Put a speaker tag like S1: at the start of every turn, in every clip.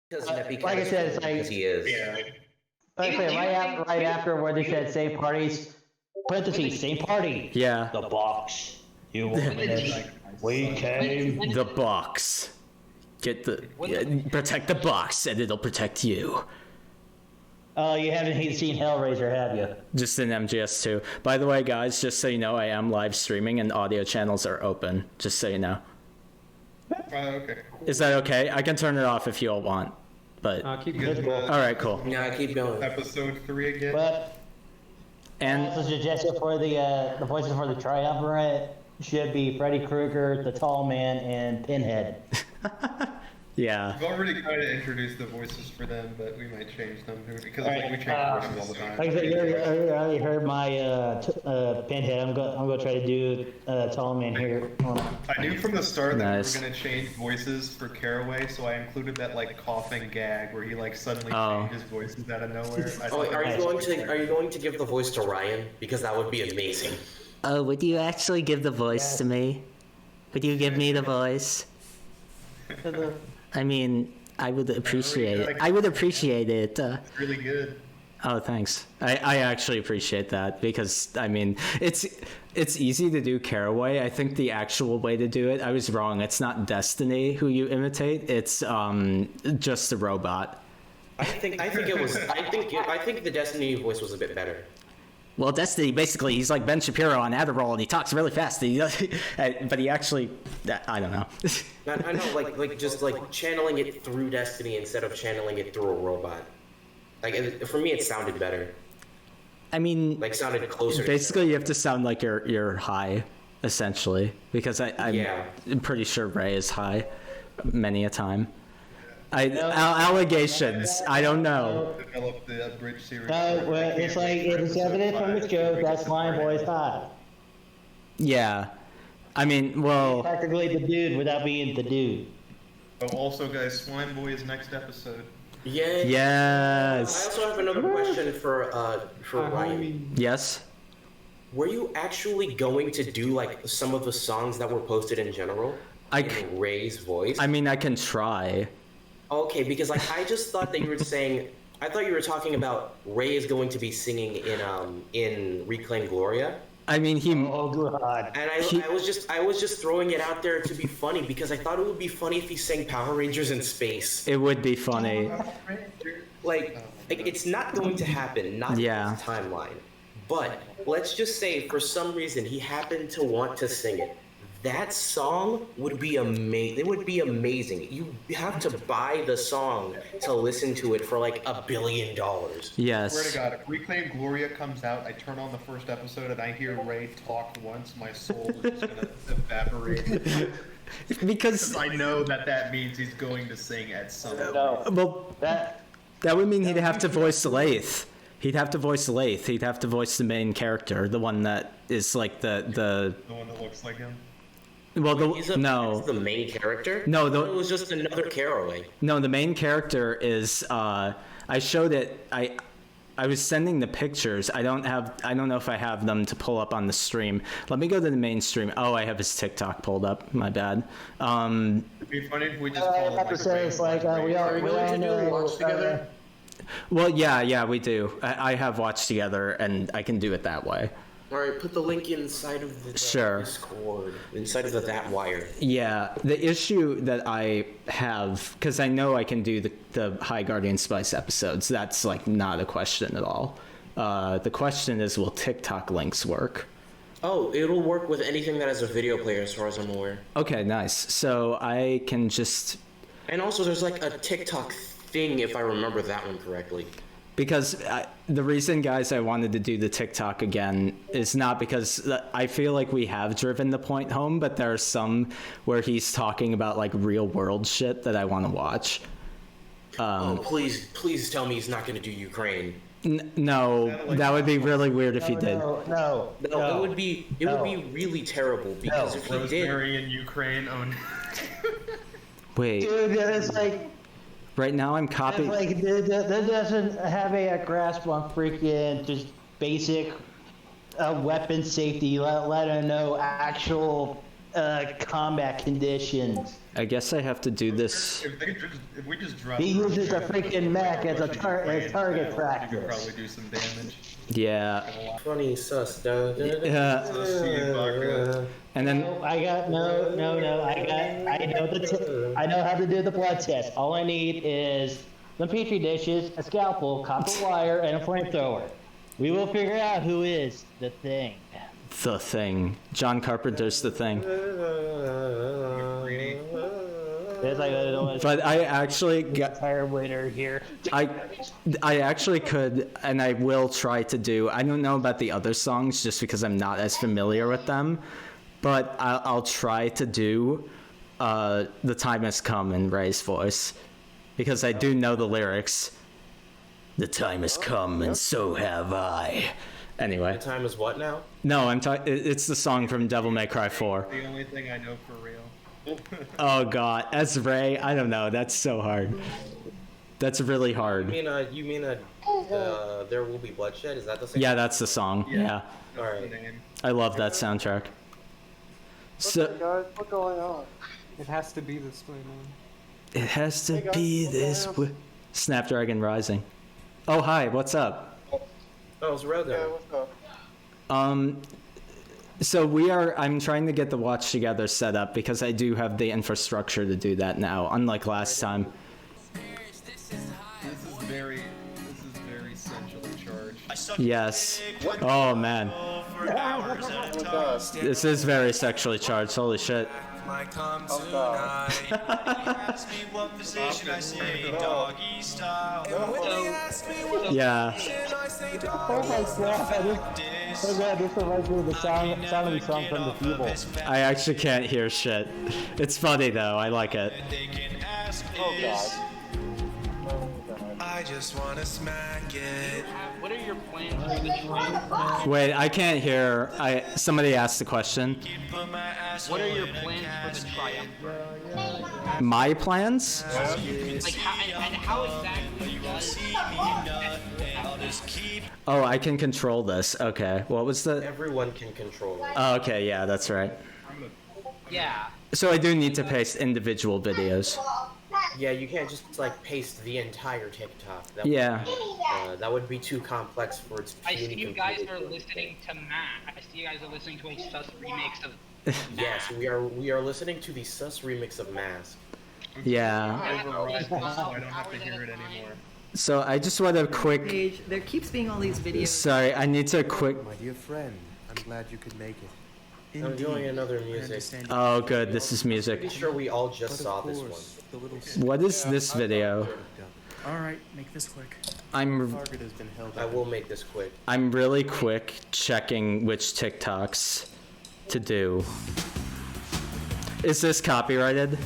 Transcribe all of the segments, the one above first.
S1: Because
S2: like I said, it's
S1: because
S2: like
S1: he is.
S3: Yeah.
S2: like I said, right after where they said same parties, parentheses, same party.
S4: Yeah.
S2: The box. You want it? We came.
S4: The box. Protect the box, and it'll protect you.
S2: Oh, you haven't seen Hellraiser, have you?
S4: Just in MGS2. By the way, guys, just so you know, I am live streaming and audio channels are open. Just so you know.
S3: Okay.
S4: Is that okay? I can turn it off if you all want. But
S5: Keep
S3: Good.
S5: going.
S4: all right, cool.
S1: Yeah, keep going.
S3: Episode 3 again.
S2: But
S4: And
S2: the suggestion for the voices for the triumvirate should be Freddy Krueger, the Tall Man, and Pinhead.
S4: yeah,
S3: We've already kind of introduced the voices for them, but we might change them because
S2: Alright,
S3: we change voices all the time.
S2: Like I said, you already heard my Pinhead. I'm gonna try to do Tall Man here.
S3: I knew from the start that
S4: Nice.
S3: we were gonna change voices for Caraway, so I included that like coughing gag where he like suddenly
S4: Oh.
S3: changes voices out of nowhere. I
S1: Oh,
S3: thought
S1: wait,
S3: that was
S1: are you going to give the voice to Ryan? Because that would be amazing.
S4: Oh, would you actually give the voice to me? Would you give me the voice? I mean, I would appreciate it. I would appreciate it.
S3: It's really good.
S4: Oh, thanks. I actually appreciate that because, I mean, it's easy to do Caraway. I think the actual way to do it, I was wrong. It's not Destiny who you imitate. It's just the robot.
S1: I think the Destiny voice was a bit better.
S4: Well, Destiny, basically, he's like Ben Shapiro on Adderall, and he talks really fast. But he actually, I don't know.
S1: I know, like just like channeling it through Destiny instead of channeling it through a robot. Like for me, it sounded better.
S4: I mean,
S1: Like sounded closer.
S4: basically, you have to sound like you're high, essentially, because I'm
S1: Yeah.
S4: pretty sure Ray is high, many a time. Allegations. I don't know.
S3: Develop the Bridge series.
S2: No, well, it's like it's evident from the joke. That's Slime Boy's hot.
S4: Yeah, I mean, well,
S2: Practically the dude without being the dude.
S3: Oh, also, guys, Slime Boy is next episode.
S1: Yeah. I
S4: yes,
S1: also have another question for Ryan.
S4: yes.
S1: Were you actually going to do like some of the songs that were posted in general? In Ray's voice?
S4: I mean, I can try.
S1: Okay, because like I just thought that you were saying, I thought you were talking about Ray is going to be singing in Reclaim Gloria,
S4: I mean,
S2: Oh god.
S1: and I was just throwing it out there to be funny because I thought it would be funny if he sang Power Rangers in space.
S4: it would be funny.
S1: Like it's not going to happen, not
S4: Yeah.
S1: in this timeline. But let's just say for some reason he happened to want to sing it. That song would be amazing. It would be amazing. You have to buy the song to listen to it for like $1 billion.
S3: Swear
S4: Yes.
S3: to God, if Reclaim Gloria comes out, I turn on the first episode and I hear Ray talk once, my soul is just gonna evaporate.
S4: Because
S3: I know that means he's going to sing at some point.
S2: No,
S4: well,
S2: that
S4: that would mean he'd have to voice Lathe. He'd have to voice Lathe. He'd have to voice the main character, the one that is like the.
S3: The one that looks like him.
S4: Well,
S1: He's
S4: the
S1: the main character?
S4: No,
S1: it was just another Caraway.
S4: no, the main character is. I showed it. I was sending the pictures. I don't know if I have them to pull up on the stream. Let me go to the main stream. Oh, I have his TikTok pulled up. My bad.
S3: It'd be funny if we just called
S2: I
S3: him
S2: have to
S3: like
S2: say it's like we all know.
S1: watch together?
S4: Well, yeah, we do. I have watched together, and I can do it that way.
S1: All right, put the link inside of the
S4: Sure.
S1: Discord, inside of that wire.
S4: Yeah, the issue that I have, because I know I can do the High Guardian Spice episodes, that's like not a question at all. The question is, will TikTok links work?
S1: Oh, it'll work with anything that has a video player, as far as I'm aware.
S4: Okay, nice. So I can just,
S1: And also, there's like a TikTok thing, if I remember that one correctly.
S4: because the reason, guys, I wanted to do the TikTok again is not because I feel like we have driven the point home, but there are some where he's talking about like real world shit that I want to watch.
S1: Oh, please tell me he's not going to do Ukraine.
S4: No, that would be really weird if he did.
S2: No,
S1: No, it would be really terrible because if he did,
S3: Rosemary in Ukraine. Oh, no.
S4: Wait,
S2: dude, it's like
S4: right now I'm
S2: it's
S4: copying.
S2: like that doesn't have a grasp on freaking just basic weapon safety. Let him know actual combat conditions.
S4: I guess I have to do this.
S3: If we just drop.
S2: He uses a freaking mech as a
S3: Russian
S2: target
S3: you could
S2: practice.
S3: probably do some damage.
S4: Yeah.
S1: Funny sus.
S4: Yeah. And then
S2: I got no. I know how to do the blood test. All I need is some petri dishes, a scalpel, copper wire, and a flamethrower. We will figure out who is the thing.
S4: The Thing. John Carpenter's The Thing.
S2: It's like, I don't know,
S4: But I actually got.
S2: entire winner here.
S4: I actually could, and I will try to do. I don't know about the other songs just because I'm not as familiar with them, but I'll try to do "The Time Has Come" in Ray's voice because I do know the lyrics. The time has come, and so have I. Anyway,
S1: The time is what now?
S4: no, I'm talking. It's the song from Devil May Cry 4.
S3: The only thing I know for real.
S4: Oh God, as Ray, I don't know. That's so hard. That's really hard.
S1: You mean There Will Be Bloodshed? Is that the same?
S4: Yeah, that's the song. Yeah.
S1: All right.
S4: I love that soundtrack. So
S5: Guys, what's going on?
S6: It has to be this way, man.
S4: it has to be this way. Snapdragon Rising. Oh hi, what's up?
S1: Oh, it's Rogan.
S5: Yeah, what's up?
S4: So I'm trying to get the watch together set up because I do have the infrastructure to do that now, unlike last time.
S3: This is very centrally charged.
S4: Yes. Oh man.
S5: Oh my god.
S4: This is very sexually charged, holy shit.
S5: Oh god.
S4: Yeah.
S2: Oh my god. Oh god, this reminds me of the sound of the song from The Feeble.
S4: I actually can't hear shit. It's funny though, I like it.
S5: Oh god.
S7: I just wanna smack it.
S8: What are your plans for the triumph?
S4: Wait, I can't hear. Somebody asked the question.
S8: What are your plans for the triumph?
S4: My plans?
S8: Like how exactly does
S4: Oh, I can control this. Okay. What was the?
S1: Everyone can control it.
S4: Oh, okay, yeah, that's right.
S8: yeah.
S4: So I do need to paste individual videos.
S1: Yeah, you can't just like paste the entire TikTok.
S4: Yeah.
S1: That would be too complex for its
S8: I see
S1: puny
S8: you guys
S1: computer.
S8: are listening to Matt. I see you guys are listening to a sus remix of
S1: Yes, we are listening to the sus remix of Mask.
S4: Yeah.
S3: Override this so I don't have to hear it anymore.
S4: So I just want a quick.
S9: Page. There keeps being all these videos.
S4: Sorry, I need to quick.
S10: My dear friend, I'm glad you could make it.
S1: I'm doing another music.
S4: Oh, good. This is music.
S1: Pretty sure we all just
S10: But
S1: saw
S10: of
S1: this
S10: course,
S1: one.
S10: the little
S4: What is this video?
S10: Alright, make this quick.
S4: I'm
S10: Target has been held
S1: I
S10: up.
S1: will make this quick.
S4: I'm really quick checking which TikToks to do. Is this copyrighted?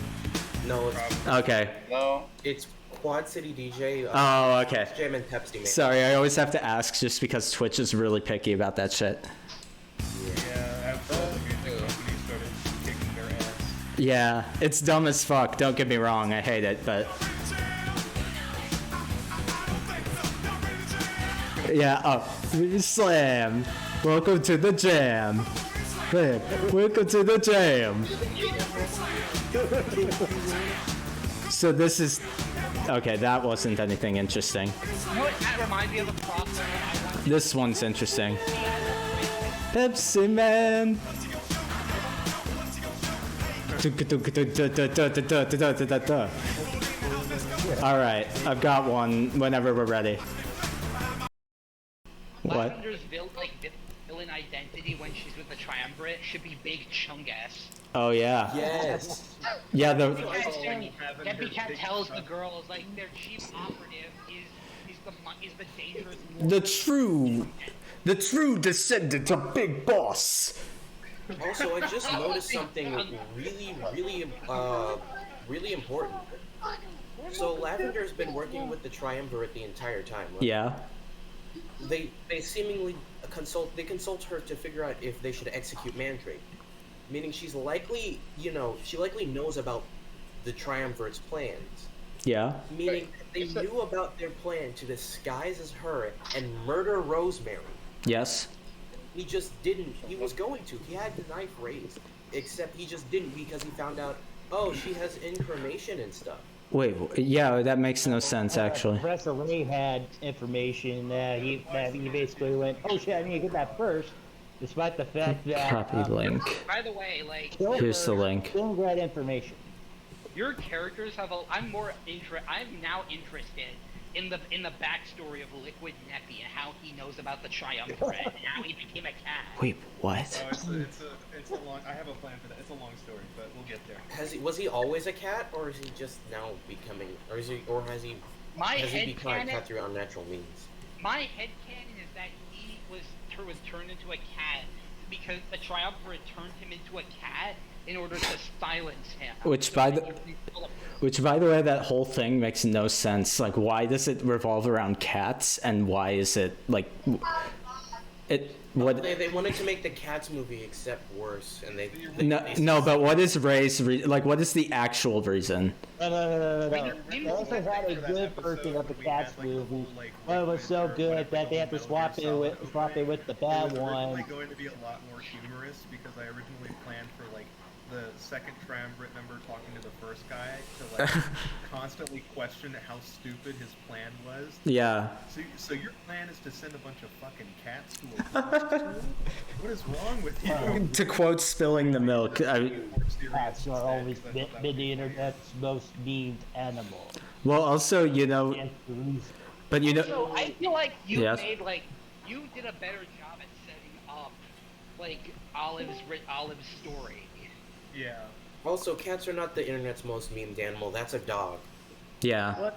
S1: No, it's,
S4: Okay.
S5: No.
S1: it's Quad City DJ.
S4: Oh, okay.
S1: Jam and Pepsi man.
S4: Sorry, I always have to ask just because Twitch is really picky about that shit.
S3: Yeah, absolutely. The company started kicking their ass.
S4: Yeah, it's dumb as fuck. Don't get me wrong, I hate it, but yeah. Oh, slam! Welcome to the jam. Slam. Welcome to the jam. So this is okay. That wasn't anything interesting.
S8: You know what that reminds me of a process I want
S4: This one's interesting. Pepsi Man. All right, I've got one. Whenever we're ready. What?
S8: Lavender's villain identity when she's with the Triumvirate should be Big Chungus.
S4: Oh yeah.
S1: Yes.
S4: Yeah. The
S8: Debbie Cat tells the girls like their chief operative is the dangerous.
S4: the true descendant of Big Boss.
S1: Also, I just noticed something really important. So Lavender's been working with the Triumvirate the entire time. Right?
S4: Yeah.
S1: They seemingly consult her to figure out if they should execute Mandrake. Meaning she likely knows about the Triumvirate's plans.
S4: Yeah.
S1: Meaning they knew about their plan to disguise as her and murder Rosemary.
S4: Yes.
S1: He just didn't. He was going to. He had the knife raised. except he just didn't because he found out, oh, she has information and stuff.
S4: Wait, yeah, that makes no sense actually.
S2: Professor Ray had information that he basically went, oh shit, I need to get that first, despite the fact that
S4: Copy link.
S8: By the way, like,
S4: Here's the link.
S2: didn't get information.
S8: your characters have a. I'm now interested in the backstory of Liquid Neppy and how he knows about the Triumvirate and how he became a cat.
S4: Wait, what?
S3: Oh, it's a long. I have a plan for that. It's a long story, but we'll get there.
S1: Was he always a cat, or is he just now becoming, or has he become a cat through unnatural means?
S8: My headcanon is that he was turned into a cat because the Triumvirate turned him into a cat in order to silence him.
S4: Which by the way, that whole thing makes no sense. Like, why does it revolve around cats, and why is it like it? What?
S1: They wanted to make the Cats movie except worse, and they
S4: No, but what is Ray's what is the actual reason?
S2: No. They also had a good version of the Cats movie, but it was so good that they had to swap it with the bad one.
S3: It was going to be a lot more humorous because I originally planned for like the second triumvirate member talking to the first guy to like constantly question how stupid his plan was.
S4: Yeah.
S3: So your plan is to send a bunch of fucking cats to a forest tour? What is wrong with you?
S4: To quote "Spilling the Milk,"
S2: Cats are always been the internet's most memed animal.
S4: well, also but
S8: So I feel like you
S4: Yes.
S8: you did a better job at setting up like Olive's story.
S3: Yeah.
S1: Also, cats are not the internet's most memed animal. That's a dog.
S4: yeah.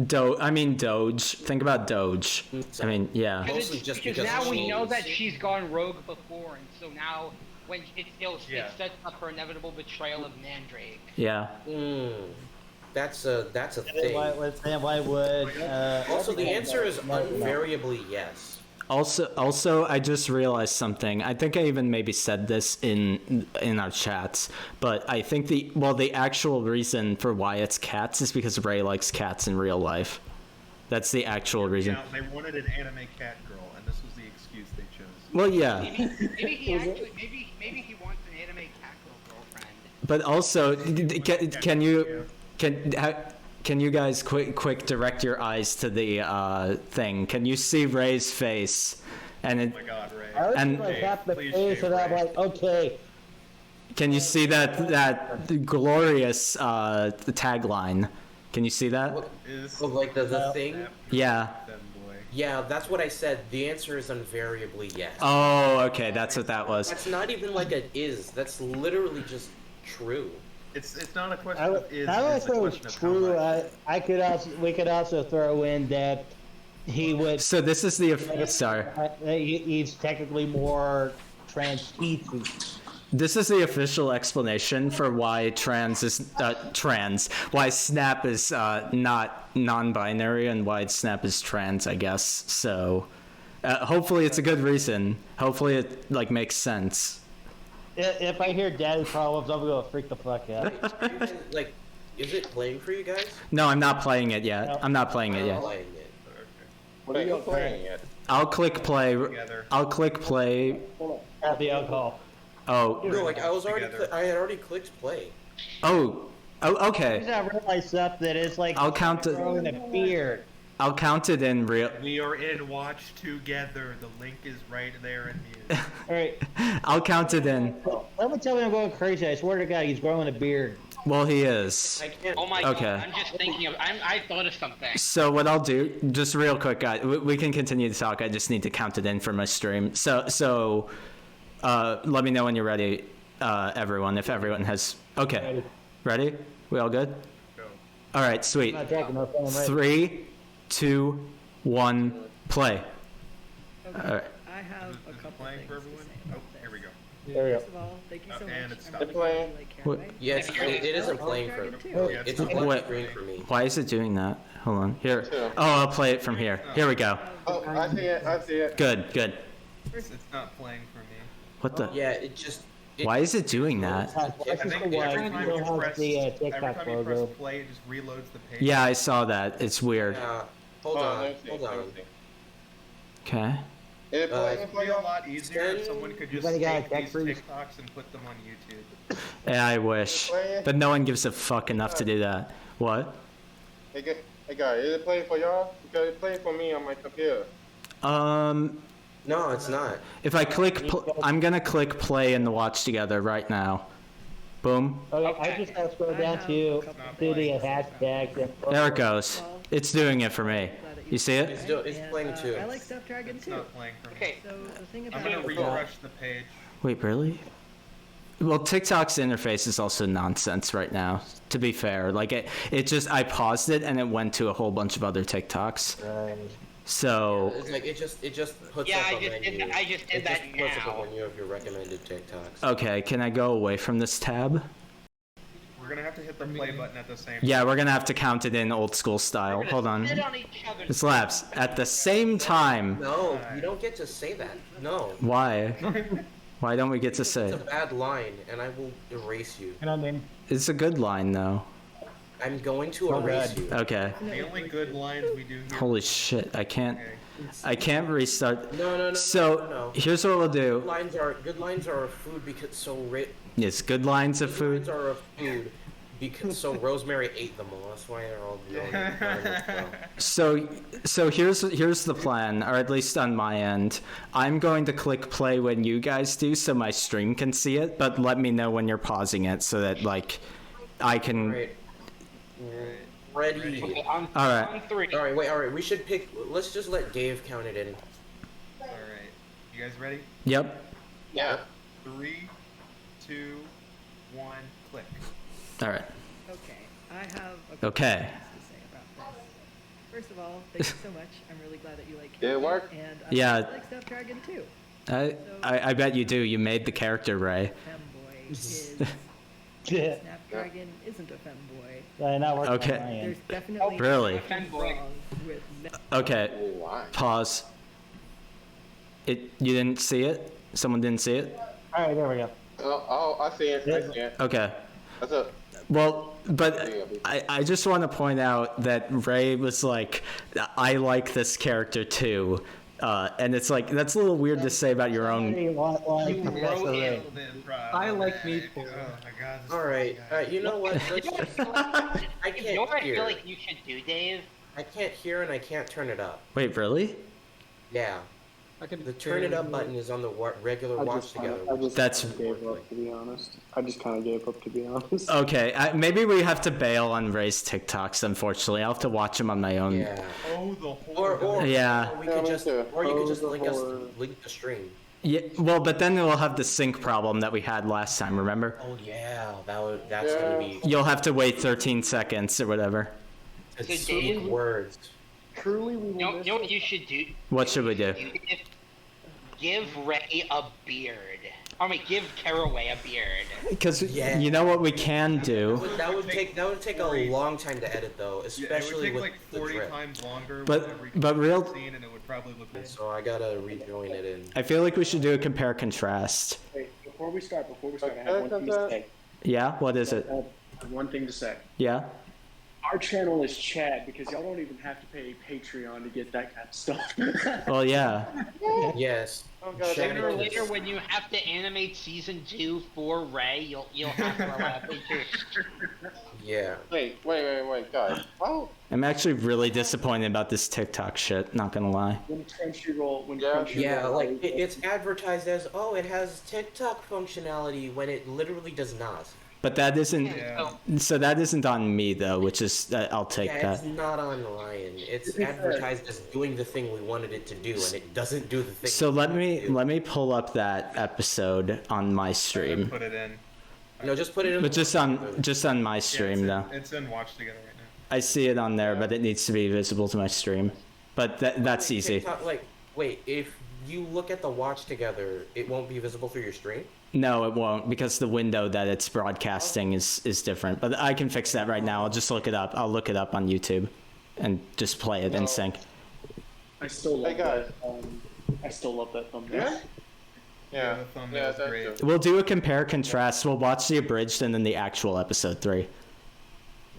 S4: Doge. Think about Doge. I mean, yeah.
S1: Mostly just because
S8: now we know
S1: she's-
S8: that she's gone rogue before, and so now when it
S3: Yeah.
S8: sets up her inevitable betrayal of Mandrake.
S4: Yeah.
S1: That's a thing.
S2: Why would
S1: Also, the answer is invariably yes.
S4: Also, I just realized something. I think I even maybe said this in our chats, but I think the actual reason for why it's cats is because Ray likes cats in real life. That's the actual reason.
S3: Yeah, they wanted an anime cat girl, and this was the excuse they chose.
S4: Well, yeah.
S8: Maybe he wants an anime cat girlfriend.
S4: But also, can you guys quick direct your eyes to the thing? Can you see Ray's face? And
S3: Oh my god, Ray.
S2: I was
S4: And-
S2: like half the
S3: Please
S2: face,
S3: shave
S2: and I'm
S3: Ray.
S2: like, okay.
S4: can you see that glorious tagline? Can you see that?
S1: What?
S3: Is
S1: Oh, like the thing?
S4: Yeah.
S3: boy.
S1: Yeah, that's what I said. The answer is invariably yes.
S4: Oh, okay, that's what that was.
S1: That's not even like a is. That's literally just true.
S3: It's not a question
S2: I
S3: of is.
S2: would
S3: It's a
S2: say it's
S3: question of how
S2: true.
S3: much.
S2: We could also throw in that he would.
S4: So this is the sorry.
S2: He's technically more trans-species.
S4: This is the official explanation for why why Snap is not non-binary and why Snap is trans, I guess. So hopefully it's a good reason. Hopefully it makes sense.
S2: If I hear daddy problems, I'm gonna freak the fuck out.
S1: Like, is it playing for you guys?
S4: No, I'm not playing it yet. I'm not playing it
S1: I'm
S4: yet.
S1: playing it.
S5: What are you playing it?
S4: I'll click play.
S3: Together.
S4: I'll click play.
S2: Have the alcohol.
S4: Oh,
S1: No, like I
S3: Together.
S1: had already clicked play.
S4: oh, okay.
S2: I realized stuff that it's like
S4: I'll count it.
S2: growing a beard.
S4: I'll count it in real.
S3: We are in Watch Together. The link is right there in the.
S2: All right,
S4: I'll count it in.
S2: let me tell you, I'm going crazy. I swear to God, he's growing a beard.
S4: Well, he is.
S1: I can't.
S8: Oh my
S4: Okay.
S8: god! I'm just thinking of. I thought of something.
S4: So what I'll do, just real quick, guys, we can continue to talk. I just need to count it in for my stream. So, let me know when you're ready, everyone. If everyone has, okay, ready? We all good?
S3: Go.
S4: All right, sweet.
S2: I'm not talking about that, right?
S4: 3, 2, 1, play. All right.
S11: I have a couple
S3: Playing
S11: things
S3: for
S11: to
S3: everyone?
S11: say
S3: Oh,
S11: about
S3: here we go.
S2: There we go.
S11: First of all, thank you so
S3: And
S11: much.
S3: it's
S11: I'm
S3: stopped.
S11: really glad you like
S4: What?
S11: Caraway.
S1: Yes, it isn't playing for.
S3: Yeah,
S1: It's
S3: not
S1: a blank
S4: What?
S1: screen for me.
S4: Why is it doing that? Hold on. Here. Oh, I'll play it from here. Here we go.
S5: Oh, I see it. I see it.
S4: Good.
S3: It's not playing for me.
S4: What the?
S1: Yeah, it just.
S4: Why is it doing that?
S2: That's
S3: I
S2: just
S3: think
S2: the
S3: every
S2: one.
S3: time
S2: You
S3: you
S2: don't have
S3: press,
S2: the
S3: every
S2: TikTok
S3: time you
S2: logo.
S3: press play, it just reloads the page.
S4: Yeah, I saw that. It's weird.
S1: Hold
S5: Oh,
S1: on.
S5: let me see,
S1: Hold
S5: let me
S1: on.
S5: see.
S4: Okay.
S5: Is it playing
S3: It
S5: for
S3: would be a
S5: y'all?
S3: lot easier if someone could just
S2: Everybody got
S3: take
S2: a tech
S3: these
S2: freeze?
S3: TikToks and put them on YouTube.
S4: Yeah, I wish. But no one gives a fuck enough to do that. What?
S5: Hey guys, is it playing for y'all? Because it's playing for me on my computer.
S1: No, it's not.
S4: If I click, I'm gonna click play and watch together right now. Boom.
S2: Okay, I just gotta scroll down to the hashtags. And
S4: There it goes. It's doing it for me. You see it?
S1: It's playing too.
S11: I like Snapdragon
S3: It's
S11: too.
S3: not playing for me.
S8: Okay.
S11: So the thing
S3: I'm
S11: about
S3: gonna refresh the page.
S4: Wait, really? Well, TikTok's interface is also nonsense right now, to be fair. Like, it just, I paused it and it went to a whole bunch of other TikToks.
S2: Right.
S4: So,
S1: It's like it just puts
S8: Yeah,
S1: up
S8: I
S1: a
S8: just did
S1: menu.
S8: that- I just did that
S1: It just puts up
S8: now.
S1: a menu of your recommended TikToks.
S4: okay, can I go away from this tab?
S3: We're gonna have to hit the play button at the same time.
S4: Yeah, we're gonna have to count it in old school style.
S8: We're gonna
S4: Hold on.
S8: sit on each other's
S4: This laps. At the same time.
S1: No, you don't get to say that. No.
S4: Why? Why don't we get to say
S1: It's a
S4: it?
S1: bad line, and I will erase you.
S2: And I mean,
S4: It's a good line, though.
S1: I'm going to erase you.
S4: Okay.
S3: The only good lines we do here.
S4: Holy shit, I can't restart.
S1: No.
S4: So, here's what we'll do.
S1: Good lines are of food because
S4: It's good lines of
S1: Good
S4: food.
S1: lines are of food because so Rosemary ate them all. That's why they're all known as well.
S4: So here's the plan, or at least on my end. I'm going to click play when you guys do, so my stream can see it. But let me know when you're pausing it, so that like I can.
S1: Right. Ready.
S8: Okay, on,
S4: All right.
S8: on three.
S1: All right. We should pick. Let's just let Dave count it in.
S3: Alright. You guys ready?
S4: Yep.
S5: Yeah.
S3: 3, 2, 1, click.
S4: All right.
S11: Okay, I have a couple
S4: Okay.
S11: things to say about this. First of all, thank you so much. I'm really glad that you like
S5: Did it work?
S11: And
S4: Yeah.
S11: I like Snapdragon too.
S4: I bet you do. You made the character, Ray.
S11: Femboy is
S2: yeah,
S11: Snapdragon isn't a femboy.
S2: not working
S4: Okay.
S2: on my
S11: There's
S2: end.
S11: definitely
S4: Really?
S11: nothing wrong with
S4: Okay.
S5: Oh, why?
S4: Pause. You didn't see it? Someone didn't see it?
S2: All right, there we go.
S5: Oh, I see it. I see it.
S4: Okay.
S5: That's a.
S4: Well, but I just want to point out that Ray was like, I like this character too. And it's like, that's a little weird to say about your own.
S2: Somebody like Professor Ray.
S6: I like me too.
S3: Oh my god. this
S1: All right.
S3: guy.
S1: You know what? Let's just, I
S8: You know
S1: can't
S8: what I feel
S1: hear.
S8: like you should do, Dave?
S1: I can't hear and I can't turn it up.
S4: Wait, really?
S1: Yeah.
S6: I can
S1: The turn it up button is on the regular watch together.
S4: That's
S5: gave up, to be honest. I just kind of gave up, to be honest.
S4: okay. Maybe we have to bail on Ray's TikToks. Unfortunately, I'll have to watch them on my own.
S1: Yeah.
S3: Oh, the
S1: Or
S3: horror.
S4: Yeah.
S1: Or we
S5: Yeah,
S1: could
S5: me
S1: just,
S5: too.
S1: or you could just
S5: Oh,
S1: link
S5: the
S1: the stream.
S4: Yeah. Well, but then we'll have the sync problem that we had last time. Remember?
S1: Oh yeah, that's gonna be
S4: You'll have to wait 13 seconds or whatever.
S8: So
S1: it's
S8: Dave-
S1: words.
S5: Truly, we will
S8: You know,
S5: miss
S8: you know what you should do?
S4: What should we do?
S8: Give Ray a beard. I mean, give Caraway a beard.
S4: Because
S1: Yeah.
S4: you know what we can do.
S1: That would take a long time to edit though,
S3: Yeah, it
S1: especially
S3: would take
S1: with
S3: like
S1: the
S3: 40
S1: drip.
S3: times longer.
S4: But-
S3: with every
S4: but real-
S3: scene, and it would probably look.
S1: So I gotta rejoin it in.
S4: I feel like we should do a compare contrast.
S12: Wait, before we start, I
S5: Okay,
S12: have one thing to say.
S4: Yeah. What is it?
S12: I have one thing to say.
S4: Yeah.
S12: Our channel is Chad because y'all don't even have to pay Patreon to get that kind of stuff.
S4: Well, yeah.
S1: Yes.
S5: Oh god,
S1: Shannon
S8: Sooner or
S1: is-
S8: later, when you have to animate season 2 for Ray, you'll have to allow pictures.
S1: Yeah.
S5: Wait, guys. Wow.
S4: I'm actually really disappointed about this TikTok shit. Not gonna lie.
S12: when Crunchyroll,
S1: Yeah, like it's advertised as, oh, it has TikTok functionality when it literally does not.
S4: But that isn't.
S3: Yeah.
S4: So that isn't on me though, which is I'll take
S1: Yeah,
S4: that.
S1: it's not on Lion. It's advertised as doing the thing we wanted it to do, and it doesn't do the thing.
S4: So
S1: we
S4: let
S1: wanted it to do.
S4: me pull up that episode on my stream.
S3: Put it in.
S1: No, just put it in.
S4: But just on my
S3: Yeah,
S4: stream though.
S3: It's in Watch Together right now.
S4: I see it on there, but it needs to be visible to my stream. But that's easy.
S1: TikTok, like, wait, if you look at the watch together, it won't be visible through your stream?
S4: No, it won't because the window that it's broadcasting is different. But I can fix that right now. I'll just look it up. I'll look it up on YouTube and just play it in sync.
S12: I still love
S5: Hey, guys.
S12: I still love that thumbnail.
S5: Yeah? Yeah.
S3: The thumbnail's
S5: that's
S3: great.
S5: true.
S4: We'll do a compare contrast. We'll watch the abridged and then the actual episode 3.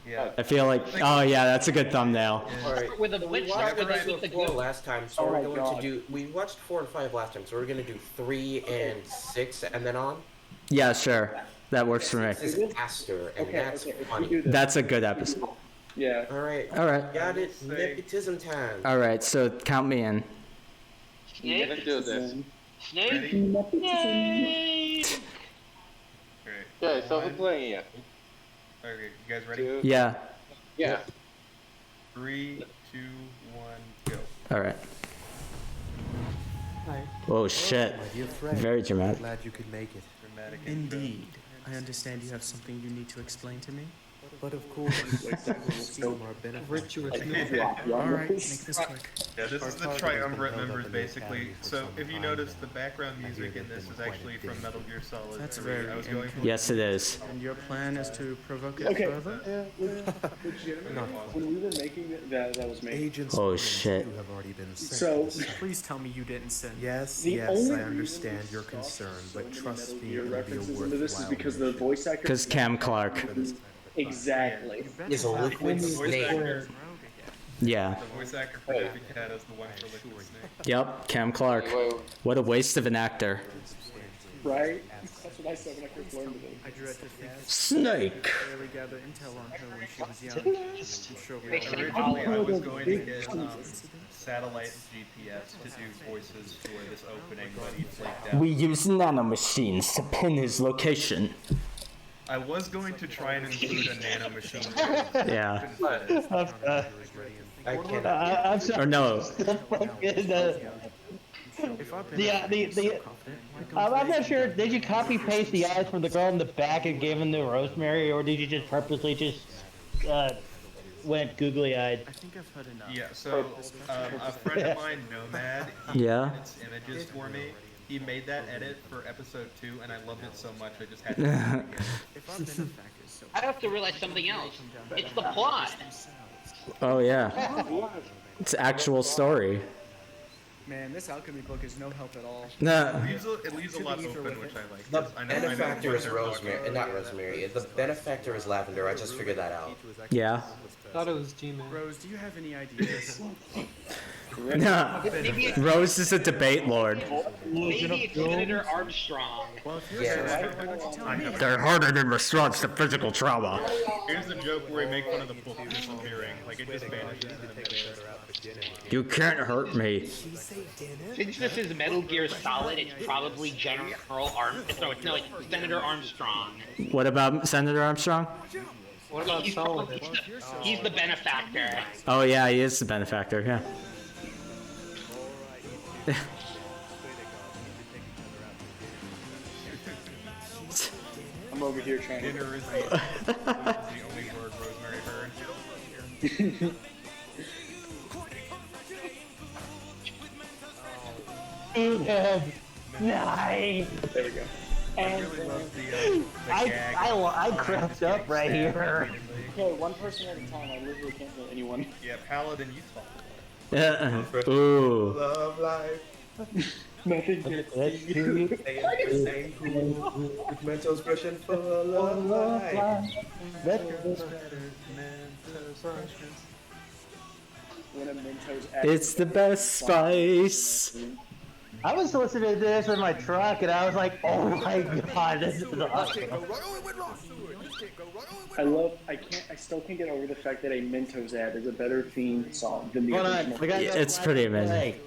S3: Yeah.
S4: I feel like, oh yeah, that's a good thumbnail.
S1: All right.
S8: With the
S1: We
S8: witch
S1: watched
S8: start with
S1: episode
S8: the
S1: 4
S8: goat.
S1: last time, so
S12: Oh
S1: we're
S12: my
S1: going
S12: God.
S1: to do. We watched 4 and 5 last time, so we're going to do 3 and 6 and then on.
S4: Yeah, sure. That works for me.
S1: This is Aster, and that's
S12: if we
S1: funny.
S12: do this.
S4: That's a good episode.
S12: Yeah.
S1: All right.
S4: All right.
S1: Got it. Nepotism time.
S4: All right, so count me in.
S8: Snake.
S5: Let's do this.
S8: Snake.
S3: Ready?
S8: Snake.
S3: Alright.
S5: Okay, so who's playing yet?
S3: Okay, you guys ready?
S5: 2.
S4: Yeah.
S5: Yeah.
S3: 3, 2, 1, go.
S4: All right.
S6: Hi.
S4: Oh shit.
S10: My dear friend,
S4: Very dramatic.
S10: glad you could make it.
S3: Dramatic intro.
S10: Indeed. I understand you have something you need to explain to me. But of course, still our benefit.
S6: Virtuous.
S10: All right, make this quick.
S3: Yeah, this is the triumvirate members basically. So if you notice, the background music in this is actually from Metal Gear Solid.
S10: That's
S3: 3.
S10: very
S3: I was going for
S4: Yes, it is.
S10: And your plan is to provoke it
S12: Okay.
S10: further?
S12: Legitimately, when we were making that was made.
S10: Agents
S4: Oh shit.
S10: have already been sent.
S12: So
S10: Please tell me you didn't send. Yes,
S12: the
S10: yes,
S12: only
S10: I
S12: reason
S10: understand
S12: we
S10: your
S12: saw
S10: concern,
S12: so
S10: but
S12: many
S10: trust
S12: Metal
S10: me,
S12: Gear
S10: it will be a
S12: references
S10: worthwhile
S12: into this is because the
S10: mission.
S12: voice actor.
S4: Because Cam Clark.
S12: Exactly.
S1: Is a liquid
S3: the voice
S1: snake.
S3: actor.
S4: Yeah.
S3: The voice actor for David Cat is the one for Liquid Snake.
S4: Yep. Cam Clark. What a waste of an actor.
S12: Right? That's what I said when I first learned of it.
S10: I dread to think
S4: Snake.
S10: barely gather intel on her when she was young. I'm sure we all
S3: Originally, I was going to get satellite GPS to do voices for this opening, but he flaked out.
S4: We use nanomachines to pin his location.
S3: I was going to try and include a nanomachine.
S4: Yeah.
S1: I cannot.
S2: I'm sorry.
S4: Or no.
S2: I'm not sure. Did you copy paste the eyes from the girl in the back and gave them to Rosemary, or did you just purposely just went googly eyed?
S10: I think I've heard enough.
S3: Yeah, so a friend of mine, Nomad,
S4: Yeah.
S3: edits images for me. He made that edit for episode 2, and I loved it so much I just had to do it again.
S10: If our benefactors so
S8: I have to realize something else. It's the plot.
S4: Oh yeah. It's actual story.
S10: Man, this alchemy book is no help at all.
S4: Nah.
S3: It leaves a lot open, which I like.
S1: The
S3: 'cause I know
S1: benefactor is
S3: what they're talking
S1: Rosemary, not Rosemary. The benefactor is Lavender. I just figured that out.
S4: Yeah.
S6: Thought it was G-Man.
S10: Rose, do you have any ideas?
S4: Nah.
S8: Maybe it's,
S4: Rose is a debate lord.
S8: maybe it's Senator Armstrong.
S10: Well, if you're
S1: Yeah.
S10: why don't you tell me?
S4: They're harder in response to physical trauma.
S3: Here's the joke where we make fun of the book disappearing. Like, it just vanishes in a minute.
S4: You can't hurt me.
S8: Since this is Metal Gear Solid, it's probably General Senator Armstrong.
S4: What about Senator Armstrong?
S6: What about Solomon?
S8: He's the benefactor.
S4: Oh yeah, he is the benefactor. Yeah.
S12: I'm over here trying to.
S3: Dinner is the only word Rosemary heard.
S2: Nice.
S12: There we go.
S3: I
S12: And
S3: really love the gag.
S2: I crept up right here.
S12: okay, one person at a time. I literally can't hear anyone.
S3: Yeah, Paladin, you talk.
S4: Ooh.
S1: Love life.
S12: Nothing.
S2: Let's do it.
S1: Stay cool. With mental expression full of life.
S12: When a Mentos
S4: It's the best spice.
S2: I was listening to this in my truck, and I was like, "Oh my god, this is awesome!"
S12: I still can't get over the fact that a Mentos ad is a better theme song than the
S2: Hold on,
S12: original.
S2: we got
S4: It's pretty amazing.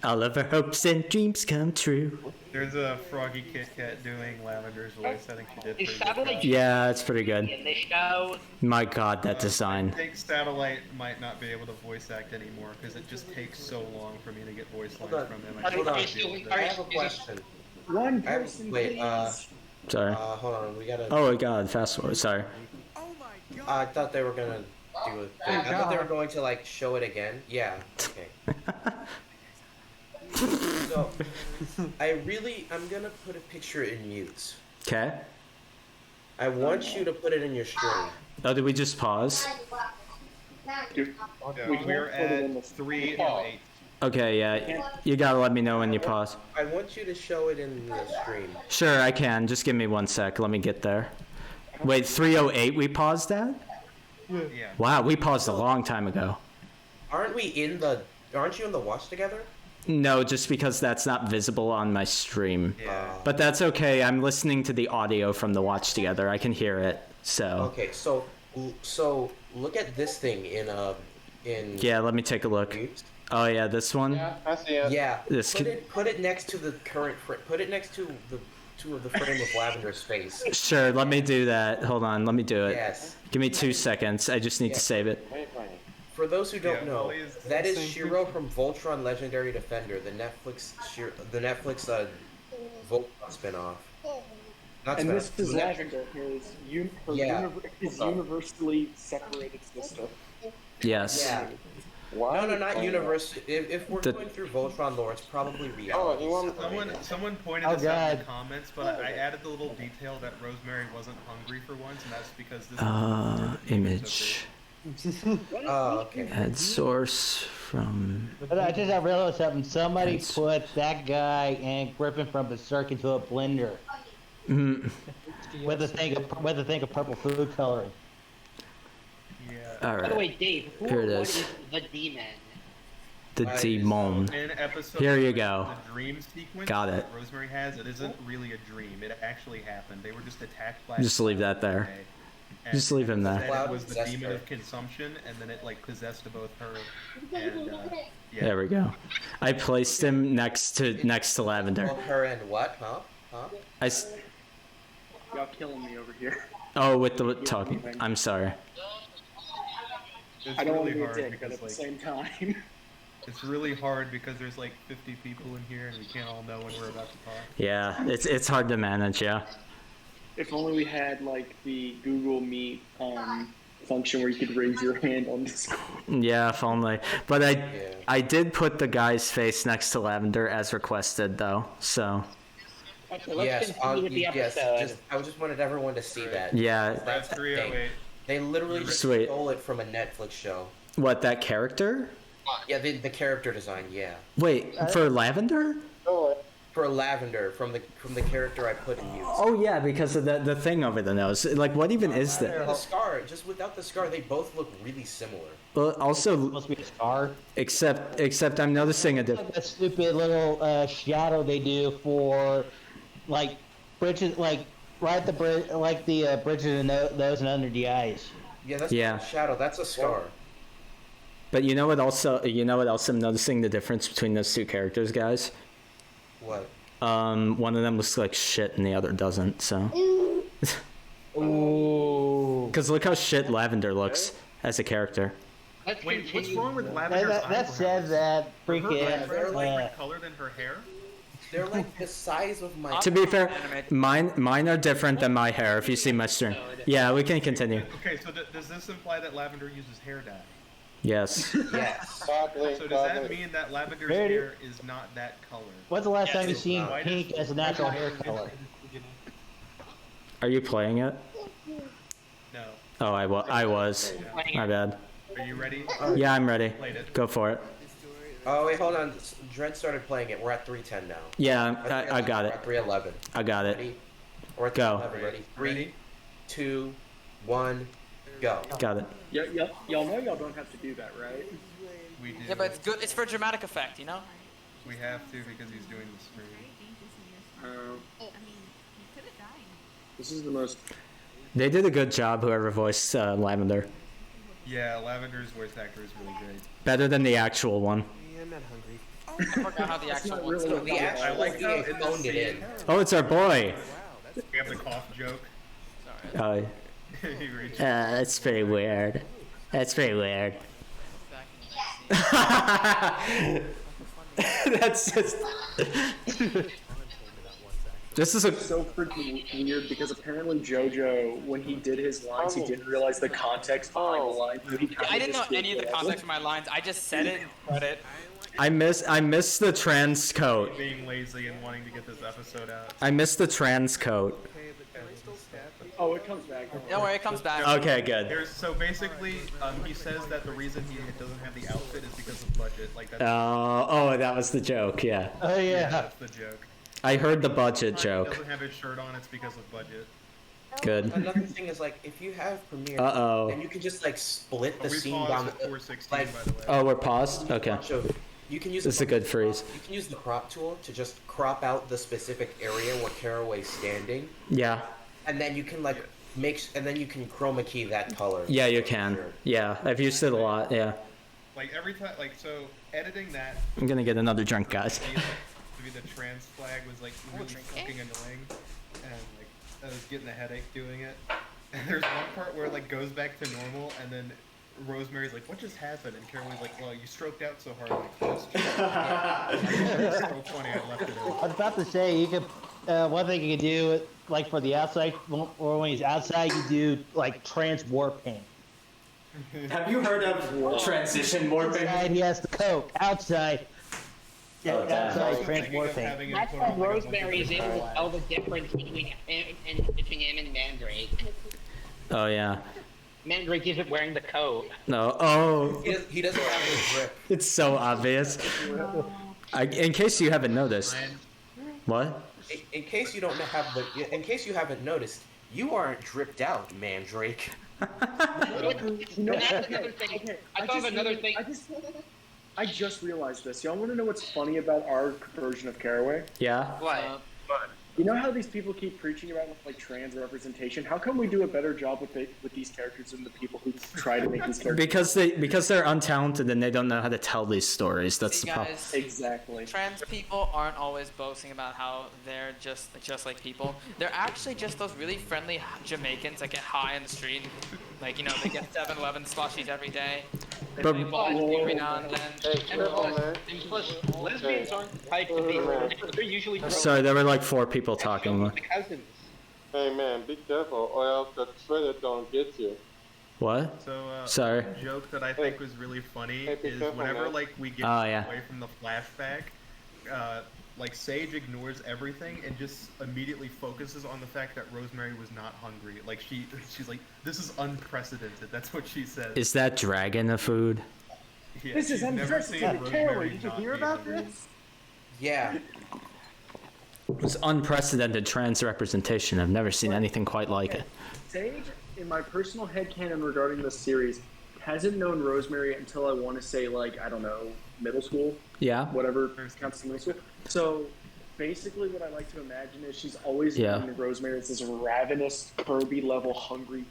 S4: All of our hopes and dreams come true.
S3: There's a Froggy Kit Kat doing Lavender's voice. I think she did
S8: Is
S3: pretty good.
S8: Satellite
S4: Yeah, it's pretty good.
S8: in this show?
S4: My god, that design.
S3: I think Satellite might not be able to voice act anymore because it just takes so long for me to get voice lines
S1: Hold on.
S3: from him. I
S1: Hold on.
S3: can't deal with it.
S1: I have a question.
S12: One
S1: I have,
S12: person,
S1: wait,
S12: please.
S4: Sorry.
S1: hold on. We gotta.
S4: Oh my god, fast forward. Sorry.
S1: I thought they were gonna do a thing. I thought they were going to like show it again. Yeah. Okay. So, I'm gonna put a picture in use.
S4: Okay.
S1: I want you to put it in your stream.
S4: Oh, did we just pause?
S12: Dude,
S3: Yeah,
S12: we
S3: we're
S12: can't put it in
S3: at
S12: the
S3: 3:08.
S4: Okay, yeah. You gotta let me know when you pause.
S1: I want you to show it in the stream.
S4: Sure, I can. Just give me 1 sec. Let me get there. Wait, 3:08 we paused at?
S3: Yeah.
S4: Wow, we paused a long time ago.
S1: Aren't you in the watch together?
S4: No, just because that's not visible on my stream.
S3: Yeah.
S4: But that's okay. I'm listening to the audio from the watch together. I can hear it. So.
S1: Okay, so look at this thing in.
S4: Yeah, let me take a look. Oh yeah, this one.
S5: Yeah, I see it.
S1: Yeah.
S4: This
S1: Put it next to the current. Put it next to the frame of Lavender's face.
S4: Sure, let me do that. Hold on, let me do it.
S1: Yes.
S4: Give me 2 seconds. I just need to save it.
S1: For those who don't
S3: Yeah,
S1: know,
S3: Wally is the
S1: that is
S3: same
S1: Shiro from Voltron Legendary Defender, the Netflix Voltron spinoff. Not
S12: And
S1: spinoff.
S12: this is Lavender,
S1: Yeah.
S12: his universally separated sister.
S4: Yes.
S1: Yeah.
S5: Why?
S1: No, not universe. If we're
S4: The-
S1: going through Voltron lore, it's probably reality.
S3: Someone pointed this out in the comments, but I added the little detail that Rosemary wasn't hungry for once, and that's because this
S4: Image.
S1: Oh, okay.
S4: Add source from.
S2: But I just realized something. Somebody
S4: That's-
S2: put that guy and Griffin from Berserk into a blender
S4: Mm,
S2: with a thing of purple food coloring.
S3: Yeah.
S4: all
S8: By the
S4: right.
S8: way, Dave, who
S4: Here
S8: or
S4: it
S8: what
S4: is.
S8: is the demon?
S4: The demon.
S3: In episode
S4: Here you
S3: 3,
S4: go.
S3: The dream sequence
S4: Got it.
S3: that Rosemary has, it isn't really a dream. It actually happened. They were just attacked by.
S4: Just leave that there.
S3: And
S4: Just leave him there.
S3: It was the
S1: Possessed
S3: demon
S1: her.
S3: of consumption, and then it like possessed both her and yeah.
S4: There we go. I placed him next to Lavender.
S1: Well, her and what? Huh?
S12: Y'all killing me over here.
S4: Oh, with the talking. I'm sorry.
S3: It's
S12: I don't want
S3: really
S12: to be a
S3: hard
S12: dick, but
S3: because
S12: at the
S3: like
S12: same time.
S3: it's really hard because there's like 50 people in here, and we can't all know when we're about to talk.
S4: Yeah, it's hard to manage. Yeah.
S12: If only we had like the Google Meet function where you could raise your hand on Discord.
S4: Yeah, if only. But I did put the guy's face next to Lavender as requested though. So.
S8: Okay, let's
S1: Yes.
S8: continue with the episode.
S1: I just wanted everyone to see that.
S4: Yeah.
S3: That's 308.
S1: They literally just
S4: Sweet.
S1: stole it from a Netflix show.
S4: What, that character?
S1: Yeah, the character design. Yeah.
S4: Wait, for Lavender?
S1: For Lavender from the character I put in use.
S4: Oh yeah, because of the thing over the nose. Like, what even is
S1: The
S4: that?
S1: scar, just without the scar, they both look really similar.
S4: Well, also,
S2: Supposed to be a scar.
S4: except I'm noticing a difference.
S2: That stupid little shadow they do for, like, bridges, like right at the bridge, like the bridges of the nose and under the eyes.
S1: Yeah, that's
S4: Yeah.
S1: not a shadow. That's a scar.
S4: But you know what? Also, I'm noticing the difference between those two characters, guys.
S1: What?
S4: One of them looks like shit and the other doesn't. So.
S2: Ooh.
S4: Because look how shit Lavender looks as a character.
S8: Let's
S3: Wait, what's
S8: continue.
S3: wrong with Lavender's
S2: That
S3: eyebrows?
S2: says that
S3: Her
S2: freaking.
S3: eyes are like different color than her hair.
S1: They're like the size of my.
S4: To be fair, mine are different than my hair. If you see my stream. Yeah, we can continue.
S3: Okay, so does this imply that Lavender uses hair dye?
S4: Yes.
S1: Yes.
S5: Exactly.
S3: So does that mean that Lavender's
S2: Ready?
S3: hair is not that color?
S2: When's the last
S8: Yes,
S2: time you
S8: it's
S2: seen
S3: not.
S2: pink as a natural hair color?
S4: Are you playing it?
S3: No.
S4: Oh, I was. My bad.
S3: Are you ready?
S4: Yeah, I'm ready.
S3: Played it.
S4: Go for it.
S1: Oh wait, hold on. Dredd started playing it. We're at 310 now.
S4: Yeah, I got
S1: We're
S4: it.
S1: at 311.
S4: I got it.
S1: Ready? We're at
S4: Go.
S1: 311. Ready?
S3: Ready?
S1: 3, 2, 1, go.
S4: Got it.
S12: Y'all know y'all don't have to do that, right?
S3: We do.
S13: Yeah, but it's good. It's for dramatic effect, you know.
S3: We have to because he's doing the stream.
S12: This is the most.
S4: They did a good job, whoever voiced Lavender.
S3: Yeah, Lavender's voice actor is really great.
S4: Better than the actual one.
S13: Yeah, I'm not hungry. I forgot how the
S12: That's
S13: actual
S12: not
S13: one's
S12: really
S13: going.
S1: The
S12: Yeah,
S1: actual
S3: I like how
S1: VA
S3: in the
S1: phoned it in.
S4: Oh, it's our boy.
S3: We have the cough joke.
S4: Oh,
S3: He reached.
S4: that's pretty weird. That's pretty weird. That's just. This is a.
S12: So freaking weird because apparently JoJo, when he did his lines, he didn't realize the context behind the line. So he kinda
S13: I didn't know
S12: just did
S13: any of the
S12: whatever.
S13: context of my lines. I just said it and put it.
S4: I miss the trans coat.
S3: Being lazy and wanting to get this episode out.
S4: I miss the trans coat.
S12: Oh, it comes back.
S13: Don't worry, it comes back.
S4: Okay, good.
S3: So basically, he says that the reason he doesn't have the outfit is because of budget. Like that's.
S4: Oh, that was the joke. Yeah,
S2: Oh yeah.
S3: That's the joke.
S4: I heard the budget
S3: He
S4: joke.
S3: doesn't have his shirt on. It's because of budget.
S4: Good.
S1: Another thing is like if you have Premiere,
S4: Uh-oh.
S1: then you can just like split the
S3: we
S1: scene
S3: paused
S1: down
S3: at 416,
S1: like
S3: by the way.
S4: Oh, we're paused? Okay.
S1: you can use
S4: This is a good freeze.
S1: You can use the crop tool to just crop out the specific area where Caraway's standing,
S4: Yeah.
S1: and then you can like and then you can chroma key that color.
S4: Yeah, you can. Yeah, I've used it a lot, yeah.
S3: Like every time, like so, editing that
S4: I'm gonna get another drink, guys.
S3: to be the trans flag was like really fucking annoying, and like I was getting a headache doing it. And there's one part where it like goes back to normal, and then Rosemary's like, "What just happened?" And Carolyn's like, "Well, you stroked out so hard, like close to." It's so funny. I left it in.
S2: I was about to say, you could, one thing you could do, like for the outside, or when he's outside, you do like trans warping.
S4: Have you heard of transition warping?
S2: Inside, he has the coat. Outside, outside trans warping.
S8: That's why Rosemary is able to tell the difference between him and Mandrake.
S4: Oh, yeah.
S8: Mandrake isn't wearing the coat.
S4: No. Oh.
S1: He doesn't have the grip.
S4: It's so obvious. In case you haven't noticed. What?
S1: In case you haven't noticed, you aren't dripped out, Mandrake.
S8: That's another thing. I thought of another thing.
S12: I just realized this. Y'all want to know what's funny about our version of Caraway?
S4: Yeah.
S8: What?
S12: You know how these people keep preaching about like trans representation? How come we do a better job with these characters than the people who try to make these characters?
S4: Because they're untalented and they don't know how to tell these stories. That's
S13: See,
S4: the problem.
S13: guys,
S12: Exactly.
S13: Trans people aren't always boasting about how they're just like people. They're actually just those really friendly Jamaicans that get high in the street. Like, you know, they get 7-Eleven slushies every day. They
S4: But-
S13: play ball every now and then.
S8: And plus, lesbians aren't type to be. They're usually
S4: Sorry, there were like 4 people talking.
S8: cousins.
S5: Hey man, be careful, or else the trailer don't get you.
S4: What?
S3: So,
S4: Sorry.
S3: one joke that I think was really funny
S5: Hey, be
S3: is
S5: careful,
S3: whenever
S5: man.
S3: like we get
S4: Oh, yeah.
S3: away from the flashback, like Sage ignores everything and just immediately focuses on the fact that Rosemary was not hungry. Like she's like, "This is unprecedented." That's what she says.
S4: Is that dragon a food?
S3: Yeah,
S12: This is
S3: she's never seen
S12: unprecedented. Caraway,
S3: Rosemary
S12: did you
S3: not
S12: hear
S3: be
S12: about
S3: hungry.
S12: this?
S1: Yeah.
S4: It's unprecedented trans representation. I've never seen anything quite like it.
S12: Sage, in my personal headcanon regarding this series, hasn't known Rosemary until I want to say, like, I don't know, middle school?
S4: Yeah.
S12: Whatever counts as middle school. So, basically what I like to imagine is she's always known Rosemary as this ravenous, Kirby-level hungry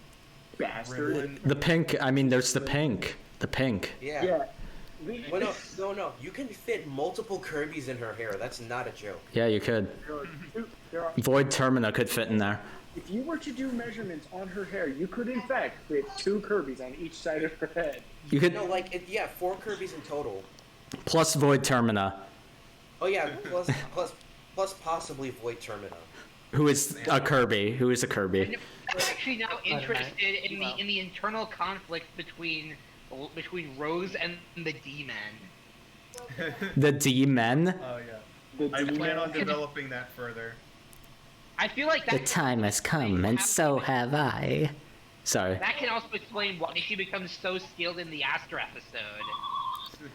S12: bastard.
S4: The pink, I mean, there's the pink. The pink.
S1: Yeah.
S12: Yeah.
S1: Well, no. You can fit multiple Kirby's in her hair. That's not a joke.
S4: Yeah, you could.
S12: There are,
S4: Void Termina could fit in there.
S12: if you were to do measurements on her hair, you could in fact fit 2 Kirby's on each side of her head.
S4: You could,
S1: No, like, 4 Kirby's in total.
S4: plus Void Termina,
S1: Oh yeah, plus possibly Void Termina.
S4: who is a Kirby.
S8: I'm actually now interested in the internal conflict between Rose and the D-Men.
S4: The D-Men?
S3: Oh yeah. I plan on developing that further.
S8: I feel like
S4: The
S8: that
S4: time has come, and so have I. Sorry.
S8: that can also explain why she becomes so skilled in the Astra episode.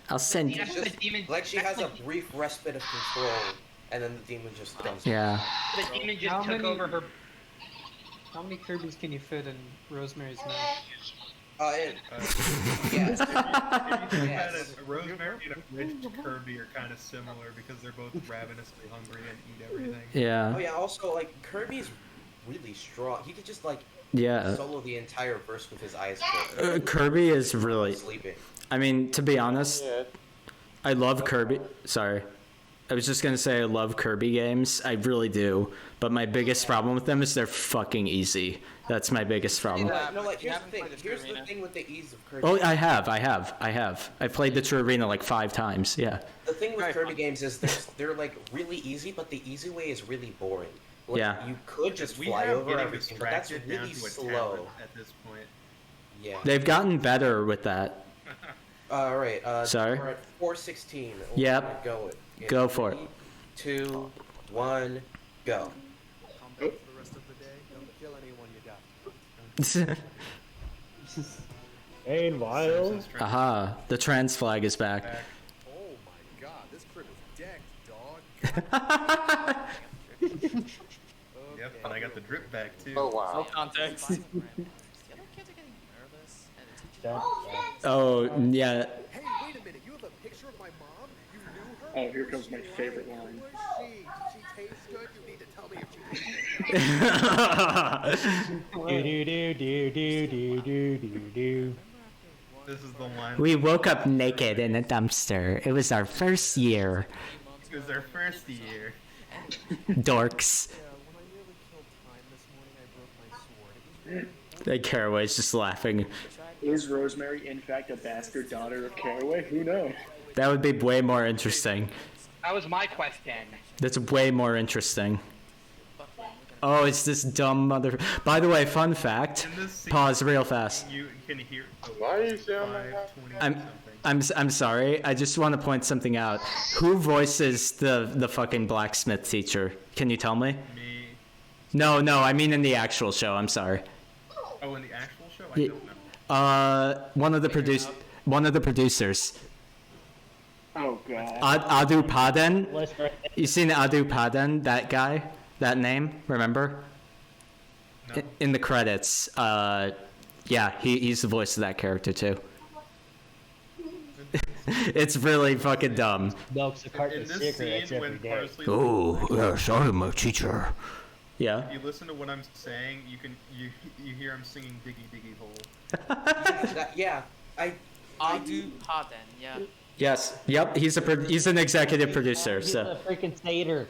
S4: I'll send you.
S8: That's the demon.
S1: Like she
S8: that's
S1: has a
S8: like
S1: brief respite of control, and then the demon just comes.
S4: Yeah.
S8: the demon just
S6: How
S8: took
S6: many-
S8: over her.
S6: How many Kirby's can you fit in Rosemary's mouth?
S1: Yeah.
S3: Rosemary and a rich Kirby are kind of similar because they're both ravenously hungry and eat everything.
S4: Yeah.
S1: Oh yeah. Also, like Kirby's really strong. He could just like
S4: Yeah.
S1: solo the entire verse with his eyes closed.
S4: Kirby is really.
S1: Sleeping.
S4: I mean, to be honest,
S5: Yeah.
S4: I love Kirby. Sorry. I was just gonna say I love Kirby games. I really do. But my biggest problem with them is they're fucking easy. That's my biggest problem.
S1: No, like
S13: You
S1: here's the
S13: haven't
S1: thing.
S13: played the
S1: Here's the
S13: Arena?
S1: thing with the ease of Kirby.
S4: Oh, I have. I've played the True Arena like 5 times. Yeah.
S1: The thing with Kirby games is they're like really easy, but the easy way is really boring. Like,
S4: Yeah.
S1: You could just
S3: We
S1: fly
S3: have
S1: over
S3: getting
S1: everything, but that's
S3: distracted down
S1: really
S3: to a
S1: slow.
S3: talent at this point.
S1: Yeah.
S4: They've gotten better with that.
S1: All right.
S4: Sorry?
S1: We're at 416.
S4: Yep.
S1: Go it. In
S4: Go for it.
S1: 3, 2, 1, go.
S2: Meanwhile,
S4: Aha, the trans flag is back.
S7: Oh my god, this crib is decked, dog.
S3: Yep, Yep, and I got the drip back too.
S5: Oh wow.
S13: No context.
S4: Oh yeah.
S14: Hey, wait a minute. You have a picture of my mom? You knew her?
S12: Oh, here comes my favorite line.
S14: Who is she? She tastes good? You need to tell me if she tastes good.
S2: Do do do do do do do do.
S3: This is the line.
S4: We woke up naked in a dumpster. It was our first year.
S3: It was our first year.
S4: Dorks. Like Caraway's just laughing.
S12: Is Rosemary in fact a bastard daughter of Caraway? Who knows?
S4: That would be way more interesting.
S8: That was my question.
S4: That's way more interesting. Oh, it's this dumb mother. By the way, fun fact. Pause real fast.
S3: You can hear.
S5: Why are you saying that?
S4: I'm sorry. I just want to point something out. Who voices the fucking blacksmith teacher? Can you tell me?
S3: Me.
S4: No, I mean in the actual show. I'm sorry.
S3: Oh, in the actual show, I don't know.
S4: One of the producers.
S12: Oh god.
S4: Adu Paden. You seen Adu Paden? That guy. That name. Remember?
S3: No.
S4: In the credits. Yeah, he's the voice of that character too. It's really fucking dumb.
S2: Milks a carton of cigarettes every day.
S4: Oh, yes, I'm a teacher. Yeah.
S3: You listen to what I'm saying, you hear I'm singing Diggy Diggy Hole.
S1: Yeah,
S13: Adu Paden, yeah.
S4: Yes. Yep. He's an executive producer.
S2: He's
S4: So.
S2: a freaking satyr.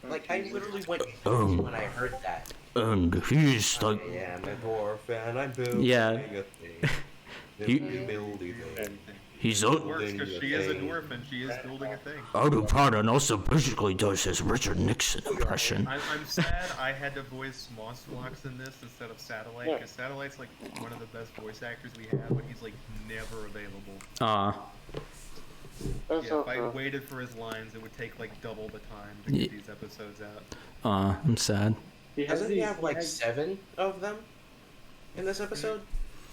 S1: like I literally went crazy when I heard that.
S4: And he's like.
S1: I am a dwarf and I'm building
S4: Yeah.
S1: a thing. Building a thing.
S4: He's
S3: It works because she is a dwarf and she is building a thing.
S4: Adu Paden also basically does his Richard Nixon impression.
S3: I'm sad I had to voice Mossflox in this instead of Satellite, because Satellite's like one of the best voice actors we have, but he's like never available. Yeah, if I waited for his lines, it would take like double the time to get these episodes out.
S4: I'm sad.
S1: Doesn't he have like 7 of them in this episode?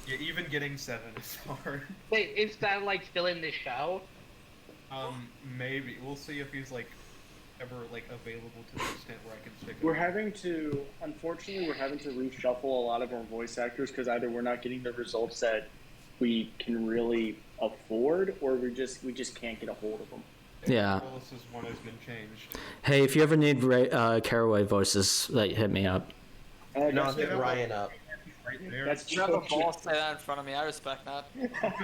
S3: Yeah, even getting 7 is hard.
S8: Wait, is Satellite still in this show?
S3: Maybe. We'll see if he's like ever like available to the extent where I can stick him.
S12: Unfortunately, we're having to reshuffle a lot of our voice actors because either we're not getting the results that we can really afford, or we just can't get a hold of them.
S4: Yeah.
S3: Willis's one has been changed.
S4: Hey, if you ever need Caraway voices, like hit me up.
S1: No, hit Ryan up.
S3: Right there.
S12: That's
S13: You have the balls to say that in front of me. I respect that.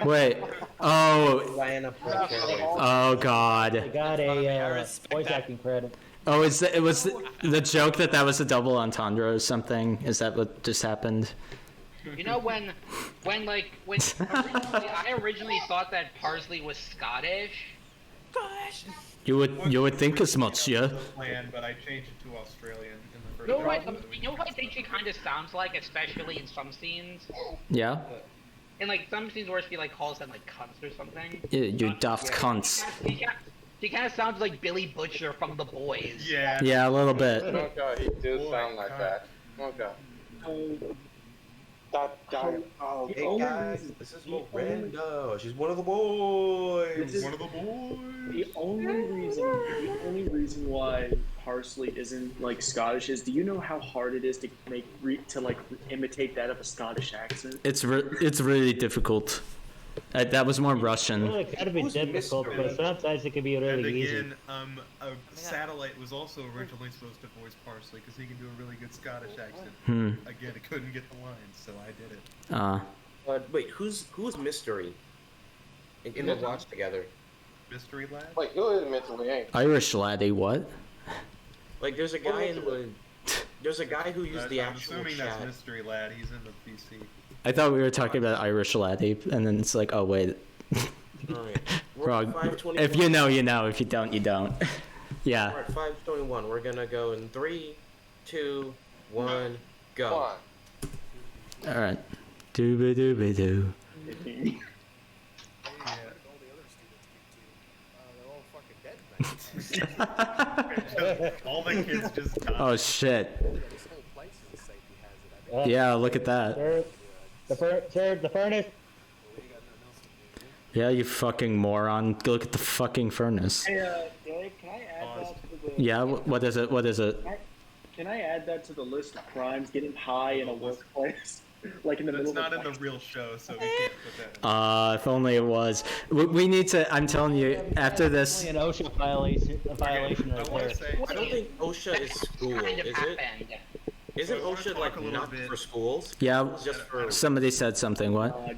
S4: Wait. Oh.
S1: Ryan up for Caraway.
S4: Oh God.
S2: I got a voice acting credit.
S4: Oh, it was the joke that was a double entendre or something? Is that what just happened?
S8: You know when I originally thought that Parsley was Scottish.
S4: You would think as much, yeah.
S3: Plan, but I changed it to Australian in the first.
S8: You know what I think she kind of sounds like, especially in some scenes.
S4: Yeah.
S8: In like some scenes where she like calls them like cunts or something.
S4: You daft cunts.
S8: She kind of sounds like Billy Butcher from The Boys.
S3: Yeah.
S4: Yeah, a little bit.
S5: Oh god, he did sound like that. Oh god.
S1: Hey guys, this is Miranda. She's one of the boys.
S3: One of the boys.
S12: The only reason why Parsley isn't like Scottish is, do you know how hard it is to imitate that of a Scottish accent?
S4: It's really difficult. That was more Russian.
S2: Well, it gotta be difficult, but sometimes it can be really easy.
S3: And again, Satellite was also originally supposed to voice Parsley because he can do a really good Scottish accent. Again, I couldn't get the lines, so I did it.
S1: Wait, who's Mystery? In the watch together.
S3: Mystery Lad?
S5: Wait, who is mentally ain't?
S4: Irish laddie, what?
S1: Like, there's a guy there's a guy who used the actual
S3: I'm assuming
S1: chat.
S3: that's Mystery Lad. He's in the PC.
S4: I thought we were talking about Irish laddie, and then it's like, oh wait.
S1: Alright.
S4: Wrong. If you know, you know. If you don't, you don't. Yeah.
S1: Alright, 521. We're gonna go in 3, 2, 1, go.
S4: Alright. Dooba dooba doo.
S3: All the kids just died.
S4: Oh shit. Yeah, look at that.
S2: The furnace.
S4: Yeah, you fucking moron. Look at the fucking furnace.
S12: Hey, Dave, can I add that to the...
S4: Yeah, what is it? What is it?
S12: Can I add that to the list of crimes? Getting high in a workplace, like in the middle
S3: That's
S12: of
S3: not in the real show, so we can't put that in.
S4: If only it was. We need to. I'm telling you, after this.
S2: An OSHA violation. A violation
S3: I
S2: right
S3: want
S2: there.
S3: to say.
S1: I don't think OSHA is school,
S8: Kind of
S1: is it?
S8: happened.
S1: Isn't
S3: So I wanna
S1: OSHA
S3: talk
S1: like
S3: a little
S1: not
S3: bit-
S1: for schools?
S4: Yeah.
S1: It's just for.
S4: Somebody said something. What?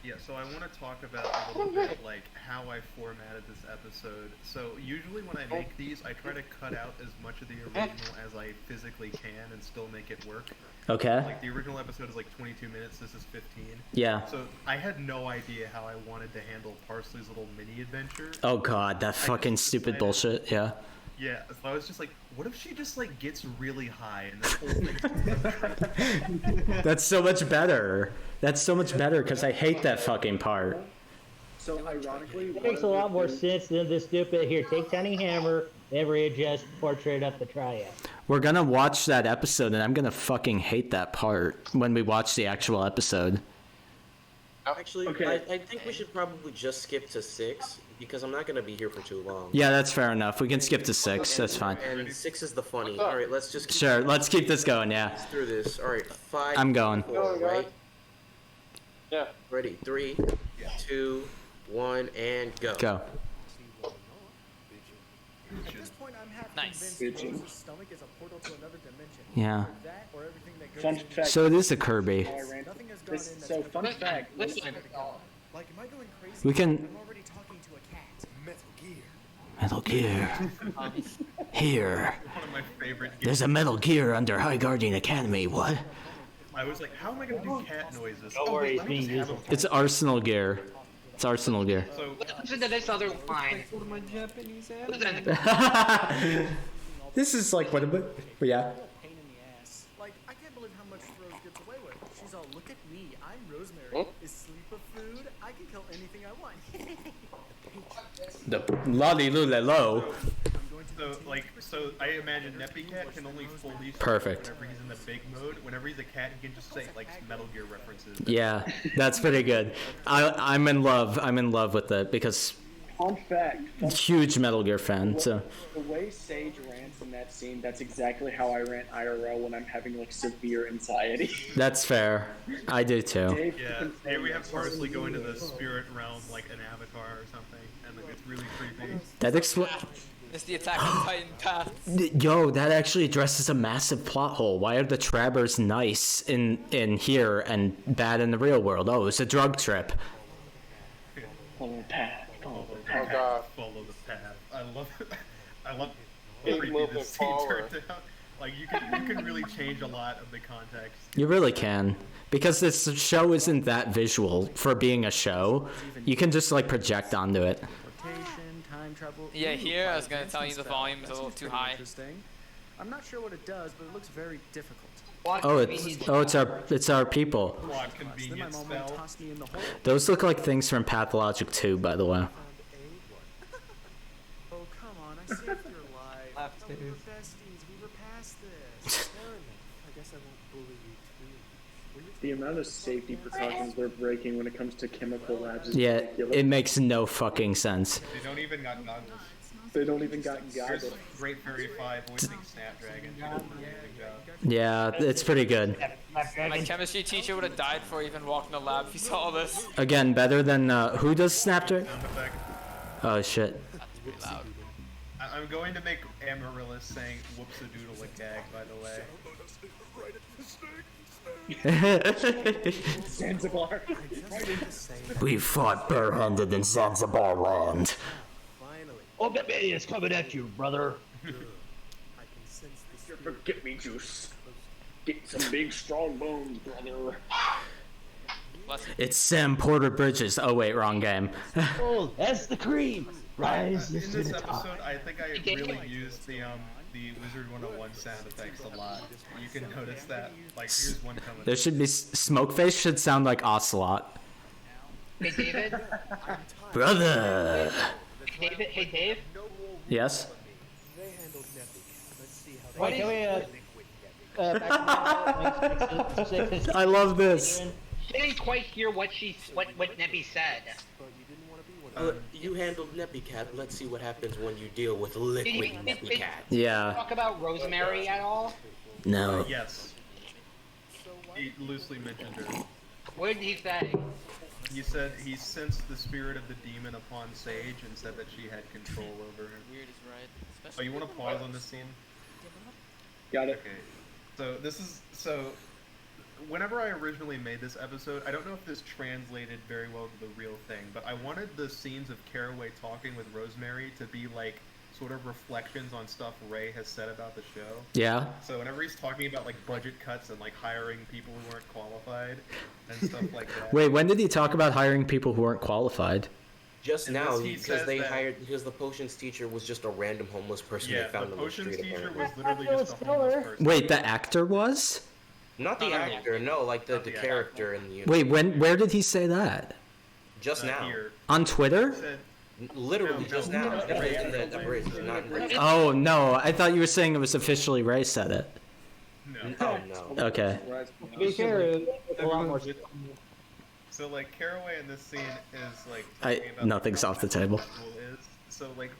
S3: Yeah, so I want to talk about a little bit like how I formatted this episode. So usually when I make these, I try to cut out as much of the original as I physically can and still make it work.
S4: Okay.
S3: Like the original episode is like 22 minutes. This is 15.
S4: Yeah.
S3: So I had no idea how I wanted to handle Parsley's little mini adventure.
S4: Oh god, that fucking stupid bullshit. Yeah.
S3: Yeah, so I was just like, what if she just like gets really high and this whole thing?
S4: That's so much better. That's so much better because I hate that fucking part.
S12: So ironically,
S2: It makes a lot more sense than the stupid here. Take Tiny Hammer and readjust portrait of the triad.
S4: We're gonna watch that episode and I'm gonna fucking hate that part when we watch the actual episode.
S1: Actually,
S12: Okay.
S1: I think we should probably just skip to 6 because I'm not gonna be here for too long.
S4: Yeah, that's fair enough. We can skip to 6. That's fine.
S1: And 6 is the funny. All right, let's just keep
S4: Sure, let's keep this going. Yeah.
S1: through this. All right, 5.
S4: I'm going.
S1: 4, right?
S5: Yeah.
S1: Ready? 3, 2, 1, and go.
S4: Go.
S14: At this point, I'm half
S13: Nice.
S14: convinced Rose's stomach is a portal to another dimension.
S4: Yeah.
S14: That or everything that goes
S12: Fun
S14: in
S12: fact.
S4: So it is a Kirby.
S14: Nothing has gone in that's
S12: So fun fact.
S8: Listen,
S14: like, am I going crazy?
S4: We can.
S14: I'm already talking to a cat.
S4: Metal
S14: Metal Gear.
S4: Gear. Here.
S3: One of my favorite games.
S4: There's a Metal Gear under High Guardian Academy. What?
S3: I was like, how am I gonna do cat noises?
S2: Don't
S3: Oh,
S2: worry,
S3: wait,
S2: it's
S3: let me
S2: being
S3: just have
S2: used.
S3: them.
S4: It's Arsenal Gear. It's Arsenal Gear.
S3: So
S8: listen to this other line.
S6: What am I Japanese at?
S8: Listen,
S4: This is like what? Yeah.
S14: Pain in the ass. Like, I can't believe how much Rose gets away with. She's all, look at me, I'm Rosemary. Is sleep a food? I can kill anything I want.
S4: The lolly lule low.
S3: So I imagine Neppy Cat can only fully speak
S4: Perfect.
S3: whenever he's in the big mode. Whenever he's a cat, he can just say like Metal Gear references.
S4: Yeah, that's pretty good. I'm in love. I'm in love with it because
S12: Fun fact.
S4: huge Metal Gear fan. So
S12: The way Sage rants in that scene, that's exactly how I rant IRL when I'm having like severe anxiety.
S4: that's fair. I do too.
S12: Dave
S3: Yeah,
S12: can
S3: here we
S12: say
S3: have
S12: that.
S3: Parsley go into the spirit realm like an avatar or something, and like, it's really creepy.
S4: That
S13: It's the Attack on Titan path.
S4: Yo, that actually addresses a massive plot hole. Why are the Trabbers nice in here and bad in the real world? Oh, it's a drug trip.
S12: Follow the path. Follow the
S5: Oh
S12: path.
S5: god.
S3: Follow the path. I love it. I love how
S5: Big
S3: creepy
S5: movement
S3: this scene
S5: forward.
S3: turned out. Like you can really change a lot of the context.
S4: You really can. Because this show isn't that visual for being a show. You can just like project onto it.
S10: Rotation, time travel.
S13: Yeah,
S10: Ooh,
S13: here I was gonna
S10: advancement
S13: tell you the
S10: spell.
S13: volume is a
S10: That
S13: little
S10: seems
S13: too
S10: pretty
S13: high.
S10: Interesting. I'm not sure what it does, but it looks very difficult.
S4: Oh, it's our people.
S3: Plot
S10: Then my
S3: convenience
S10: mom won't
S3: spell.
S10: toss me in the hole.
S4: Those look like things from Pathologic 2, by the way.
S10: Oh, come on, I saved your life.
S6: Laugh
S10: Oh, we
S6: too.
S10: were besties. We were past this. I guess I won't bully you too.
S12: The amount of safety precautions they're breaking when it comes to chemical labs is
S4: Yeah,
S12: ridiculous.
S4: it makes no fucking sense.
S3: They don't even got goggles.
S12: They don't even got
S3: There's
S12: goggles.
S3: Great Fairy 5 voicing Snapdragon. She does an amazing job.
S4: Yeah, it's pretty good.
S13: My chemistry teacher would have died before he even walked in the lab if he saw this.
S4: Again, better than who does Snapdragon?
S3: Sound effect.
S4: Oh shit.
S13: That's pretty loud.
S3: I'm going to make Amaryllis saying whoops a doodle a gag, by the way.
S12: Zanzibar.
S4: We fought barehanded in Zanzibar land.
S2: Oh, baby, it's coming at you, brother.
S12: Forget me juice. Get some big strong bones, brother.
S4: It's Sam Porter Bridges. Oh wait, wrong game.
S2: Oh, that's the cream. Rise
S3: In
S2: to
S3: this
S2: the top.
S3: episode, I think I really used the Wizard 101 sound effects a lot. You can notice that. Like, here's one coming.
S4: There should be Smokeface should sound like Ocelot.
S8: Hey David.
S4: Brother.
S8: Hey Dave.
S4: Yes.
S2: Wait, can we
S4: I love this.
S8: I didn't quite hear what Neppy said.
S1: You handled Neppycat. Let's see what happens when you deal with liquid Neppycat.
S4: Yeah.
S8: Talk about Rosemary at all?
S4: No.
S3: Yes. He loosely mentioned her.
S8: What did he say?
S3: He said he sensed the spirit of the demon upon Sage and said that she had control over her.
S13: Weird is right.
S3: Oh, you want to pause on this scene?
S12: Got it.
S3: Okay. So whenever I originally made this episode, I don't know if this translated very well to the real thing, but I wanted the scenes of Caraway talking with Rosemary to be like sort of reflections on stuff Ray has said about the show.
S4: Yeah.
S3: So whenever he's talking about like budget cuts and like hiring people who weren't qualified and stuff like that.
S4: Wait, when did he talk about hiring people who weren't qualified?
S1: Just
S3: And
S1: now,
S3: he
S1: because
S3: says
S1: they
S3: that-
S1: hired because the potions teacher was just a random homeless person
S3: Yeah,
S1: they found
S3: the
S1: on the
S3: potions
S1: street.
S3: teacher
S1: Apparently.
S3: was literally just a homeless person.
S4: Wait, the actor was?
S1: Not the actor, no, like the character in the.
S4: Wait, where did he say that?
S1: Just now.
S3: Here.
S4: On Twitter?
S3: Said,
S1: Literally just now. In the bridge, not in the.
S4: Oh no, I thought you were saying it was officially Ray said it.
S1: Oh no.
S4: Okay.
S2: To be fair, it's a lot more.
S3: So like Caraway in this scene is like talking about
S4: Nothing's off the table.
S3: is. So like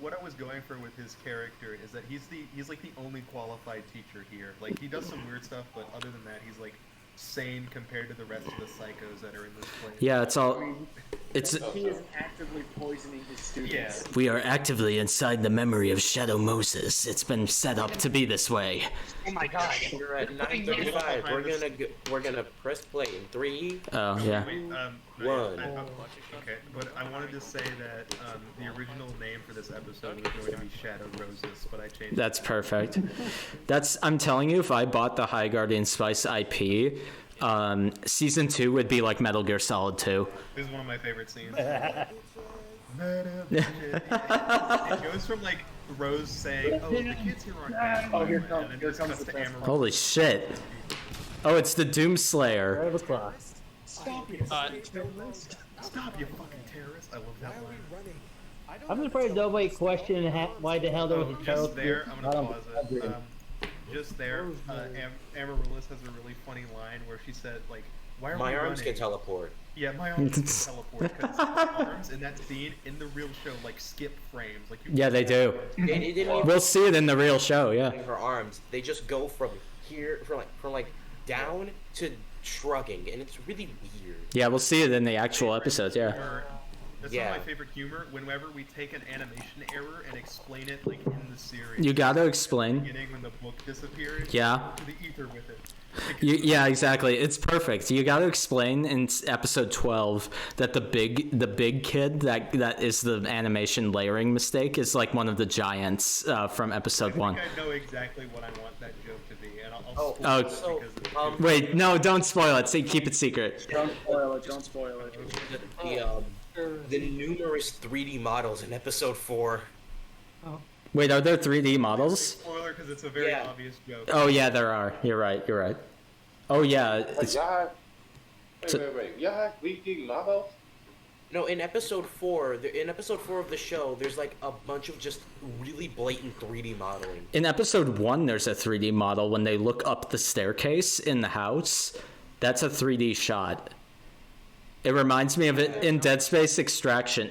S3: what I was going for with his character is that he's like the only qualified teacher here. Like he does some weird stuff, but other than that, he's like sane compared to the rest of the psychos that are in this place.
S4: Yeah, it's
S12: He is actively poisoning his students.
S3: Yeah.
S4: we are actively inside the memory of Shadow Moses. It's been set up to be this way.
S8: Oh my god.
S1: We're at 9:35. We're gonna press play in 3.
S4: Oh yeah.
S1: One.
S3: Okay, but I wanted to say that the original name for this episode was going to be Shadow Roses, but I changed.
S4: That's perfect. I'm telling you, if I bought the High Guardian Spice IP, season 2 would be like Metal Gear Solid 2.
S3: This is one of my favorite scenes. It goes from like Rose saying, "Oh, the kids here aren't bad,"
S12: Oh, here
S3: and
S12: comes
S3: then
S12: here
S3: it
S12: comes
S3: cuts
S12: the
S3: to Amaranth.
S4: Holy shit. Oh, it's the Doomslayer.
S3: Stop you! Stop you fucking terrorist! I love that line.
S2: I'm surprised nobody questioned why the hell there was a turtle.
S3: Just there, I'm gonna pause it. Just there, Amaryllis has a really funny line where she said, like, "Why are
S1: My
S3: we
S1: arms
S3: running?"
S1: can teleport.
S3: Yeah, my arms can teleport because arms in that scene in the real show like skip frames. Like you
S4: Yeah, they do.
S1: They didn't even
S4: We'll see it in the real show, yeah.
S1: her arms. They just go from here, from like down to shrugging, and it's really weird.
S4: Yeah, we'll see it in the actual episodes, yeah.
S3: That's
S1: Yeah.
S3: some of my favorite humor. Whenever we take an animation error and explain it like in the series.
S4: You gotta
S3: At
S4: explain.
S3: the beginning when the book disappeared.
S4: Yeah.
S3: To the ether with it.
S4: Yeah, exactly. It's perfect. You got to explain in episode 12 that the big kid that is the animation layering mistake is like one of the giants from episode 1.
S3: I know exactly what I want that joke to be, and I'll
S1: Oh,
S3: spoil it
S1: so,
S3: because
S4: Wait, no, don't spoil it. Keep it secret.
S12: Don't spoil it. Don't spoil it.
S1: The numerous 3D models in episode 4.
S4: Wait, are there 3D models?
S3: spoiler because it's a very
S1: Yeah.
S3: obvious joke.
S4: Oh yeah, there are. You're right. Oh yeah. It's,
S5: Y'all wait. Y'all have 3D models?
S1: No, in episode 4, of the show, there's like a bunch of just really blatant 3D modeling.
S4: in episode 1, there's a 3D model when they look up the staircase in the house. That's a 3D shot. It reminds me of it in Dead Space Extraction.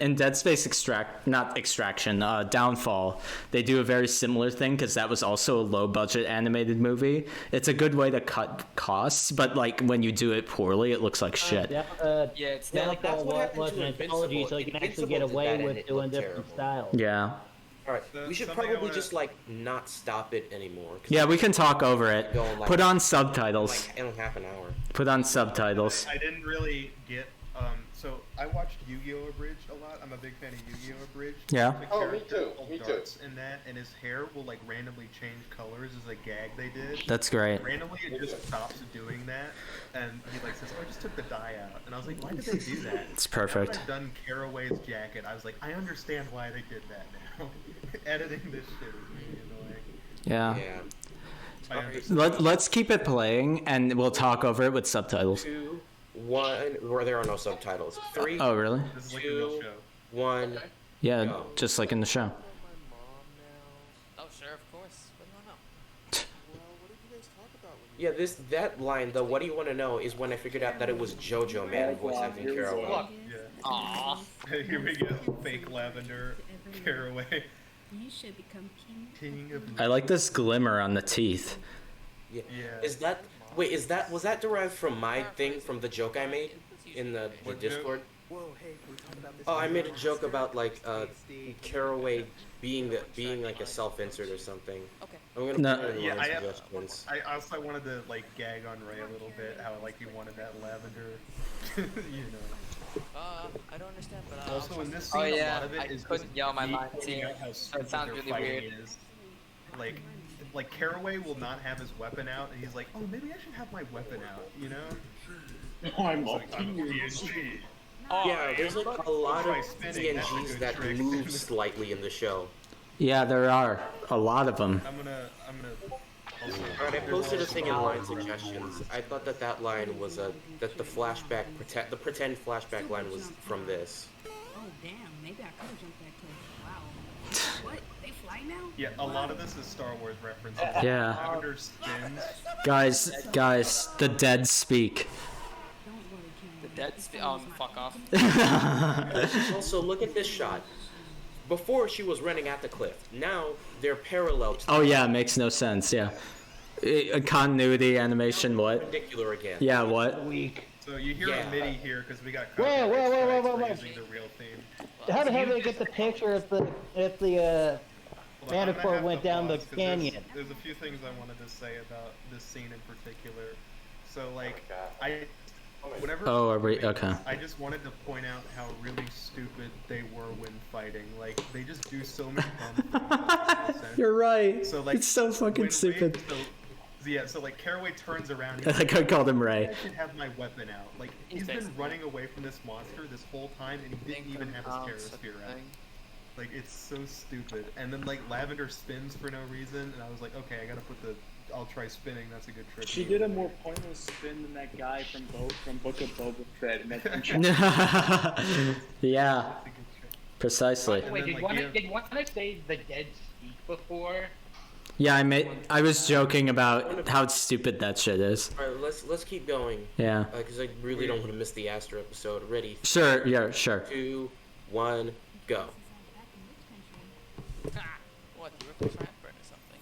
S4: Downfall. They do a very similar thing because that was also a low-budget animated movie. It's a good way to cut costs, but like when you do it poorly, it looks like shit.
S13: Yeah, it's
S1: Yeah,
S13: not
S1: like that's what happened
S2: was
S1: to
S2: an anthology,
S1: Invincible.
S2: so you can actually
S1: Invincible
S2: get
S1: did
S2: away
S1: that, and
S2: with
S1: it
S2: doing
S1: looked
S2: different
S1: terrible.
S2: styles.
S4: Yeah.
S1: All right, we should
S3: something I
S1: probably
S3: wanna-
S1: just like not stop it anymore. 'Cause
S4: Yeah, we can talk over it.
S1: Going, like,
S4: Put on subtitles.
S1: like in half an hour.
S4: Put on subtitles.
S3: I didn't really get. So I watched Yu-Gi-Oh! Abridged a lot. I'm a big fan of Yu-Gi-Oh! Abridged.
S4: Yeah.
S3: The
S5: Oh, me
S3: character
S5: too,
S3: called
S5: me too.
S3: Darts in that, and his hair will like randomly change colors as a gag they did.
S4: That's great.
S3: Randomly, it just stops doing that, and he like says, "Oh, I just took the dye out," and I was like, "Why did they do that?"
S4: It's perfect.
S3: After I'd done Caraway's jacket, I was like, "I understand why they did that now." Editing this shit is really annoying.
S4: Yeah.
S1: Yeah.
S3: I understand.
S4: Let's keep it playing, and we'll talk over it with subtitles.
S1: 2, 1, where there are no subtitles. 3,
S4: Oh, really?
S3: This is like a real
S1: 2,
S3: show.
S1: 1.
S4: Yeah,
S1: Go.
S4: just like in the show.
S13: Oh, sure, of course. What do I know?
S14: Well, what did you guys talk about when
S1: Yeah, that line, the "What do you want to know?" is when I figured out that it was JoJo Man voice acting Caraway.
S8: Look,
S3: Yeah.
S8: Aw.
S3: Here we go. Fake Lavender Caraway.
S15: You should become king.
S3: King of.
S4: I like this glimmer on the teeth.
S1: Yeah.
S3: Yeah.
S1: Was that derived from my thing from the joke I made in the
S3: What
S1: Discord?
S14: Whoa, hey, can we talk about this?
S1: Oh, I made a joke about like Caraway being like a self-insert or something. Okay. I'm gonna
S4: No.
S1: put it in
S3: Yeah,
S1: my suggestions.
S3: I also wanted to like gag on Ray a little bit, how like he wanted that lavender, you know.
S13: I don't understand, but
S3: Also in this scene,
S13: oh
S3: a
S13: yeah,
S3: lot of it
S13: I
S3: is
S13: couldn't
S3: just
S13: yell my
S3: me
S13: lines
S3: pointing
S13: here,
S3: out how
S13: so
S3: stupid
S13: it sounds
S3: their
S13: really
S3: fighting
S13: weird.
S3: is. Like Caraway will not have his weapon out, and he's like, oh, maybe I should have my weapon out, you know?
S12: I'm
S3: a PNG.
S1: Yeah, there's like a lot of
S3: Try spinning, that's a
S1: PNGs
S3: good
S1: that
S3: trick.
S1: move slightly in the show.
S4: Yeah, there are a lot of them.
S3: I'm gonna.
S1: Alright, I posted a thing in line suggestions. I thought that line was that the pretend flashback line was from this.
S15: Oh damn, maybe I could have jumped that cliff. Wow. What? They fly now?
S3: Yeah, a lot of this is Star Wars references.
S4: Yeah.
S3: Lavender spins.
S4: Guys, the dead speak.
S13: The dead fuck off.
S1: Also, look at this shot. Before she was running at the cliff. Now they're parallel to
S4: Oh yeah, it makes no sense. Yeah. Continuity animation. What?
S1: perpendicular again.
S4: Yeah. What?
S3: So you hear a MIDI here because we got
S2: Whoa,
S3: copyright strikes for
S2: whoa.
S3: using the real theme.
S2: How the hell did they get the picture if the
S3: Hold on, I'm gonna
S2: Manticore
S3: have
S2: went
S3: to
S2: down the
S3: pause 'cause
S2: canyon?
S3: There's a few things I wanted to say about this scene in particular. So like, whenever.
S4: Oh, are we okay?
S3: I just wanted to point out how really stupid they were when fighting. Like they just do so many dumb things.
S4: You're right.
S3: So like,
S4: It's so fucking
S3: when
S4: stupid.
S3: So like Caraway turns around.
S4: Like I called him Ray.
S3: I should have my weapon out. Like he's been running away from this monster this whole time, and he didn't even have his Terrasphere out. Like it's so stupid. And then like Lavender spins for no reason, and I was like, okay, I gotta put the. I'll try spinning. That's a good trick.
S12: She did a more pointless spin than that guy from Book of Boba Fett. And that
S4: Yeah. Precisely.
S8: Wait, did one say the dead speak before?
S4: Yeah, I was joking about how stupid that shit is.
S1: Alright, let's keep going.
S4: Yeah.
S1: Because I really don't want to miss the Astro episode. Ready?
S4: Sure. Yeah. Sure.
S1: 2, 1, go.
S13: What? You were triumvirate or something?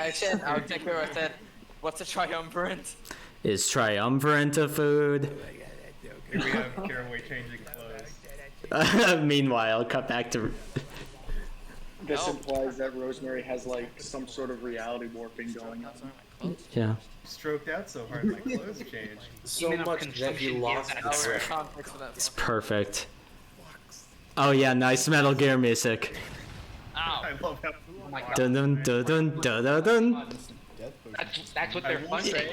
S13: I said, I would take care of that. What's a triumvirate?
S4: Is triumvirate a food?
S3: Here we have Caraway changing clothes.
S4: Meanwhile, cut back to.
S12: This implies that Rosemary has like some sort of reality warping going on.
S4: Yeah.
S3: Stroked out so hard, my clothes changed.
S1: So much that he lost the trick.
S4: It's perfect. Oh yeah, nice Metal Gear music.
S8: Ow.
S3: I love how.
S8: Oh my god.
S4: Dun dun dun dun dun dun dun.
S8: That's what they're funding.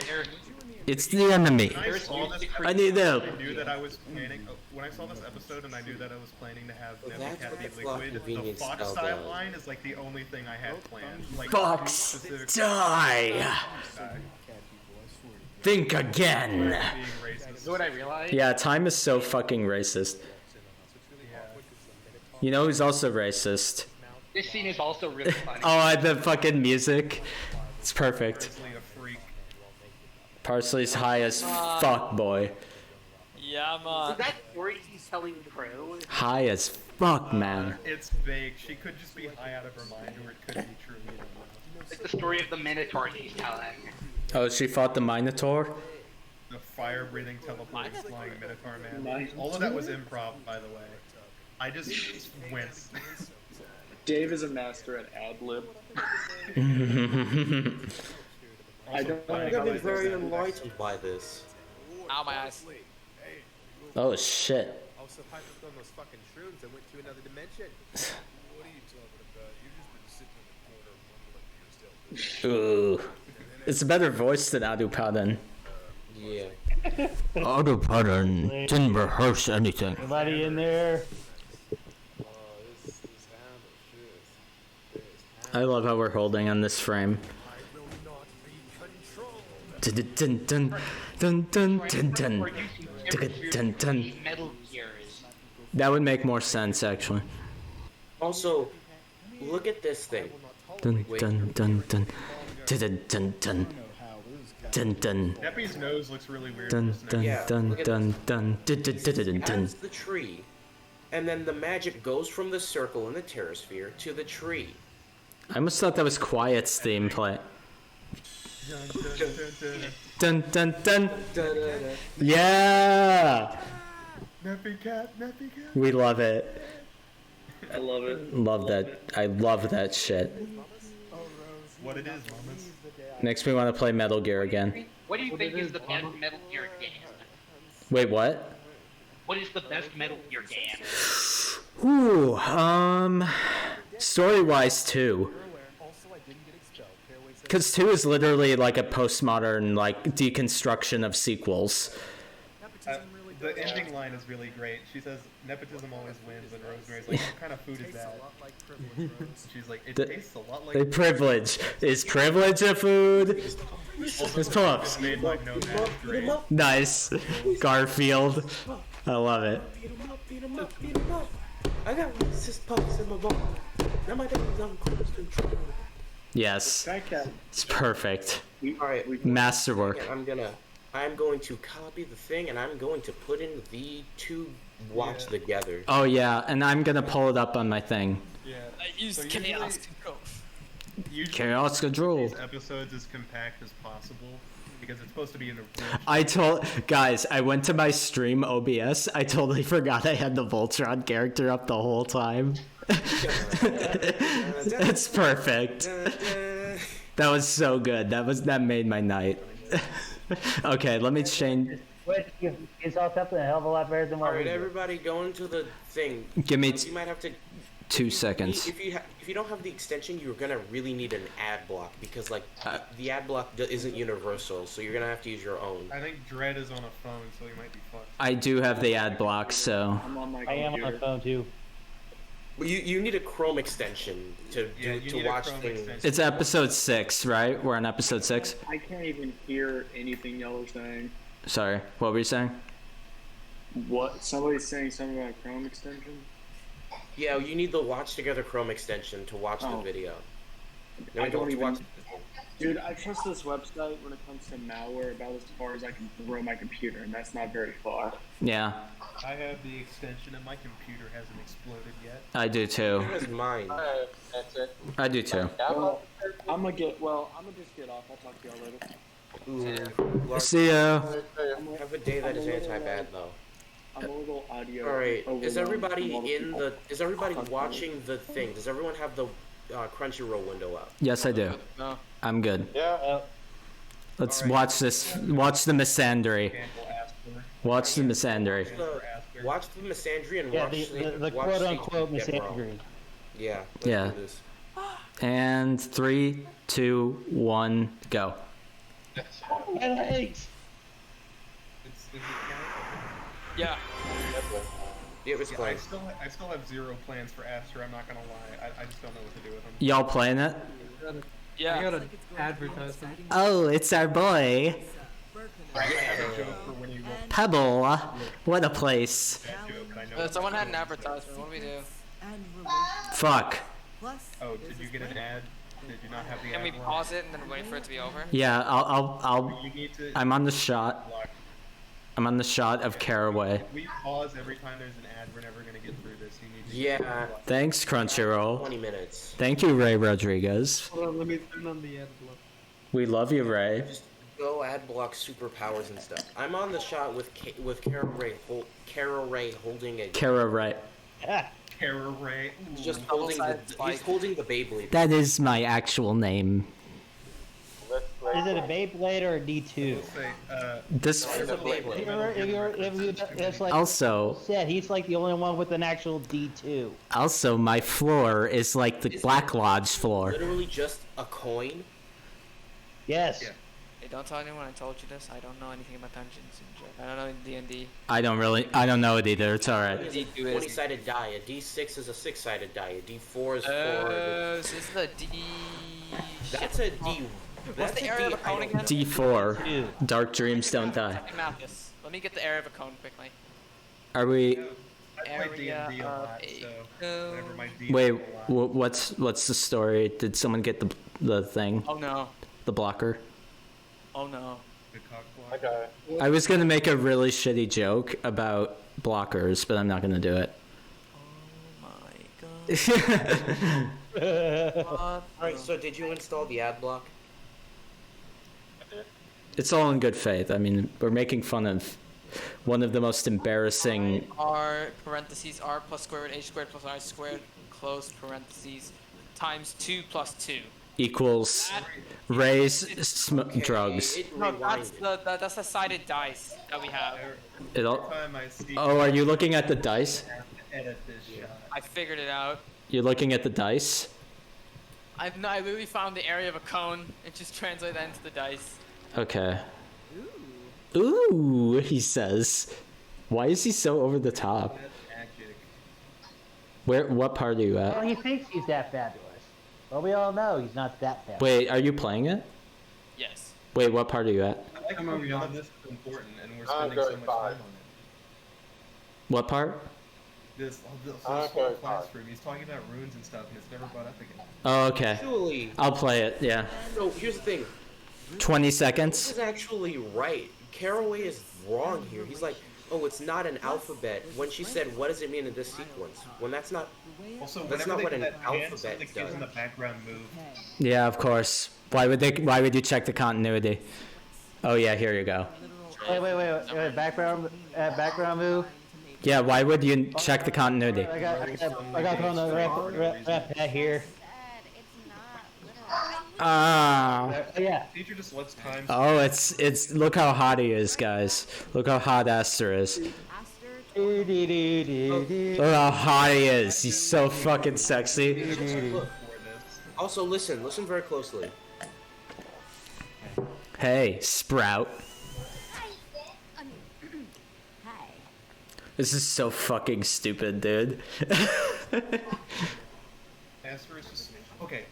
S4: It's the enemy.
S3: When I saw this
S4: I need help.
S3: I knew that I was planning. When I saw this episode, and I knew that I was planning to have
S1: That's
S3: Nebucat
S1: what
S3: be
S1: the Flock
S3: liquid. The
S1: Convenience
S3: Fox
S1: Style
S3: style
S1: does.
S3: line is like the only thing I had planned. Like
S4: Fox,
S3: specific-
S4: die. Think again.
S3: being racist.
S8: You know what I realized?
S4: Yeah, Time is so fucking racist. You know who's also racist?
S8: This scene is also really funny.
S4: Oh, the fucking music. It's perfect.
S3: Parsley a freak.
S4: Parsley's high as fuck, boy.
S13: Yeah, man.
S8: Is that story he's telling true?
S4: High as fuck, man.
S3: It's vague. She could just be high out of her mind, or it could be true. You don't know.
S8: It's the story of the Minotaur he's telling.
S4: Oh, she fought the Minotaur?
S3: The fire-breathing, teleporting, flying Minotaur man. All of that was improv, by the way. I just went.
S12: Dave is a master at ad-lib. I don't know
S1: I've
S12: how
S1: been
S12: that
S1: very
S12: does that.
S1: enlightened by this.
S13: Ow, my eyes.
S4: Oh, shit.
S7: Also, hyped up on those fucking shrooms and went to another dimension. What are you talking about? You've just been sitting in the corner mumbling to yourself.
S4: Ooh. It's a better voice than Adupadan.
S1: Yeah.
S4: Adupadan didn't rehearse anything.
S2: Anybody in there?
S4: I love how we're holding on this frame. Dun dun dun dun dun dun dun dun dun.
S8: Metal Gears.
S4: That would make more sense, actually.
S1: Also, look at this thing.
S4: Dun dun dun dun dun dun dun. Dun dun.
S3: Neppy's nose looks really weird.
S4: Dun
S3: just now.
S4: dun
S1: Yeah,
S4: dun
S1: look at
S4: dun dun dun dun dun dun dun.
S1: Adds the tree, and then the magic goes from the circle in the terrasphere to the tree.
S4: I almost thought that was Quiet's theme play. Dun dun dun. Yeah.
S3: Neppy cat, Neppy cat.
S4: We love it.
S12: I love it.
S4: Love that. I love that shit.
S3: What it is, mamas.
S4: Next, we want to play Metal Gear again.
S8: What do you think is the best Metal Gear game?
S4: Wait, what?
S8: What is the best Metal Gear game?
S4: Ooh, story-wise, 2. Because 2 is literally like a postmodern, like, deconstruction of sequels.
S3: The ending line is really great. She says, nepotism always wins, and Rosemary's like, what kind of food is that? She's like, it tastes a lot like...
S4: The privilege. Is privilege a food? Let's pull up.
S3: Made by Nomad, great.
S4: Nice. Garfield. I love it.
S1: Beat 'em up. I got racist pups in my bone. Now my daddy's on close control.
S4: Yes. It's perfect.
S1: Alright,
S4: Masterwork.
S1: I'm going to copy the thing, and I'm going to put in the two watch together.
S4: Oh yeah, and I'm gonna pull it up on my thing.
S3: Yeah.
S13: I used chaos control.
S3: Usually
S4: Chaos control.
S3: These episodes as compact as possible because it's supposed to be in a.
S4: I told guys, I went to my stream OBS. I totally forgot I had the Voltron character up the whole time. It's perfect. That was so good. That made my night. Okay, let me change.
S2: It's all something a hell of a lot better than what
S1: Alright,
S2: we do.
S1: everybody go into the thing.
S4: Give me
S1: You might have to
S4: 2 seconds.
S1: If you don't have the extension, you're gonna really need an ad block because like the ad block isn't universal, so you're gonna have to use your own.
S3: I think Dread is on a phone, so he might be fucked.
S4: I do have the ad block, so.
S2: I am on my phone too.
S1: Well, you need a Chrome extension to watch things.
S4: It's episode 6, right? We're on episode 6.
S12: I can't even hear anything y'all are saying.
S4: Sorry, what were you saying?
S12: What? Somebody's saying something about Chrome extension?
S1: Yeah, you need the watch together Chrome extension to watch the video. No,
S12: I don't even.
S1: watch.
S12: Dude, I trust this website when it comes to malware about as far as I can throw my computer, and that's not very far.
S4: Yeah,
S3: I have the extension, and my computer hasn't exploded yet.
S4: I do too.
S1: Here's mine.
S12: That's it.
S4: I do too.
S12: Well, I'm gonna just get off. I'll talk to y'all later.
S1: Ooh,
S4: See ya.
S1: Have a day that is anti-bad though.
S12: I'm a little audio.
S1: Alright, is everybody
S12: overwhelmed.
S1: is everybody watching the thing? Does everyone have the Crunchyroll window up?
S4: Yes, I do.
S13: No.
S4: I'm good.
S5: Yeah.
S4: Let's watch this. Watch the misandry. Watch the misandry.
S1: Watch the misandry and
S2: Yeah,
S1: watch
S2: the
S1: watch
S2: quote-unquote
S1: Satan get wrong.
S2: misandry.
S1: Yeah. Let's
S4: Yeah.
S1: do this.
S4: And 3, 2, 1, go.
S2: My legs.
S3: Is it
S13: Yeah.
S1: Yeah, it was
S3: I
S1: playing.
S3: still have zero plans for Aster. I'm not gonna lie. I just don't know what to do with him.
S4: Y'all playing it?
S6: I got an advertisement.
S4: Oh, it's our boy.
S3: I have a joke for when he will.
S4: Pebble. What a place.
S3: That joke, I know.
S13: Someone had an advertisement. What do we do?
S4: Fuck.
S3: Oh, did you get an ad? Did you not have the
S13: Can
S3: ad?
S13: we
S3: block?
S13: pause it and then wait for it to be over?
S4: Yeah, I'll
S3: You need to
S4: I'm on the shot.
S3: block.
S4: I'm on the shot of Caraway.
S3: If we pause every time there's an ad, we're never gonna get through this. You need to
S1: Yeah.
S4: Thanks, Crunchyroll.
S1: 20 minutes.
S4: Thank you, Ray Rodriguez.
S6: Hold on, let me turn on the ad block.
S4: We love you, Ray.
S1: Just go ad block superpowers and stuff. I'm on the shot with Kara Ray holding a.
S4: Kara, right.
S3: Kara Ray.
S1: He's just holding he's holding the Beyblade.
S4: That is my actual name.
S2: Is it a Beyblade or a D2?
S4: This.
S1: It's a Beyblade.
S2: It's like
S4: Also,
S2: said, he's like the only one with an actual D2.
S4: also, my floor is like the Black Lodge floor.
S1: Literally just a coin.
S2: Yes.
S3: Yeah.
S13: Hey, don't tell anyone I told you this. I don't know anything about Dungeons and Dragons. I don't know D&D.
S4: I don't know it either. It's alright.
S1: It's a 20-sided die. A D6 is a 6-sided die. A D4 is 4.
S13: So this is a D...
S1: That's a D.
S13: What's the area of a cone again?
S4: D4. Dark dreams don't die.
S13: Malchus. Let me get the area of a cone quickly.
S4: Are we?
S3: I play D&D a lot, so whenever my D
S4: Wait. What's the story? Did someone get the thing?
S13: Oh no.
S4: The blocker.
S13: Oh no.
S3: Good cock block.
S5: Okay.
S4: I was gonna make a really shitty joke about blockers, but I'm not gonna do it.
S1: Alright, so did you install the ad block?
S4: It's all in good faith. I mean, we're making fun of one of the most embarrassing.
S13: R parentheses R plus square root H squared plus I squared close parentheses times 2 plus 2.
S4: Equals Ray's drugs.
S13: No, that's the sided dice that we have.
S4: Oh, are you looking at the dice?
S13: I figured it out.
S4: You're looking at the dice?
S13: I literally found the area of a cone and just translate that into the dice.
S4: Okay. Ooh, he says. Why is he so over the top? What part are you
S2: Well,
S4: at?
S2: he thinks he's that fabulous. Well, we all know he's not that fabulous.
S4: Wait, are you playing it?
S13: Yes.
S4: Wait, what part are you at?
S3: I like how none of this is important and we're spending so much time on it.
S4: What part?
S3: This whole classroom, he's talking about runes and stuff and it's never brought up again.
S4: Oh, okay.
S1: Actually,
S4: I'll play it, yeah.
S1: So here's the thing.
S4: 20 seconds?
S1: This is actually right. Caraway is wrong here. He's like, oh, it's not an alphabet. When she said, what does it mean in this sequence? When that's not.
S3: Also,
S1: that's not what an alphabet
S3: the kids
S1: does.
S3: in the background move.
S4: Yeah, of course. Why would you check the continuity? Oh yeah, here you go.
S2: Wait, background move.
S4: Yeah, why would you check the continuity?
S2: I got put on the rep pad here.
S4: Ah.
S2: Yeah.
S3: Teacher just lets time.
S4: Oh, it's look how hot he is, guys. Look how hot Aster is. Look how hot he is. He's so fucking sexy.
S1: Also, listen very closely.
S4: Hey, Sprout. This is so fucking stupid, dude.
S3: Aster is just okay.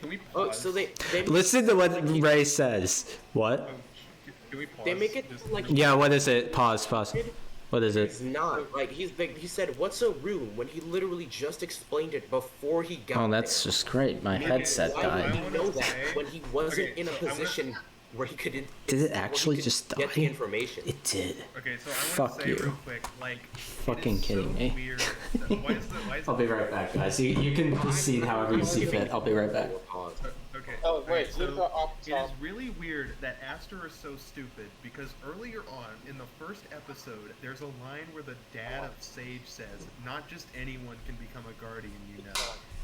S3: Can we pause?
S1: Oh, so they
S4: Listen to what Ray says. What?
S1: Can we pause? They make it like.
S4: Yeah, what is it? Pause. What is it?
S1: It's not. Like, he said, what's a rune? When he literally just explained it before he got
S4: Oh, that's just great. My headset
S1: Why would
S4: died.
S1: he know that when he wasn't in a position where he could...
S4: Did it actually just die?
S1: Get the information.
S4: It did.
S3: Okay, so I
S4: Fuck
S3: want to say
S4: you.
S3: real quick, like,
S4: Fucking kidding me.
S3: weird. Why is
S4: I'll be right back, guys. You can proceed however you see fit. I'll be right back.
S3: Okay.
S5: Oh, wait,
S3: so
S5: leave the off
S3: it
S5: top.
S3: is really weird that Aster is so stupid because earlier on in the first episode, there's a line where the dad of Sage says, "Not just anyone can become a guardian, you know."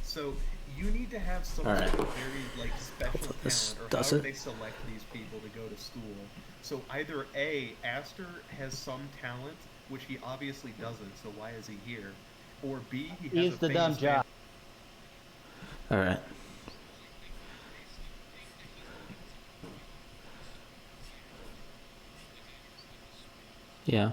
S3: So you need to have some
S4: All right.
S3: sort of very like special
S4: This
S3: talent, or
S4: does
S3: however
S4: it.
S3: they select these people to go to school. So either A, Aster has some talent, which he obviously doesn't. So why is he here? Or B, he has
S2: He's
S3: a
S2: the dumb
S3: famous
S2: job.
S4: All right. Yeah.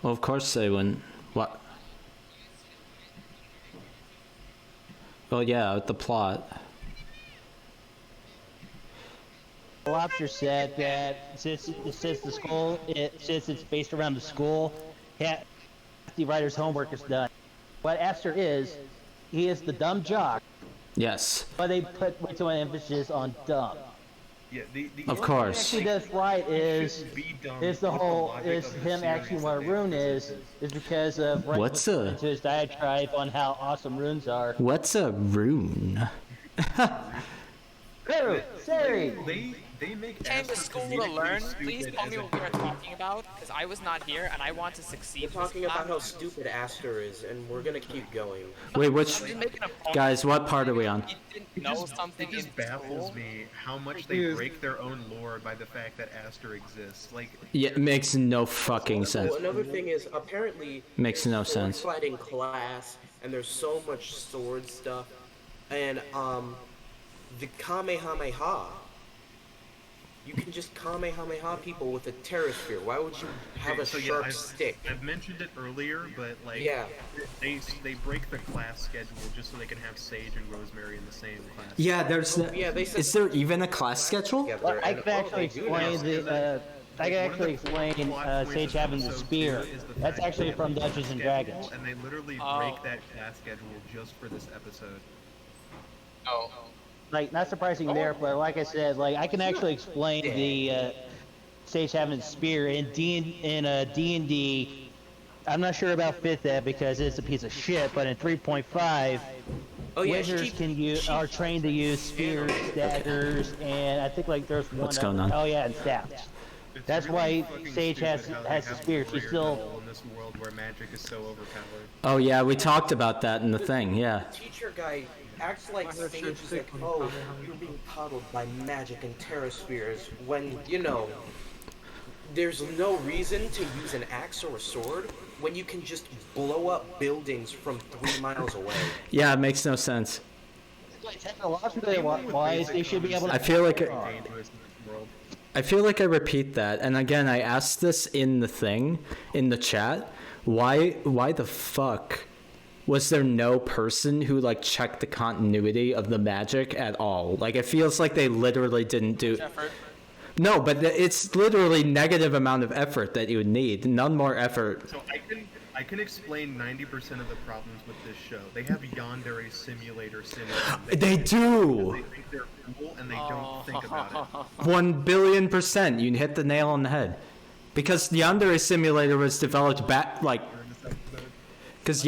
S4: Well, of course they wouldn't. What? Well, yeah, the plot.
S2: Lobster said that since the school, since it's based around the school, the writer's homework is done. What Aster is, he is the dumb jock,
S4: Yes.
S2: but they put way too much emphasis on dumb.
S3: Yeah, the
S4: Of course.
S2: What he does right is
S3: dumb
S2: the
S3: with the
S2: whole
S3: logic
S2: is
S3: of the
S2: him
S3: series
S2: asking
S3: that
S2: what a
S3: they
S2: rune is because of
S4: What's a-
S2: into his diatribe on how awesome runes are.
S4: What's a rune?
S2: Rune, Siri.
S3: They make
S13: Came to
S3: Aster
S13: school to
S3: comedically
S13: learn.
S3: stupid
S13: Please tell
S3: as
S13: me
S3: a
S13: what we are talking about, because I was not here and I want to succeed.
S1: We're talking about how stupid Aster is, and we're gonna keep going.
S4: Wait, which guys? What part are we on?
S13: Something
S3: it just
S13: in
S3: baffles
S13: school.
S3: me how much they break their own lore by the fact that Aster exists. Like,
S4: Yeah, it makes no fucking sense.
S1: Well, another thing is, apparently...
S4: Makes no
S1: there's sword
S4: sense.
S1: fighting class, and there's so much sword stuff, and, the Kamehameha... You can just Kamehameha people with a terror spear. Why would you have a sharp stick?
S3: I've mentioned it earlier, but like,
S1: Yeah.
S3: they break the class schedule just so they can have Sage and Rosemary in the same class.
S4: Yeah, there's.
S1: Yeah, they said-
S4: Is there even a class schedule?
S1: Yeah,
S2: Well, I
S1: and-
S2: can actually
S1: they do now.
S2: explain I can
S3: One of the
S2: actually explain
S3: plot points
S2: Sage
S3: of
S2: having the
S3: episode
S2: spear.
S3: 2 is the
S2: That's
S3: fact
S2: actually
S3: that
S2: from
S3: they
S2: Dungeons and
S3: schedule,
S2: Dragons.
S3: and they literally break that class schedule just for this episode.
S5: Oh.
S2: Like, not surprising there, but like I said, like I can actually explain the Sage having the spear in D&D. I'm not sure about 5th ed because it's a piece of shit, but in 3.5, wizards are trained to use spears, daggers, and I think like there's one.
S4: What's going on?
S2: Oh yeah, and staffs. That's
S3: really
S2: why
S3: fucking
S2: Sage has
S3: stupid how they
S2: the
S3: have
S2: spear. She's
S3: warrior
S2: still.
S3: devil in this world where magic is so overpowered.
S4: Oh yeah, we talked about that in the thing. Yeah.
S1: Teacher guy acts like Sage is like, oh, you're being coddled by magic and terror spears when, you know, there's no reason to use an axe or a sword when you can just blow up buildings from 3 miles away.
S4: Yeah, it makes no sense.
S2: Technologically wise, they should be able to.
S4: I feel like I repeat that, and again, I asked this in the thing, in the chat. Why the fuck was there no person who like checked the continuity of the magic at all? Like, it feels like they literally didn't do. No, but it's literally negative amount of effort that you would need. None more effort.
S3: So I can explain 90% of the problems with this show. They have Yandere Simulator Simulator.
S4: They do.
S3: They think they're cool and they don't think about it.
S4: 1,000,000,000%. You hit the nail on the head. Because the Yandere Simulator was developed back like. Because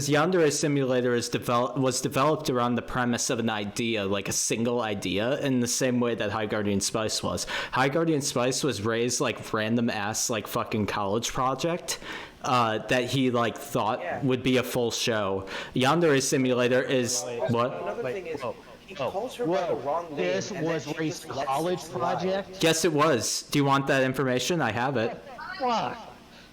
S4: Yandere Simulator was developed around the premise of an idea, like a single idea, in the same way that High Guardian Spice was. High Guardian Spice was Ray's like random ass like fucking college project that he like thought would be a full show. Yandere Simulator is what?
S1: Another thing is, he calls her by the wrong name.
S2: This
S1: and
S2: was
S1: then she
S2: Ray's
S1: just lets
S2: college
S1: it slide.
S2: project.
S4: Yes, it was. Do you want that information? I have it.
S2: Fuck.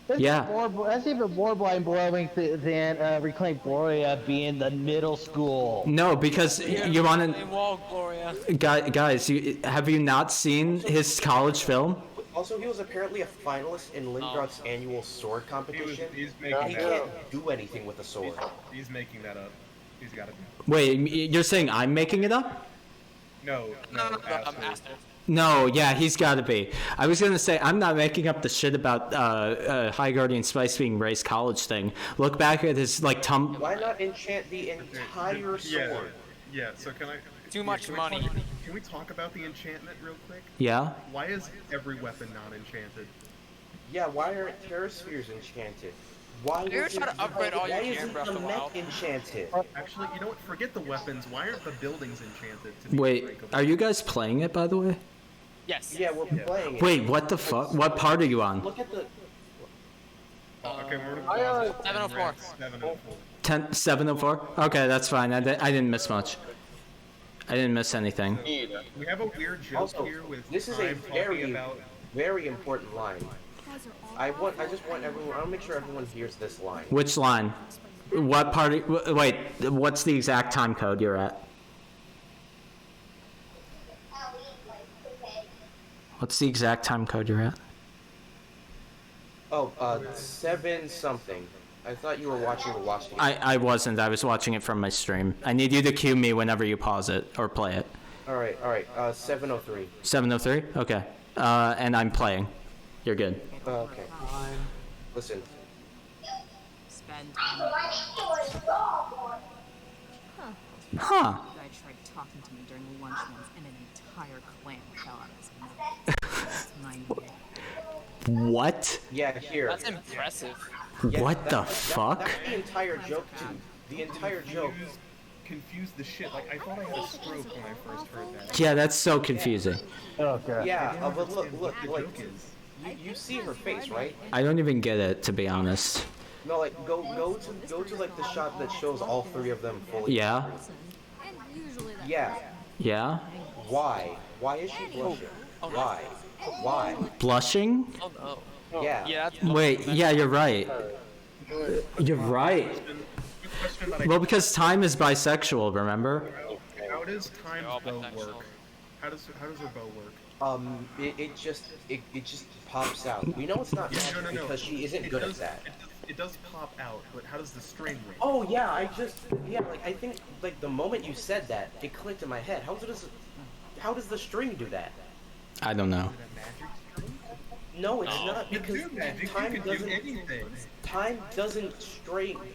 S2: That's
S4: Yeah.
S2: That's even more mind-blowing than Reclaimed Gloria being the middle school.
S4: No, because you want to. Guys, have you not seen his college film?
S1: Also, he was apparently a finalist in Lindgrod's annual sword competition.
S3: He's
S1: He
S3: making that
S1: can't
S3: up.
S1: do anything with a sword.
S3: He's making that up. He's got to be.
S4: Wait, you're saying I'm making it up?
S3: No, Aster.
S4: No, yeah, he's got to be. I was gonna say I'm not making up the shit about High Guardian Spice being Ray's college thing. Look back at his like
S1: Why not enchant the entire sword?
S3: Yeah. So can I?
S13: Too much money.
S3: Can we talk about the enchantment real quick?
S4: Yeah.
S3: Why is every weapon not enchanted?
S1: Yeah, why aren't terror spears enchanted? Why
S13: You're
S1: isn't-
S13: trying to upgrade all your
S1: why
S13: gear in
S1: isn't
S13: Breath
S1: the
S13: of the
S1: mech
S13: Wild.
S1: enchanted?
S3: Actually, you know what? Forget the weapons. Why aren't the buildings enchanted? To be
S4: Wait,
S3: breakable?
S4: are you guys playing it by the way?
S13: Yes.
S1: Yeah, we're playing it.
S4: Wait, what the fuck? What part are you on?
S1: Look at the.
S3: Okay, we're gonna
S5: I,
S3: pause it.
S13: 704.
S3: 704.
S4: 704? Okay, that's fine. I didn't miss much. I didn't miss anything.
S3: We have a weird joke
S1: Also,
S3: here with
S1: this is a
S3: Prime talking about.
S1: very important line. I just want everyone. I want to make sure everyone hears this line.
S4: Which line? What part? Wait, what's the exact time code you're at? What's the exact time code you're at?
S1: Oh, 7 something. I thought you were watching the watch.
S4: I wasn't. I was watching it from my stream. I need you to cue me whenever you pause it or play it.
S1: All right. 7:03.
S4: 7:03? Okay. And I'm playing. You're good.
S1: Okay. Listen.
S15: Spend.
S4: Huh.
S15: The guy tried talking to me during lunch once, and an entire clan fell out of his mouth.
S4: What?
S1: Yeah, here.
S13: That's impressive.
S1: Yeah,
S4: What the
S1: that's
S4: fuck?
S1: the entire joke, too. The entire joke.
S3: Confused the shit. Like, I thought I had a stroke when I first heard that.
S4: Yeah, that's so confusing.
S2: Okay.
S1: Yeah, but look, like, you see her face, right?
S4: I don't even get it, to be honest.
S1: No, like, go to like the shot that shows all 3 of them fully.
S4: Yeah?
S1: Yeah.
S4: Yeah?
S1: Why? Why is she blushing? Why? Why?
S4: Blushing?
S13: Oh no.
S1: Yeah.
S13: Yeah.
S4: Wait, yeah, you're right. You're right. Well, because Time is bisexual, remember?
S3: How does Time's bow work? How does her bow work?
S1: It just pops out. We know it's not magic
S3: No.
S1: because she isn't good at that.
S3: It does pop out, but how does the string work?
S1: Oh yeah, like I think like the moment you said that, it clicked in my head. How does the string do that?
S4: I don't know.
S1: No, it's
S13: No.
S1: not because
S3: You do magic,
S1: time
S3: you can do
S1: doesn't.
S3: anything.
S1: Time doesn't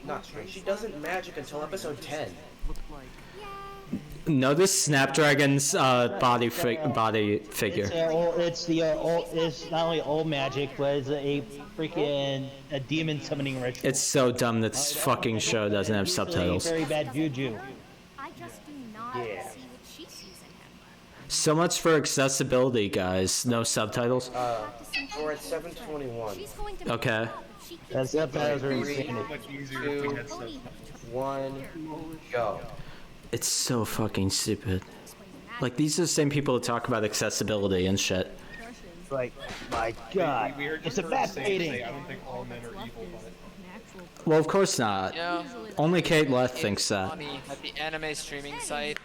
S1: not string. She doesn't magic until episode 10.
S4: Notice Snapdragon's body figure.
S2: It's not only old magic, but it's a freaking a demon summoning ritual.
S4: It's so dumb that this fucking show doesn't have subtitles.
S2: Very bad juju.
S15: I just do not
S1: Yeah.
S15: see what she sees in him.
S4: So much for accessibility, guys. No subtitles.
S1: We're at 7:21.
S15: She's going to
S4: Okay.
S2: That's subtitles are
S1: Three,
S2: insane.
S3: Much easier if we had subtitles.
S1: 1, go.
S4: It's so fucking stupid. Like, these are the same people that talk about accessibility and shit.
S2: Like, my God,
S3: We heard
S2: it's
S3: you
S2: a
S3: first
S2: bad
S3: say,
S2: fading.
S3: I don't think all men are evil, but
S4: Well, of course not.
S13: Yeah.
S4: Only Kate Leth thinks that.
S13: Funny that the anime streaming site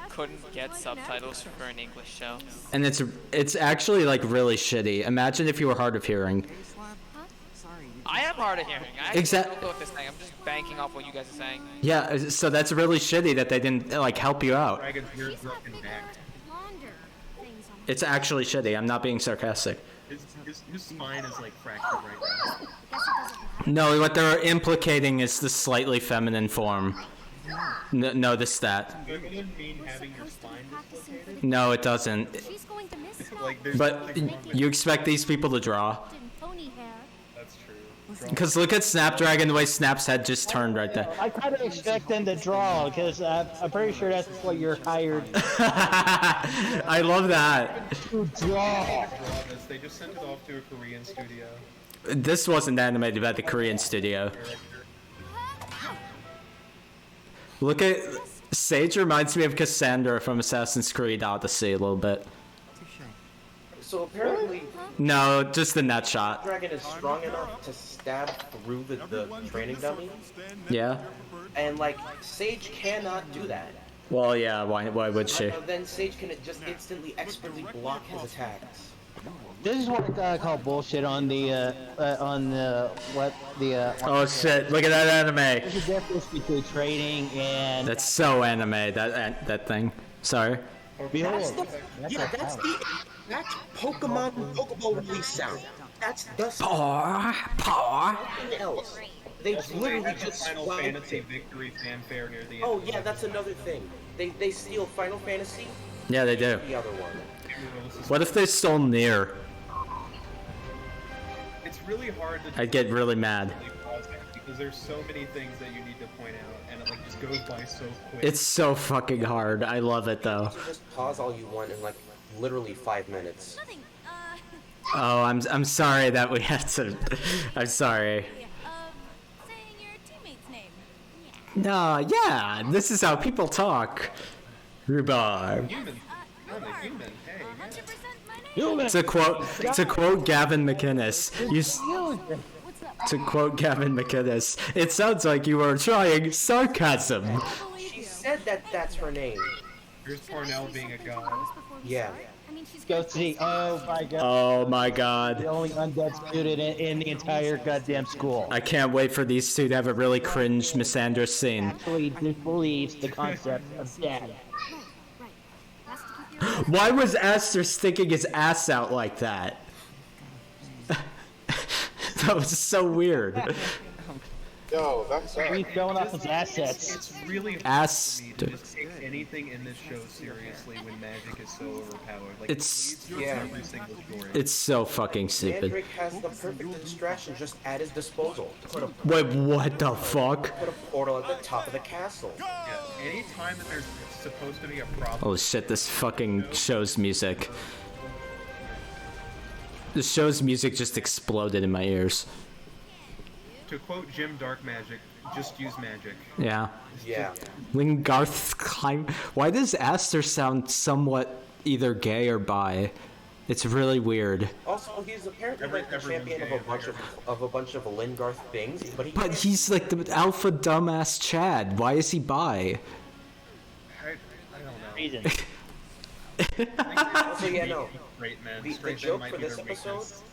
S13: couldn't get subtitles for an English show.
S4: And it's actually, like, really shitty. Imagine if you were hard of hearing.
S13: I am hard of hearing. I actually
S4: Exact-
S13: don't know what this thing. I'm just banking off what you guys are saying.
S4: Yeah, so that's really shitty that they didn't, like, help you out.
S3: Dragon's ears broken back.
S4: It's actually shitty. I'm not being sarcastic.
S3: His spine is like fractured right now.
S4: No, what they're implicating is the slightly feminine form. Notice that.
S3: Doesn't it mean having your spine dislocated?
S4: No, it doesn't.
S15: She's going to miss
S3: Like, there's
S4: But you expect these people to draw?
S15: pony hair.
S3: That's true.
S4: Because look at Snapdragon, the way Snap's head just turned right there.
S2: I kind of expect them to draw because I'm pretty sure that's what you're hired
S4: I love that.
S2: to draw.
S3: They just sent it off to a Korean studio.
S4: This wasn't animated by the Korean studio. Look at Sage reminds me of Cassandra from Assassin's Creed Odyssey a little bit.
S1: So apparently,
S4: No, just the net shot.
S1: Dragon is strong enough to stab through the training dummy,
S4: Yeah.
S1: and like Sage cannot do that.
S4: Well, yeah. Why would she?
S1: Then Sage can just instantly, expertly block his attacks.
S2: This is what I call bullshit on the
S4: Oh shit! Look at that anime.
S2: There's a difference between trading and.
S4: That's so anime. That thing. Sorry.
S1: That's Pokemon Pokeball release sound. That's the
S4: Paw.
S1: nothing else. They literally just
S3: Final
S1: swallowed
S3: Fantasy
S1: it.
S3: victory fanfare near the end.
S1: Oh yeah, that's another thing. They steal Final Fantasy.
S4: Yeah, they do.
S1: The other one.
S4: What if they stole Nier?
S3: It's really hard to
S4: I'd get really mad.
S3: pause it because there's so many things that you need to point out, and it like just goes by so quick.
S4: It's so fucking hard. I love it though.
S1: So just pause all you want in like literally 5 minutes.
S4: Oh, I'm sorry that we have to. I'm sorry.
S15: Saying your teammate's name.
S4: No, yeah. This is how people talk. Rhubarb.
S3: Human. I'm a human. Hey.
S15: 100% my name.
S4: To quote Gavin McInnes, to quote Gavin McInnes, it sounds like you are trying sarcasm.
S1: She said that that's her name.
S3: Here's Parnell being a god.
S1: Yeah.
S2: Go see. Oh my God.
S4: Oh my
S2: The
S4: god.
S2: only undead student in the entire goddamn school.
S4: I can't wait for these two to have a really cringe Missandra scene.
S2: Actually disbelieves the concept of death.
S4: Why was Aster sticking his ass out like that? That was so weird.
S5: Yo, that's
S2: He's showing off his assets.
S3: It's really hard
S4: Ass.
S3: for me to just take anything in this show seriously when magic is so overpowered. Like,
S4: It's-
S3: it leads to every single story.
S4: It's so fucking stupid.
S1: Mandrake has the perfect distraction just at his disposal. Put a
S4: Wait, what the fuck?
S1: put a portal at the top of the castle.
S3: Yeah, anytime that there's supposed to be a problem,
S4: Oh shit, this fucking show's music. The show's music just exploded in my ears.
S3: to quote Jim Dark Magic, just use magic.
S4: Yeah.
S1: Yeah.
S4: Lingarth climb. Why does Aster sound somewhat either gay or bi? It's really weird.
S1: Also, he's apparently like the champion of a bunch of Lingarth things, but he.
S4: But he's like the alpha dumbass Chad. Why is he bi?
S3: I don't know.
S2: Reason.
S1: Also, yeah, no.
S3: Straight men.
S1: The
S3: Straight men
S1: joke
S3: might
S1: for
S3: be
S1: this
S3: their
S1: episode
S3: weakness.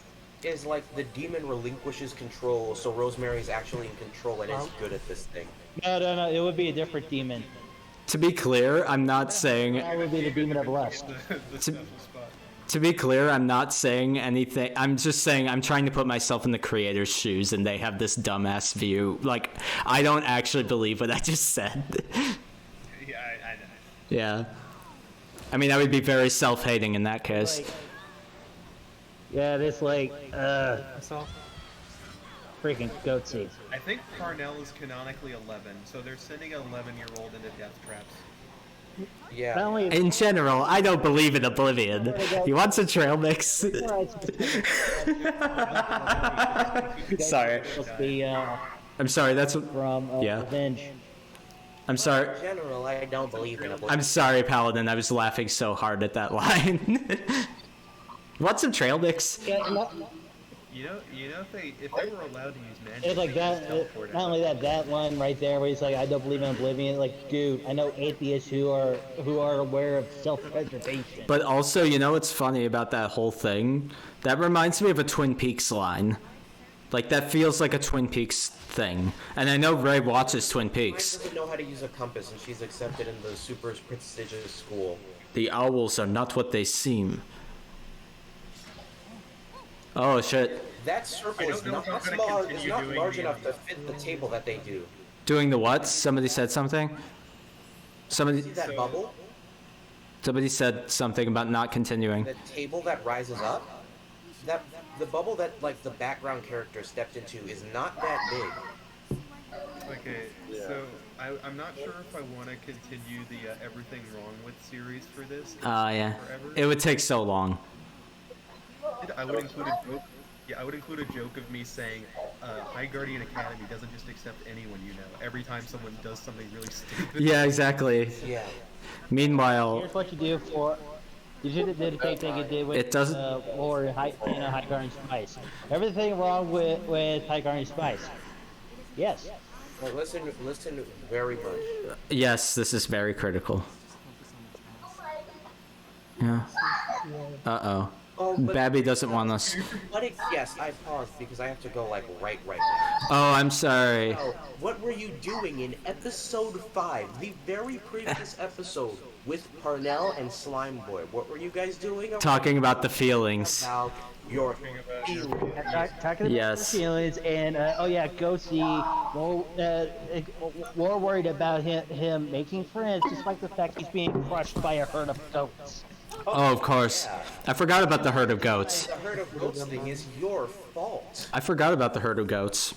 S1: is like the demon relinquishes control, so Rosemary is actually in control and is good at this thing.
S2: No. It would be a different demon.
S4: To be clear, I'm not saying.
S2: That would be the demon of lust.
S3: The special spot.
S4: To be clear, I'm not saying anything. I'm just saying I'm trying to put myself in the creator's shoes, and they have this dumbass view. Like, I don't actually believe what I just said.
S3: Yeah, I know.
S4: Yeah. I mean, I would be very self-hating in that case.
S2: Yeah, this like freaking goatsy.
S3: I think Parnell is canonically 11, so they're sending an 11-year-old into death traps.
S1: Yeah.
S4: In general, I don't believe in Oblivion. You want some trail mix? Sorry. I'm sorry, that's
S2: from
S4: yeah.
S2: Revenge.
S4: I'm sorry.
S1: In general, I don't believe in Oblivion.
S4: I'm sorry, Paladin. I was laughing so hard at that line. Want some trail mix?
S3: You know, if they were allowed to use magic,
S2: It's like
S3: they could just
S2: that.
S3: teleport
S2: Not only that line right there, where he's like, "I don't believe in Oblivion." Like, dude, I know atheists who are aware of self-preservation.
S4: But also, you know what's funny about that whole thing? That reminds me of a Twin Peaks line. Like, that feels like a Twin Peaks thing. And I know Ray watches Twin Peaks.
S1: She doesn't know how to use a compass, and she's accepted in the super prestigious school.
S4: The owls are not what they seem. Oh shit.
S1: That circle is not large enough to fit the table that they do.
S4: Doing the what? Somebody said something? Somebody.
S1: See that bubble?
S4: Somebody said something about not continuing.
S1: The table that rises up? The bubble that like the background character stepped into is not that big.
S3: Okay, so I'm not sure if I want to continue the Everything Wrong With series for this.
S4: Yeah.
S3: Forever.
S4: It would take so long.
S3: I would include a joke. Yeah, I would include a joke of me saying, High Guardian Academy doesn't just accept anyone you know. Every time someone does something really stupid.
S4: Yeah, exactly.
S1: Yeah.
S4: Meanwhile,
S2: Here's what you do for. You should have did the same thing you did with
S4: it doesn't.
S2: Or High Guardian Spice. Everything wrong with High Guardian Spice. Yes.
S1: Well, listen very much.
S4: Yes, this is very critical. Yeah. Uh-oh.
S1: Oh,
S4: Babby doesn't want us.
S1: But yes, I paused because I have to go like right now.
S4: Oh, I'm sorry.
S1: Now, what were you doing in episode 5, the very previous episode with Parnell and Slime Boy? What were you guys doing?
S4: Talking about the feelings.
S1: About your feelings.
S2: Talking about
S4: Yes.
S2: the feelings and oh yeah, Ghosty more worried about him making friends, despite the fact he's being crushed by a herd of goats.
S4: Oh, of course. I forgot about the herd of goats.
S1: The herd of goats thing is your fault.
S4: I forgot about the herd of goats.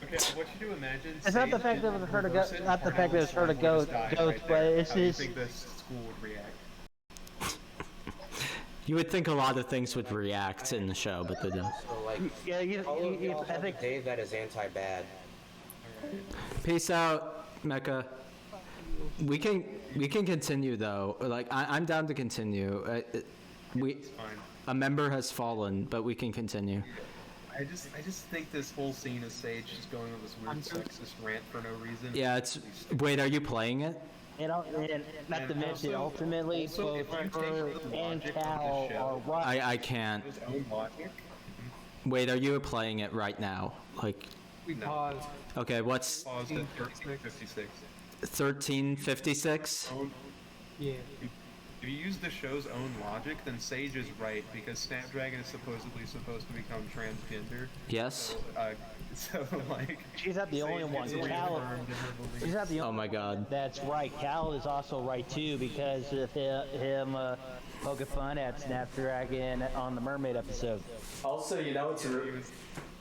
S3: Okay, what you do imagine?
S2: It's not the fact that it was a herd of goats, not the fact that it's a herd of goats, but it's
S3: How do you
S2: just.
S3: think the school would react?
S4: You would think a lot of things would react in the show, but they don't.
S1: So like,
S2: Yeah,
S1: I think Dave that is anti-bad.
S4: Peace out, Mecca. We can continue though. Like I'm down to continue. A member has fallen, but we can continue.
S3: I just think this whole scene of Sage just going on this weird sexist rant for no reason.
S4: Yeah, it's. Wait, are you playing it?
S2: And not to mention, ultimately, both her and Cal are right.
S4: I can't. Wait, are you playing it right now? Like.
S3: We paused.
S4: Okay, what's.
S3: Paused at 1356.
S4: 1356?
S6: Yeah.
S3: If you use the show's own logic, then Sage is right because Snapdragon is supposedly supposed to become transgender.
S4: Yes.
S3: So like.
S2: She's not the only one. Cal. She's not the only.
S4: Oh my God.
S2: That's right. Cal is also right too because of him poking fun at Snapdragon on the Mermaid episode.
S4: Also, you know it's.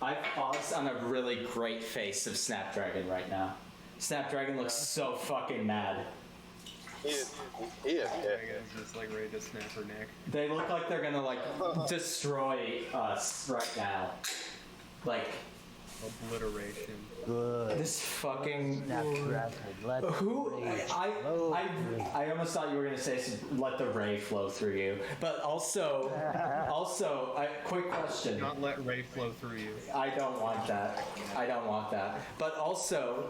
S4: I paused on a really great face of Snapdragon right now. Snapdragon looks so fucking mad.
S5: He is
S3: Just like ready to snap her neck.
S4: They look like they're gonna like destroy us right now. Like
S3: obliteration.
S2: Good.
S4: This fucking
S2: Snapdragon.
S4: who I almost thought you were gonna say let the ray flow through you, but also quick question.
S3: Not let Ray flow through you.
S4: I don't want that. But also.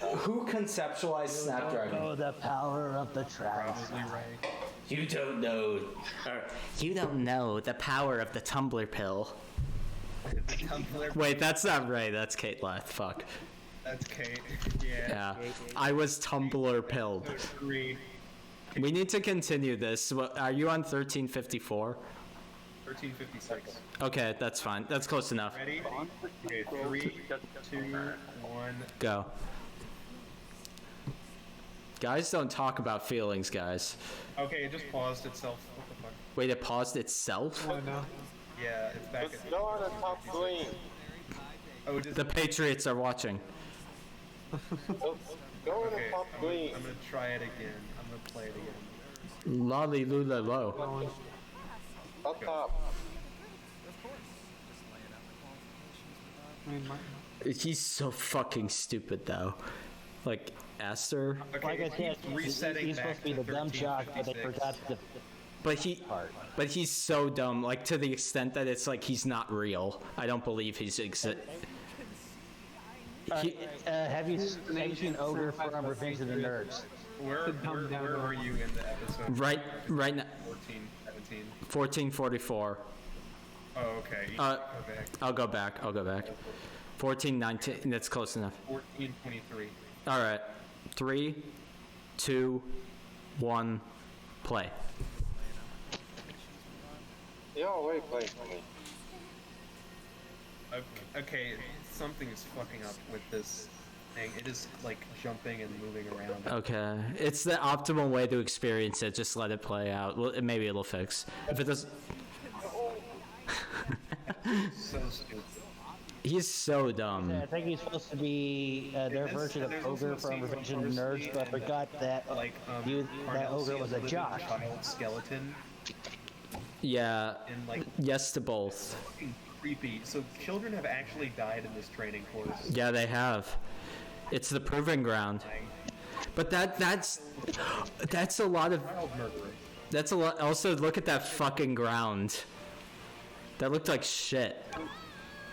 S4: Who conceptualized Snapdragon?
S2: Oh, the power of the trap.
S3: Probably Ray.
S4: You don't know the power of the Tumbler pill. Wait, that's not Ray. That's Kate Leth. Fuck.
S3: That's Kate.
S4: Yeah. I was Tumbler pilled.
S3: Agree.
S4: We need to continue this. Are you on 1354?
S3: 1356.
S4: Okay, that's fine. That's close enough.
S3: Ready? Okay, 3, 2, 1.
S4: Go. Guys don't talk about feelings, guys.
S3: Okay, it just paused itself. What the fuck?
S4: Wait, it paused itself?
S3: Oh, no. Yeah, it's back
S5: Let's
S3: at
S5: go on the top screen.
S3: Oh, just
S4: The Patriots are watching.
S5: Go on the top screen.
S3: I'm gonna try it again. I'm gonna play it again.
S4: Lolly lula low.
S5: Up top.
S4: He's so fucking stupid though. Like Aster.
S2: Like I said, he's supposed to be the dumb jock, but they forgot the
S4: But he's so dumb, like to the extent that it's like he's not real. I don't believe he's
S2: have you seen Ogre from Revenge of the Nerds?
S3: Where are you in the episode?
S4: Right now.
S3: 14, 17.
S4: 1444.
S3: Oh, okay.
S4: I'll go back. 1419. That's close enough.
S3: 1423.
S4: All right. 3, 2, 1, play.
S5: You're already playing for me.
S3: Okay, something is fucking up with this thing. It is like jumping and moving around.
S4: Okay. It's the optimal way to experience it. Just let it play out. Well, maybe it'll fix. If it doesn't.
S3: So stupid.
S4: He's so dumb.
S2: I think he's supposed to be their version of Ogre from Revenge of the Nerds, but I forgot that that Ogre was a jock.
S3: Child skeleton.
S4: Yeah.
S3: And like.
S4: Yes to both.
S3: Fucking creepy. So children have actually died in this training course.
S4: Yeah, they have. It's the proving ground. But that's a lot of. That's a lot. Also, look at that fucking ground. That looked like shit.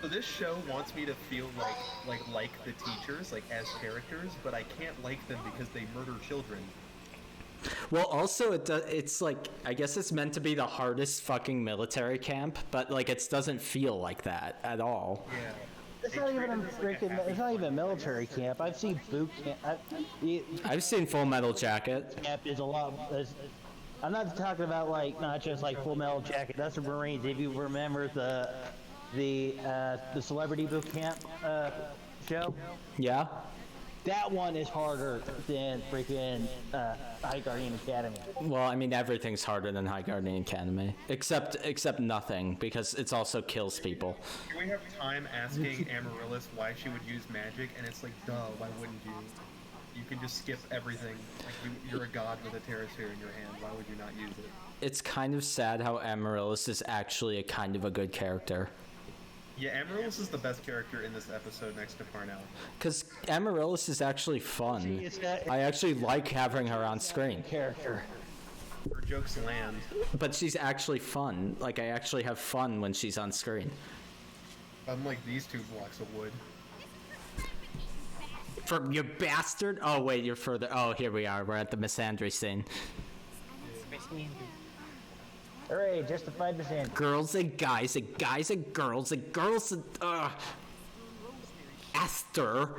S3: So this show wants me to feel like the teachers, like as characters, but I can't like them because they murder children.
S4: Well, also it's like I guess it's meant to be the hardest fucking military camp, but like it doesn't feel like that at all.
S3: Yeah.
S2: It's not even a freaking. It's not even a military camp. I've seen boot camp.
S4: I've seen Full Metal Jacket.
S2: Camp is a lot. I'm not talking about like not just like Full Metal Jacket. That's the Marines. If you remember the Celebrity Boot Camp show.
S4: Yeah.
S2: That one is harder than freaking High Guardian Academy.
S4: Well, I mean everything's harder than High Guardian Academy, except nothing, because it also kills people.
S3: Can we have time asking Amaryllis why she would use magic? And it's like, duh, why wouldn't you? You can just skip everything. Like you're a god with a Terra Sphere in your hand. Why would you not use it?
S4: It's kind of sad how Amaryllis is actually a kind of a good character.
S3: Yeah, Amaryllis is the best character in this episode next to Parnell.
S4: Because Amaryllis is actually fun. I actually like having her on screen.
S2: Character.
S3: Her jokes land.
S4: But she's actually fun. Like, I actually have fun when she's on screen.
S3: Unlike these two blocks of wood.
S4: From you bastard! Oh, wait, you're further. Oh, here we are. We're at the misandry scene.
S2: Hooray, justified misandry.
S4: Girls and guys and guys and girls and girls and Esther.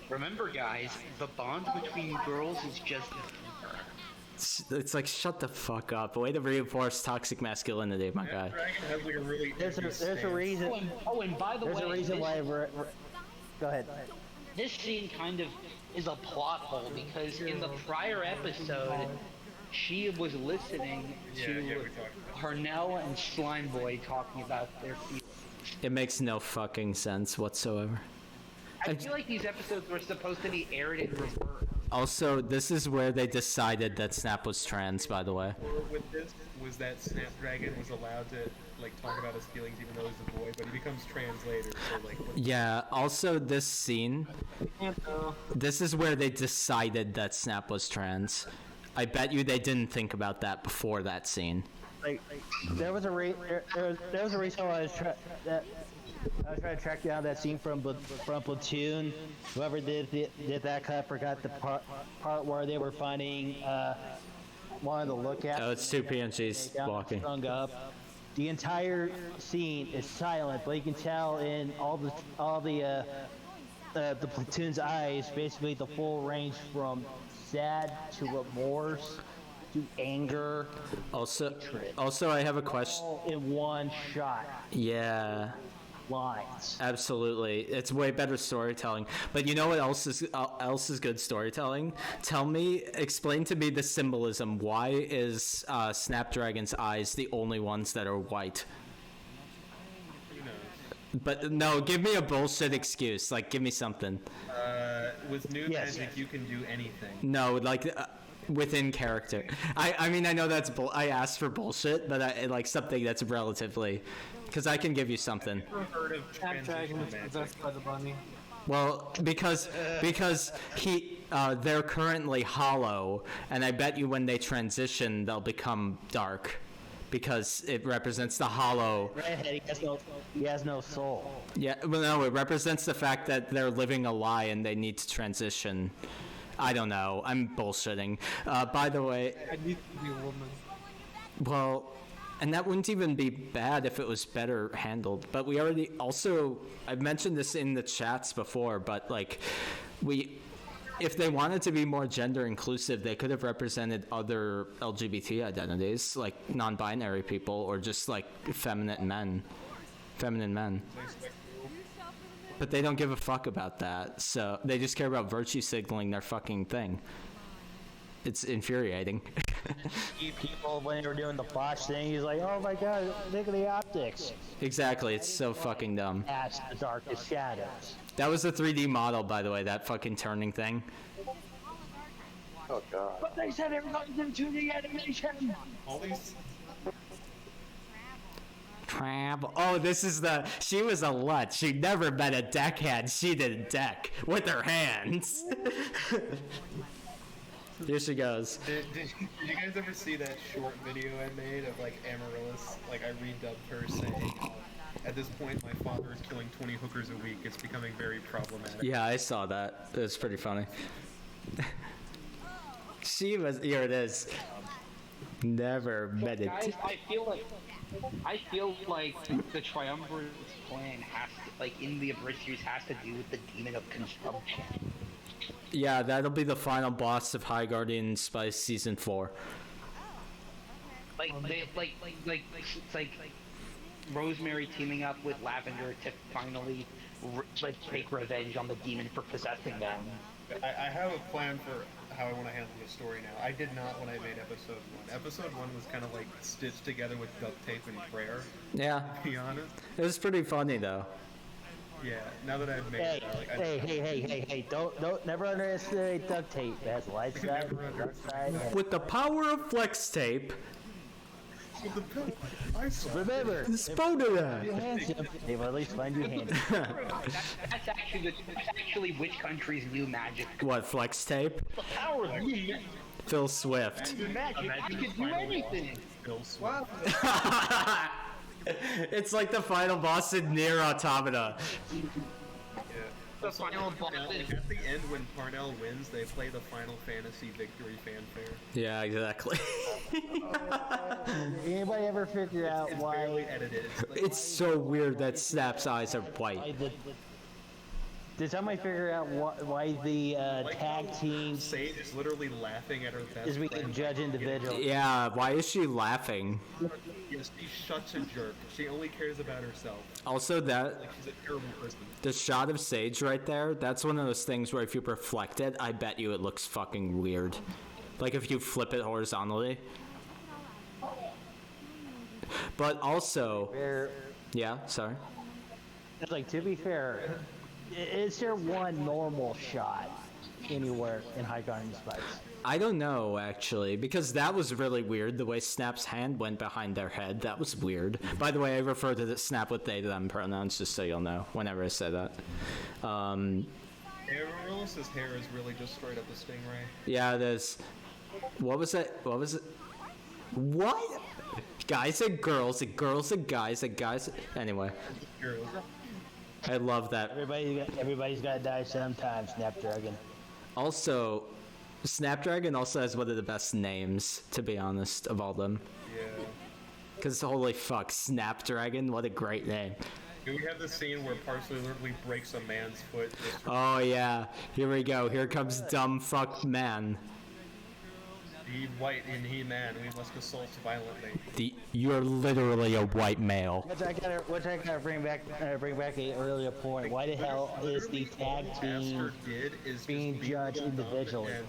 S8: Remember, guys, the bond between girls is just.
S4: It's like, shut the fuck up. Way to reinforce toxic masculinity, my guy.
S2: There's a reason.
S8: Oh, and by the way,
S2: there's a reason why. Go ahead.
S8: This scene kind of is a plot hole because in the prior episode, she was listening to Parnell and Slime Boy talking about their feelings.
S4: It makes no fucking sense whatsoever.
S8: I feel like these episodes were supposed to be aired in reverse.
S4: Also, this is where they decided that Snap was trans, by the way.
S3: With this was that Snapdragon was allowed to like talk about his feelings even though he's a boy, but he becomes trans later. So like.
S4: Yeah. Also, this scene. This is where they decided that Snap was trans. I bet you they didn't think about that before that scene.
S2: Like there was a reason why I was trying to track down that scene from Platoon. Whoever did that cut forgot the part where they were finding one of the lookouts.
S4: Oh, it's 2 PNGs walking.
S2: Strung up. The entire scene is silent, but you can tell in all the the platoon's eyes, basically the full range from sad to remorse to anger.
S4: Also, I have a question.
S2: All in one shot.
S4: Yeah.
S2: Lines.
S4: Absolutely, it's way better storytelling. But you know what else is good storytelling? Explain to me the symbolism. Why is Snapdragon's eyes the only ones that are white? But no, give me a bullshit excuse. Like, give me something.
S3: With new magic, you can do anything.
S4: No, like within character. I mean, I know that's I asked for bullshit, but I like something that's relatively, because I can give you something.
S3: I've never heard of
S6: Snapdragon was possessed by the bunny.
S4: Well, because they're currently hollow, and I bet you when they transition, they'll become dark, because it represents the hollow.
S2: Redhead, he has no soul.
S4: Yeah, well, no, it represents the fact that they're living a lie and they need to transition. I don't know. I'm bullshitting. By the way,
S6: I need to be a woman.
S4: well, and that wouldn't even be bad if it was better handled. But we already also, I've mentioned this in the chats before, but like if they wanted to be more gender inclusive, they could have represented other LGBT identities, like non-binary people, or just like feminine men. But they don't give a fuck about that, so they just care about virtue signaling their fucking thing. It's infuriating.
S2: People, when they were doing the Bosch thing, he's like, oh my god, look at the optics.
S4: Exactly, it's so fucking dumb.
S2: That's the darkest shadows.
S4: That was a 3D model, by the way, that fucking turning thing.
S5: Oh god.
S8: But they said it was in 2D animation.
S3: All these.
S4: Travel. Oh, she was a lut. She never met a deckhand. She did deck with her hands. Here she goes.
S3: Did you guys ever see that short video I made of like Amaryllis? Like I redubbed her saying, at this point my father is killing 20 hookers a week. It's becoming very problematic.
S4: Yeah, I saw that. It was pretty funny. Here it is. Never met it.
S8: Guys, I feel like the Triumvirate plan has to, like in the Abridged series, has to do with the demon of consumption.
S4: Yeah, that'll be the final boss of High Guardian Spice Season 4.
S8: It's like Rosemary teaming up with Lavender to finally take revenge on the demon for possessing them.
S3: I have a plan for how I want to handle the story now. I did not when I made episode 1. Episode 1 was kind of like stitched together with duct tape and prayer.
S4: Yeah.
S3: To be honest.
S4: It was pretty funny though.
S3: Yeah, now that I've made it,
S2: hey, don't never underestimate duct tape. It has light side, dark side.
S4: With the power of flex tape.
S2: Remember,
S4: Spoda.
S2: you handsome. They will at least find you handy.
S8: That's actually which country's new magic.
S4: What, flex tape?
S8: The power of new
S4: Phil Swift.
S8: magic. I can do anything.
S3: Phil Swift.
S4: It's like the final boss in Nier Automata.
S8: The final boss.
S3: At the end, when Parnell wins, they play the Final Fantasy victory fanfare.
S4: Yeah, exactly.
S2: Anybody ever figure out
S3: It's
S2: why?
S3: barely edited.
S4: It's so weird that Snap's eyes are white.
S2: Did somebody figure out why the tag team
S3: Sage is literally laughing at her best
S2: is we can
S3: friend.
S2: judge individuals?
S4: Yeah, why is she laughing?
S3: Yes, she's such a jerk. She only cares about herself.
S4: Also, that
S3: Like she's a terrible person.
S4: the shot of Sage right there, that's one of those things where if you reflect it, I bet you it looks fucking weird. Like if you flip it horizontally. But also, yeah, sorry.
S2: It's like, to be fair, is there one normal shot anywhere in High Guardian Spice?
S4: I don't know, actually, because that was really weird, the way Snap's hand went behind their head. That was weird. By the way, I refer to the Snap with they, them pronouns, just so you'll know, whenever I say that.
S3: Amaryllis' hair is really just straight up a stingray.
S4: Yeah, there's... What was it? What? Guys and girls, and girls and guys, and guys... Anyway.
S3: Girls.
S4: I love that.
S2: Everybody's got to die sometime, Snapdragon.
S4: Also, Snapdragon also has one of the best names, to be honest, of all them.
S3: Yeah.
S4: Because holy fuck, Snapdragon, what a great name.
S3: Do we have the scene where Parsley literally breaks a man's foot?
S4: Oh yeah, here we go. Here comes dumb fuck man.
S3: He white and he man. We must assault violently.
S4: You're literally a white male.
S2: Which I gotta bring back a earlier point. Why the hell is the tag team being judged individually?
S3: And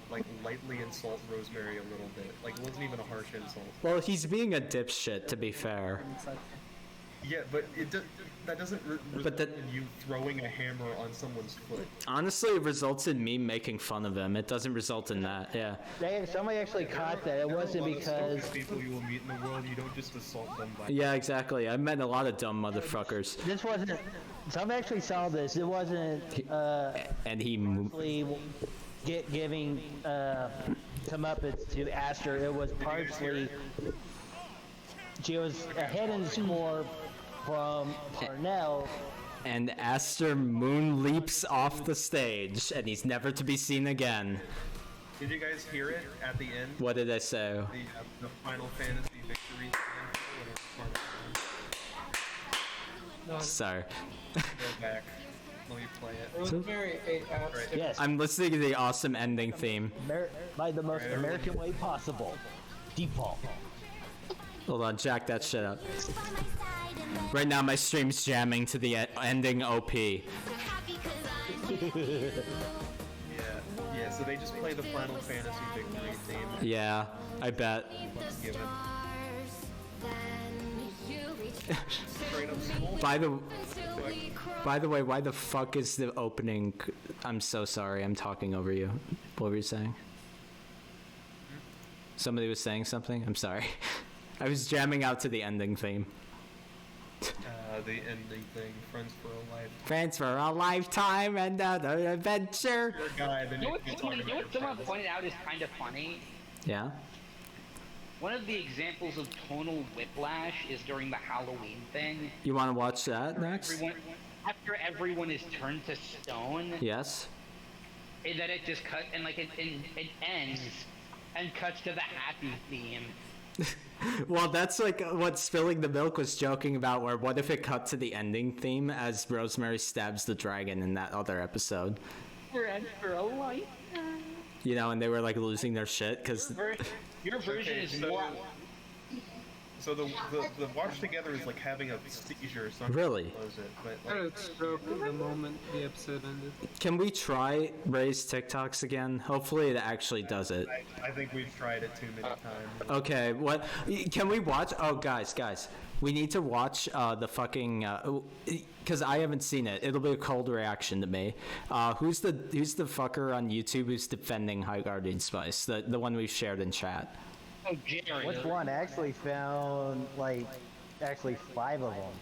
S3: like lightly insult Rosemary a little bit. Like it wasn't even a harsh insult.
S4: Well, he's being a dipshit, to be fair.
S3: Yeah, but that doesn't result in you throwing a hammer on someone's foot.
S4: Honestly, it results in me making fun of him. It doesn't result in that. Yeah.
S2: Somebody actually caught that. It wasn't because
S3: people you will meet in the world, you don't just assault them by.
S4: Yeah, exactly. I met a lot of dumb motherfuckers.
S2: This wasn't. Some actually saw this. It wasn't.
S4: And he
S2: giving comeuppance to Aster. It was partially. She was ahead in the score from Parnell.
S4: And Aster moon leaps off the stage, and he's never to be seen again.
S3: Did you guys hear it at the end?
S4: What did I say?
S3: The Final Fantasy victory.
S4: Sorry.
S3: Go back. Let me play it.
S6: Rosemary ate Aster.
S2: Yes.
S4: I'm listening to the awesome ending theme.
S2: By the most American way possible. Default.
S4: Hold on, jack that shit up. Right now, my stream's jamming to the ending OP.
S3: Yeah, so they just play the Final Fantasy victory theme.
S4: Yeah, I bet. By the way, why the fuck is the opening? I'm so sorry, I'm talking over you. What were you saying? Somebody was saying something? I'm sorry. I was jamming out to the ending theme.
S3: The ending thing, Friends for a Life.
S4: Friends for a lifetime and another adventure.
S8: You know what someone pointed out is kind of funny?
S4: Yeah?
S8: One of the examples of tonal whiplash is during the Halloween thing.
S4: You want to watch that next?
S8: After everyone is turned to stone.
S4: Yes.
S8: And then it just cuts, and like it ends, and cuts to the happy theme.
S4: Well, that's like what Spilling the Milk was joking about, where what if it cut to the ending theme as Rosemary stabs the dragon in that other episode?
S8: Friends for a life.
S4: You know, and they were like losing their shit because...
S8: Your version is more...
S3: So the watch together is like having a seizure. So I'm
S4: Really?
S3: Close it, but
S6: I had a stroke the moment the episode ended.
S4: Can we try Ray's TikToks again? Hopefully it actually does it.
S3: I think we've tried it too many times.
S4: Okay, what? Can we watch? Oh, guys, we need to watch the fucking... because I haven't seen it. It'll be a cold reaction to me. Who's the fucker on YouTube who's defending High Guardian Spice? The one we've shared in chat.
S8: Oh, Jerry.
S2: Which one? I actually found, like, 5 of them.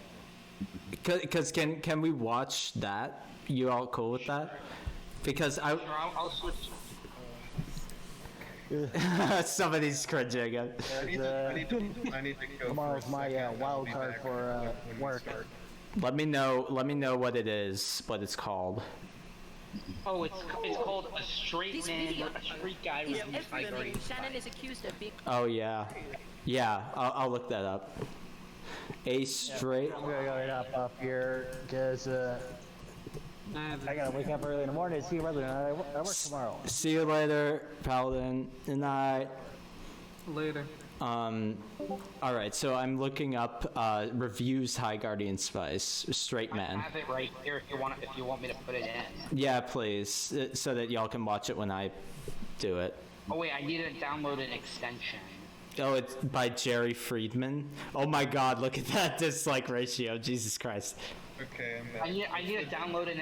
S4: Because can we watch that? You all cool with that? Because
S8: I'll switch.
S4: Somebody's cringing.
S3: I need to go.
S2: Tomorrow's my wild card for work.
S4: Let me know what it is, what it's called.
S8: Oh, it's called a straight man, a straight guy with High Guardian Spice.
S15: Shannon is accused of being.
S4: Oh yeah, I'll look that up. A straight.
S2: I'm gonna go up here because I gotta wake up early in the morning to see your brother, and I work tomorrow.
S4: See you later, Paladin. Good night.
S6: Later.
S4: All right, so I'm looking up reviews High Guardian Spice, straight man.
S8: I have it right here if you want me to put it in.
S4: Yeah, please, so that y'all can watch it when I do it.
S8: Oh wait, I need to download an extension.
S4: Oh, it's by Jerry Friedman. Oh my God, look at that dislike ratio. Jesus Christ.
S3: Okay, I'm back.
S8: I need to download an.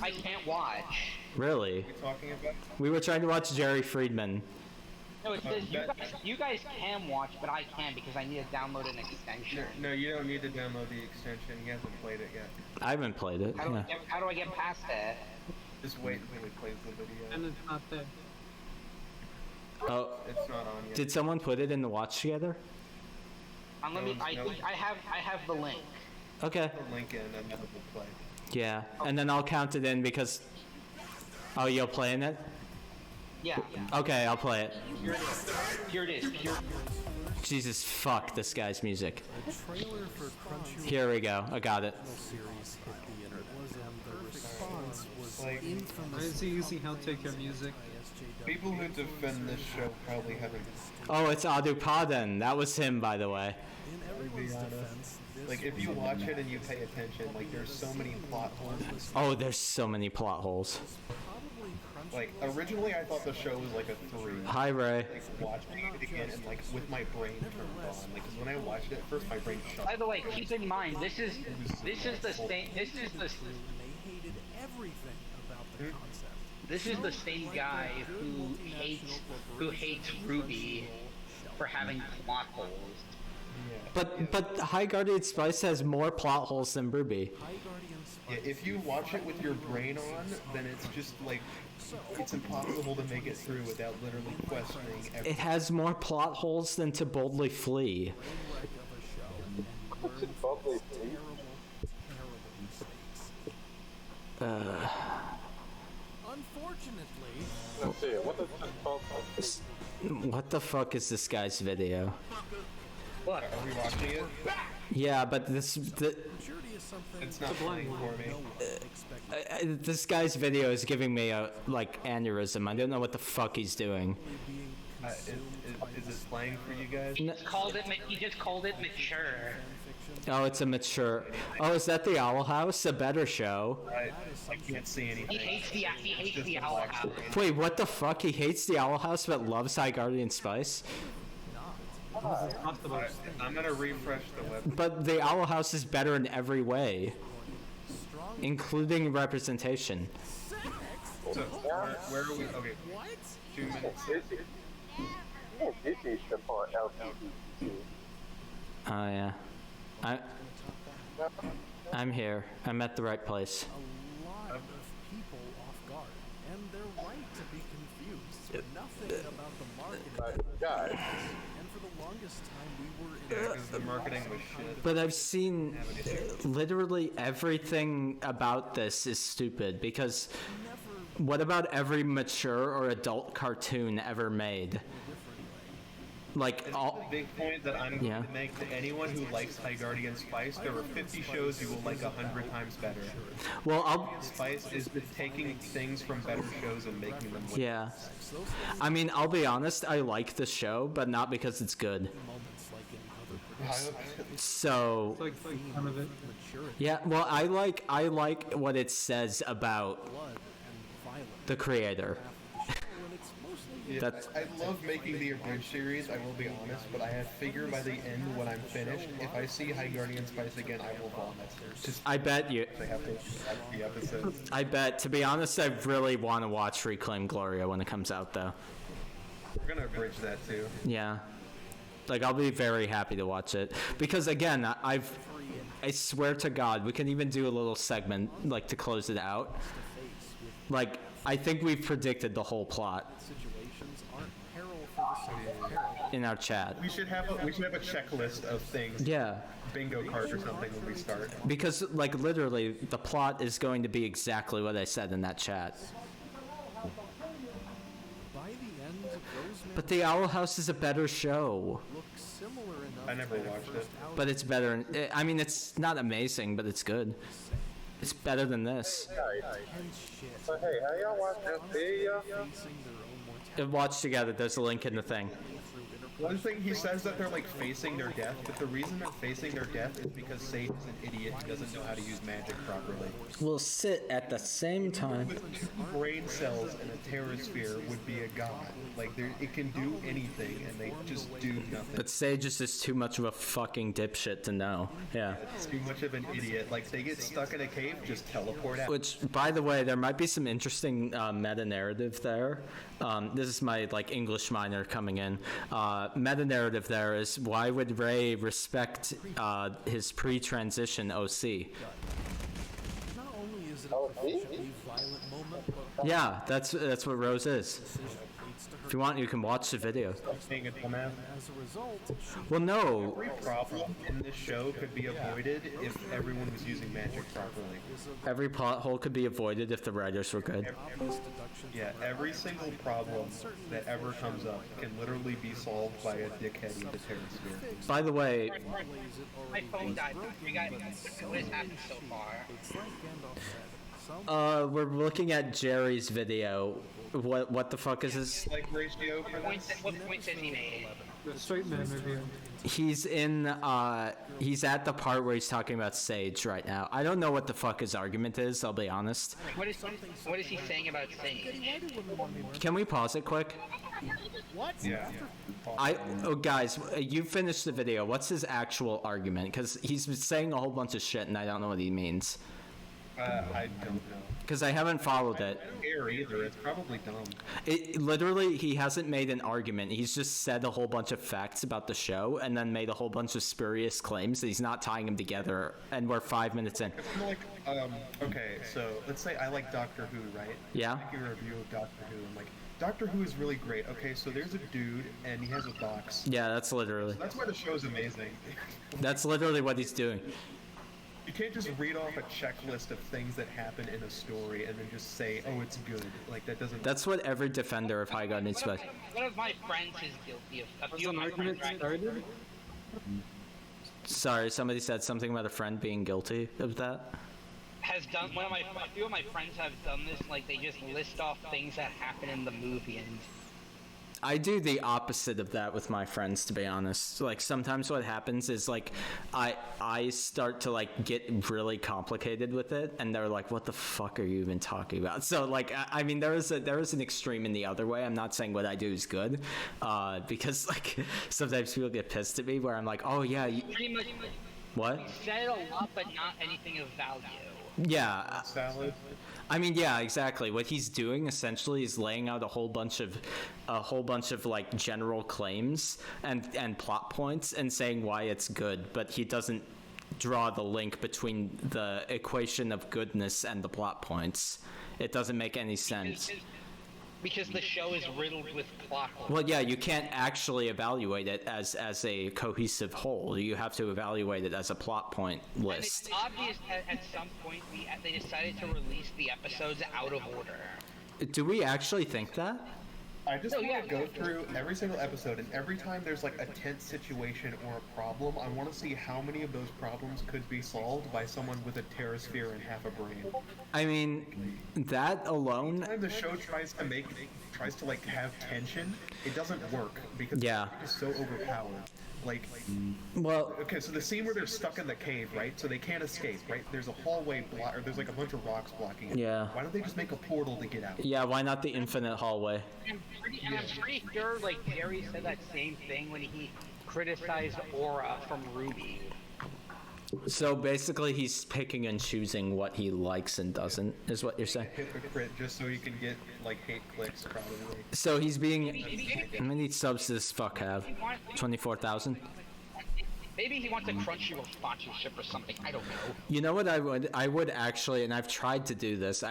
S8: I can't watch.
S4: Really?
S3: What are you talking about?
S4: We were trying to watch Jerry Friedman.
S8: No, it says you guys can watch, but I can't because I need to download an extension.
S3: No, you don't need to download the extension. He hasn't played it yet.
S4: I haven't played it.
S8: How do I get past that?
S3: Just wait until he plays the video.
S6: And it's not there.
S4: Oh,
S3: It's not on yet.
S4: did someone put it in the watch together?
S8: Let me. I have the link.
S4: Okay.
S3: The link in and then we'll play.
S4: Yeah, and then I'll count it in because... Oh, you're playing it?
S8: Yeah.
S4: Okay, I'll play it.
S8: Here it is.
S4: Jesus, fuck this guy's music.
S10: A trailer for Crunchyroll
S4: Here we go. I got it.
S10: series hit the internet. The response was
S3: Like,
S10: infamous.
S6: Why is he using How Take Your Music?
S3: people who defend this show probably haven't.
S4: Oh, it's Adupaden. That was him, by the way.
S10: In everyone's defense,
S3: Like, if you watch it and you pay attention, like, there's so many plot holes.
S4: Oh, there's so many plot holes.
S3: Like, originally I thought the show was like a 3.
S4: Hi, Ray.
S3: Like, watching it again and, like, with my brain turned on. Like, 'cause when I watched it at first, my brain shut.
S8: By the way, keep in mind this is the same
S10: they hated everything about the concept.
S8: this is the same guy who hates Ruby for having plot holes.
S4: But High Guardian Spice has more plot holes than Ruby.
S3: Yeah, if you watch it with your brain on, then it's just like it's impossible to make it through without literally questioning everything.
S4: It has more plot holes than To Boldly Flee.
S10: Unfortunately,
S5: Let's see,
S4: What the fuck is this guy's video?
S3: What? Are we watching it?
S4: Yeah, but it's
S3: not playing for me.
S4: this guy's video is giving me a like aneurysm. I don't know what the fuck he's doing.
S3: Is it playing for you guys?
S8: He just called it mature.
S4: Oh, it's a mature. Oh, is that the Owl House? A better show.
S3: I can't see anything.
S8: He hates the Owl House.
S4: Wait, what the fuck? He hates the Owl House but loves High Guardian Spice?
S3: I'm gonna refresh the web.
S4: But the Owl House is better in every way, including representation.
S3: So, where are we? Okay. 2 minutes.
S4: Oh yeah, I'm here. I'm at the right place.
S10: a lot of people off guard, and they're right to be confused. Nothing about the marketing. And for the longest time, we were in
S3: Because the marketing was shit.
S4: But I've seen literally everything about this is stupid because what about every mature or adult cartoon ever made? Like all
S3: The big point that I'm going to make to anyone who likes High Guardian Spice, there are 50 shows you will like 100 times better.
S4: Well,
S3: Spice is just taking things from better shows and making them.
S4: Yeah. I mean, I'll be honest, I like the show, but not because it's good. So yeah, well, I like what it says about the creator.
S3: Yeah, I love making the abridged series, I will be honest, but I figure by the end when I'm finished, if I see High Guardian Spice again, I will vomit. Just
S4: I bet you.
S3: I have to watch the episodes.
S4: I bet. To be honest, I really want to watch Reclaim Gloria when it comes out, though.
S3: We're gonna abridge that too.
S4: Yeah. Like, I'll be very happy to watch it. Because, again, I swear to God, we can even do a little segment, like, to close it out. Like, I think we've predicted the whole plot in our chat.
S3: We should have a checklist of things.
S4: Yeah.
S3: Bingo card or something when we start.
S4: Because, like, literally, the plot is going to be exactly what I said in that chat. But the Owl House is a better show.
S3: I never watched it.
S4: But it's better. I mean, it's not amazing, but it's good. It's better than this.
S5: So hey, how y'all watch this video?
S4: Watch together. There's a link in the thing.
S3: One thing he says that they're like facing their death, but the reason they're facing their death is because Sage is an idiot who doesn't know how to use magic properly.
S4: We'll sit at the same time.
S3: With 2 brain cells and a terror sphere would be a god. Like, it can do anything, and they just do nothing.
S4: But Sage is just too much of a fucking dipshit to know. Yeah.
S3: It's too much of an idiot. Like, they get stuck in a cave, just teleport out.
S4: Which, by the way, there might be some interesting meta-narrative there. This is my, like, English minor coming in. Meta-narrative there is, why would Ray respect his pre-transition OC?
S10: Not only is it a professionally violent moment, but
S4: Yeah, that's what Rose is.
S10: wants to hurt.
S4: If you want, you can watch the video.
S3: Being a dumbass.
S10: As a result, she
S4: Well, no.
S3: Every problem in this show could be avoided if everyone was using magic properly.
S4: Every plot hole could be avoided if the writers were good.
S3: Yeah, every single problem that ever comes up can literally be solved by a dickhead with a terrasphere.
S4: By the way,
S8: My phone died. You guys, what has happened so far?
S4: we're looking at Jerry's video. What the fuck is this?
S3: Like ratio for this?
S8: What point has he made?
S6: The straight man review.
S4: He's he's at the part where he's talking about Sage right now. I don't know what the fuck his argument is, I'll be honest.
S8: What is he saying about Sage?
S4: Can we pause it quick?
S10: What?
S3: Yeah.
S4: Oh, guys, you finished the video. What's his actual argument? Because he's saying a whole bunch of shit and I don't know what he means.
S3: I don't know.
S4: Because I haven't followed it.
S3: I don't care either. It's probably dumb.
S4: It literally, he hasn't made an argument. He's just said a whole bunch of facts about the show and then made a whole bunch of spurious claims. He's not tying them together, and we're 5 minutes in.
S3: It's kind of like, okay, so let's say I like Doctor Who, right?
S4: Yeah.
S3: I'm making a review of Doctor Who. I'm like, Doctor Who is really great. Okay, so there's a dude, and he has a box.
S4: Yeah, that's literally.
S3: That's why the show's amazing.
S4: That's literally what he's doing.
S3: You can't just read off a checklist of things that happen in a story and then just say, oh, it's good. Like, that doesn't...
S4: That's what every defender of High God needs to.
S8: One of my friends is guilty of. A few of my
S6: argument
S8: friends
S6: started?
S4: Sorry, somebody said something about a friend being guilty of that.
S8: has done. A few of my friends have done this. Like they just list off things that happen in the movie and.
S4: I do the opposite of that with my friends, to be honest. Like, sometimes what happens is, like, I start to, like, get really complicated with it, and they're like, what the fuck are you even talking about? So, like, I mean, there is an extreme in the other way. I'm not saying what I do is good, because, like, sometimes people get pissed at me where I'm like, oh, yeah.
S8: Pretty much.
S4: What?
S8: You said a lot, but not anything of value.
S4: Yeah. I mean, yeah, exactly. What he's doing essentially is laying out a whole bunch of like general claims and plot points and saying why it's good, but he doesn't draw the link between the equation of goodness and the plot points. It doesn't make any sense.
S8: Because the show is riddled with plot holes.
S4: Well, yeah, you can't actually evaluate it as a cohesive whole. You have to evaluate it as a plot point list.
S8: And it's obvious that at some point they decided to release the episodes out of order.
S4: Do we actually think that?
S3: I just want to go through every single episode, and every time there's like a tense situation or a problem, I want to see how many of those problems could be solved by someone with a terrasphere and half a brain.
S4: I mean, that alone.
S3: Every time the show tries to like have tension, it doesn't work because it's so overpowered. Like,
S4: well,
S3: okay, so the scene where they're stuck in the cave, right? So they can't escape, right? There's a hallway or there's like a bunch of rocks blocking it.
S4: Yeah.
S3: Why don't they just make a portal to get out?
S4: Yeah, why not the infinite hallway?
S8: I'm pretty sure, like, Gary said that same thing when he criticized Aura from Ruby.
S4: So basically, he's picking and choosing what he likes and doesn't, is what you're saying?
S3: Hypocrite, just so he can get, like, hate clicks, probably.
S4: So he's being... How many subs does this fuck have? 24,000?
S8: Maybe he wants a Crunchyroll sponsorship or something, I don't know.
S4: You know what I would actually, and I've tried to do this,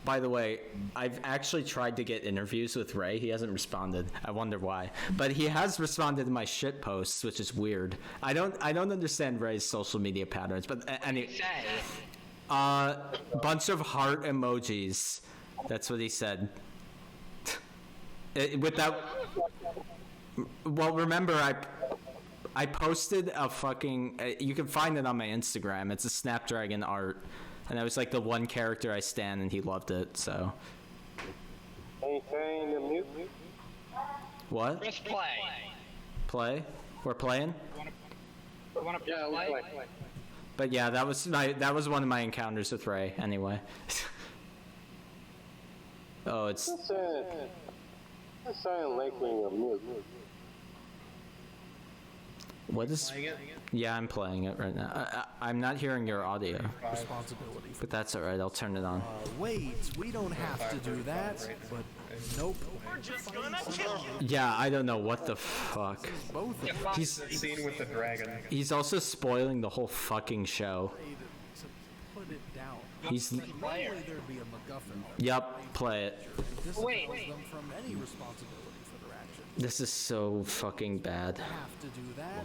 S4: by the way, I've actually tried to get interviews with Ray. He hasn't responded. I wonder why. But he has responded to my shit posts, which is weird. I don't understand Ray's social media patterns. But anyway, bunch of heart emojis. That's what he said. With that, well, remember I posted a fucking. You can find it on my Instagram. It's a Snapdragon art. And that was like the one character I stan, and he loved it, so.
S5: Anything to mute?
S8: What? Press play.
S4: Play? We're playing?
S8: You wanna press play?
S4: But yeah, that was one of my encounters with Ray, anyway. Oh, it's...
S5: Just saying linking a mute.
S4: What is... Yeah, I'm playing it right now. I'm not hearing your audio.
S10: Responsibility.
S4: But that's alright, I'll turn it on.
S10: Wait, we don't have to do that, but nope.
S4: Yeah, I don't know what the fuck.
S3: He's scene with the dragon.
S4: He's also spoiling the whole fucking show.
S10: To put it down.
S4: He's.
S10: Normally there'd be a MacGuffin.
S4: Yep, play it.
S10: Wait. Them from any responsibility for their actions.
S4: This is so fucking bad.
S10: Have to do that?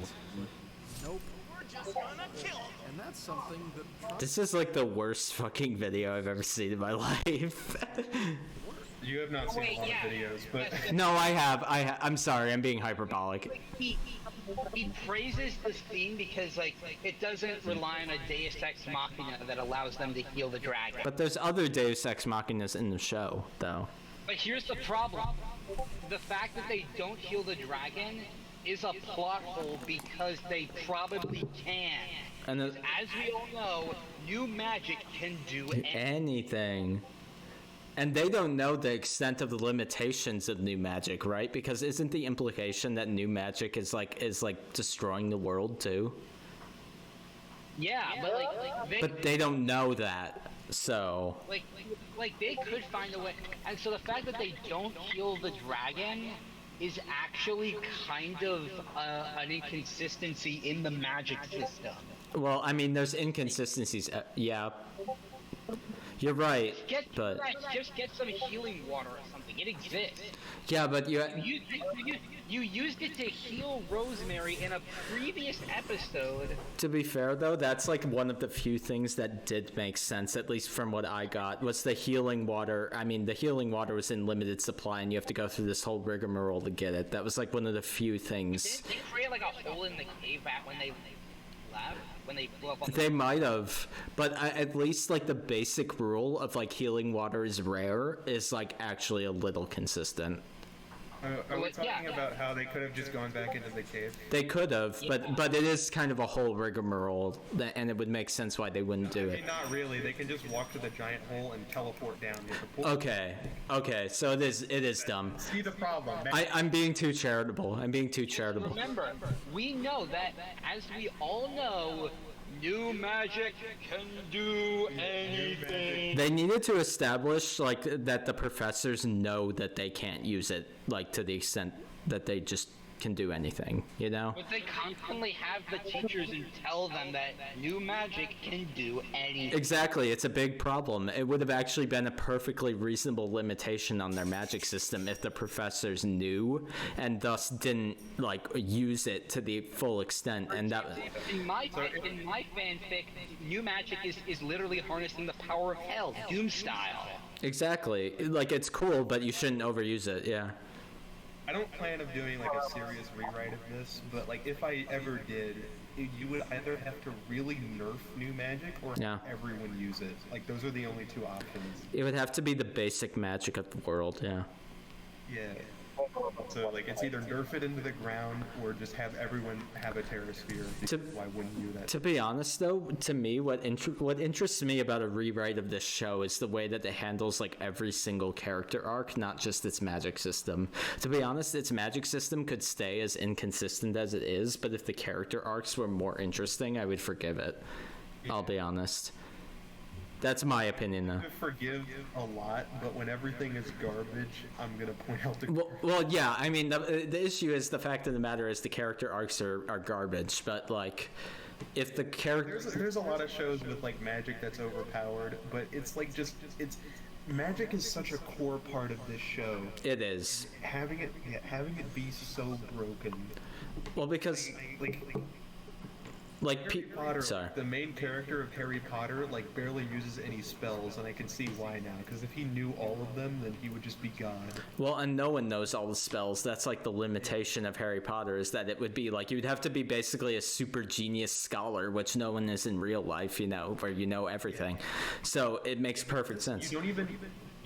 S10: Nope. We're just gonna kill him. And that's something that.
S4: This is like the worst fucking video I've ever seen in my life.
S3: You have not seen a lot of videos, but
S4: No, I have. I'm sorry. I'm being hyperbolic.
S8: He praises this theme because like it doesn't rely on a Deus Ex Machina that allows them to heal the dragon.
S4: But there's other Deus Ex Machinas in the show, though.
S8: But here's the problem: the fact that they don't heal the dragon is a plot hole because they probably can.
S4: And
S8: as we all know, new magic can do
S4: anything. And they don't know the extent of the limitations of new magic, right? Because isn't the implication that new magic is like destroying the world too?
S8: Yeah,
S4: but they don't know that, so.
S8: Like they could find a way, and so the fact that they don't heal the dragon is actually kind of an inconsistency in the magic system.
S4: Well, I mean, there's inconsistencies. Yeah. You're right, but
S8: just get some healing water or something. It exists.
S4: Yeah, but
S8: you used it to heal Rosemary in a previous episode.
S4: To be fair, though, that's like one of the few things that did make sense, at least from what I got, was the healing water. I mean, the healing water was in limited supply, and you have to go through this whole rigmarole to get it. That was like one of the few things.
S8: Didn't they create like a hole in the cave back when they left? When they blew up on
S4: They might have, but at least like the basic rule of like healing water is rare is like actually a little consistent.
S3: Are we talking about how they could have just gone back into the cave?
S4: They could have, but it is kind of a whole rigmarole, and it would make sense why they wouldn't do it.
S3: Not really. They can just walk to the giant hole and teleport down with the pool.
S4: Okay, so it is dumb.
S3: See the problem.
S4: I'm being too charitable.
S8: Remember, we know that, as we all know, new magic can do anything.
S4: They needed to establish like that the professors know that they can't use it, like to the extent that they just can do anything, you know?
S8: But they constantly have the teachers and tell them that new magic can do anything.
S4: Exactly, it's a big problem. It would have actually been a perfectly reasonable limitation on their magic system if the professors knew and thus didn't like use it to the full extent. And that
S8: in my fanfic, new magic is literally harnessing the power of hell, Doom style.
S4: Exactly, like it's cool, but you shouldn't overuse it. Yeah.
S3: I don't plan of doing like a serious rewrite of this, but like if I ever did, you would either have to really nerf new magic or have everyone use it. Like those are the only two options.
S4: It would have to be the basic magic of the world, yeah.
S3: Yeah. So like it's either nerf it into the ground or just have everyone have a Terra Sphere. Why wouldn't you? That?
S4: To be honest, though, to me, what interests me about a rewrite of this show is the way that it handles like every single character arc, not just its magic system. To be honest, its magic system could stay as inconsistent as it is, but if the character arcs were more interesting, I would forgive it. Yeah. I'll be honest. That's my opinion, though.
S3: I forgive a lot, but when everything is garbage, I'm gonna point out the.
S4: Well, yeah. I mean, the issue is the fact of the matter is the character arcs are garbage. But like, if the character
S3: there's a lot of shows with like magic that's overpowered, but it's like it's magic is such a core part of this show.
S4: It is.
S3: Having it be so broken.
S4: Well, because like
S3: Harry Potter, the main character of Harry Potter, like barely uses any spells, and I can see why now. Because if he knew all of them, then he would just be God.
S4: Well, and no one knows all the spells. That's like the limitation of Harry Potter is that it would be like you would have to be basically a super genius scholar, which no one is in real life, you know, where you know everything. So it makes perfect sense.
S3: You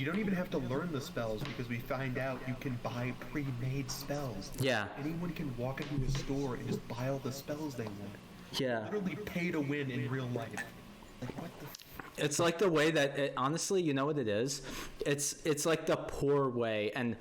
S3: don't even have to learn the spells because we find out you can buy pre-made spells.
S4: Yeah.
S3: Anyone can walk into a store and just buy all the spells they want.
S4: Yeah.
S3: Literally pay to win in real life. Like what the?
S4: It's like the way that honestly, you know what it is? It's like the poor way, and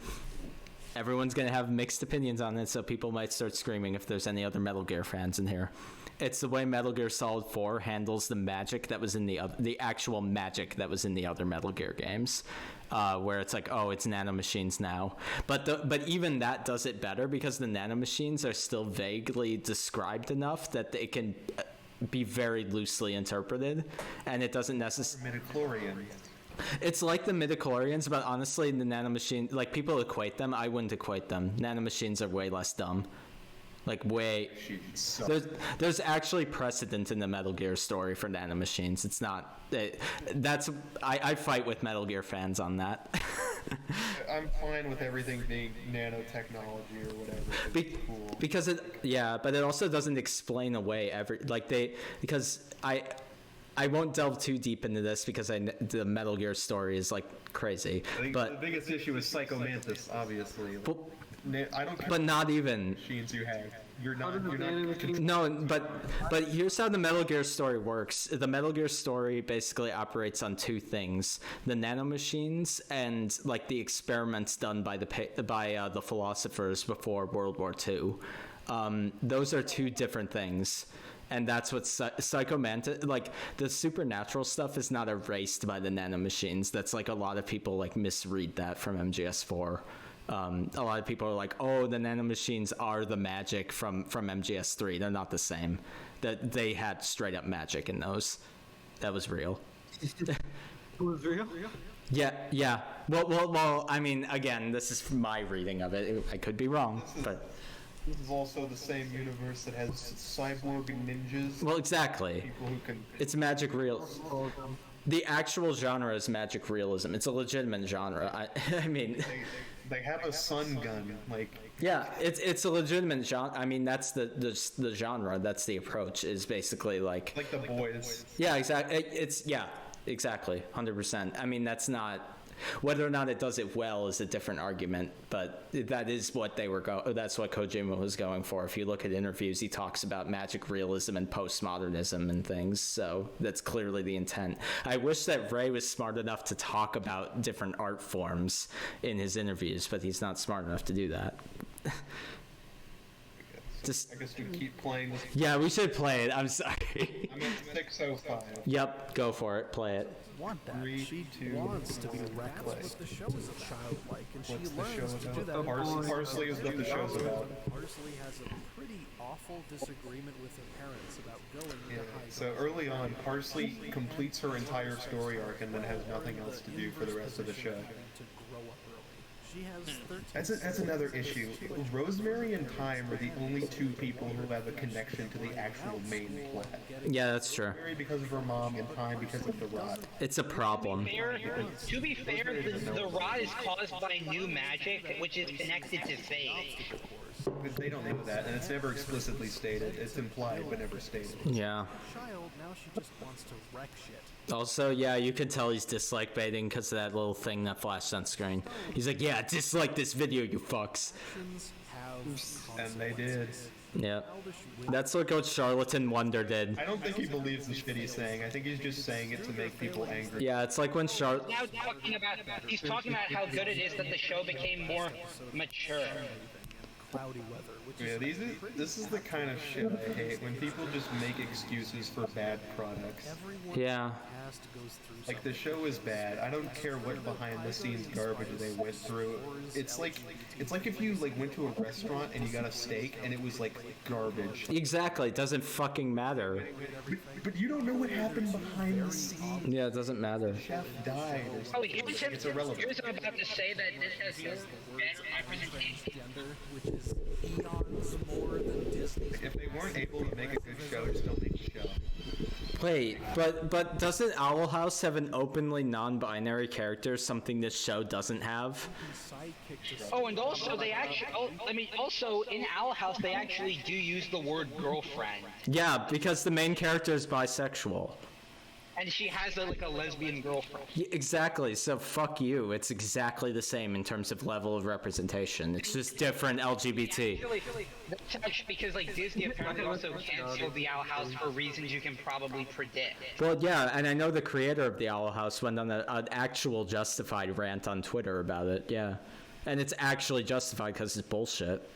S4: everyone's gonna have mixed opinions on it, so people might start screaming if there's any other Metal Gear fans in here. It's the way Metal Gear Solid 4 handles the magic that was in the actual magic that was in the other Metal Gear games, where it's like, oh, it's nanomachines now. But even that does it better because the nanomachines are still vaguely described enough that they can be very loosely interpreted, and it doesn't necessarily.
S3: Midichlorians.
S4: It's like the midichlorians, but honestly, the nanomachine, like people equate them. I wouldn't equate them. Nanomachines are way less dumb. Like way. There's actually precedent in the Metal Gear story for nanomachines. It's not. I fight with Metal Gear fans on that.
S3: I'm fine with everything being nanotechnology or whatever. Cool.
S4: Because but it also doesn't explain away because I won't delve too deep into this because the Metal Gear story is like crazy.
S3: I think
S4: but
S3: the biggest issue is Psychomantis, obviously. I don't care.
S4: But not even
S3: machines you have. You're not.
S4: No, but here's how the Metal Gear story works. The Metal Gear story basically operates on two things: the nanomachines and like the experiments done by the philosophers before World War II. Those are two different things. And that's what Psychomantis, like the supernatural stuff is not erased by the nanomachines. That's like a lot of people like misread that from MGS4. A lot of people are like, oh, the nanomachines are the magic from MGS3. They're not the same. That they had straight up magic in those. That was real.
S6: It was real?
S4: Yeah. Well, I mean, again, this is my reading of it. I could be wrong, but...
S3: This is also the same universe that has cyborg ninjas.
S4: Well, exactly.
S3: People who can...
S4: It's magic real. The actual genre is magic realism. It's a legitimate genre. I mean...
S3: They have a sun gun, like...
S4: Yeah, it's a legitimate genre. I mean, that's the genre. That's the approach, is basically like...
S3: Like the boys.
S4: Yeah, exactly. Exactly. 100%. I mean, that's not... Whether or not it does it well is a different argument, but that is what that's what Kojima was going for. If you look at interviews, he talks about magic realism and postmodernism and things, so that's clearly the intent. I wish that Ray was smart enough to talk about different art forms in his interviews, but he's not smart enough to do that.
S3: I guess we keep playing this.
S4: Yeah, we should play it. I'm sorry.
S3: I'm at 6:05.
S4: Yep, go for it. Play it.
S10: Want that. She wants to be reckless, but the show is childlike, and she learns to do that.
S3: Parsley is what the show's about.
S10: Parsley has a pretty awful disagreement with her parents about going to high
S3: So early on, Parsley completes her entire story arc and then has nothing else to do for the rest of the show.
S10: She has 13
S3: That's another issue. Rosemary and Thyme are the only two people who have a connection to the actual main plot.
S4: Yeah, that's true.
S3: Rosemary because of her mom and Thyme because of the rod.
S4: It's a problem.
S8: To be fair, the rod is caused by new magic, which is connected to fate.
S3: But they don't know that, and it's never explicitly stated. It's implied, but never stated.
S4: Yeah.
S10: Child, now she just wants to wreck shit.
S4: Also, yeah, you can tell he's dislike baiting because of that little thing that flashed on screen. He's like, yeah, dislike this video, you fucks.
S3: And they did.
S4: Yeah. That's what Coach Charlatan Wonder did.
S3: I don't think he believes the shit he's saying. I think he's just saying it to make people angry.
S4: Yeah, it's like when
S8: He's talking about how good it is that the show became more mature.
S10: Cloudy weather, which
S3: this is the kind of shit I hate, when people just make excuses for bad products.
S4: Yeah.
S3: Like, the show is bad. I don't care what behind-the-scenes garbage they went through. It's like if you went to a restaurant and you got a steak and it was garbage.
S4: Exactly. It doesn't fucking matter.
S3: But you don't know what happened behind the scenes.
S4: Yeah, it doesn't matter.
S3: The chef died.
S8: Oh, it's irrelevant. Here's what I'm about to say that this has no representation.
S10: which is eons more than Disney.
S3: If they weren't able to make a good show, just don't make a show.
S4: Wait, but doesn't Owl House have an openly non-binary character, something this show doesn't have?
S8: Oh, and also they actually, also in Owl House they actually do use the word girlfriend.
S4: Yeah, because the main character is bisexual.
S8: And she has a lesbian girlfriend.
S4: Yeah, exactly, so fuck you. It's exactly the same in terms of level of representation. It's just different LGBT.
S8: That's actually because Disney apparently also canceled the Owl House for reasons you can probably predict.
S4: Well, yeah, and I know the creator of the Owl House went on an actual justified rant on Twitter about it, yeah. And it's actually justified because it's bullshit.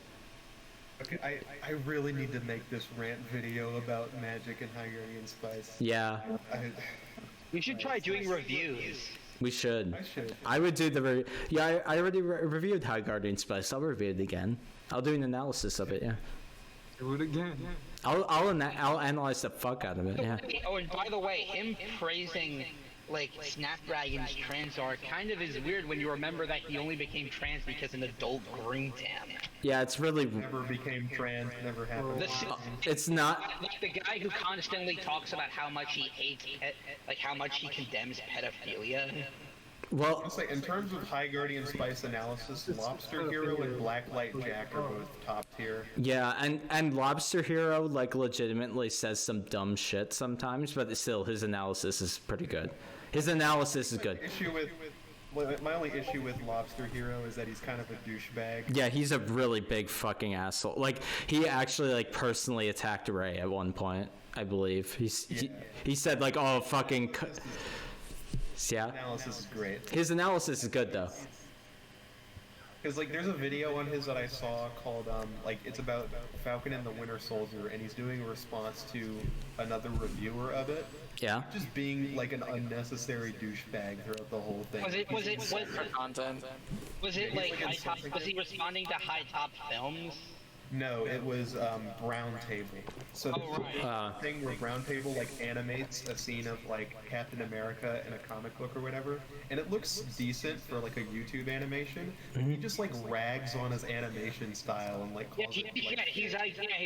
S3: Okay, I really need to make this rant video about magic and Hungarian spice.
S4: Yeah.
S8: We should try doing reviews.
S4: We should.
S3: I should.
S4: I would do the I already reviewed High Guardian Spice. I'll review it again. I'll do an analysis of it, yeah.
S16: Do it again.
S4: I'll analyze the fuck out of it. Yeah.
S8: Oh, and by the way, him praising like Snapdragon's trans art kind of is weird when you remember that he only became trans because an adult groomed him.
S4: Yeah, it's really.
S3: Never became trans. Never happened.
S4: It's not.
S8: Like the guy who constantly talks about how much he hates, like how much he condemns pedophilia.
S4: Well,
S3: honestly, in terms of High Guardian Spice analysis, Lobster Hero and Blacklight Jack are both top tier.
S4: Yeah, and Lobster Hero like legitimately says some dumb shit sometimes, but still his analysis is pretty good. His analysis is good.
S3: My only issue with Lobster Hero is that he's kind of a douchebag.
S4: Yeah, he's a really big fucking asshole. Like he actually like personally attacked Ray at one point, I believe. He said like, "Oh fucking." Yeah.
S3: Analysis is great.
S4: His analysis is good though.
S3: Because like there's a video on his that I saw called like it's about Falcon and the Winter Soldier, and he's doing a response to another reviewer of it.
S4: Yeah.
S3: Just being like an unnecessary douchebag throughout the whole thing.
S8: Was it
S13: content?
S8: Was it like High Top? Was he responding to High Top Films?
S3: No, it was Brown Table. So the thing where Brown Table like animates a scene of like Captain America in a comic book or whatever, and it looks decent for like a YouTube animation. He just like rags on his animation style and like calls
S8: he's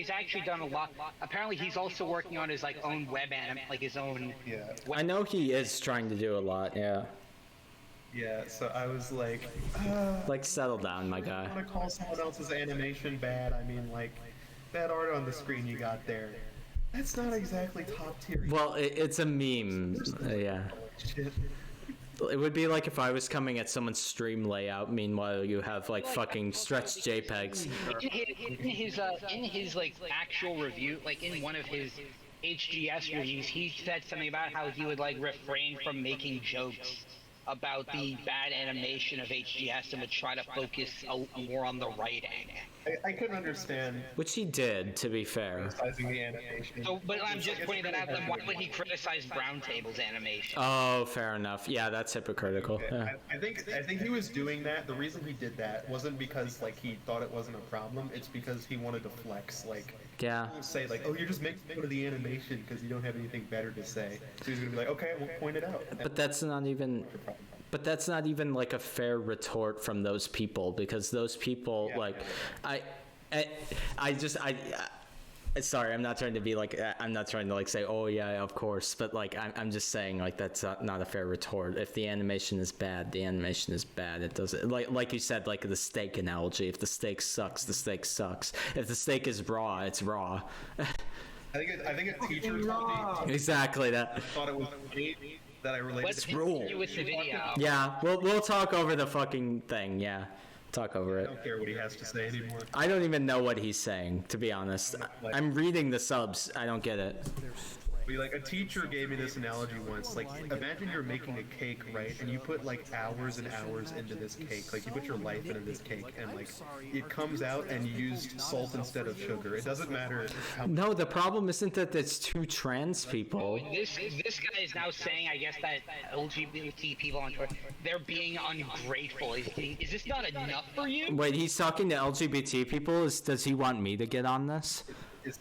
S8: actually done a lot. Apparently, he's also working on his like own web like his own.
S3: Yeah.
S4: I know he is trying to do a lot. Yeah.
S3: Yeah, so I was like,
S4: like settle down, my guy.
S3: I want to call someone else's animation bad. I mean, like, that art on the screen you got there, that's not exactly top tier.
S4: Well, it's a meme. Yeah.
S3: Shit.
S4: It would be like if I was coming at someone's stream layout, meanwhile you have like fucking stretched JPEGs.
S8: In his like actual review, like in one of his HGS reviews, he said something about how he would like refrain from making jokes about the bad animation of HGS and would try to focus more on the writing.
S3: I couldn't understand.
S4: Which he did, to be fair.
S3: Criticizing the animation.
S8: So, but I'm just pointing that out. Then why would he criticize Brown Table's animation?
S4: Oh, fair enough. Yeah, that's hypocritical.
S3: Okay.
S4: Yeah.
S3: I think he was doing that. The reason he did that wasn't because like he thought it wasn't a problem. It's because he wanted to flex. Like,
S4: yeah.
S3: Say like, oh, you're just making fun of the animation because you don't have anything better to say. So he's gonna be like, okay, we'll point it out.
S4: But that's not even. But that's not even like a fair retort from those people, because those people sorry, I'm not trying to be like, I'm not trying to like say, oh yeah, of course, but like I'm just saying like that's not a fair retort. If the animation is bad, the animation is bad. It doesn't like you said, like the steak analogy. If the steak sucks, the steak sucks. If the steak is raw, it's raw.
S3: I think a teacher told me
S4: exactly that.
S3: I thought it was funny that I related.
S8: Let's continue with the video.
S4: Yeah, we'll talk over the fucking thing. Yeah. Talk over it.
S3: I don't care what he has to say anymore.
S4: I don't even know what he's saying, to be honest. I'm reading the subs. I don't get it.
S3: Like a teacher gave me this analogy once. Like, imagine you're making a cake, right? And you put like hours and hours into this cake. Like you put your life into this cake, and like it comes out and you used salt instead of sugar. It doesn't matter how.
S4: No, the problem isn't that it's two trans people.
S8: This guy is now saying, I guess, that LGBT people on Twitter, they're being ungrateful. Is this not enough for you?
S4: Wait, he's talking to LGBT people? Does he want me to get on this?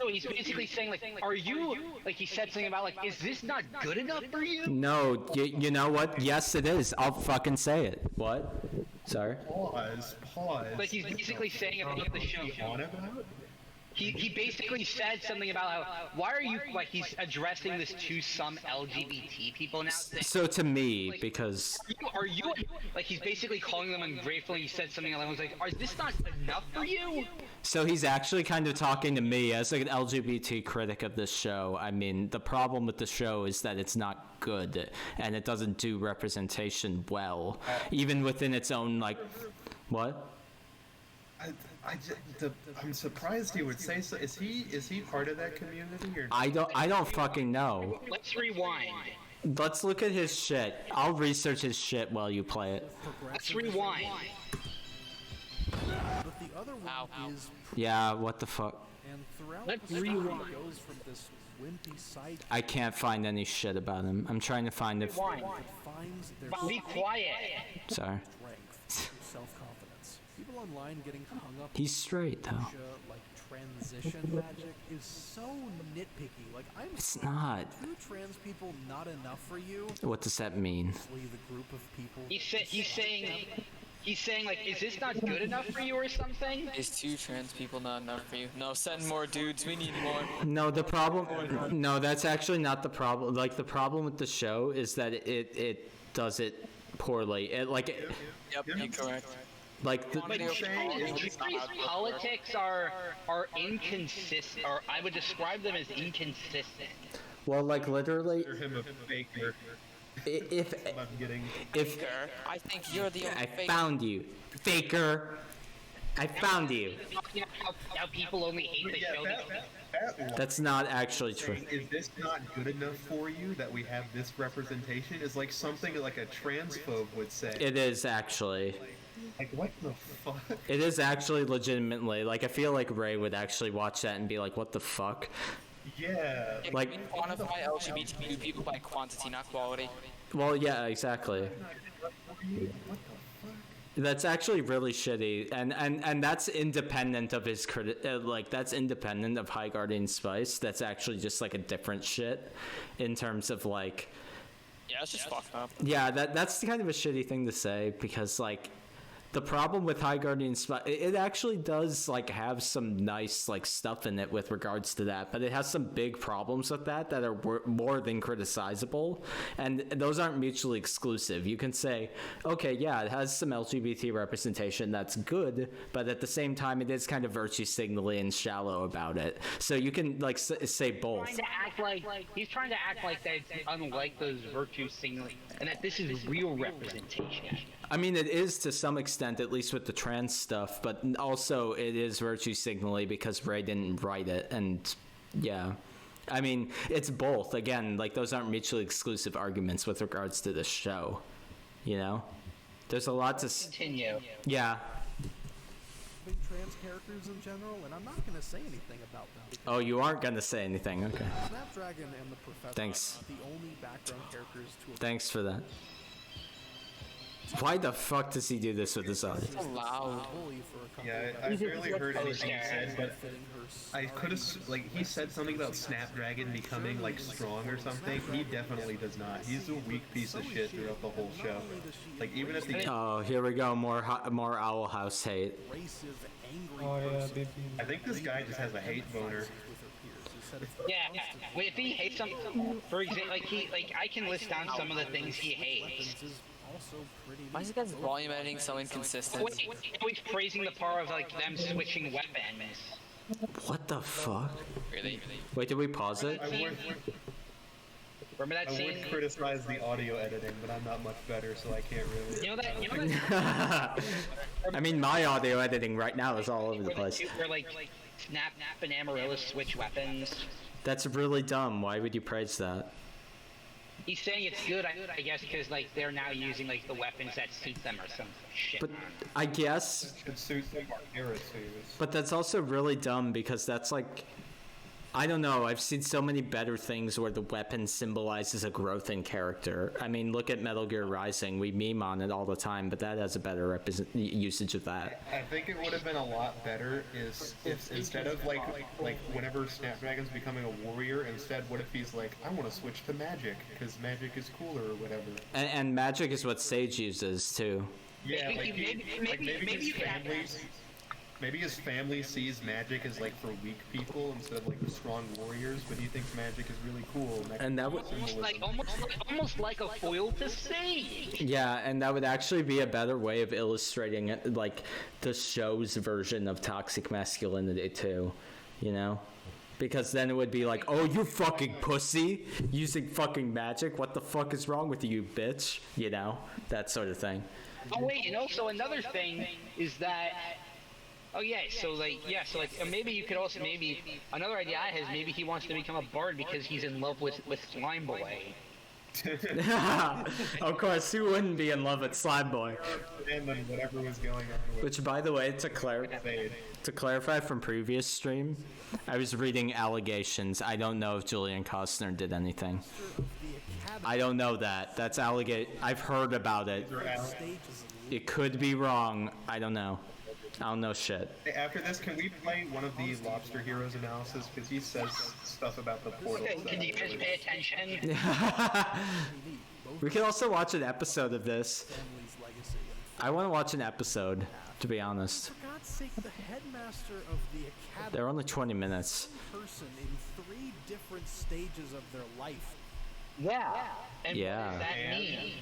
S8: So he's basically saying, like, are you, like, he said something about, like, is this not good enough for you?
S4: No, you know what? Yes, it is. I'll fucking say it. What? Sorry?
S3: Pause.
S8: Like, he's basically saying about the show. He basically said something about how, why are you, like, he's addressing this to some LGBT people now.
S4: So to me, like, because...
S8: Are you, like, he's basically calling them ungrateful, and he said something along, like, is this not enough for you?
S4: So he's actually kind of talking to me as like an LGBT critic of this show. I mean, the problem with the show is that it's not good, and it doesn't do representation well, even within its own, like... What?
S3: I'm surprised he would say so. Is he part of that community or?
S4: I don't fucking know.
S8: Let's rewind.
S4: Let's look at his shit. I'll research his shit while you play it.
S8: Let's rewind.
S10: But the other one is.
S4: Yeah, what the fuck?
S10: And throughout
S8: Let's
S10: the
S8: rewind.
S10: story goes from this wimpy side.
S4: I can't find any shit about him. I'm trying to find if.
S8: Be quiet.
S4: Sorry.
S10: Self-confidence. People online getting hung up.
S4: He's straight though.
S10: Like transition magic is so nitpicky. Like,
S4: It's not.
S10: Two trans people not enough for you?
S4: What does that mean?
S10: The group of people.
S8: He's saying like, is this not good enough for you or something?
S13: Is 2 trans people not enough for you? No, send more dudes. We need more.
S4: No, the problem. No, that's actually not the problem. Like, the problem with the show is that it does it poorly.
S13: Yep, you're correct.
S4: Like
S8: politics are inconsistent, or I would describe them as inconsistent.
S4: Well, like literally.
S3: Him a faker.
S4: If
S13: I think you're the only
S4: I
S13: faker.
S4: found you, faker. I found you.
S8: How people only hate the show.
S4: That's not actually true.
S3: Is this not good enough for you that we have this representation? Is like something like a transphobe would say.
S4: It is actually.
S3: Like, what the fuck?
S4: It is actually legitimately. Like, I feel like Ray would actually watch that and be like, what the fuck?
S3: Yeah.
S4: Like,
S13: we quantify LGBTQ people by quantity, not quality.
S4: Well, yeah, exactly. That's actually really shitty, and that's independent of his like that's independent of High Guardian Spice. That's actually just like a different shit in terms of like.
S13: Yeah, it's just fucked up.
S4: Yeah, that's kind of a shitty thing to say because like. The problem with High Guardian Spice, it actually does like have some nice like stuff in it with regards to that, but it has some big problems with that are more than criticizable, and those aren't mutually exclusive. You can say, okay, yeah, it has some LGBT representation that's good, but at the same time, it is kind of virtue signaling and shallow about it. So you can like say both.
S8: He's trying to act like that's unlike those virtue signaling, and that this is real representation.
S4: I mean, it is to some extent, at least with the trans stuff, but also it is virtue signaling because Ray didn't write it, and yeah. I mean, it's both. Again, like, those aren't mutually exclusive arguments with regards to the show, you know? There's a lot to...
S8: Continue.
S4: Yeah.
S10: Trans characters in general, and I'm not going to say anything about them.
S4: Oh, you aren't going to say anything, okay.
S10: Snapdragon and the Professor
S4: Thanks.
S10: are the only background characters to...
S4: Thanks for that. Why the fuck does he do this with his eyes?
S13: It's loud.
S3: Yeah, I barely heard anything he said, but I could have, like, he said something about Snapdragon becoming, like, strong or something. He definitely does not. He's a weak piece of shit throughout the whole show. Like, even if the...
S4: Oh, here we go. More Owl House hate.
S3: Oh, yeah, baby. I think this guy just has a hate boner.
S8: Yeah, wait, if he hates something, for example, I can list down some of the things he hates.
S13: Why is this guy's volume editing so inconsistent?
S8: He's praising the power of like them switching weapons.
S4: What the fuck?
S13: Really?
S4: Wait, did we pause it?
S8: Remember that scene?
S3: I would criticize the audio editing, but I'm not much better, so I can't really.
S8: You know that?
S4: I mean, my audio editing right now is all over the place.
S8: Where like Snap and Amarillo switch weapons.
S4: That's really dumb. Why would you praise that?
S8: He's saying it's good, I guess, because like they're now using like the weapons that suit them or some shit.
S4: But I guess.
S3: It suits them era suits.
S4: But that's also really dumb because that's like, I don't know. I've seen so many better things where the weapon symbolizes a growth in character. I mean, look at Metal Gear Rising. We meme on it all the time, but that has a better usage of that.
S3: I think it would have been a lot better is if instead of like whenever Snapdragon's becoming a warrior, instead what if he's like, I want to switch to magic because magic is cooler or whatever.
S4: And magic is what Sage uses too.
S3: Yeah, maybe his family sees magic as like for weak people instead of like the strong warriors, but he thinks magic is really cool.
S4: And that would
S8: almost like a foil to Sage.
S4: Yeah, and that would actually be a better way of illustrating it, like the show's version of toxic masculinity too, you know? Because then it would be like, oh, you fucking pussy, using fucking magic. What the fuck is wrong with you, bitch? You know, that sort of thing.
S8: Oh wait, and also another thing is that. Oh yeah, so maybe you could also another idea I have is maybe he wants to become a bard because he's in love with Slime Boy.
S4: Of course, who wouldn't be in love with Slime Boy?
S3: And then whatever was going on with.
S4: Which, by the way, to clarify from previous stream, I was reading allegations. I don't know if Julian Costner did anything. I don't know that. That's I've heard about it. It could be wrong. I don't know. I don't know shit.
S3: Hey, after this, can we play one of the Lobster Heroes analysis? Because he says stuff about the portals.
S8: Okay, can you guys pay attention?
S4: We can also watch an episode of this. I want to watch an episode, to be honest.
S10: For God's sake, the headmaster of the academy.
S4: They're only 20 minutes.
S10: Person in 3 different stages of their life.
S8: Yeah. And
S4: Yeah.
S8: what does that mean?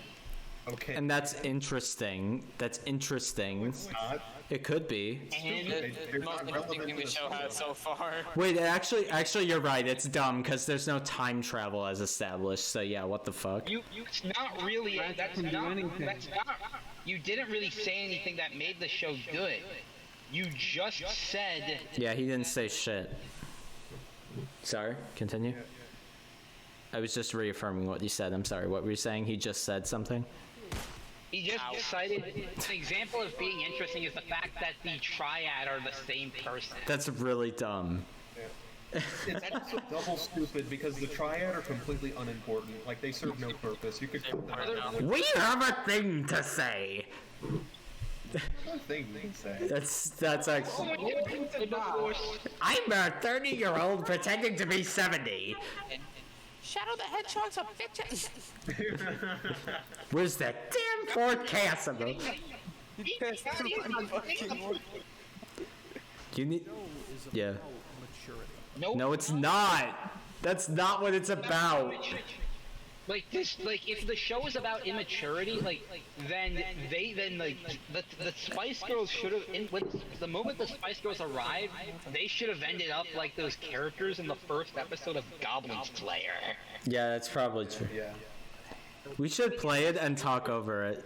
S3: Okay.
S4: And that's interesting. That's interesting.
S3: It's not.
S4: It could be.
S13: And the most interesting thing the show has so far.
S4: Wait, actually, you're right. It's dumb because there's no time travel as established. So yeah, what the fuck?
S8: It's not really. That's not. You didn't really say anything that made the show good. You just said.
S4: Yeah, he didn't say shit. Sorry, continue. I was just reaffirming what you said. I'm sorry. What were you saying? He just said something?
S8: He just cited an example of being interesting is the fact that the triad are the same person.
S4: That's really dumb.
S3: It's also double stupid because the triad are completely unimportant. Like, they serve no purpose. You could cut them out.
S4: We have a thing to say.
S3: Thing we can say.
S4: That's actually. I'm a 30-year-old pretending to be 70.
S13: Shadow the Hedgehog's a bitch.
S4: Where's that damn forecast of them? You need. Yeah.
S8: Nope.
S4: No, it's not. That's not what it's about.
S8: Like this, like if the show is about immaturity, then the Spice Girls should have. The moment the Spice Girls arrived, they should have ended up like those characters in the first episode of Goblin Slayer.
S4: Yeah, that's probably true.
S3: Yeah.
S4: We should play it and talk over it.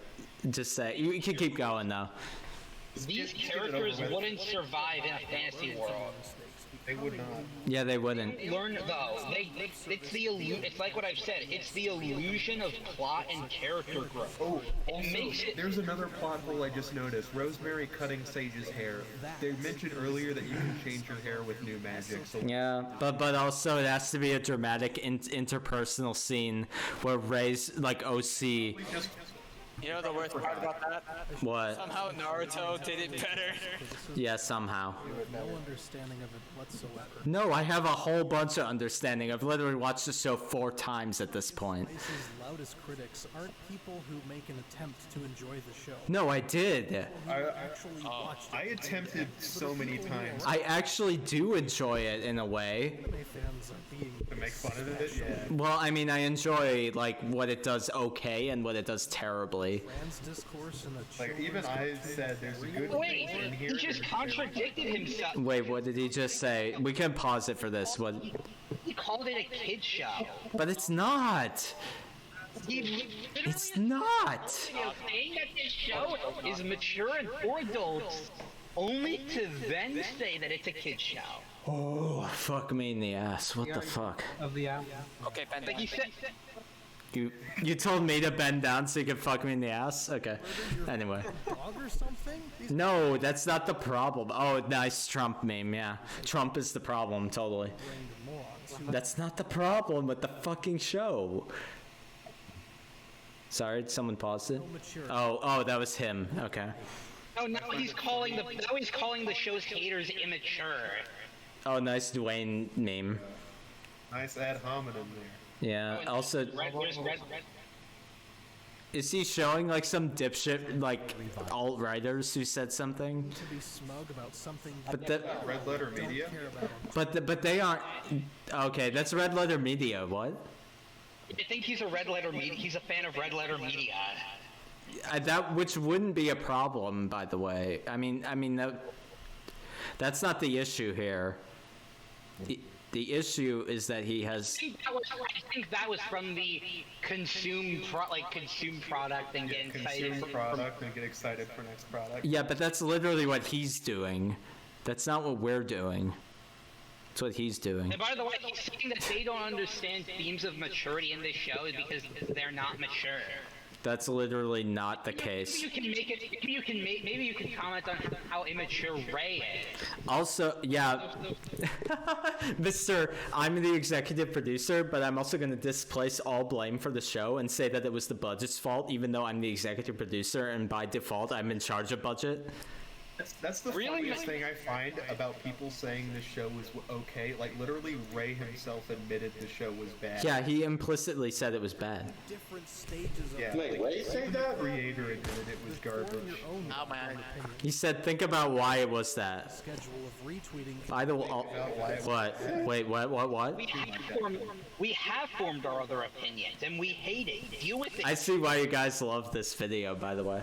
S4: Just say you can keep going though.
S8: These characters wouldn't survive in a fantasy world.
S3: They would not.
S4: Yeah, they wouldn't.
S8: Learn though. It's like what I've said. It's the illusion of plot and character growth.
S3: Oh,
S8: also,
S3: there's another plot hole I just noticed. Rosemary cutting Sage's hair. They mentioned earlier that you can change your hair with new magic. So
S4: Yeah, but also it has to be a dramatic interpersonal scene where Ray's like OC.
S13: You know the worst part about that?
S4: What?
S13: Somehow Naruto did it better.
S4: Yeah, somehow.
S10: No understanding of it whatsoever.
S4: No, I have a whole bunch of understanding. I've literally watched the show 4 times at this point.
S10: Spice's loudest critics aren't people who make an attempt to enjoy the show.
S4: No, I did.
S3: I attempted so many times.
S4: I actually do enjoy it in a way.
S10: Fans are being
S3: to make fun of it. Yeah.
S4: Well, I mean, I enjoy like what it does okay and what it does terribly.
S3: Like even I said, there's a good
S8: Wait,
S3: thing in here.
S8: he just contradicted himself.
S4: Wait, what did he just say? We can pause it for this. What?
S8: He called it a kid show.
S4: But it's not. It's not.
S8: Saying that this show is mature and for adults, only to then say that it's a kid show.
S4: Oh, fuck me in the ass. What the fuck?
S6: Of the app.
S13: Okay, Ben.
S8: Like you said.
S4: You told me to bend down so you could fuck me in the ass? Okay. Anyway.
S10: dog or something?
S4: No, that's not the problem. Oh, nice Trump meme, yeah. Trump is the problem, totally. That's not the problem with the fucking show. Sorry, someone paused it? Oh, that was him. Okay.
S8: Oh, now he's calling the show's haters immature.
S4: Oh, nice Dwayne meme.
S3: Nice ad hominem there.
S4: Yeah, also...
S8: Red.
S4: Is he showing like some dipshit like alt-writers who said something?
S10: To be smug about something.
S4: But the
S3: Red Letter Media.
S4: but they aren't. Okay, that's Red Letter Media. What?
S8: I think he's a Red Letter Media. He's a fan of Red Letter Media.
S4: That which wouldn't be a problem, by the way. I mean that's not the issue here. The issue is that he has.
S8: I think that was from the consume product and get excited.
S3: Consume product and get excited for next product.
S4: Yeah, but that's literally what he's doing. That's not what we're doing. That's what he's doing.
S8: And by the way, he's saying that they don't understand themes of maturity in this show because they're not mature.
S4: That's literally not the case.
S8: Maybe you can comment on how immature Ray is.
S4: Also, yeah, Mr. I'm the executive producer, but I'm also going to displace all blame for the show and say that it was the budget's fault, even though I'm the executive producer and by default I'm in charge of budget.
S3: That's the funniest thing I find about people saying the show was okay. Like, literally, Ray himself admitted the show was bad.
S4: Yeah, he implicitly said it was bad.
S10: Different stages of
S3: Yeah,
S5: Wait, Ray said that?
S3: the creator admitted it was garbage.
S13: Oh man.
S4: He said, think about why it was that.
S10: Schedule of retweeting.
S4: By the what? Wait, what?
S8: We have formed our other opinions, and we hate it. Deal with it.
S4: I see why you guys love this video, by the way.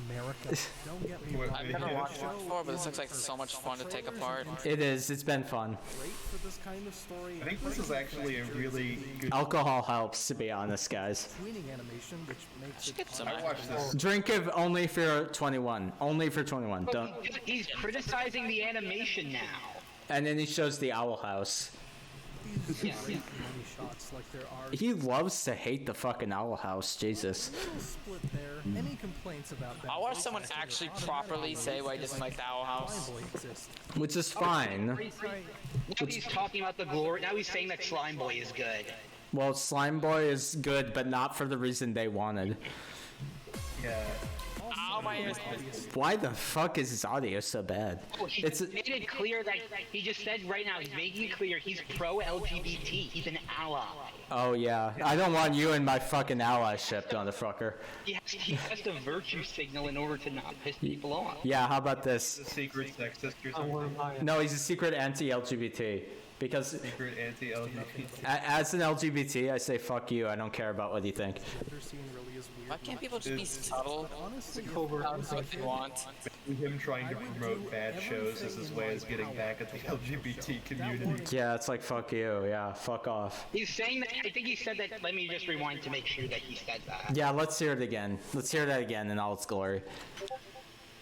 S10: America. Don't get me wrong.
S13: I've never watched one before, but this looks like so much fun to take apart.
S4: It is. It's been fun.
S10: Great for this kind of story.
S3: I think this is actually a really good.
S4: Alcohol helps, to be honest, guys.
S10: Tweening animation, which makes it.
S3: I watched this.
S4: Drink it only for 21. Only for 21. Don't.
S8: He's criticizing the animation now.
S4: And then he shows the owl house.
S10: These great money shots like there are.
S4: He loves to hate the fucking owl house. Jesus.
S10: Little split there. Any complaints about that?
S13: I watched someone actually properly say why he doesn't like the Owl House.
S4: Which is fine.
S8: Now he's talking about the glory. Now he's saying that Slime Boy is good.
S4: Well, Slime Boy is good, but not for the reason they wanted.
S3: Yeah.
S13: Ow, my ears.
S4: Why the fuck is his audio so bad?
S8: Oh, he made it clear that he just said right now. He's making it clear he's pro-LGBT. He's an ally.
S4: Oh yeah, I don't want you in my fucking allyship, motherfucker.
S8: He has to virtue signal in order to not piss people off.
S4: Yeah, how about this?
S3: Secret sexist or something.
S4: No, he's a secret anti-LGBT. Because
S3: Secret anti-LGBT.
S4: As an LGBT, I say fuck you. I don't care about what you think.
S13: Why can't people just be subtle?
S3: Covert.
S13: If you want.
S3: Him trying to promote bad shows as his way of getting back at the LGBT community.
S4: Yeah, it's like fuck you. Yeah, fuck off.
S8: He's saying that. I think he said that. Let me just rewind to make sure that he said that.
S4: Yeah, let's hear it again. Let's hear that again in all its glory.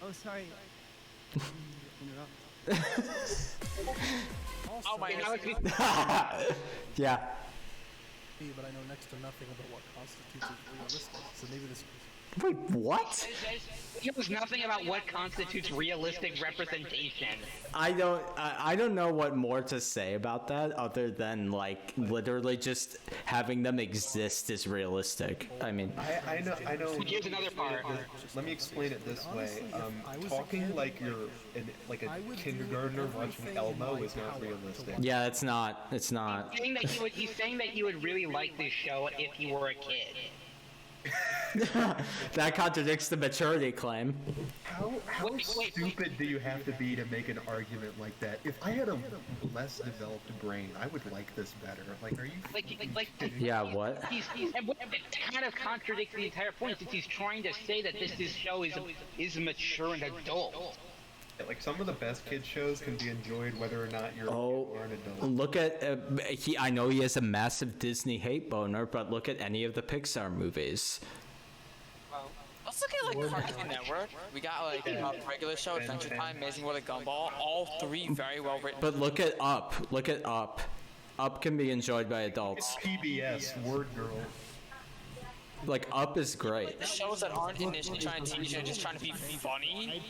S14: Oh, sorry.
S13: Oh my God.
S4: Yeah.
S10: But I know next to nothing about what constitutes as realistic. So maybe this.
S4: Wait, what?
S8: He knows nothing about what constitutes realistic representation.
S4: I don't know what more to say about that other than like literally just having them exist is realistic. I mean,
S3: I know.
S8: Here's another part.
S3: Let me explain it this way. Talking like you're like a kindergartner watching Elmo is not realistic.
S4: Yeah, it's not. It's not.
S8: He's saying that you would really like this show if you were a kid.
S4: That contradicts the maturity claim.
S3: How stupid do you have to be to make an argument like that? If I had a less developed brain, I would like this better. Like, are you?
S4: Yeah, what?
S8: And what kind of contradicts the entire point since he's trying to say that this show is mature and adult.
S3: Like some of the best kid shows can be enjoyed whether or not you're or an adult.
S4: Look at I know he has a massive Disney hate boner, but look at any of the Pixar movies.
S13: Let's look at like Cartoon Network. We got like a regular show, Adventure Time, Amazing World of Gumball. All three very well written.
S4: But look at Up. Look at Up. Up can be enjoyed by adults.
S3: It's PBS, Word Girl.
S4: Like, Up is great.
S13: The shows that aren't initially trying to teach you, just trying to be funny,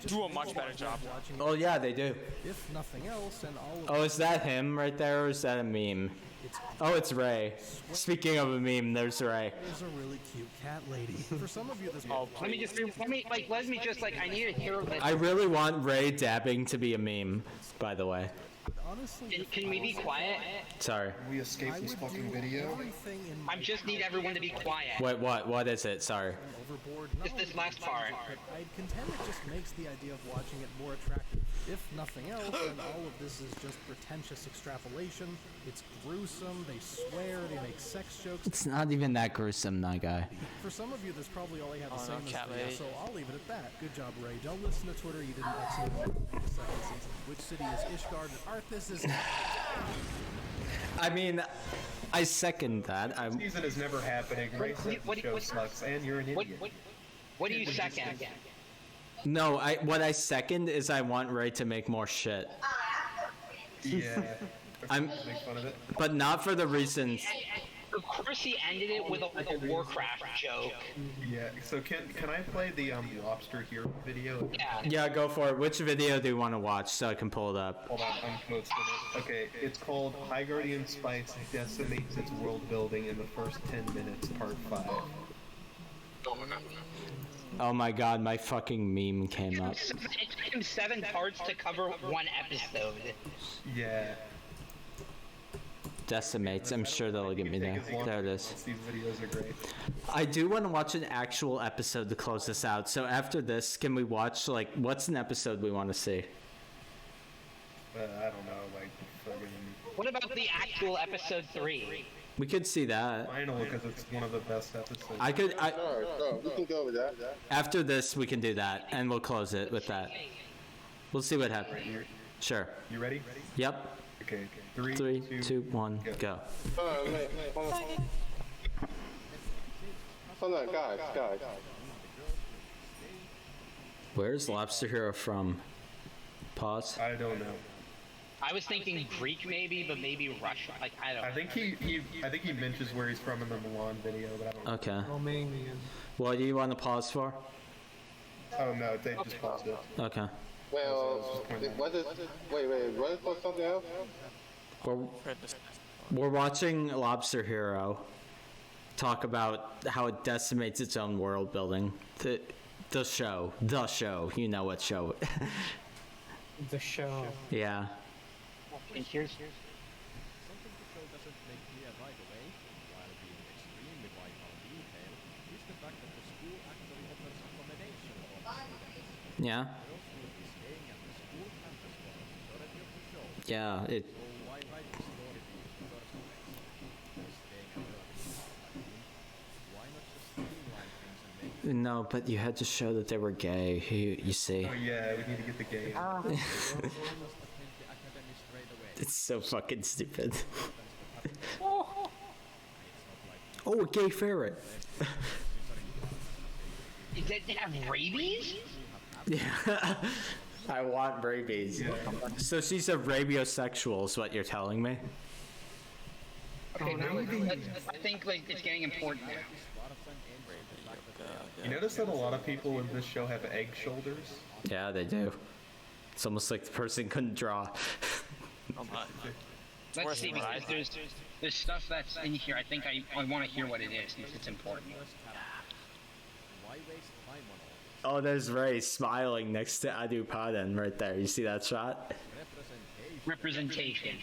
S13: do a much better job.
S4: Oh yeah, they do.
S10: If nothing else, and all of
S4: Oh, is that him right there, or is that a meme? Oh, it's Ray. Speaking of a meme, there's Ray.
S10: There's a really cute cat lady. For some of you, this.
S8: Oh, let me just I need to hear that.
S4: I really want Ray dabbing to be a meme, by the way.
S10: Honestly,
S8: can we be quiet?
S4: Sorry.
S3: We escaped this fucking video.
S8: I just need everyone to be quiet.
S4: What is it? Sorry.
S8: Just this last part.
S10: I'd contend it just makes the idea of watching it more attractive. If nothing else, then all of this is just pretentious extrapolation. It's gruesome, they swear, they make sex jokes.
S4: It's not even that gruesome, that guy.
S10: For some of you, that's probably all I have to say
S13: no,
S10: in this
S13: cat
S10: video,
S13: lady.
S10: so I'll leave it at that. Good job, Ray. Don't listen to Twitter, you didn't accidentally make a second season. Which city is Ishgard and Arthas is...
S4: I mean, I second that.
S3: Season is never happening. Ray said the show sucks, and you're an idiot.
S8: What do you second?
S4: No, what I second is I want Ray to make more shit.
S3: Yeah.
S4: I'm,
S3: make fun of it.
S4: but not for the reasons.
S8: Of course, he ended it with a Warcraft joke.
S3: Yeah. So can I play the lobster hero video?
S4: Yeah, go for it. Which video do you want to watch so I can pull it up?
S3: Hold on, I'm posting it. Okay, it's called High Guardian Spice Decimates Its World Building in the First 10 Minutes, Part 5.
S4: Oh my god, my fucking meme came up.
S8: It took him 7 parts to cover 1 episode.
S3: Yeah.
S4: Decimates. I'm sure that'll get me there. There it is.
S3: These videos are great.
S4: I do want to watch an actual episode to close this out. So after this, can we watch, like, what's an episode we want to see?
S3: I don't know, like, fucking...
S8: What about the actual episode 3?
S4: We could see that.
S3: Final, because it's one of the best episodes.
S5: Sure, we can go with that.
S4: After this, we can do that, and we'll close it with that. We'll see what happens. Sure.
S3: You ready?
S4: Yep.
S3: Okay.
S4: 3, 2, 1, go.
S5: Hold on. Hold on, guys.
S4: Where's Lobster Hero from? Pause.
S3: I don't know.
S8: I was thinking Greek maybe, but maybe Russian. Like, I don't know.
S3: I think he mentions where he's from in the Milan video, but I don't know.
S4: Okay.
S6: Romanian.
S4: What do you want to pause for?
S3: Oh no, they just paused it.
S4: Okay.
S5: Well, what is... Wait, what is for something else?
S4: We're watching Lobster Hero talk about how it decimates its own world building. The show. You know what show.
S6: The show.
S4: Yeah.
S8: And here's...
S10: Something the show doesn't make clear right away, while being extremely vital detail, is the fact that the school actually offers accommodation for the students.
S4: Yeah.
S10: Girls will be staying at the school campus for the majority of the show.
S4: Yeah, it...
S10: So why write the story being the first place? They're staying at the why not just streamline things and make...
S4: No, but you had to show that they were gay. You see.
S3: Oh yeah, we need to get the gay.
S4: It's so fucking stupid. Oh, a gay ferret.
S8: Does it have rabies?
S4: Yeah. I want rabies. Yeah. So she's a rabiosexual is what you're telling me?
S8: Okay, I think like it's getting important now.
S3: You notice that a lot of people in this show have egg shoulders?
S4: Yeah, they do. It's almost like the person couldn't draw.
S13: Oh my.
S8: Let's see, because there's stuff that's in here. I think I want to hear what it is, since it's important.
S4: Oh, there's Ray smiling next to Adu Paden right there. You see that shot?
S8: Representation.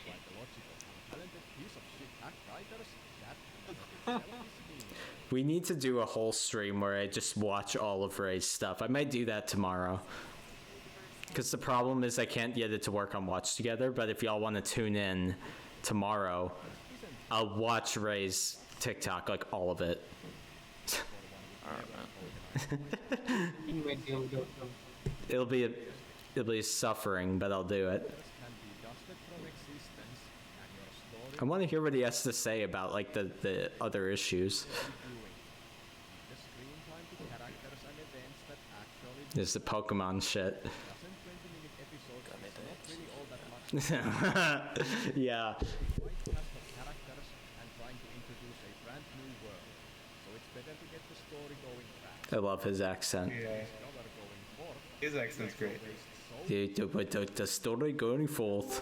S4: We need to do a whole stream where I just watch all of Ray's stuff. I might do that tomorrow. Because the problem is I can't get it to work on Watch Together, but if y'all want to tune in tomorrow, I'll watch Ray's TikTok, like all of it. It'll be suffering, but I'll do it. I want to hear what he has to say about like the other issues. There's the Pokemon shit. Yeah. I love his accent.
S3: Yeah. His accent's great.
S4: The story going forth.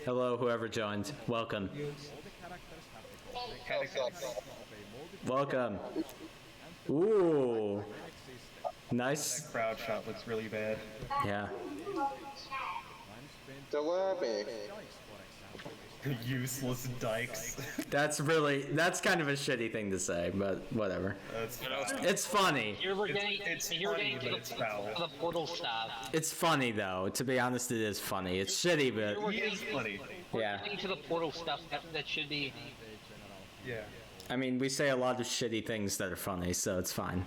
S4: Hello, whoever joined. Welcome. Welcome. Ooh. Nice.
S3: That crowd shot looks really bad.
S4: Yeah.
S5: So what happened?
S3: Useless dykes.
S4: That's kind of a shitty thing to say, but whatever. It's funny.
S8: You're getting to the portal stuff.
S4: It's funny though. To be honest, it is funny. It's shitty, but
S3: It's funny.
S8: We're getting to the portal stuff that should be.
S3: Yeah.
S4: I mean, we say a lot of shitty things that are funny, so it's fine.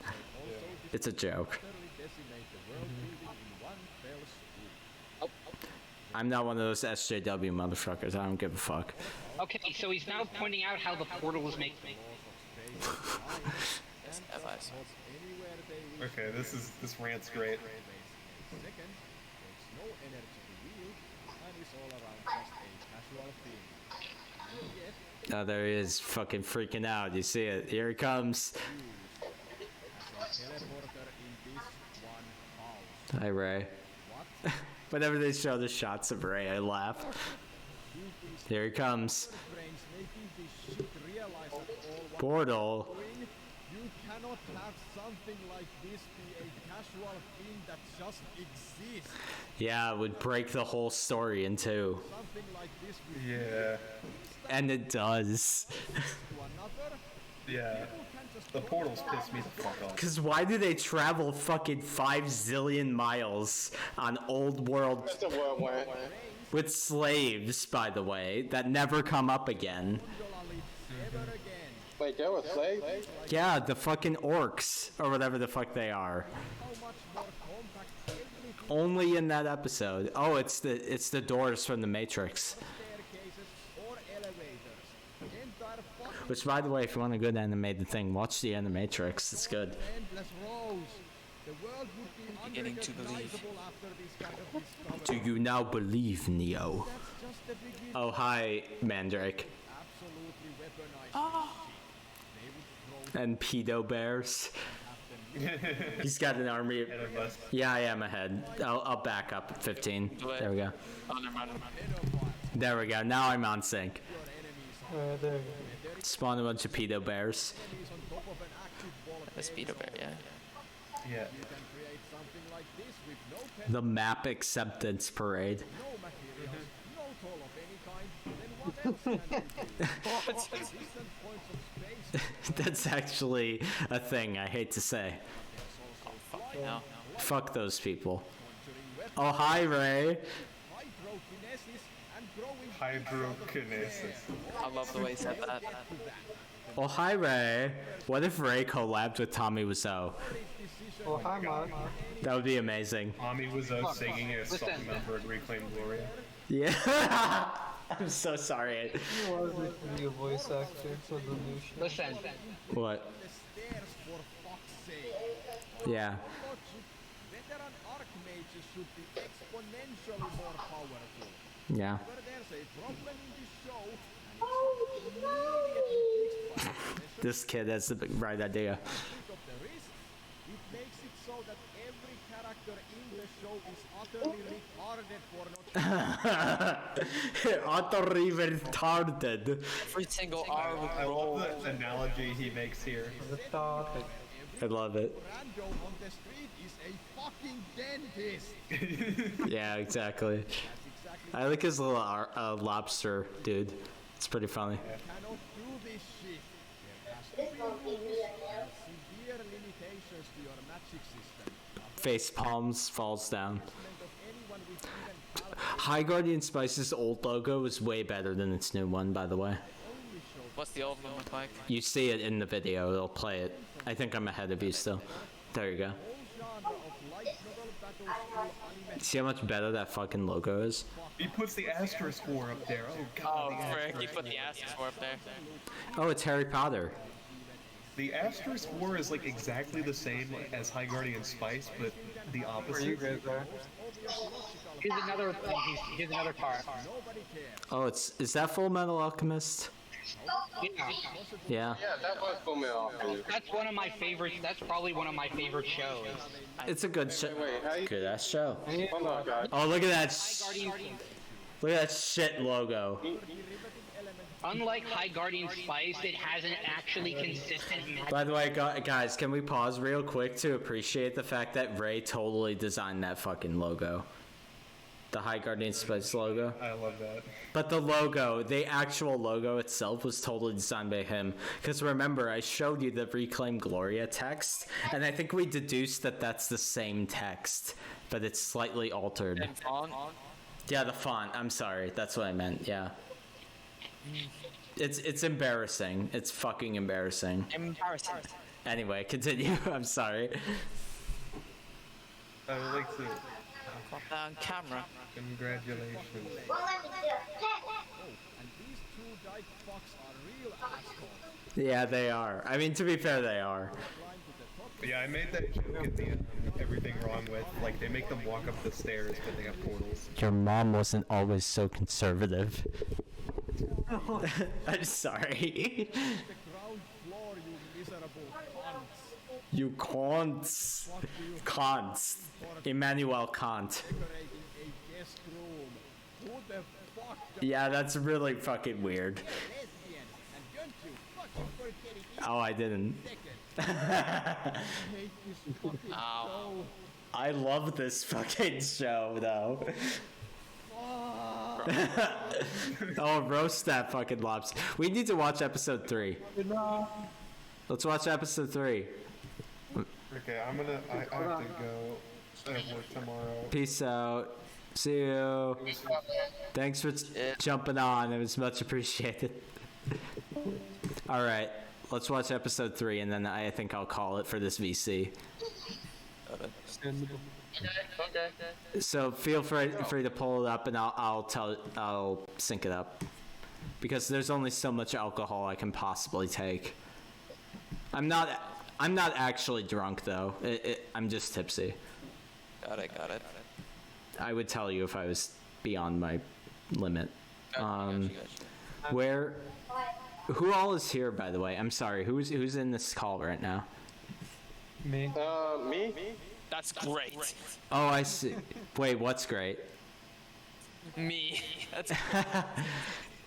S4: It's a joke. I'm not one of those SJW motherfuckers. I don't give a fuck.
S8: Okay, so he's now pointing out how the portals make me.
S3: Okay, this rant's great.
S4: Oh, there he is, fucking freaking out. You see it? Here he comes. Hi, Ray. Whenever they show the shots of Ray, I laugh. Here he comes. Portal.
S10: You cannot have something like this be a casual thing that just exists.
S4: Yeah, it would break the whole story in two.
S10: Something like this
S3: Yeah.
S4: And it does.
S3: Yeah. The portals piss me the fuck off.
S4: Because why do they travel fucking 5 zillion miles on old world
S5: That's a whirlwind.
S4: with slaves, by the way, that never come up again?
S5: Wait, there was slaves?
S4: Yeah, the fucking orcs, or whatever the fuck they are. Only in that episode. Oh, it's the doors from the Matrix. Which, by the way, if you want a good animated thing, watch the Animatrix. It's good.
S13: Beginning to believe.
S4: Do you now believe, Neo? Oh, hi, Mandrake.
S13: Oh.
S4: And pedo bears. He's got an army. Yeah, I am ahead. I'll back up 15. There we go.
S13: Oh, never mind.
S4: There we go. Now I'm on sync.
S6: There you go.
S4: Spawn a bunch of pedo bears.
S13: A speedo bear, yeah.
S3: Yeah.
S4: The map acceptance parade. That's actually a thing, I hate to say.
S13: Oh, fuck no.
S4: Fuck those people. Oh, hi, Ray.
S3: Hydrokinesis.
S13: I love the way he said that.
S4: Oh, hi, Ray. What if Ray collabed with Tommy Wiseau?
S6: Oh, hi, Mark.
S4: That would be amazing.
S3: Tommy was singing a song number at Reclaim Gloria.
S4: Yeah. I'm so sorry.
S6: Who was it your voice actor for the new show?
S8: Listen.
S4: What? Yeah. Yeah. This kid has the right idea.
S10: It makes it so that every character in the show is utterly retarded for not.
S4: Utterly retarded.
S13: Every single R with
S3: I
S13: roll.
S3: love the analogy he makes here.
S4: I love it.
S10: Rando on the street is a fucking dentist.
S4: Yeah, exactly. I like his little lobster dude. It's pretty funny.
S10: Cannot do this shit. There has to be rules and severe limitations to your magic system.
S4: Face palms, falls down. High Guardian Spice's old logo is way better than its new one, by the way.
S13: What's the old one look like?
S4: You see it in the video, it'll play it. I think I'm ahead of you still. There you go. See how much better that fucking logo is?
S3: He puts the asterisk war up there. Oh god.
S13: Oh, frick, he put the asterisk war up there.
S4: Oh, it's Harry Potter.
S3: The asterisk war is like exactly the same as High Guardian Spice, but the opposite.
S8: Here's another thing. Here's another part.
S4: Oh, is that Full Metal Alchemist?
S8: Yeah.
S4: Yeah.
S5: Yeah, that was Full Metal Alchemist.
S8: That's one of my favorites. That's probably one of my favorite shows.
S4: It's a good show.
S5: Wait, how you...
S4: Good ass show.
S5: Hold on, guys.
S4: Oh, look at that. Look at that shit logo.
S8: Unlike High Guardian Spice, it has an actually consistent magic.
S4: By the way, guys, can we pause real quick to appreciate the fact that Ray totally designed that fucking logo? The High Guardian Spice logo.
S3: I love that.
S4: But the logo, the actual logo itself was totally designed by him. Because remember, I showed you the Reclaim Gloria text, and I think we deduced that that's the same text, but it's slightly altered.
S13: And font?
S4: Yeah, the font. I'm sorry. That's what I meant. Yeah. It's embarrassing. It's fucking embarrassing.
S13: Embarrassing.
S4: Anyway, continue. I'm sorry.
S3: I would like to...
S13: Got that on camera.
S3: Congratulations.
S4: Yeah, they are. I mean, to be fair, they are.
S3: Yeah, I made that joke at the everything wrong with. Like, they make them walk up the stairs, but they have portals.
S4: Your mom wasn't always so conservative. I'm sorry. You cons. Cons. Immanuel Kant. Yeah, that's really fucking weird. Oh, I didn't.
S10: I hate this fucking show.
S4: I love this fucking show, though. Oh, roast that fucking lobster. We need to watch episode 3. Let's watch episode 3.
S3: Okay, I have to go at work tomorrow.
S4: Peace out. See you. Thanks for jumping on. It was much appreciated. All right, let's watch episode 3, and then I think I'll call it for this VC.
S5: Okay.
S4: So feel free to pull it up, and I'll sync it up, because there's only so much alcohol I can possibly take. I'm not actually drunk though. I'm just tipsy.
S13: Got it.
S4: I would tell you if I was beyond my limit. Who all is here, by the way? I'm sorry. Who's in this call right now?
S3: Me.
S5: Me?
S13: That's great.
S4: Oh, I see. Wait, what's great?
S13: Me. That's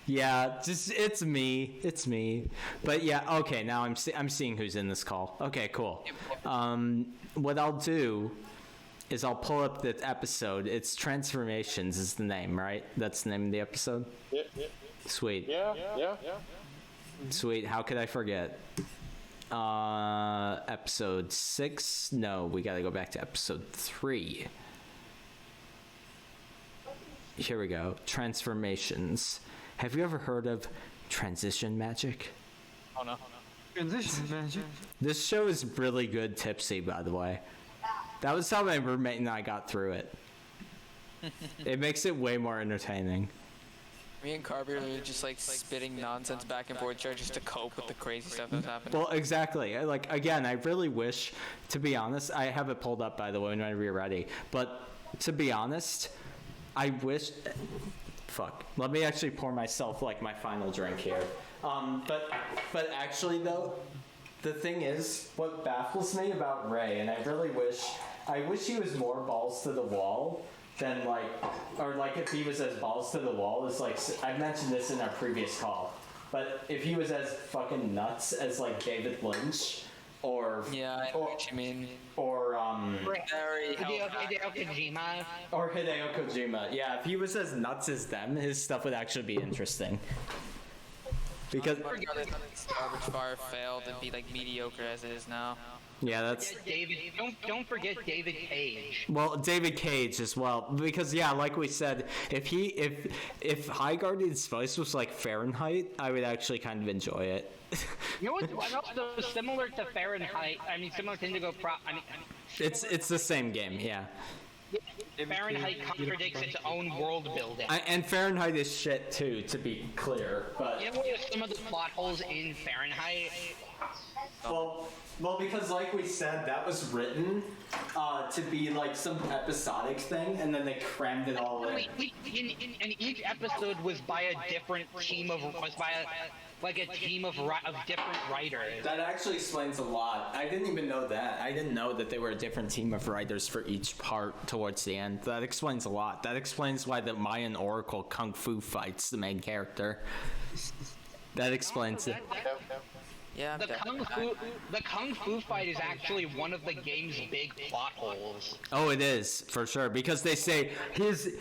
S4: Yeah, it's me. It's me. But yeah, okay. Now I'm seeing who's in this call. Okay, cool. What I'll do is I'll pull up the episode. It's Transformations is the name, right? That's the name of the episode?
S5: Yeah.
S4: Sweet.
S5: Yeah.
S4: Sweet. How could I forget? Episode 6? No, we gotta go back to episode 3. Here we go. Transformations. Have you ever heard of transition magic?
S13: Oh no.
S6: Transition magic.
S4: This show is really good tipsy, by the way. That was how my roommate and I got through it. It makes it way more entertaining.
S13: Me and Carby are just like spitting nonsense back and forth just to cope with the crazy stuff that's happening.
S4: Well, exactly. Like, again, I really wish, to be honest, I have it pulled up, by the way, whenever you're ready. But to be honest, I wish... Fuck. Let me actually pour myself, like, my final drink here. But actually, though, the thing is, what baffles me about Ray, and I wish he was more balls to the wall than, like, or, like, if he was as balls to the wall as, like, I mentioned this in our previous call, but if he was as fucking nuts as, like, David Lynch, or...
S13: Yeah, I know what you mean.
S4: Or,
S8: Hideo Kojima.
S4: Or Hideo Kojima. Yeah, if he was as nuts as them, his stuff would actually be interesting. Because...
S13: Garbage Fire failed and be, like, mediocre as it is now.
S4: Yeah, that's...
S8: Don't forget David Cage.
S4: Well, David Cage as well, because yeah, like we said, if High Guardian's voice was like Fahrenheit, I would actually kind of enjoy it.
S8: You know what else similar to Fahrenheit? I mean, similar to Indigo
S4: It's the same game, yeah.
S8: Fahrenheit contradicts its own world building.
S4: And Fahrenheit is shit too, to be clear. But
S8: you know what some of the plot holes in Fahrenheit?
S4: Well, because like we said, that was written to be like some episodic thing, and then they crammed it all in.
S8: And each episode was by a different team of different writers.
S4: That actually explains a lot. I didn't even know that. I didn't know that they were a different team of writers for each part towards the end. That explains a lot. That explains why the Mayan Oracle Kung Fu fights the main character. That explains it.
S13: Yeah,
S8: the Kung Fu fight is actually one of the game's big plot holes.
S4: Oh, it is for sure, because they say his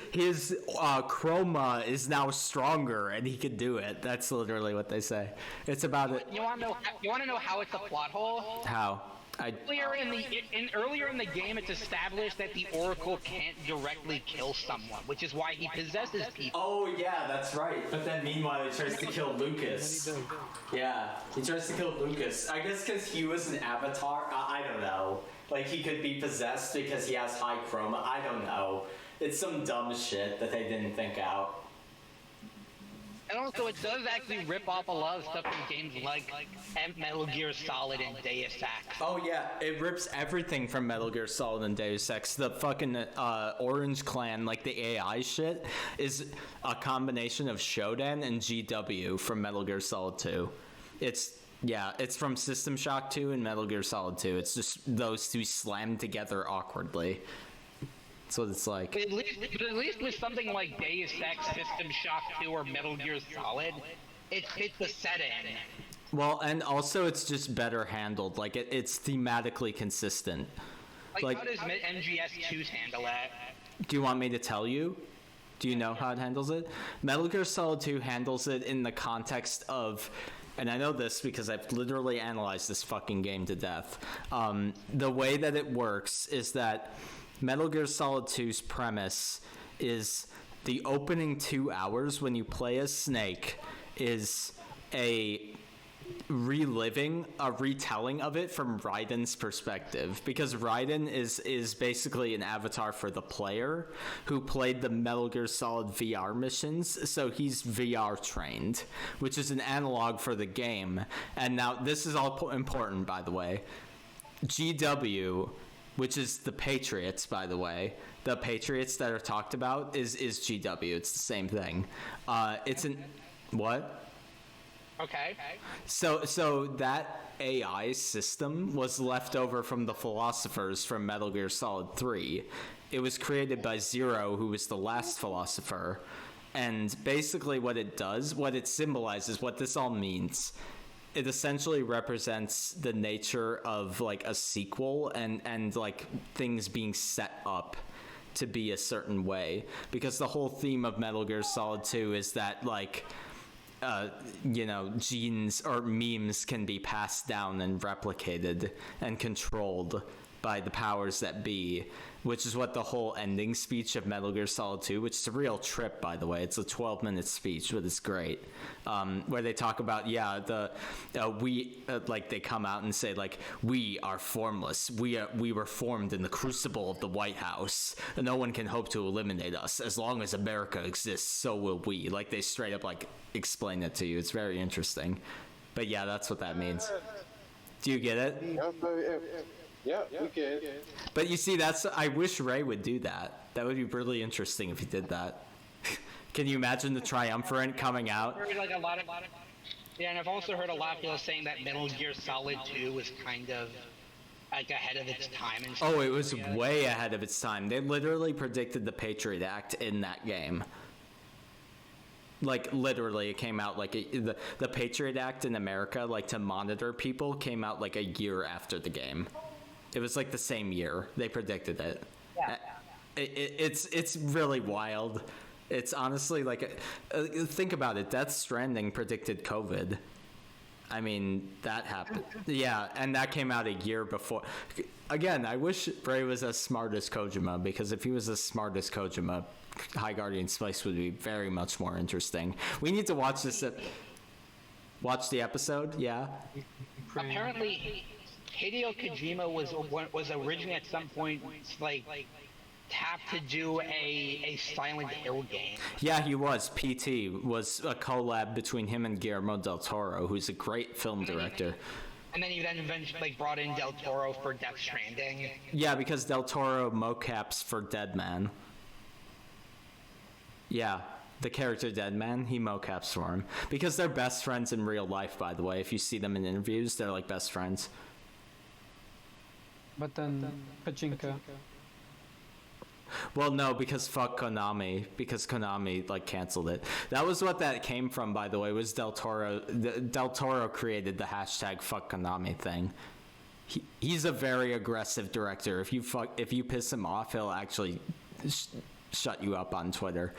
S4: chroma is now stronger and he can do it. That's literally what they say. It's about it.
S8: You want to know how it's a plot hole?
S4: How?
S8: Earlier in the game, it's established that the Oracle can't directly kill someone, which is why he possesses people.
S4: Oh yeah, that's right. But then meanwhile, he tries to kill Lucas. Yeah, he tries to kill Lucas. I guess because he was an avatar. I don't know. Like he could be possessed because he has high chroma. I don't know. It's some dumb shit that they didn't think out.
S8: And also, it does actually rip off a lot of stuff from games like Metal Gear Solid and Deus Ex.
S4: Oh yeah, it rips everything from Metal Gear Solid and Deus Ex. The fucking Orange Clan, like the AI shit, is a combination of Shodan and GW from Metal Gear Solid 2. It's from System Shock 2 and Metal Gear Solid 2. It's just those two slammed together awkwardly. That's what it's like.
S8: But at least with something like Deus Ex, System Shock 2, or Metal Gear Solid, it fits the setting.
S4: Well, and also it's just better handled. Like it's thematically consistent.
S8: Like how does MGS2 handle that?
S4: Do you want me to tell you? Do you know how it handles it? Metal Gear Solid 2 handles it in the context of, and I know this because I've literally analyzed this fucking game to death. The way that it works is that Metal Gear Solid 2's premise is the opening 2 hours when you play as Snake is a retelling of it from Raiden's perspective, because Raiden is basically an avatar for the player who played the Metal Gear Solid VR missions, so he's VR trained, which is an analog for the game. And now this is all important, by the way. GW, which is the Patriots, by the way, the Patriots that are talked about is GW. It's the same thing. It's an what?
S8: Okay.
S4: So that AI system was left over from the philosophers from Metal Gear Solid 3. It was created by Zero, who was the last philosopher. And basically what it does, what it symbolizes, what this all means, it essentially represents the nature of like a sequel and like things being set up to be a certain way. Because the whole theme of Metal Gear Solid 2 is that like genes or memes can be passed down and replicated and controlled by the powers that be, which is what the whole ending speech of Metal Gear Solid 2, which is a real trip, by the way. It's a 12-minute speech, but it's great, where they talk about, they come out and say, like, we are formless. We were formed in the crucible of the White House, and no one can hope to eliminate us. As long as America exists, so will we. Like, they straight up, like, explain it to you. It's very interesting. But yeah, that's what that means. Do you get it?
S5: Yeah, you can.
S4: But you see, I wish Ray would do that. That would be really interesting if he did that. Can you imagine the Triumvirate coming out?
S8: Yeah, and I've also heard a lot of people saying that Metal Gear Solid 2 was kind of like ahead of its time. And stuff.
S4: Oh, it was way ahead of its time. They literally predicted the Patriot Act in that game. Like, literally, it came out, like, the Patriot Act in America, like, to monitor people, came out, like, a year after the game. It was, like, the same year. They predicted it.
S8: Yeah.
S4: It's really wild. It's honestly, like, think about it. Death Stranding predicted COVID. I mean, that happened. Yeah, and that came out a year before. Again, I wish Ray was as smart as Kojima, because if he was as smart as Kojima, High Guardian Spice would be very much more interesting. We need to watch this. Watch the episode, yeah?
S8: Apparently, Hideo Kojima was originally at some point, like, tapped to do a Silent Hill game.
S4: Yeah, he was. PT was a collab between him and Guillermo del Toro, who's a great film director.
S8: And then he eventually brought in Del Toro for Death Stranding.
S4: Yeah, because Del Toro mocaps for Deadman. Yeah, the character Deadman, he mocaps for him. Because they're best friends in real life, by the way. If you see them in interviews, they're like best friends.
S6: But then Pachinko.
S4: Well, no, because fuck Konami. Because Konami, like, canceled it. That was what that came from, by the way, was Del Toro. Del Toro created the hashtag fuck Konami thing. He's a very aggressive director. If you piss him off, he'll actually shut you up on Twitter.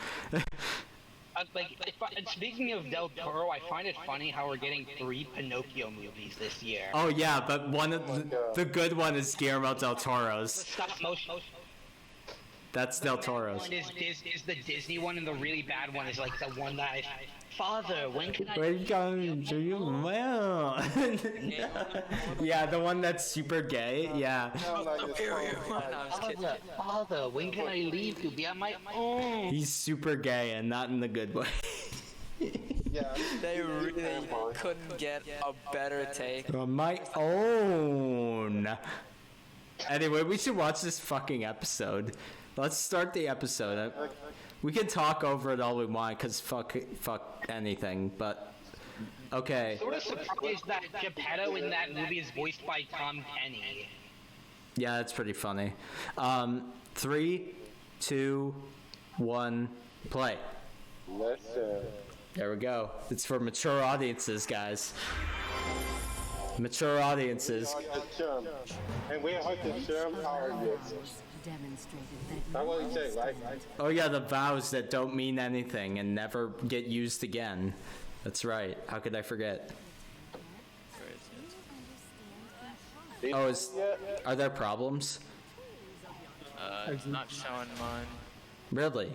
S8: Speaking of Del Toro, I find it funny how we're getting 3 Pinocchio movies this year.
S4: Oh yeah, but one of the good one is Guillermo del Toro's.
S8: Stop motion.
S4: That's Del Toro's.
S8: Is the Disney one, and the really bad one is like the one that Father, when can I...
S4: Welcome to you, well. Yeah, the one that's super gay, yeah.
S8: Father, when can I leave to be on my own?
S4: He's super gay and not in the good way.
S5: Yeah.
S13: They really couldn't get a better take.
S4: On my own. Anyway, we should watch this fucking episode. Let's start the episode. We can talk over it all we want, because fuck anything, but... Okay.
S8: I'm sort of surprised that Geppetto in that movie is voiced by Tom Kenny.
S4: Yeah, that's pretty funny. 3, 2, 1, play.
S5: Listen.
S4: There we go. It's for mature audiences, guys. Mature audiences.
S5: And we have to share our audiences. I want to say, like,
S4: Oh yeah, the vows that don't mean anything and never get used again. That's right. How could I forget? Oh, are there problems?
S13: It's not showing mine.
S4: Really?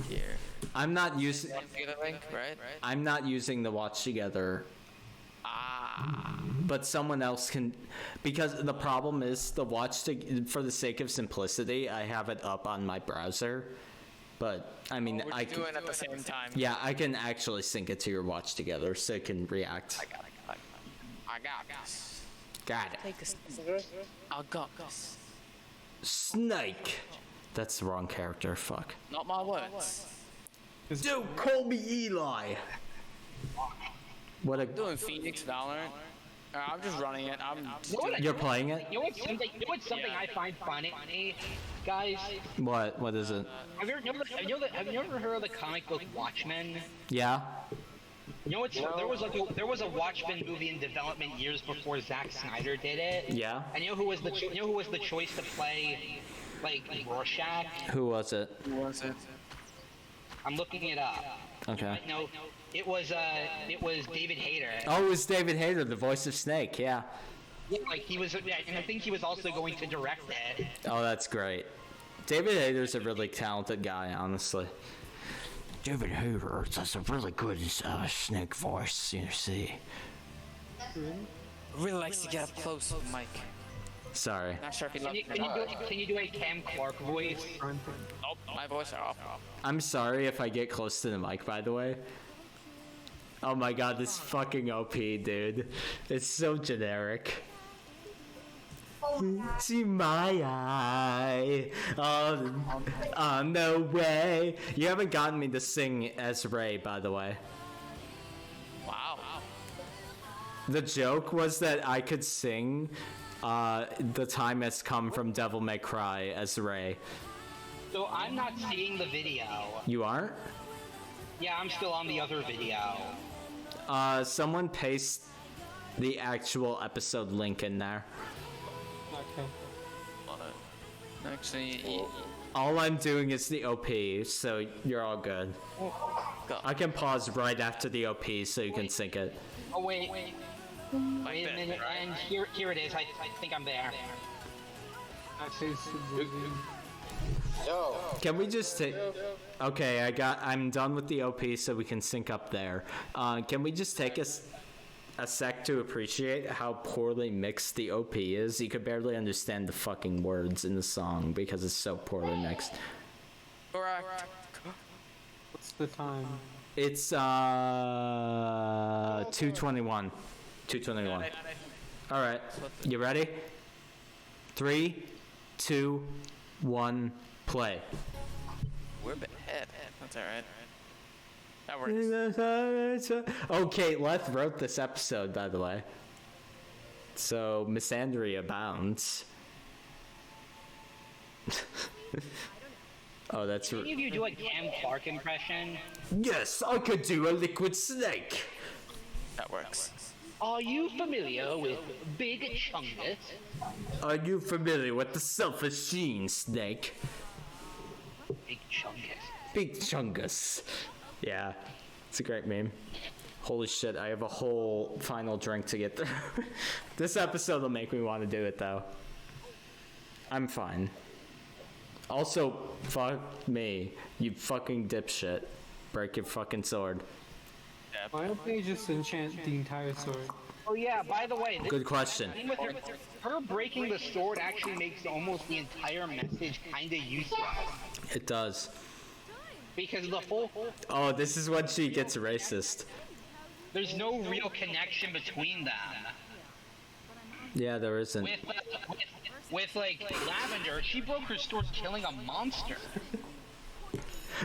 S13: Here.
S4: I'm not using.
S13: The link, right?
S4: I'm not using the watch together. But someone else can, because the problem is the for the sake of simplicity, I have it up on my browser. But I mean, I can do it
S13: at the same time.
S4: Yeah, I can actually sync it to your watch together, so it can react.
S13: I got this.
S4: Got it.
S13: I got this.
S4: Snake. That's the wrong character. Fuck.
S13: Not my words.
S4: Don't call me Eli. What a
S13: doing Phoenix Valorant. I'm just running it.
S4: You're playing it?
S8: You know what's something I find funny, guys?
S4: What is it?
S8: Have you ever heard of the comic book Watchmen?
S4: Yeah.
S8: You know what's there was a Watchmen movie in development years before Zack Snyder did it.
S4: Yeah.
S8: And you know who was the choice to play like Rorschach?
S4: Who was it?
S8: I'm looking it up.
S4: Okay.
S8: No, it was David Hayter.
S4: Oh, it was David Hayter, the voice of Snake. Yeah.
S8: Yeah, like he was, yeah, and I think he was also going to direct it.
S4: Oh, that's great. David Hayter's a really talented guy, honestly. David Hayter does a really good Snake voice, you see.
S13: Really likes to get up close with Mike.
S4: Sorry.
S13: Not sure if he
S8: Can you do a Cam Clark voice?
S13: Nope, my voice are off.
S4: I'm sorry if I get close to the mic, by the way. Oh my god, this fucking OP, dude. It's so generic. See my eye on the way. You haven't gotten me to sing as Ray, by the way.
S13: Wow.
S4: The joke was that I could sing The Time Has Come from Devil May Cry as Ray.
S8: So I'm not seeing the video.
S4: You aren't?
S8: Yeah, I'm still on the other video.
S4: Someone paste the actual episode link in there.
S6: Okay.
S13: Actually,
S4: all I'm doing is the OP, so you're all good. I can pause right after the OP so you can sync it.
S8: Oh wait a minute, and here it is. I think I'm there.
S5: Yo.
S4: Can we just take? Okay, I'm done with the OP, so we can sync up there. Can we just take a sec to appreciate how poorly mixed the OP is? You could barely understand the fucking words in the song because it's so poorly mixed.
S13: Correct.
S6: What's the time?
S4: It's 2:21. 2:21. All right, you ready? 3, 2, 1, play.
S13: We're ahead. That's alright. That works.
S4: Okay, Leth wrote this episode, by the way. So, misandry abounds. Oh, that's...
S8: Can any of you do a Cam Clark impression?
S4: Yes, I could do a liquid snake.
S13: That works.
S8: Are you familiar with Big Chungus?
S4: Are you familiar with the self-machine snake?
S8: Big Chungus.
S4: Big Chungus. Yeah, it's a great meme. Holy shit, I have a whole final drink to get through. This episode will make me want to do it, though. I'm fine. Also, fuck me, you fucking dipshit. Break your fucking sword.
S6: Why don't they just enchant the entire sword?
S8: Oh yeah, by the way,
S4: Good question.
S8: With her breaking the sword actually makes almost the entire message kinda useless.
S4: It does.
S8: Because the whole...
S4: Oh, this is when she gets racist.
S8: There's no real connection between them.
S4: Yeah, there isn't.
S8: With like, Lavender, she broke her sword killing a monster.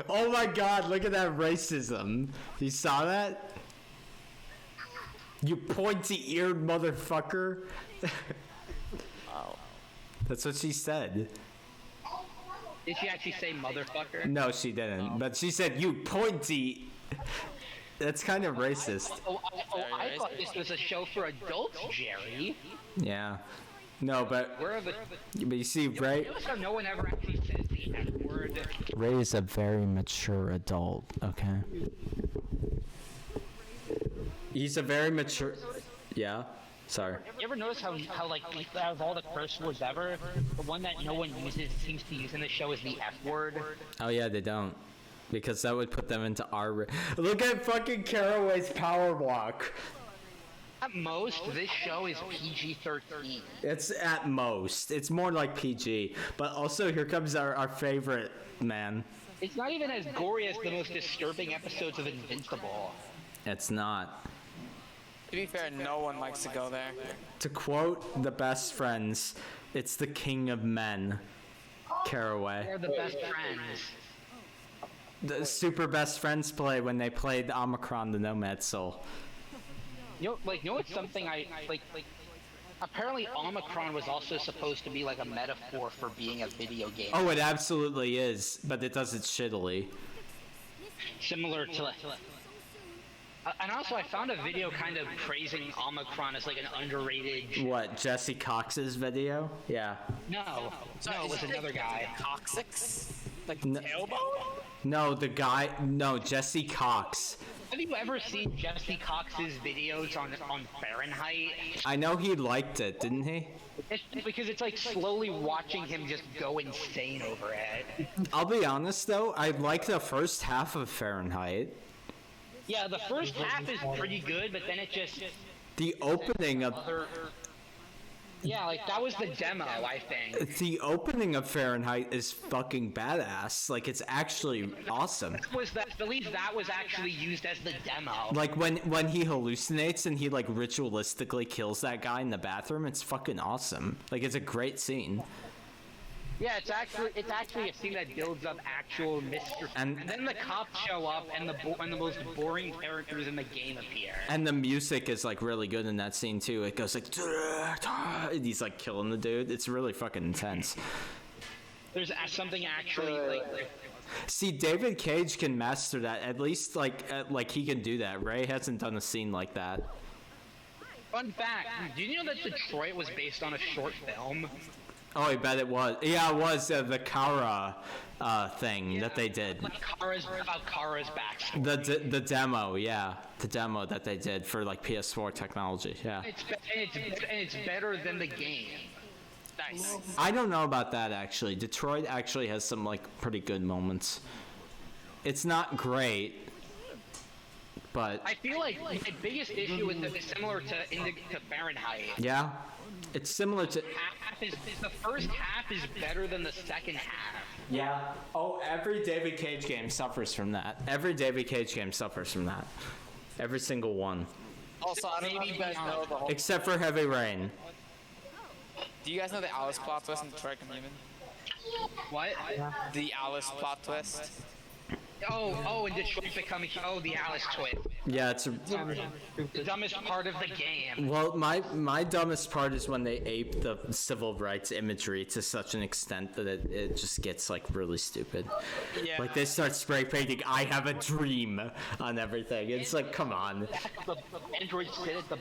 S4: Oh my god, look at that racism. You saw that? You pointy-eared motherfucker.
S13: Wow.
S4: That's what she said.
S8: Did she actually say motherfucker?
S4: No, she didn't. But she said, you pointy... That's kind of racist.
S8: I thought this was a show for adults, Jerry.
S4: Yeah. No, but you see, Ray.
S8: Notice how no one ever actually says the F word.
S4: Ray is a very mature adult. Okay. He's a very mature. Yeah. Sorry.
S8: You ever notice how like out of all the curse words ever, the one that no one seems to use in the show is the F word?
S4: Oh yeah, they don't. Because that would put them into R. Look at fucking Caraway's power block.
S8: At most, this show is PG-13.
S4: It's at most. It's more like PG. But also, here comes our favorite man.
S8: It's not even as gory as the most disturbing episodes of Invincible.
S4: It's not.
S13: To be fair, no one likes to go there.
S4: To quote the best friends, it's the king of men. Caraway.
S8: They're the best friends.
S4: The super best friends play when they played Omicron, the Nomad Soul.
S8: You know what's something I like. Apparently, Omicron was also supposed to be like a metaphor for being a video game.
S4: Oh, it absolutely is, but it does it shittily.
S8: Similar to. And also, I found a video kind of praising Omicron as like an underrated.
S4: What, Jesse Cox's video? Yeah.
S8: No, it was another guy.
S13: Coccyx? Like tailbone?
S4: No, Jesse Cox.
S8: Have you ever seen Jesse Cox's videos on Fahrenheit?
S4: I know he liked it, didn't he?
S8: It's because it's like slowly watching him just go insane over it.
S4: I'll be honest though, I like the first half of Fahrenheit.
S8: Yeah, the first half is pretty good, but then it just...
S4: The opening of...
S8: Yeah, like that was the demo, I think.
S4: The opening of Fahrenheit is fucking badass. Like, it's actually awesome.
S8: At least that was actually used as the demo.
S4: Like, when he hallucinates and he, like, ritualistically kills that guy in the bathroom, it's fucking awesome. Like, it's a great scene.
S8: Yeah, it's actually a scene that builds up actual mystery. And then the cops show up, and the most boring characters in the game appear.
S4: And the music is like really good in that scene too. It goes like, and he's like killing the dude. It's really fucking intense.
S8: There's something actually like.
S4: See, David Cage can master that. At least like he can do that. Ray hasn't done a scene like that.
S8: Fun fact: do you know that Detroit was based on a short film?
S4: Oh, I bet it was. Yeah, it was the Kara thing that they did.
S8: Like about Kara's backstory.
S4: The demo, yeah, the demo that they did for like PS4 technology, yeah.
S8: It's better than the game. Nice.
S4: I don't know about that actually. Detroit actually has some like pretty good moments. It's not great, but
S8: I feel like my biggest issue with it is similar to Fahrenheit.
S4: Yeah. It's similar to...
S8: The first half is better than the second half.
S4: Yeah. Oh, every David Cage game suffers from that. Every David Cage game suffers from that. Every single one.
S13: Also, I don't know if you guys know the whole...
S4: Except for Heavy Rain.
S13: Do you guys know the Alice plot twist in Detroit Become Human?
S8: What?
S13: The Alice plot twist.
S8: And Detroit Become Human. The Alice twist.
S4: Yeah, it's
S8: the dumbest part of the game.
S4: Well, my dumbest part is when they ape the civil rights imagery to such an extent that it just gets like really stupid.
S13: Yeah.
S4: Like they start spray painting "I have a dream" on everything. It's like, come on.
S8: The androids sit at the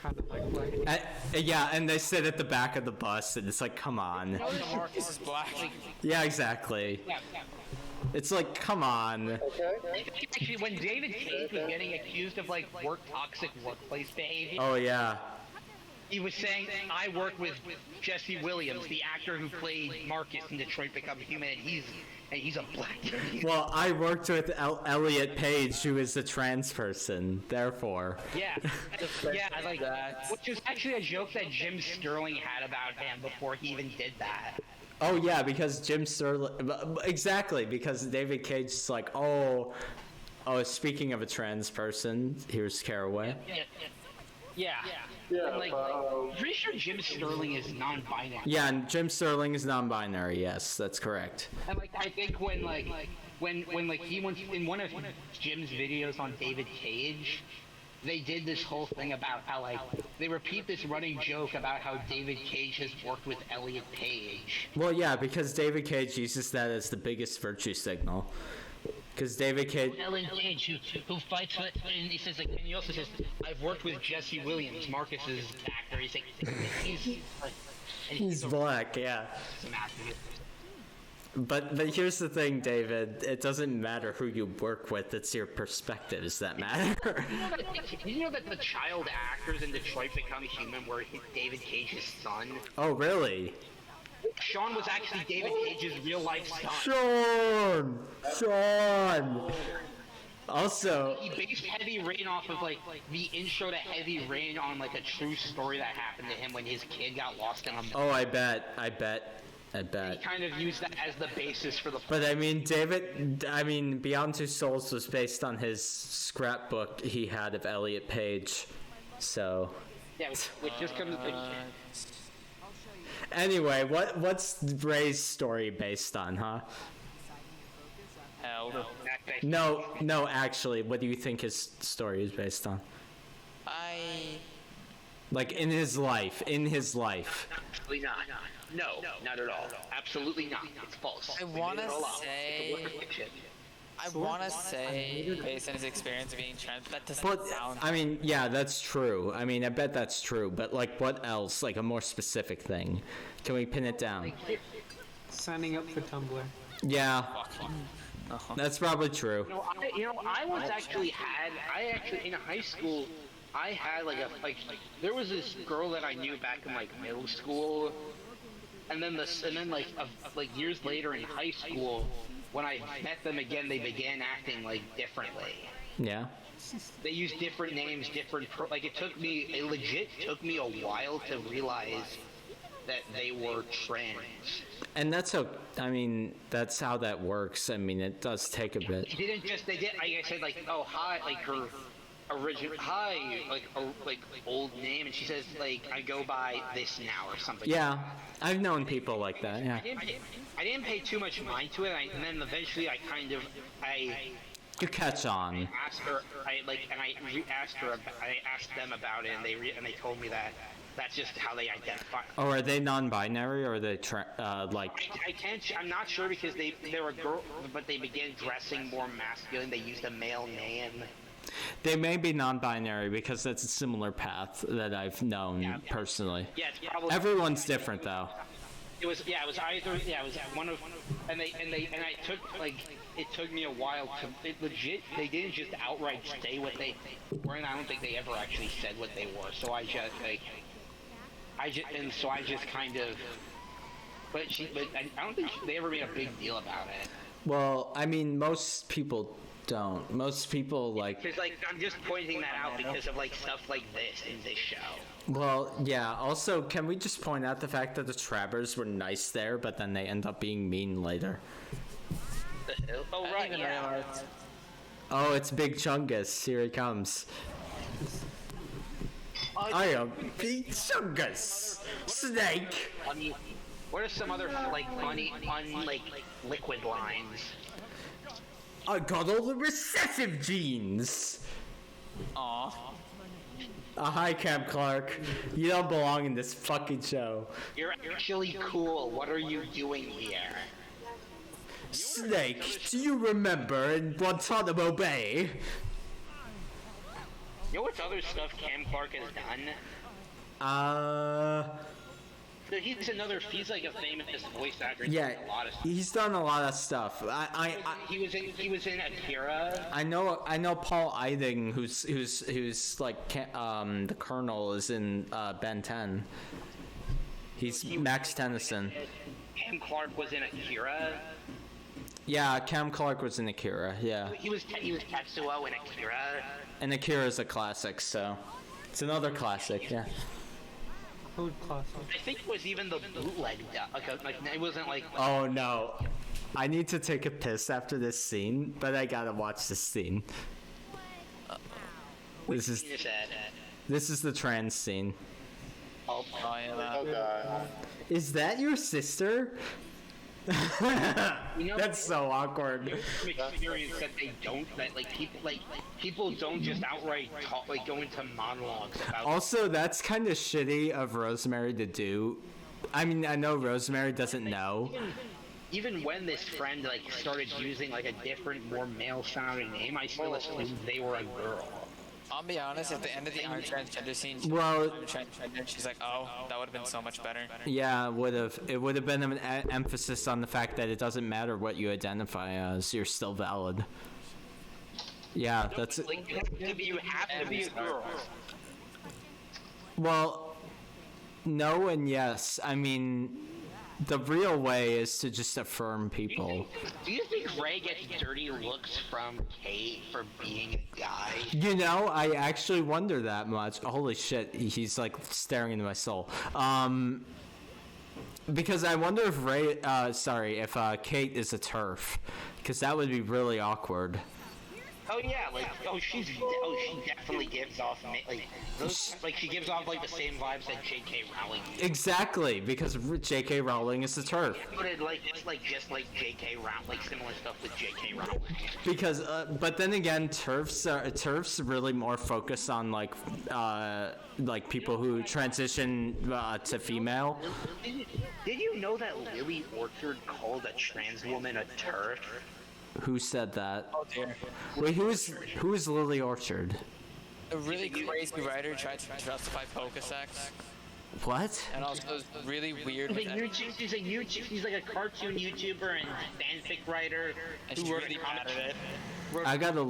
S8: kind of like.
S4: Yeah, and they sit at the back of the bus, and it's like, come on.
S13: Marcus is black.
S4: Yeah, exactly.
S8: Yeah.
S4: It's like, come on.
S8: Actually, when David Cage was getting accused of like toxic workplace behavior.
S4: Oh yeah.
S8: He was saying, I work with Jesse Williams, the actor who played Marcus in Detroit Become Human, and he's a black dude.
S4: Well, I worked with Elliot Page, who is a trans person, therefore.
S8: Yeah, like that. Which was actually a joke that Jim Sterling had about him before he even did that.
S4: Oh yeah, because Jim Sterling, exactly, because David Cage is like, oh, speaking of a trans person, here's Caraway.
S8: Yeah. I'm pretty sure Jim Sterling is non-binary.
S4: Yeah, and Jim Sterling is non-binary. Yes, that's correct.
S8: And like, I think when he went in one of Jim's videos on David Cage, they did this whole thing about how like they repeat this running joke about how David Cage has worked with Elliot Page.
S4: Well, yeah, because David Cage uses that as the biggest virtue signal. Because David Cage.
S8: Ellen Page, who fights with, and he says, like, and he also says, I've worked with Jesse Williams, Marcus's actor. He's like,
S4: He's black, yeah. But here's the thing, David. It doesn't matter who you work with. It's your perspectives that matter.
S8: You know that the child actors in Detroit Become Human were David Cage's son?
S4: Oh, really?
S8: Sean was actually David Cage's real life son.
S4: Sean! Also,
S8: he based Heavy Rain off of like the intro to Heavy Rain on like a true story that happened to him when his kid got lost in a.
S4: Oh, I bet.
S8: He kind of used that as the basis for the.
S4: But I mean, Beyond Two Souls was based on his scrapbook he had of Elliot Page, so.
S8: Yeah, which just comes.
S4: Anyway, what's Ray's story based on, huh?
S13: Hell.
S4: No, actually, what do you think his story is based on? Like, in his life.
S8: Absolutely not. No, not at all. Absolutely not. It's false.
S13: I want to say, based on his experience of being trans, that doesn't sound.
S4: I mean, yeah, that's true. I mean, I bet that's true. But like, what else? Like a more specific thing? Can we pin it down?
S6: Signing up for Tumblr.
S4: Yeah, that's probably true.
S8: I actually in high school. I had there was this girl that I knew back in like middle school, and then years later in high school, when I met them again, they began acting like differently.
S4: Yeah.
S8: They used different names, it legit took me a while to realize that they were trans.
S4: And that's how that works. I mean, it does take a bit.
S8: They did, like I said, like, oh, hi, like her original, hi, like old name, and she says, like, I go by this now or something.
S4: Yeah, I've known people like that, yeah.
S8: I didn't pay too much mind to it, and then eventually
S4: you catch on.
S8: I asked her, I asked them about it, and they told me that that's just how they identify.
S4: Oh, are they non-binary, or are they
S8: I'm not sure, because they were girl, but they began dressing more masculine. They used a male name.
S4: They may be non-binary because that's a similar path that I've known personally.
S8: Yeah, it's probably.
S4: Everyone's different though.
S8: It was one of, and I took it took me a while to legit. They didn't just outright say what they were, and I don't think they ever actually said what they were. So I just kind of. But I don't think they ever made a big deal about it.
S4: Well, I mean, most people don't. Most people
S8: Because I'm just pointing that out because of stuff like this in this show.
S4: Well, yeah. Also, can we just point out the fact that the Trabbers were nice there, but then they end up being mean later?
S8: Oh right, yeah.
S4: Oh, it's Big Chungus. Here he comes. I am Big Chungus. Snake.
S8: What are some other funny, liquid lines?
S4: I got all the recessive genes.
S13: Aww.
S4: Hi, Cam Clark. You don't belong in this fucking show.
S8: You're actually cool. What are you doing here?
S4: Snake, do you remember in Guantanamo Bay?
S8: You know what other stuff Cam Clark has done? He's like a famous voice actor. He's done a lot of stuff.
S4: He's done a lot of stuff.
S8: He was in Akira.
S4: I know Paul Eiding, who's like the Colonel, is in Ben 10. He's Max Tennyson.
S8: Cam Clark was in Akira.
S4: Yeah, Cam Clark was in Akira. Yeah.
S8: He was Tetsuo in Akira.
S4: And Akira is a classic, so it's another classic. Yeah.
S8: I think it was even the bootleg. It wasn't like.
S4: Oh no, I need to take a piss after this scene, but I gotta watch this scene. This is the trans scene.
S8: Oh
S5: God.
S4: Is that your sister? That's so awkward.
S8: Experience that they don't people don't just outright talk, go into monologues about.
S4: Also, that's kind of shitty of Rosemary to do. I mean, I know Rosemary doesn't know.
S8: even when this friend like started using like a different, more male-sounding name, I still assumed they were a girl.
S13: I'll be honest, at the end of the I'm transgender scene,
S4: Well,
S13: I'm transgender, she's like, oh, that would have been so much better.
S4: Yeah, it would have been an emphasis on the fact that it doesn't matter what you identify as, you're still valid. Yeah, that's it.
S8: Like, you have to be a girl.
S4: Well, no and yes. I mean, the real way is to just affirm people.
S8: Do you think Ray gets dirty looks from Kate for being a guy?
S4: You know, I actually wonder that much. Holy shit, he's like staring into my soul. Because I wonder if if Kate is a TERF, because that would be really awkward.
S8: Oh yeah, like she definitely gives off she gives off like the same vibes that J.K. Rowling uses.
S4: Exactly, because J.K. Rowling is a TERF.
S8: But it just like J.K. Rowling, like similar stuff with J.K. Rowling.
S4: Because, but then again, TERFs really more focus on like people who transition to female.
S8: Did you know that Lily Orchard called a trans woman a TERF?
S4: Who said that?
S13: Oh dear.
S4: Wait, who is Lily Orchard?
S13: A really crazy writer tried to justify poker sex.
S4: What?
S13: And also it was really weird.
S8: She's like a cartoon YouTuber and fanfic writer.
S13: And she's really bad at it.
S4: I gotta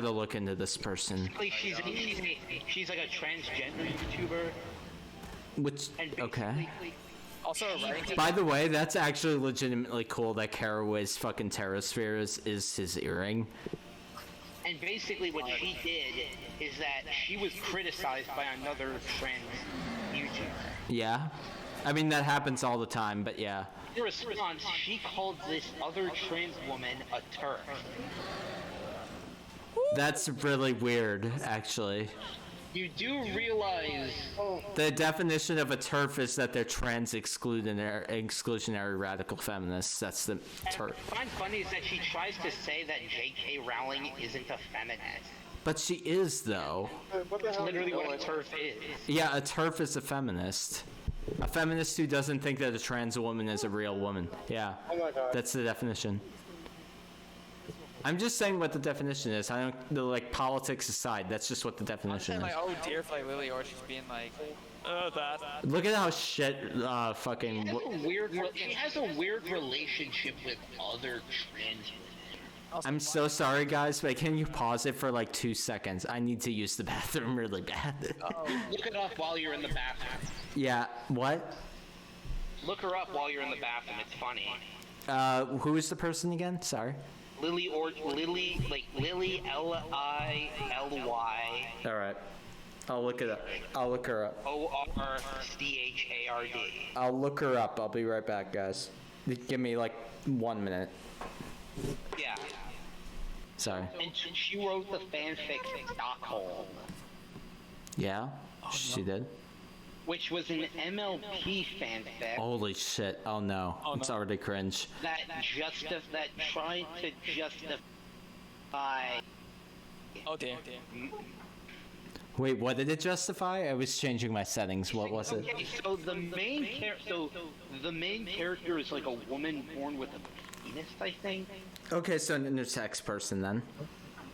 S4: look into this person.
S8: Like she's like a transgender YouTuber.
S4: Which okay.
S13: Also,
S4: by the way, that's actually legitimately cool that Caraway's fucking Terrasphere is his earring.
S8: And basically what she did is that she was criticized by another trans YouTuber.
S4: Yeah. I mean, that happens all the time, but yeah.
S8: In response, she called this other trans woman a TERF.
S4: That's really weird, actually.
S8: You do realize...
S4: The definition of a TERF is that they're trans exclusionary radical feminists. That's the TERF.
S8: What I find funny is that she tries to say that J.K. Rowling isn't a feminist.
S4: But she is, though.
S8: That's literally what a TERF is.
S4: Yeah, a TERF is a feminist. A feminist who doesn't think that a trans woman is a real woman. Yeah, that's the definition. I'm just saying what the definition is. I don't like politics aside. That's just what the definition is.
S13: Like, oh dear, for like Lily Orchard's being like, that.
S4: Look at how shit fucking.
S8: She has a weird relationship with other trans women.
S4: I'm so sorry, guys, but can you pause it for like 2 seconds? I need to use the bathroom really bad.
S8: Look it up while you're in the bathroom.
S4: Yeah. What?
S8: Look her up while you're in the bathroom. It's funny.
S4: Who is the person again? Sorry.
S8: Lily Lily Lily.
S4: All right. I'll look it up. I'll look her up.
S8: ORCHARD.
S4: I'll look her up. I'll be right back, guys. Give me like 1 minute.
S8: Yeah.
S4: Sorry.
S8: And she wrote the fanfic Stockholm.
S4: Yeah, she did.
S8: Which was an MLP fanfic.
S4: Holy shit! Oh no, it's already cringe.
S8: That tried to justify.
S13: Oh dear.
S4: Wait, what did it justify? I was changing my settings. What was it?
S8: Okay, so the main character is like a woman born with a penis, I think.
S4: Okay, so an intersex person then.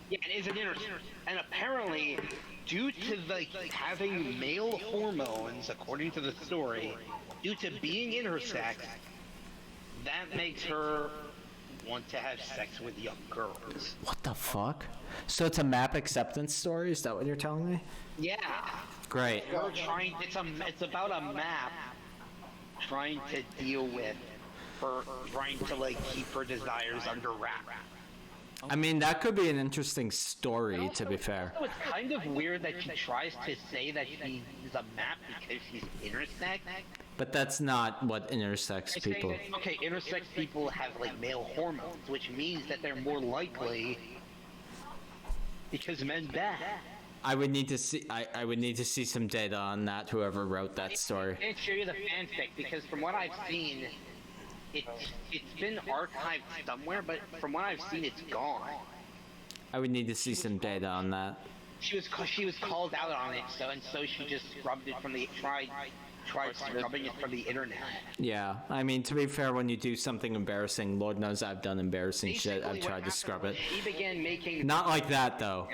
S8: Yeah, it is an intersex, and apparently, due to having male hormones, according to the story, due to being intersex, that makes her want to have sex with young girls.
S4: What the fuck? So it's a map acceptance story? Is that what you're telling me?
S8: Yeah.
S4: Great.
S8: It's about a map trying to deal with her, trying to keep her desires under wraps.
S4: I mean, that could be an interesting story, to be fair.
S8: Also, it's kind of weird that she tries to say that she's a map because she's intersex.
S4: But that's not what intersex people...
S8: Okay, intersex people have, male hormones, which means that they're more likely... Because men's bad.
S4: I would need to see... I would need to see some data on that, whoever wrote that story.
S8: I can't show you the fanfic, because from what I've seen... It's been archived somewhere, but from what I've seen, it's gone.
S4: I would need to see some data on that.
S8: She was called out on it, so she just scrubbed it from the tried. tried scrubbing it from the internet.
S4: Yeah, I mean, to be fair, when you do something embarrassing, Lord knows I've done embarrassing shit.
S8: Basically,
S4: I've
S8: what
S4: tried to
S8: happened
S4: scrub
S8: was
S4: it.
S8: She began making
S4: Not like that, though.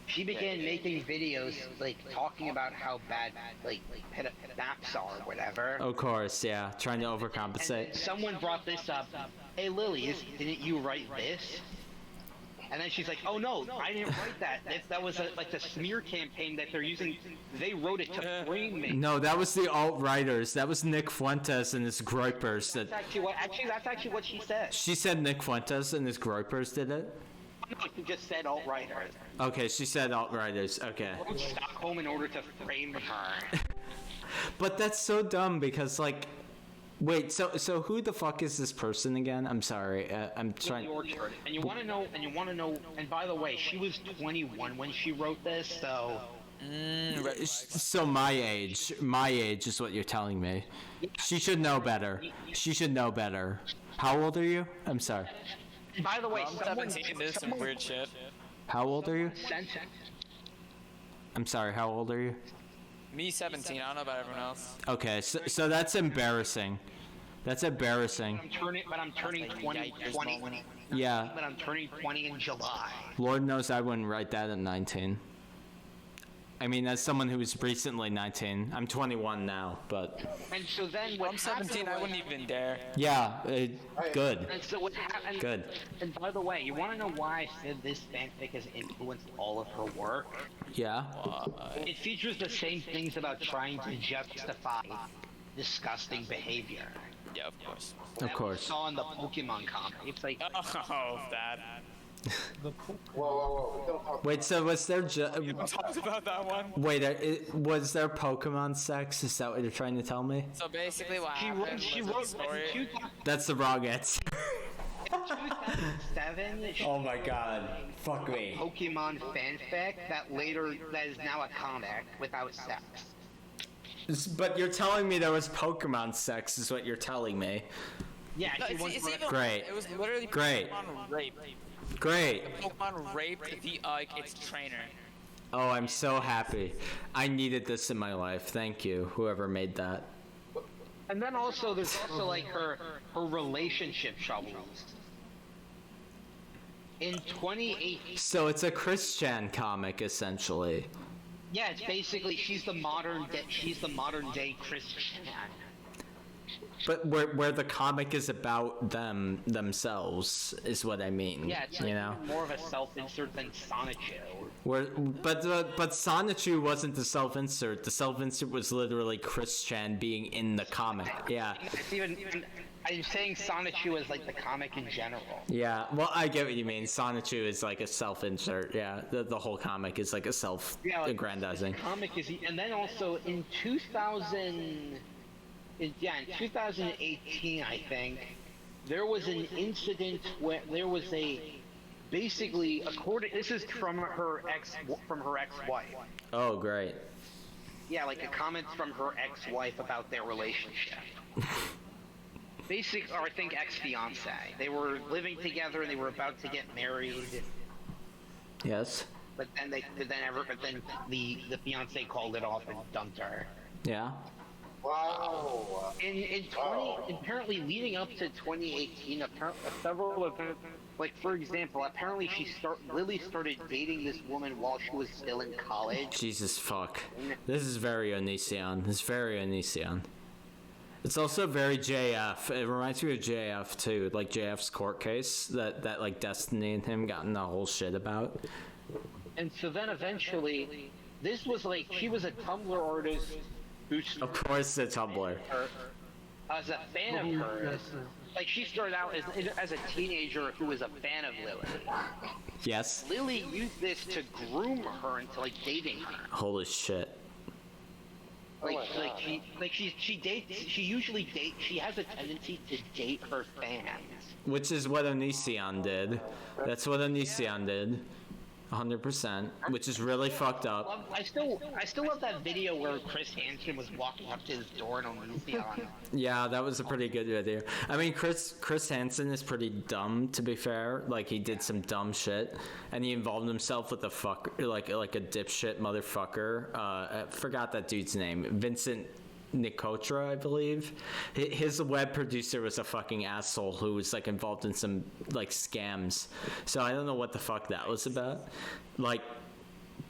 S8: She began making videos like talking about how bad like naps are or whatever.
S4: Of course, yeah, trying to
S8: And
S4: overcompensate.
S8: someone brought this up. Hey Lily, didn't you write this? And then she's like, "Oh no, I didn't write that. That was like the smear campaign that they're using. They wrote it to frame me."
S4: No, that was the alt-writers. That was Nick Fuentes and his groypers.
S8: That's actually what she said.
S4: She said Nick Fuentes and his groypers did it?
S8: No, she just said alt-writers.
S4: Okay, she said alt-writers. Okay.
S8: Wrote Stockholm in order to frame her.
S4: But that's so dumb because, like, wait, so who the fuck is this person again? I'm sorry. I'm trying.
S8: Orchard. And you want to know, and by the way, she was 21 when she wrote this, so...
S4: So my age is what you're telling me. She should know better. She should know better. How old are you? I'm sorry.
S8: By the way,
S13: I'm 17, there's some weird shit.
S4: How old are you? I'm sorry, how old are you?
S13: Me 17, I don't know about everyone else.
S4: Okay, so that's embarrassing. That's embarrassing.
S8: I'm turning 20.
S4: Yeah.
S8: But I'm turning 20 in July.
S4: Lord knows I wouldn't write that at 19. I mean, as someone who was recently 19, I'm 21 now, but...
S8: And so then what
S13: I'm 17, I wouldn't even dare.
S4: Yeah, good.
S8: And so what happened...
S4: Good.
S8: And by the way, you want to know why I said this fanfic has influenced all of her work?
S4: Yeah?
S8: It features the same things about trying to justify disgusting behavior.
S13: Yeah, of course.
S4: Of course.
S8: Saw in the Pokemon comic. It's like...
S13: Oh, that...
S5: Whoa.
S4: Wait, so was there
S13: We talked about that one.
S4: Wait, was there Pokemon sex? Is that what you're trying to tell me?
S13: So basically what happened was the story...
S4: That's the wrong answer.
S8: In 2007,
S4: Oh my god. Fuck me.
S8: Pokemon fanfic that is now a comic without sex.
S4: But you're telling me there was Pokemon sex is what you're telling me.
S8: Yeah,
S13: No, it's even,
S4: Great.
S13: It was literally
S4: Great.
S13: Pokemon rape.
S4: Great.
S13: Pokemon raped its trainer.
S4: Oh, I'm so happy. I needed this in my life. Thank you, whoever made that.
S8: And then also, there's also like her relationship troubles. In 2018.
S4: So it's a Christian comic, essentially.
S8: Yeah, it's basically she's the modern day Christian.
S4: But where the comic is about themselves is what I mean.
S8: Yeah, it's like
S4: you know?
S8: more of a self-insert than Sonichu.
S4: But Sonichu wasn't the self-insert. The self-insert was literally Christian being in the comic. Yeah.
S8: It's even I'm saying Sonichu is like the comic in general.
S4: Yeah. Well, I get what you mean. Sonichu is like a self-insert. Yeah. The whole comic is like a self-aggrandizing.
S8: Comic is, and then also in 2018, I think, there was an incident where there was basically, this is from her ex-wife.
S4: Oh, great.
S8: Yeah, like a comment from her ex-wife about their relationship. Or I think ex-fiance. They were living together and they were about to get married.
S4: Yes.
S8: But then the fiance called it off and dumped her.
S4: Yeah.
S5: Wow.
S8: Apparently leading up to 2018, several of her, like for example, apparently Lily started dating this woman while she was still in college.
S4: Jesus fuck. This is very Onision. It's very Onision. It's also very JF. It reminds me of JF too, like JF's court case that like Destiny and him got in the whole shit about.
S8: And so then eventually, this was like she was a Tumblr artist.
S4: Of course, it's Tumblr.
S8: As a fan of hers, like she started out as a teenager who was a fan of Lily.
S4: Yes.
S8: Lily used this to groom her into like dating her.
S4: Holy shit.
S8: She usually dates. She has a tendency to date her fans.
S4: Which is what Onision did. That's what Onision did. 100%, which is really fucked up.
S8: I still love that video where Chris Hansen was walking up to his door and Onision.
S4: Yeah, that was a pretty good video. I mean, Chris Hansen is pretty dumb, to be fair. Like, he did some dumb shit, and he involved himself with like a dipshit motherfucker. I forgot that dude's name. Vincent Nicotra, I believe. His web producer was a fucking asshole who was like involved in some like scams. So I don't know what the fuck that was about. Like,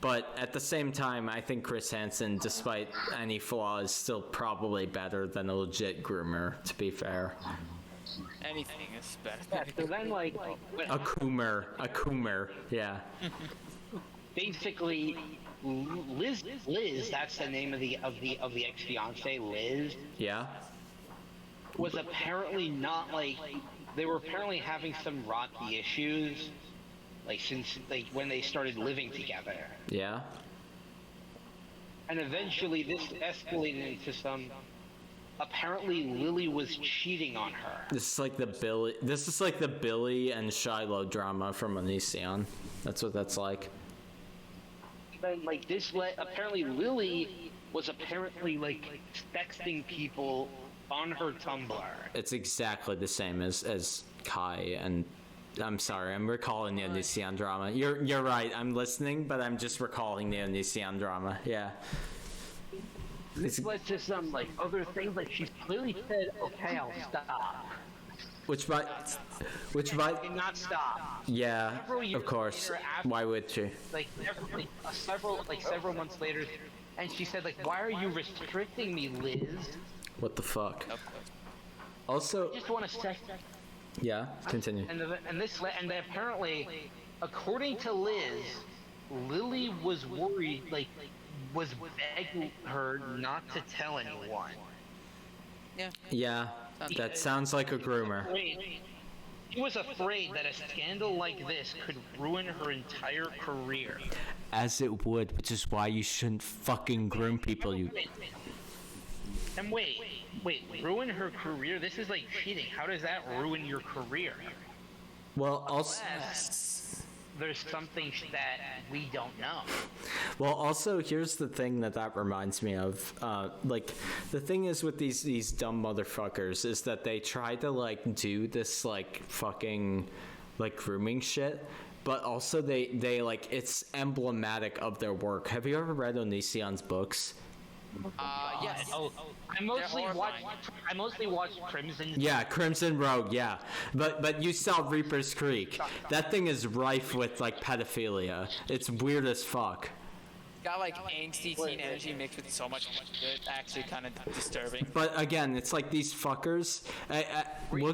S4: but at the same time, I think Chris Hansen, despite any flaws, is still probably better than a legit groomer, to be fair.
S13: Anything is better.
S8: Yeah, so then like
S4: A coomer, yeah.
S8: basically Liz, that's the name of the ex-fiance, Liz,
S4: Yeah.
S8: was apparently not like, they were apparently having some rocky issues, like since like when they started living together.
S4: Yeah.
S8: And eventually this escalated into some, apparently Lily was cheating on her.
S4: This is like the Billy and Shiloh drama from Onision. That's what that's like.
S8: Then like this apparently Lily was apparently like texting people on her Tumblr.
S4: It's exactly the same as Kai, and I'm sorry, I'm recalling the Onision drama. You're right, I'm listening, but I'm just recalling the Onision drama. Yeah.
S8: This led to some like other things, like she's clearly said, okay, I'll stop.
S4: Which might
S8: did not stop.
S4: Yeah,
S8: Several years
S4: of course.
S8: later, after,
S4: Why would she?
S8: like several months later, and she said like, why are you restricting me, Liz?
S4: What the fuck? Also,
S8: I just want to say.
S4: Yeah, continue.
S8: And apparently, according to Liz, Lily was worried, like, was begging her not to tell anyone.
S4: Yeah, that sounds like a groomer.
S8: She was afraid that a scandal like this could ruin her entire career.
S4: As it would, which is why you shouldn't fucking groom people.
S8: And wait, ruin her career? This is like cheating. How does that ruin your career?
S4: Well, also,
S8: there's something that we don't know.
S4: Well, also, here's the thing that reminds me of. Like, the thing is with these dumb motherfuckers is that they try to, like, do this, like, fucking, like, grooming shit. But also, they like, it's emblematic of their work. Have you ever read Onision's books?
S8: Yes. I mostly watched Crimson.
S4: Yeah, Crimson Rogue. Yeah, but you saw Reaper's Creek. That thing is rife with like pedophilia. It's weird as fuck.
S13: Got like angsty teen energy mixed with so much good. Actually, kind of disturbing.
S4: But again, it's like these fuckers. We'll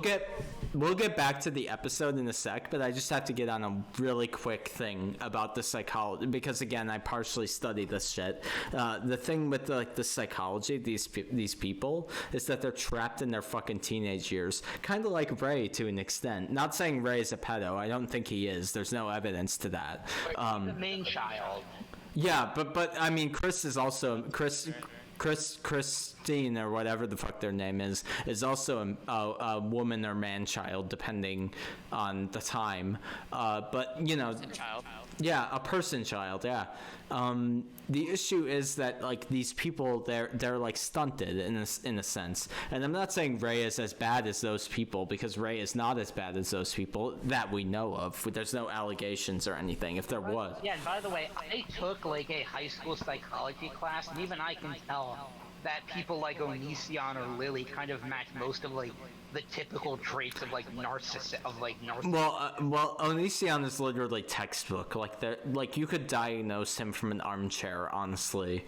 S4: get back to the episode in a sec, but I just have to get on a really quick thing about the psychology, because again, I partially study this shit. The thing with the psychology of these people is that they're trapped in their fucking teenage years, kind of like Ray to an extent. Not saying Ray is a pedo. I don't think he is. There's no evidence to that.
S8: The main child.
S4: Yeah, but I mean, Chris is also Christine or whatever the fuck their name is also a woman or man child depending on the time. But you know, yeah, a person child. Yeah. The issue is that like these people, they're like stunted in a sense. And I'm not saying Ray is as bad as those people, because Ray is not as bad as those people that we know of. There's no allegations or anything. If there was.
S8: Yeah, and by the way, I took like a high school psychology class, and even I can tell that people like Onision or Lily kind of match most of like the typical traits of like narcissist.
S4: Well, Onision is literally textbook. Like you could diagnose him from an armchair, honestly,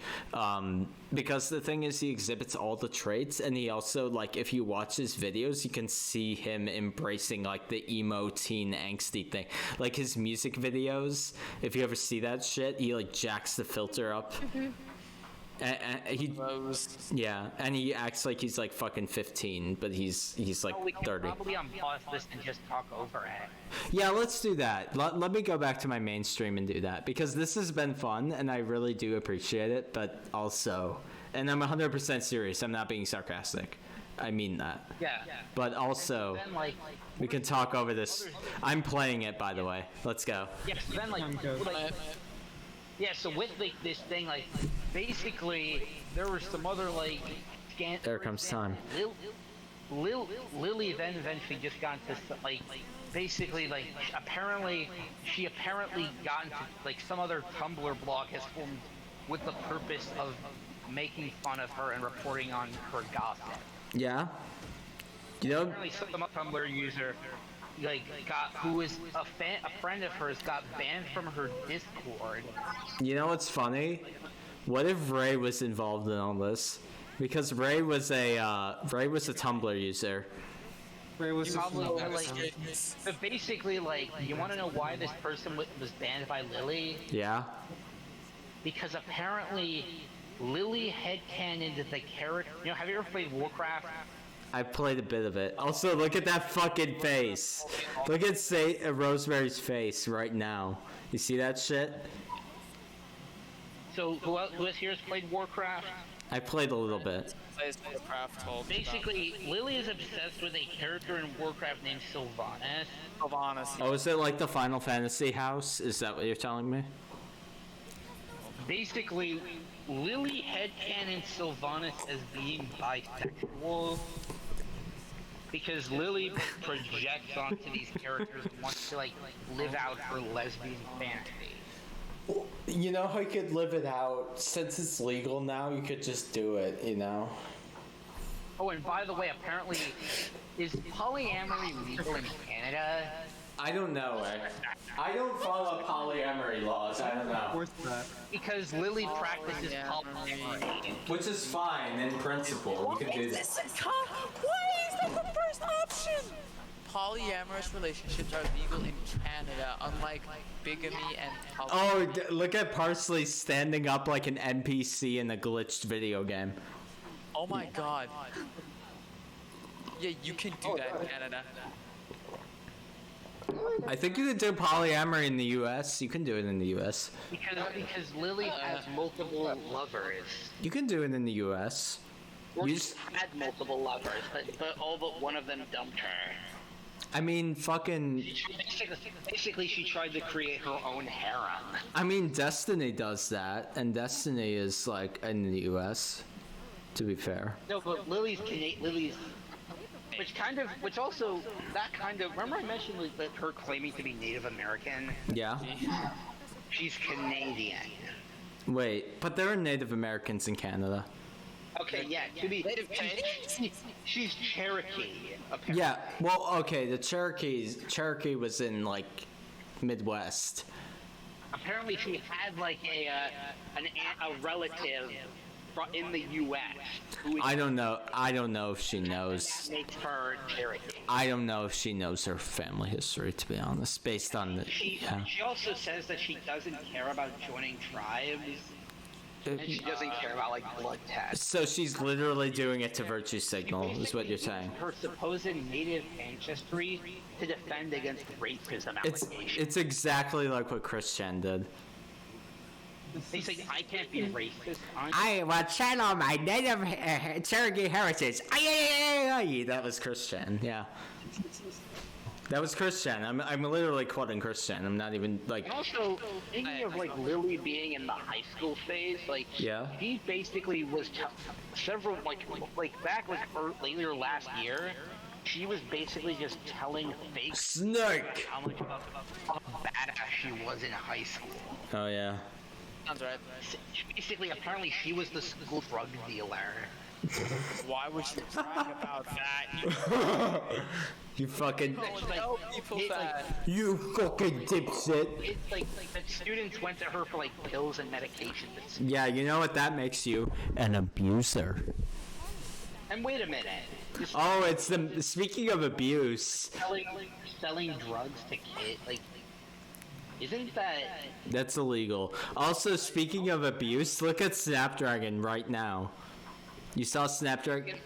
S4: because the thing is he exhibits all the traits, and he also, like, if you watch his videos, you can see him embracing like the emo teen angsty thing, like his music videos. If you ever see that shit, he like jacks the filter up. And he acts like he's like fucking 15, but he's like 30.
S8: Probably unpause this and just talk over it.
S4: Yeah, let's do that. Let me go back to my mainstream and do that, because this has been fun and I really do appreciate it. But also, and I'm 100% serious, I'm not being sarcastic, I mean that.
S8: Yeah.
S4: But also,
S8: then, like,
S4: we can talk over this. I'm playing it, by the way. Let's go.
S8: Yeah, so then yeah, so with like this thing, like basically there were some other like
S4: There comes time.
S8: Lily then eventually just got into like basically like she apparently got into like some other Tumblr blog has formed with the purpose of making fun of her and reporting on her gossip.
S4: Yeah. You know,
S8: Apparently, some Tumblr user who is a friend of hers got banned from her Discord.
S4: you know what's funny? What if Ray was involved in all this? Because Ray was a Tumblr user.
S6: Ray was
S8: But basically, you want to know why this person was banned by Lily?
S4: Yeah.
S8: Because apparently, Lily headcanoned the character. You know, have you ever played Warcraft?
S4: I played a bit of it. Also, look at that fucking face. Look at Rosemary's face right now. You see that shit?
S8: So, who else here has played Warcraft?
S4: I played a little bit.
S8: Basically, Lily is obsessed with a character in Warcraft named Sylvanas.
S4: Oh, is it like the Final Fantasy house? Is that what you're telling me?
S8: Basically, Lily headcanons Sylvanas as being bisexual because Lily projects onto these characters and wants to live out her lesbian fantasy.
S4: You know how you could live it out? Since it's legal now, you could just do it, you know?
S8: Oh, and by the way, apparently, is polyamory legal in Canada?
S4: I don't know, I don't follow polyamory laws, I don't know.
S8: Because Lily practices polyamory.
S4: Which is fine in principle, you can do that.
S13: Why is that the first option? Polyamorous relationships are legal in Canada, unlike bigamy and
S4: Oh, look at Parsley standing up like an NPC in a glitched video game.
S13: Oh my god. Yeah, you can do that in Canada.
S4: I think you could do polyamory in the US. You can do it in the US.
S8: Because Lily has multiple lovers.
S4: You can do it in the US.
S8: Or she had multiple lovers, but all but one of them dumped her.
S4: I mean, fucking...
S8: Basically, she tried to create her own harem.
S4: I mean, Destiny does that, and Destiny is, like, in the US, to be fair.
S8: No, but Lily's... Which also, remember I mentioned that her claiming to be Native American?
S4: Yeah.
S8: She's Canadian.
S4: Wait, but there are Native Americans in Canada.
S8: Okay, yeah, to be Native Canadian? She's Cherokee, apparently.
S4: Yeah, well, okay, the Cherokee was in, like, Midwest.
S8: Apparently she had, a relative in the U.S.
S4: I don't know if she knows.
S8: Makes her Cherokee.
S4: I don't know if she knows her family history, to be honest, based on the...
S8: She also says that she doesn't care about joining tribes. And she doesn't care about, blood tests.
S4: So she's literally doing it to virtue signal, is what you're saying.
S8: Her supposed native ancestry to defend against racism allegations.
S4: It's exactly like what Chris Chen did.
S8: They say, I can't be racist.
S4: I will channel my native Cherokee heritage. That was Chris Chen, yeah. That was Chris Chen. I'm literally quoting Chris Chen. I'm not even,
S8: And also, thinking of, Lily being in the high school phase,
S4: yeah.
S8: She basically was several, back, later last year, she was basically just telling fake
S4: Snake
S8: how much of a badass she was in high school.
S4: Oh, yeah.
S13: Sounds right.
S8: Basically, apparently she was the school drug dealer.
S13: Why would you brag about that?
S4: You fucking...
S13: You
S4: fucking dipshit.
S8: It's that students went to her for pills and medications.
S4: Yeah, you know what that makes you? An abuser.
S8: And wait a minute.
S4: Oh, it's the... Speaking of abuse...
S8: Selling drugs to kids, isn't that...
S4: That's illegal. Also, speaking of abuse, look at Snapdragon right now. You saw Snapdragon?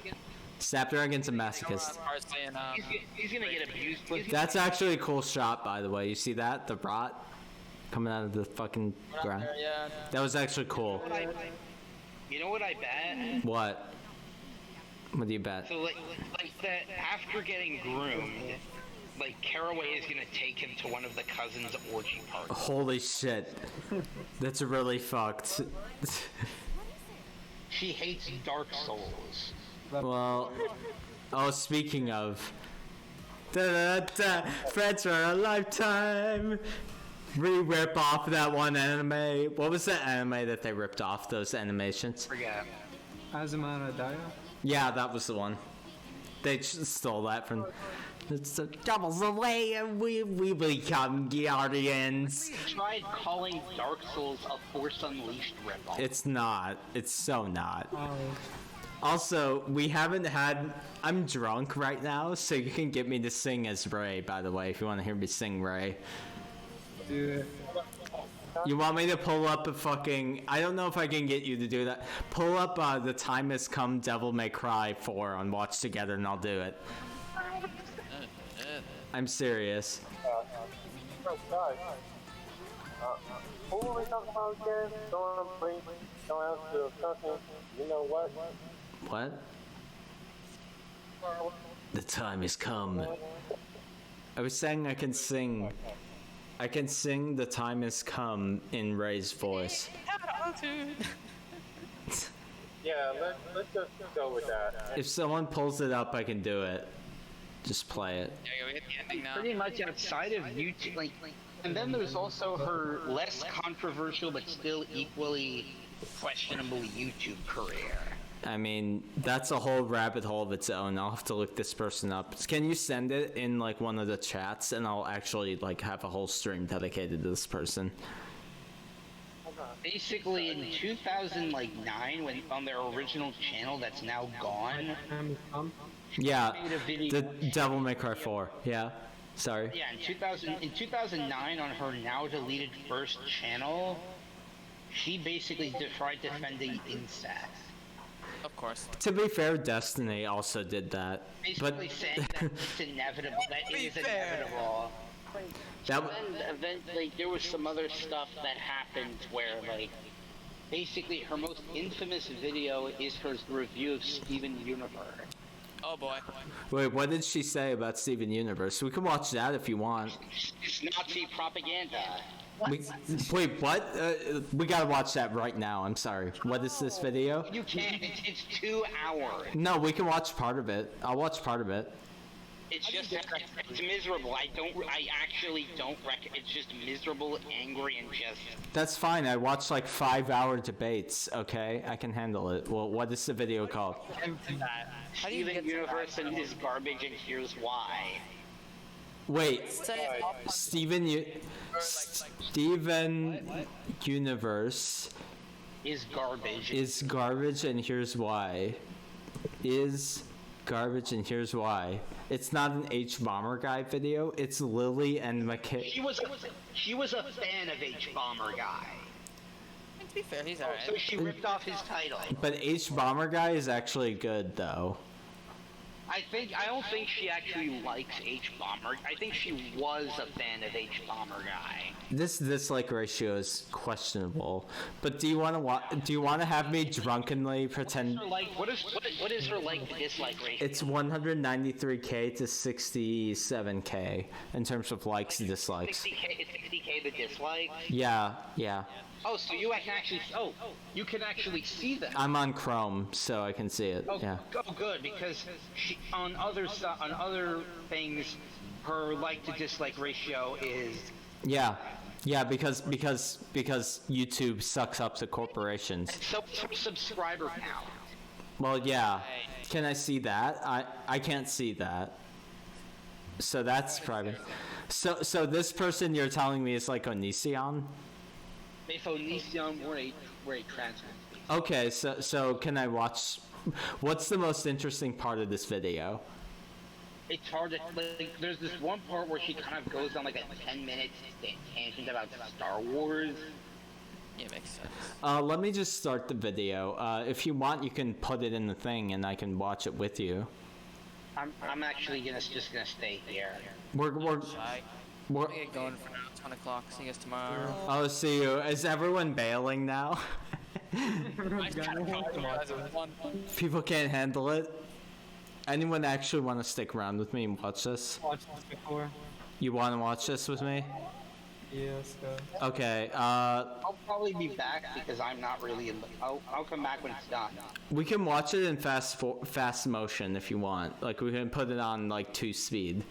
S4: Snapdragon's a masochist.
S8: He's gonna get abused.
S4: That's actually a cool shot, by the way. You see that? The rot coming out of the fucking ground. That was actually cool.
S8: You know what I bet?
S4: What? What do you bet?
S8: So, that after getting groomed, Caraway is gonna take him to one of the cousins' orgy parties.
S4: Holy shit. That's really fucked.
S8: She hates Dark Souls.
S4: Well, oh, speaking of... Friends for a lifetime! Rip off that one anime. What was the anime that they ripped off those animations?
S8: Forget.
S6: Azumana Daioh?
S4: Yeah, that was the one. They just stole that from. It's the doubles away and we become guardians.
S8: They tried calling Dark Souls a Force Unleashed ripoff.
S4: It's not. It's so not. Also, we haven't had. I'm drunk right now, so you can get me to sing as Ray, by the way, if you want to hear me sing Ray.
S6: Dude.
S4: You want me to pull up a fucking... I don't know if I can get you to do that. Pull up The Time Has Come Devil May Cry 4 on Watch Together and I'll do it. I'm serious.
S5: Who were we talking about again? Don't answer something. You know what?
S4: What? The time has come. I was saying I can sing. I can sing The Time Has Come in Ray's voice.
S5: Yeah, let's just go with that.
S4: If someone pulls it up, I can do it. Just play it.
S13: Yeah, we hit the ending now.
S8: Pretty much outside of YouTube, like, and then there's also her less controversial but still equally questionable YouTube career.
S4: I mean, that's a whole rabbit hole of its own. I'll have to look this person up. Can you send it in, like, one of the chats, and I'll actually, like, have a whole stream dedicated to this person.
S8: Basically, in 2009, when on their original channel that's now gone,
S4: Yeah,
S8: made a video.
S4: the Devil May Cry 4. Yeah, sorry.
S8: Yeah, in 2009, on her now deleted first channel, she basically tried defending incest.
S13: Of course.
S4: To be fair, Destiny also did that.
S8: Basically
S4: But
S8: saying that it's inevitable. That it is inevitable.
S4: that
S8: And then, like, there was some other stuff that happened where, like, basically her most infamous video is her review of Steven Universe.
S13: Oh boy.
S4: Wait, what did she say about Steven Universe? We can watch that if you want.
S8: It's Nazi propaganda.
S4: Wait, what? We gotta watch that right now. I'm sorry. What is this video?
S8: You can't. It's 2 hours.
S4: No, we can watch part of it. I'll watch part of it.
S8: It's just, it's miserable. I actually don't it's just miserable, angry, and just...
S4: That's fine. I watched like 5-hour debates, okay? I can handle it. Well, what is the video called?
S8: Steven Universe and his garbage, and here's why.
S4: Wait, Steven Universe
S8: Is garbage.
S4: Is garbage, and here's why. Is garbage, and here's why. It's not an H Bomber Guy video. It's Lily and McKay.
S8: She was a fan of H Bomber Guy.
S13: To be fair, he's alright.
S8: So she ripped off his title.
S4: But H Bomber Guy is actually good, though.
S8: I don't think she actually likes H Bomber. I think she was a fan of H Bomber Guy.
S4: This dislike ratio is questionable. But do you want to have me drunkenly pretend?
S8: What is her like to dislike ratio?
S4: It's 193k to 67k in terms of likes and dislikes.
S8: 60k the dislike.
S4: Yeah.
S8: Oh, so you can actually see them.
S4: I'm on Chrome, so I can see it.
S8: Oh,
S4: yeah.
S8: Oh, good, because on other things, her like to dislike ratio is.
S4: Yeah, because YouTube sucks up to corporations.
S8: So subscriber count.
S4: Well, yeah. Can I see that? I can't see that. So that's private. So this person you're telling me is like Onision?
S8: If Onision were a trans man.
S4: Okay, so can I watch? What's the most interesting part of this video?
S8: It's hard to, like, there's this one part where she kind of goes on like a 10-minute tangent about Star Wars.
S13: Yeah, makes sense.
S4: Let me just start the video. If you want, you can put it in the thing and I can watch it with you.
S8: I'm actually just gonna stay here.
S4: We're
S13: get going for now. 10 o'clock. See you guys tomorrow.
S4: I'll see you. Is everyone bailing now? People can't handle it. Anyone actually want to stick around with me and watch this?
S6: Watched this before.
S4: You want to watch this with me?
S6: Yes, go.
S4: Okay.
S8: I'll probably be back because I'm not really in the. I'll come back when it's done.
S4: We can watch it in fast motion if you want. Like we can put it on like 2 speed.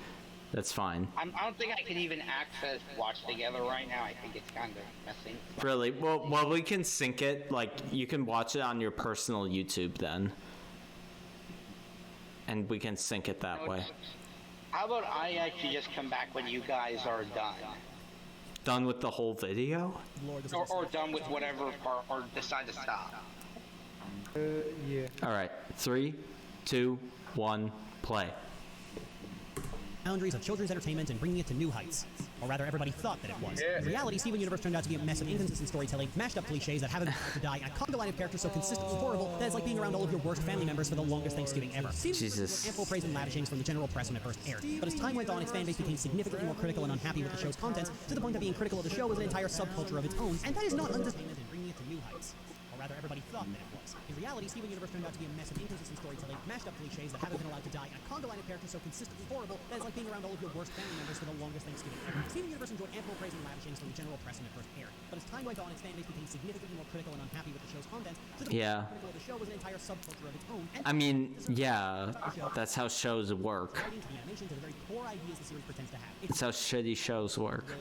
S4: That's fine.
S8: I don't think I can even access Watch Together right now. I think it's kind of messing.
S4: Really? Well, we can sync it. Like, you can watch it on your personal YouTube then. And we can sync it that way.
S8: How about I actually just come back when you guys are done?
S4: Done with the whole video?
S8: Or done with whatever part, or decide to stop.
S6: Yeah.
S4: Alright, 3, 2, 1, play.
S16: Boundaries of children's entertainment and bringing it to new heights. Or rather, everybody thought that it was. In reality, Steven Universe turned out to be a mess of inconsistent storytelling, mashed up cliches that haven't been allowed to die, and a conga line of characters so consistently horrible that it's like being around all of your worst family members for the longest Thanksgiving ever.
S4: Jesus.
S16: Ample praise and lavishings from the general press when it first aired. But as time went on, its fan base became significantly more critical and unhappy with the show's content, to the point that being critical of the show was an entire subculture of its own, and that is not undisputed in bringing it to new heights. Or rather, everybody thought that it was. In reality, Steven Universe turned out to be a mess of inconsistent storytelling, mashed up cliches that haven't been allowed to die, and a conga line of characters so consistently horrible that it's like being around all of your worst family members for the longest Thanksgiving ever. Steven Universe enjoyed ample praise and lavishings from the general press when it first aired. But as time went on, its fan base became significantly more critical and unhappy with the show's content, to the point that critical of the show was an entire subculture of its own.
S4: I mean, yeah, that's how shows work. It's how shitty shows work.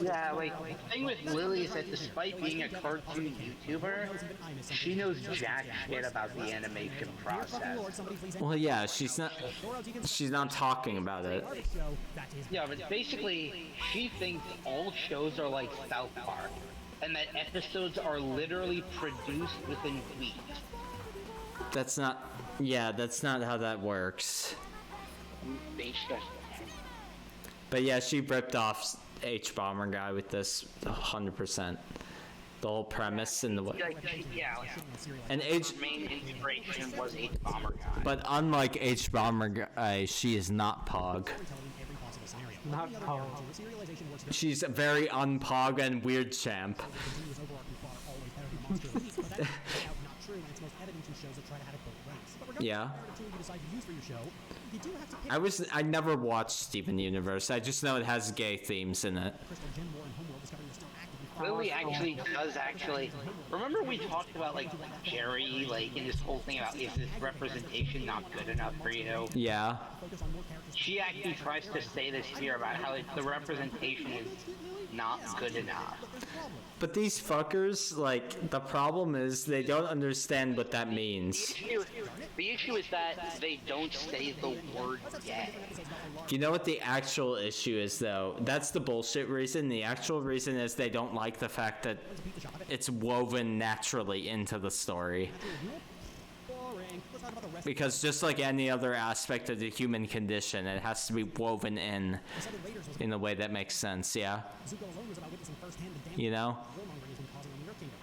S8: Yeah, like, the thing with Lily is that despite being a cartoon YouTuber, she knows jack shit about the animation process.
S4: Well, yeah, she's not talking about it.
S8: Yeah, but basically, she thinks all shows are like South Park, and that episodes are literally produced within weeks.
S4: That's not how that works. But yeah, she ripped off H-Bomber guy with this 100%. The whole premise and the way. And
S8: main inspiration was H-Bomber guy.
S4: But unlike H-Bomber guy, she is not Pog.
S6: Not Pog.
S4: She's a very un-Pog and weird champ. Yeah. I never watched Steven Universe. I just know it has gay themes in it.
S8: Lily actually remember we talked about like Jerry, like in this whole thing about is this representation not good enough for you?
S4: Yeah.
S8: She actually tries to say this here about how the representation is not good enough.
S4: But these fuckers, like, the problem is they don't understand what that means.
S8: The issue is that they don't say the word yet.
S4: You know what the actual issue is, though? That's the bullshit reason. The actual reason is they don't like the fact that it's woven naturally into the story. Because just like any other aspect of the human condition, it has to be woven in a way that makes sense, yeah? You know?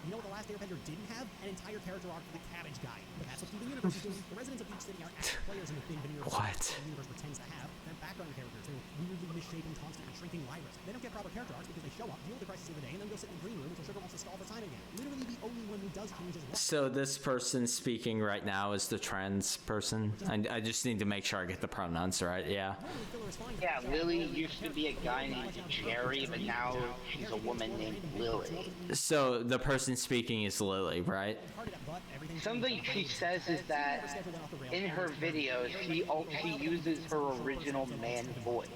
S16: You know what the last Airbender didn't have? An entire character arc for the Cabbage Guy. But that's what Steven Universe is doing. The residents of each city are active players in the thin veneer of the universe pretends to have. They're background characters. They're weirdly misshapen, constantly shrinking liars. They don't get proper character arcs because they show up, deal with the crisis of the day, and then go sit in the green room until Sugar wants to stall for time again. Literally the only one who does change is Rock.
S4: So this person speaking right now is the trans person? I just need to make sure I get the pronouns right, yeah?
S8: Yeah, Lily used to be a guy named Jerry, but now she's a woman named Lily.
S4: So the person speaking is Lily, right?
S8: Something she says is that in her videos, she uses her original man voice.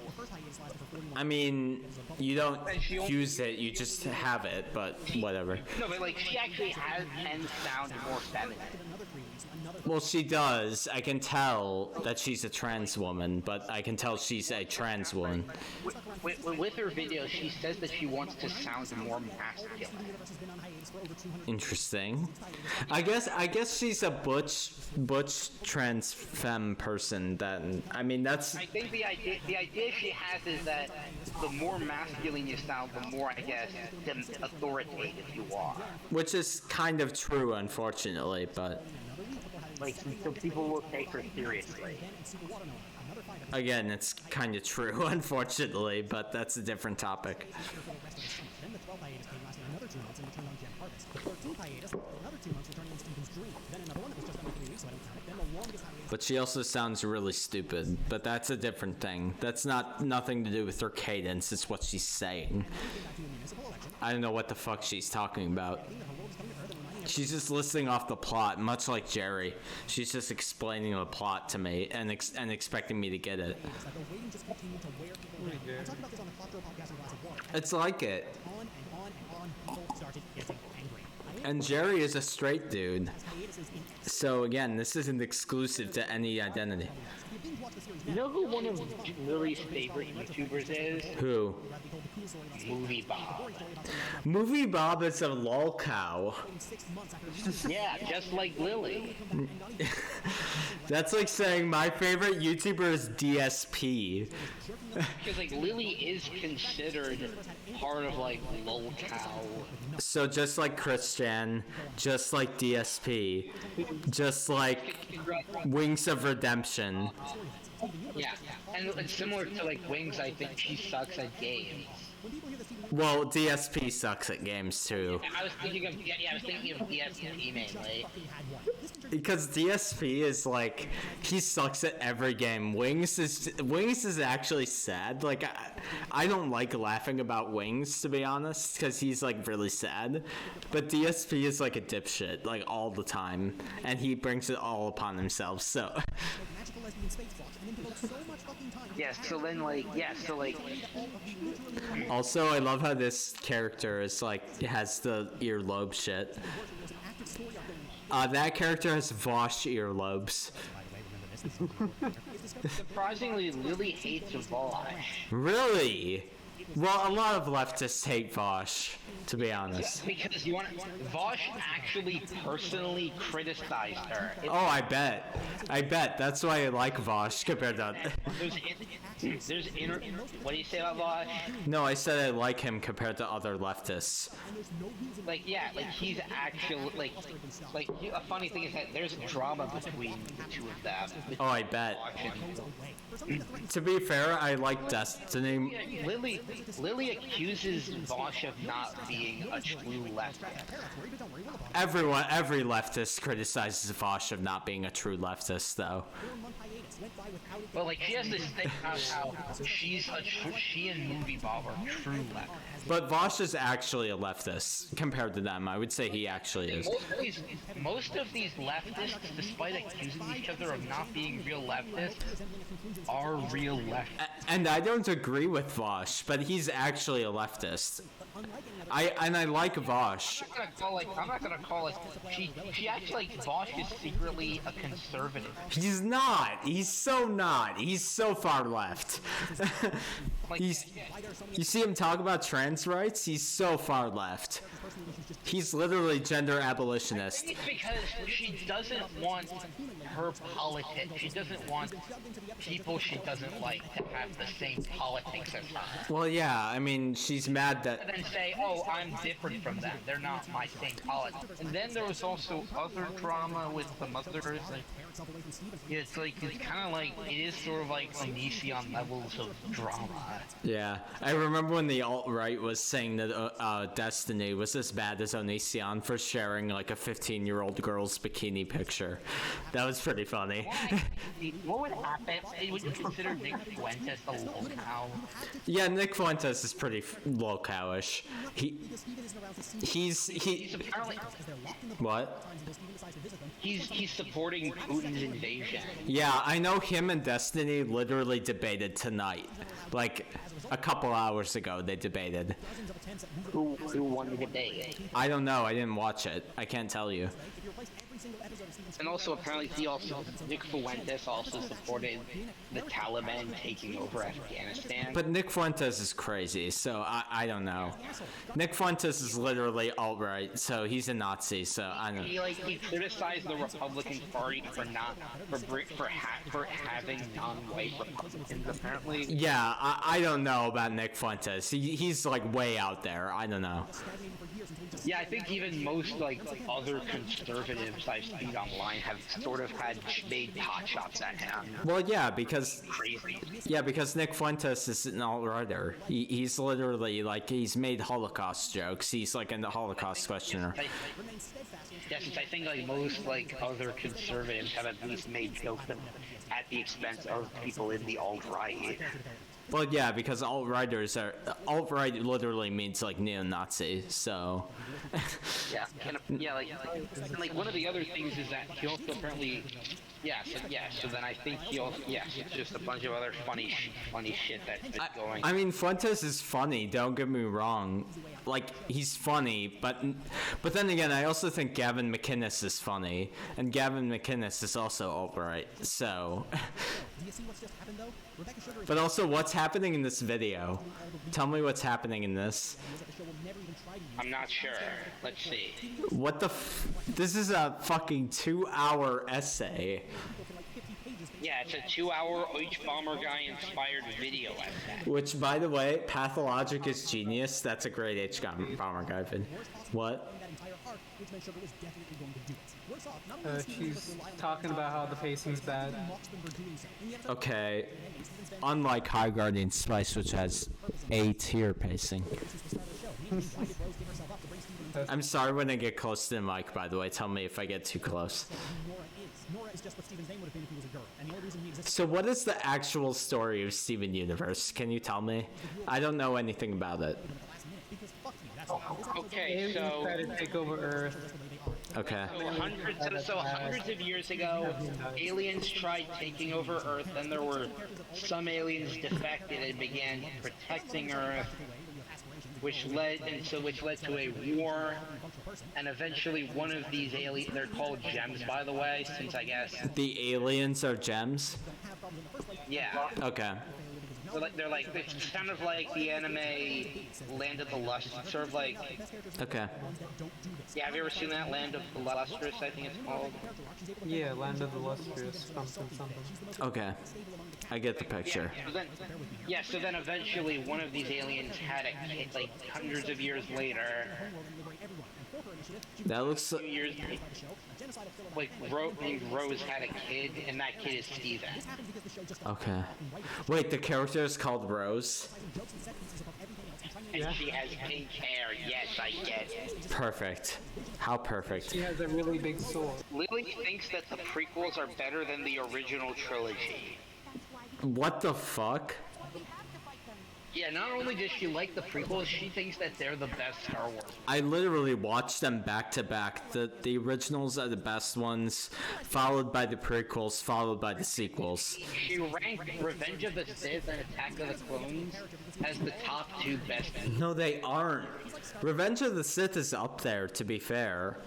S4: I mean, you don't use it, you just have it, but whatever.
S8: No, but like, she actually has and sound more feminine.
S4: Well, she does. I can tell that she's a trans woman, but I can tell she's a trans woman.
S8: With her videos, she says that she wants to sound more masculine.
S4: Interesting. I guess she's a butch trans femme person then. I mean, that's...
S8: I think the idea she has is that the more masculine you sound, the more, I guess, authoritative you are.
S4: Which is kind of true, unfortunately, but...
S8: Like, so people will take her seriously.
S4: Again, it's kind of true, unfortunately, but that's a different topic. But she also sounds really stupid, but that's a different thing. That's nothing to do with her cadence, it's what she's saying. I don't know what the fuck she's talking about. She's just listing off the plot, much like Jerry. She's just explaining the plot to me and expecting me to get it. It's like it. And Jerry is a straight dude. So again, this isn't exclusive to any identity.
S8: You know who one of Lily's favorite YouTubers is?
S4: Who?
S8: Movie Bob.
S4: Movie Bob is a lol cow.
S8: Yeah, just like Lily.
S4: That's like saying my favorite YouTuber is DSP.
S8: Because like Lily is considered part of like lolcow.
S4: So just like Christian, just like DSP, just like Wings of Redemption.
S8: Yeah, and it's similar to like Wings. I think she sucks at games.
S4: Well, DSP sucks at games too.
S8: I was thinking of DSP mainly.
S4: Because DSP is like, he sucks at every game. Wings is actually sad. Like I don't like laughing about Wings, to be honest, because he's like really sad. But DSP is like a dipshit like all the time, and he brings it all upon himself. So. Also, I love how this character is like has the earlobe shit. That character has Vosh earlobes.
S8: Surprisingly, Lily hates Vosh.
S4: Really? Well, a lot of leftists hate Vosh, to be honest.
S8: Yeah, because you want Vosh actually personally criticized her.
S4: Oh, I bet. That's why I like Vosh compared to.
S8: What do you say about Vosh?
S4: No, I said I like him compared to other leftists.
S8: Like he's actually a funny thing is that there's drama between the two of them.
S4: Oh, I bet. To be fair, I like Destiny.
S8: Lily accuses Vosh of not being a true leftist.
S4: Every leftist criticizes Vosh of not being a true leftist, though.
S8: Well, like she has this thing about how she and Movie Bob are true leftists.
S4: But Vosh is actually a leftist compared to them. I would say he actually is.
S8: Most of these leftists, despite accusing each other of not being real leftists, are real leftists.
S4: And I don't agree with Vosh, but he's actually a leftist. I like Vosh.
S8: I'm not gonna call it. She actually Vosh is secretly a conservative.
S4: He's not. He's so not. He's so far left. You see him talk about trans rights? He's so far left. He's literally gender abolitionist.
S8: It's because she doesn't want her politics. She doesn't want people she doesn't like to have the same politics as her.
S4: Well, yeah. I mean, she's mad that.
S8: And then say, "Oh, I'm different from them. They're not my same politics." And then there was also other drama with the mothers. It's kind of like it is sort of like Onision levels of drama.
S4: Yeah, I remember when the alt-right was saying that Destiny was as bad as Onision for sharing like a 15-year-old girl's bikini picture. That was pretty funny.
S8: What would happen? Would you consider Nick Fuentes a lolcow?
S4: Yeah, Nick Fuentes is pretty lolcowish. He's
S8: apparently
S4: what?
S8: He's supporting Putin's invasion.
S4: Yeah, I know him and Destiny literally debated tonight. Like a couple hours ago they debated.
S8: Who won the debate?
S4: I don't know, I didn't watch it. I can't tell you.
S8: And also apparently Nick Fuentes also supported the Taliban taking over Afghanistan.
S4: But Nick Fuentes is crazy, so I don't know. Nick Fuentes is literally alt-right, so he's a Nazi, so I don't know.
S8: He criticized the Republican Party for having non-white Republicans apparently.
S4: Yeah, I don't know about Nick Fuentes. He's like way out there. I don't know.
S8: Yeah, I think even most like other conservatives I've seen online have sort of made pot shots at him.
S4: Well, yeah, because Nick Fuentes is an alt-righter. He's literally like he's made Holocaust jokes. He's like a Holocaust questioner.
S8: Yes, I think like most like other conservatives have at least made jokes at the expense of people in the alt-right.
S4: Well, yeah, because alt-righters are... Alt-right literally means, like, neo-Nazi, so...
S8: Yeah, like one of the other things is that he also apparently, so then I think it's just a bunch of other funny shit that's been going.
S4: I mean, Fuentes is funny, don't get me wrong. Like, he's funny, but then again, I also think Gavin McInnes is funny, and Gavin McInnes is also alt-right, so...
S16: Do you see what's just happened, though? Rebecca Sugar is...
S4: But also, what's happening in this video? Tell me what's happening in this.
S8: I'm not sure. Let's see.
S4: What the This is a fucking 2-hour essay.
S8: Yeah, it's a 2-hour H-Bomber guy inspired video essay.
S4: Which, by the way, Pathologic is genius. That's a great H-Bomber guy vid. What?
S6: She's talking about how the pacing's bad.
S4: Okay. Unlike High Guardian Spice, which has A-tier pacing. I'm sorry when I get close to the mic, by the way. Tell me if I get too close.
S16: Nora is just what Steven's name would have been if he was a girl. And the only reason he exists...
S4: So what is the actual story of Steven Universe? Can you tell me? I don't know anything about it.
S8: Okay, so...
S6: Try to take over Earth.
S4: Okay.
S8: So hundreds of years ago, aliens tried taking over Earth, then there were some aliens defected and began protecting Earth, which led to a war, and eventually one of these aliens, they're called gems, by the way, since I guess...
S4: The aliens are gems?
S8: Yeah.
S4: Okay.
S8: It's kind of like the anime Land of the Lustrous, sort of like...
S4: Okay.
S8: Yeah, have you ever seen that, Land of the Lustrous, I think it's called?
S6: Yeah, Land of the Lustrous, something.
S4: Okay. I get the picture.
S8: So then eventually one of these aliens had a kid, like hundreds of years later.
S4: That looks
S8: like Rose had a kid, and that kid is Steven.
S4: Okay. Wait, the character is called Rose?
S8: And she has pink hair, yes, I get it.
S4: Perfect. How perfect.
S6: She has a really big sword.
S8: Lily thinks that the prequels are better than the original trilogy.
S4: What the fuck?
S8: Yeah, not only does she like the prequels, she thinks that they're the best Star Wars.
S4: I literally watched them back to back. The originals are the best ones, followed by the prequels, followed by the sequels.
S8: She ranked Revenge of the Sith and Attack of the Clones as the top 2 best.
S4: No, they aren't. Revenge of the Sith is up there, to be fair.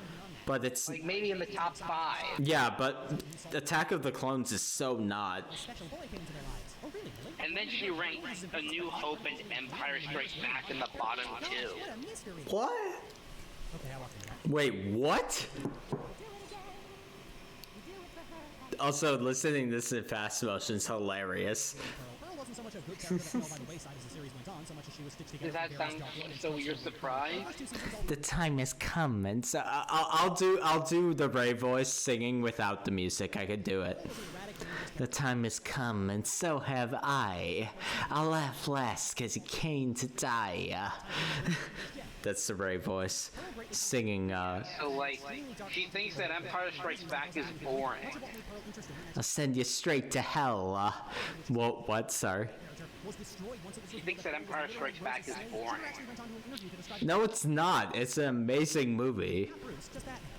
S4: But it's...
S8: like maybe in the top 5.
S4: Yeah, but Attack of the Clones is so not.
S8: And then she ranked A New Hope and Empire Strikes Back in the bottom 2.
S4: What? Wait, what? Also, listening to this in fast motion is hilarious.
S8: Does that sound so you're surprised?
S4: The time has come, and so I'll do the Ray voice singing without the music. I could do it. The time has come, and so have I. I'll laugh less, 'cause he came to die. That's the Ray voice singing.
S8: So like, she thinks that Empire Strikes Back is boring.
S4: I'll send you straight to hell. What? Sorry.
S8: She thinks that Empire Strikes Back is boring.
S4: No, it's not. It's an amazing movie.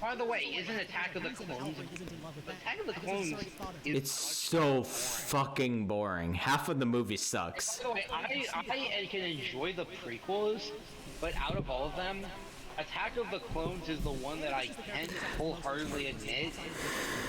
S8: By the way, isn't Attack of the Clones? Attack of the Clones is...
S4: It's so fucking boring. Half of the movie sucks.
S8: By the way, I can enjoy the prequels, but out of all of them, Attack of the Clones is the one that I can wholeheartedly admit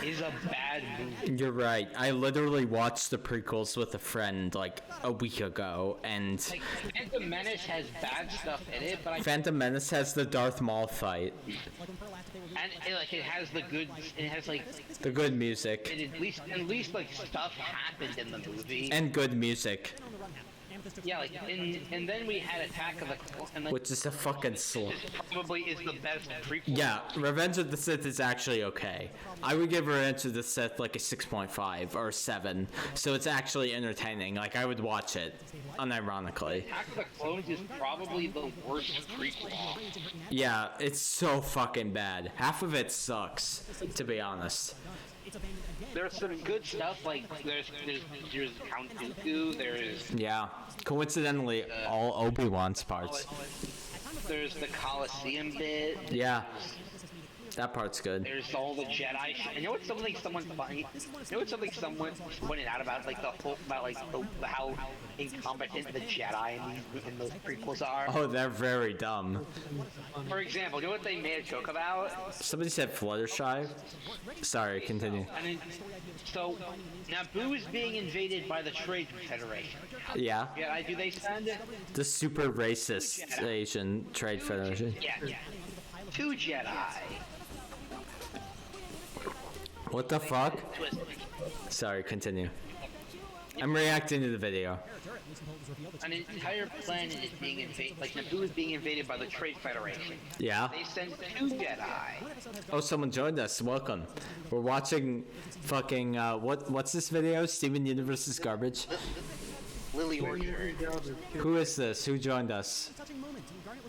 S8: is a bad movie.
S4: You're right. I literally watched the prequels with a friend like a week ago, and
S8: like, Phantom Menace has bad stuff in it, but
S4: Phantom Menace has the Darth Maul fight.
S8: And it has the good, it has like
S4: the good music.
S8: And at least like stuff happened in the movie.
S4: And good music.
S8: Yeah, like, and then we had Attack of the Clones, like,
S4: which is a fucking slow.
S8: Probably is the best prequel.
S4: Yeah, Revenge of the Sith is actually okay. I would give Revenge of the Sith like a 6.5 or 7, so it's actually entertaining. Like, I would watch it, unironically.
S8: Attack of the Clones is probably the worst prequel.
S4: Yeah, it's so fucking bad. Half of it sucks, to be honest.
S8: There's some good stuff, like there's Count Dooku, there's
S4: Yeah. Coincidentally, all Obi-Wan's parts.
S8: there's the Coliseum bit.
S4: Yeah. That part's good.
S8: There's all the Jedi shit. You know what's something someone funny? You know what's something someone pointed out about like the whole about like how incompetent the Jedi in those prequels are?
S4: Oh, they're very dumb.
S8: For example, you know what they made a joke about?
S4: Somebody said Fluttershy. Sorry, continue.
S8: I mean, so Naboo is being invaded by the Trade Federation.
S4: Yeah.
S8: Yeah, do they send
S4: The super racist Asian Trade Federation.
S8: Yeah. 2 Jedi.
S4: What the fuck? Sorry, continue. I'm reacting to the video.
S8: An entire planet is being invaded, like Naboo is being invaded by the Trade Federation.
S4: Yeah.
S8: They send 2 Jedi.
S4: Oh, someone joined us. Welcome. We're watching fucking what's this video? Steven Universe's garbage.
S8: Lily Orchard.
S4: Who is this? Who joined us?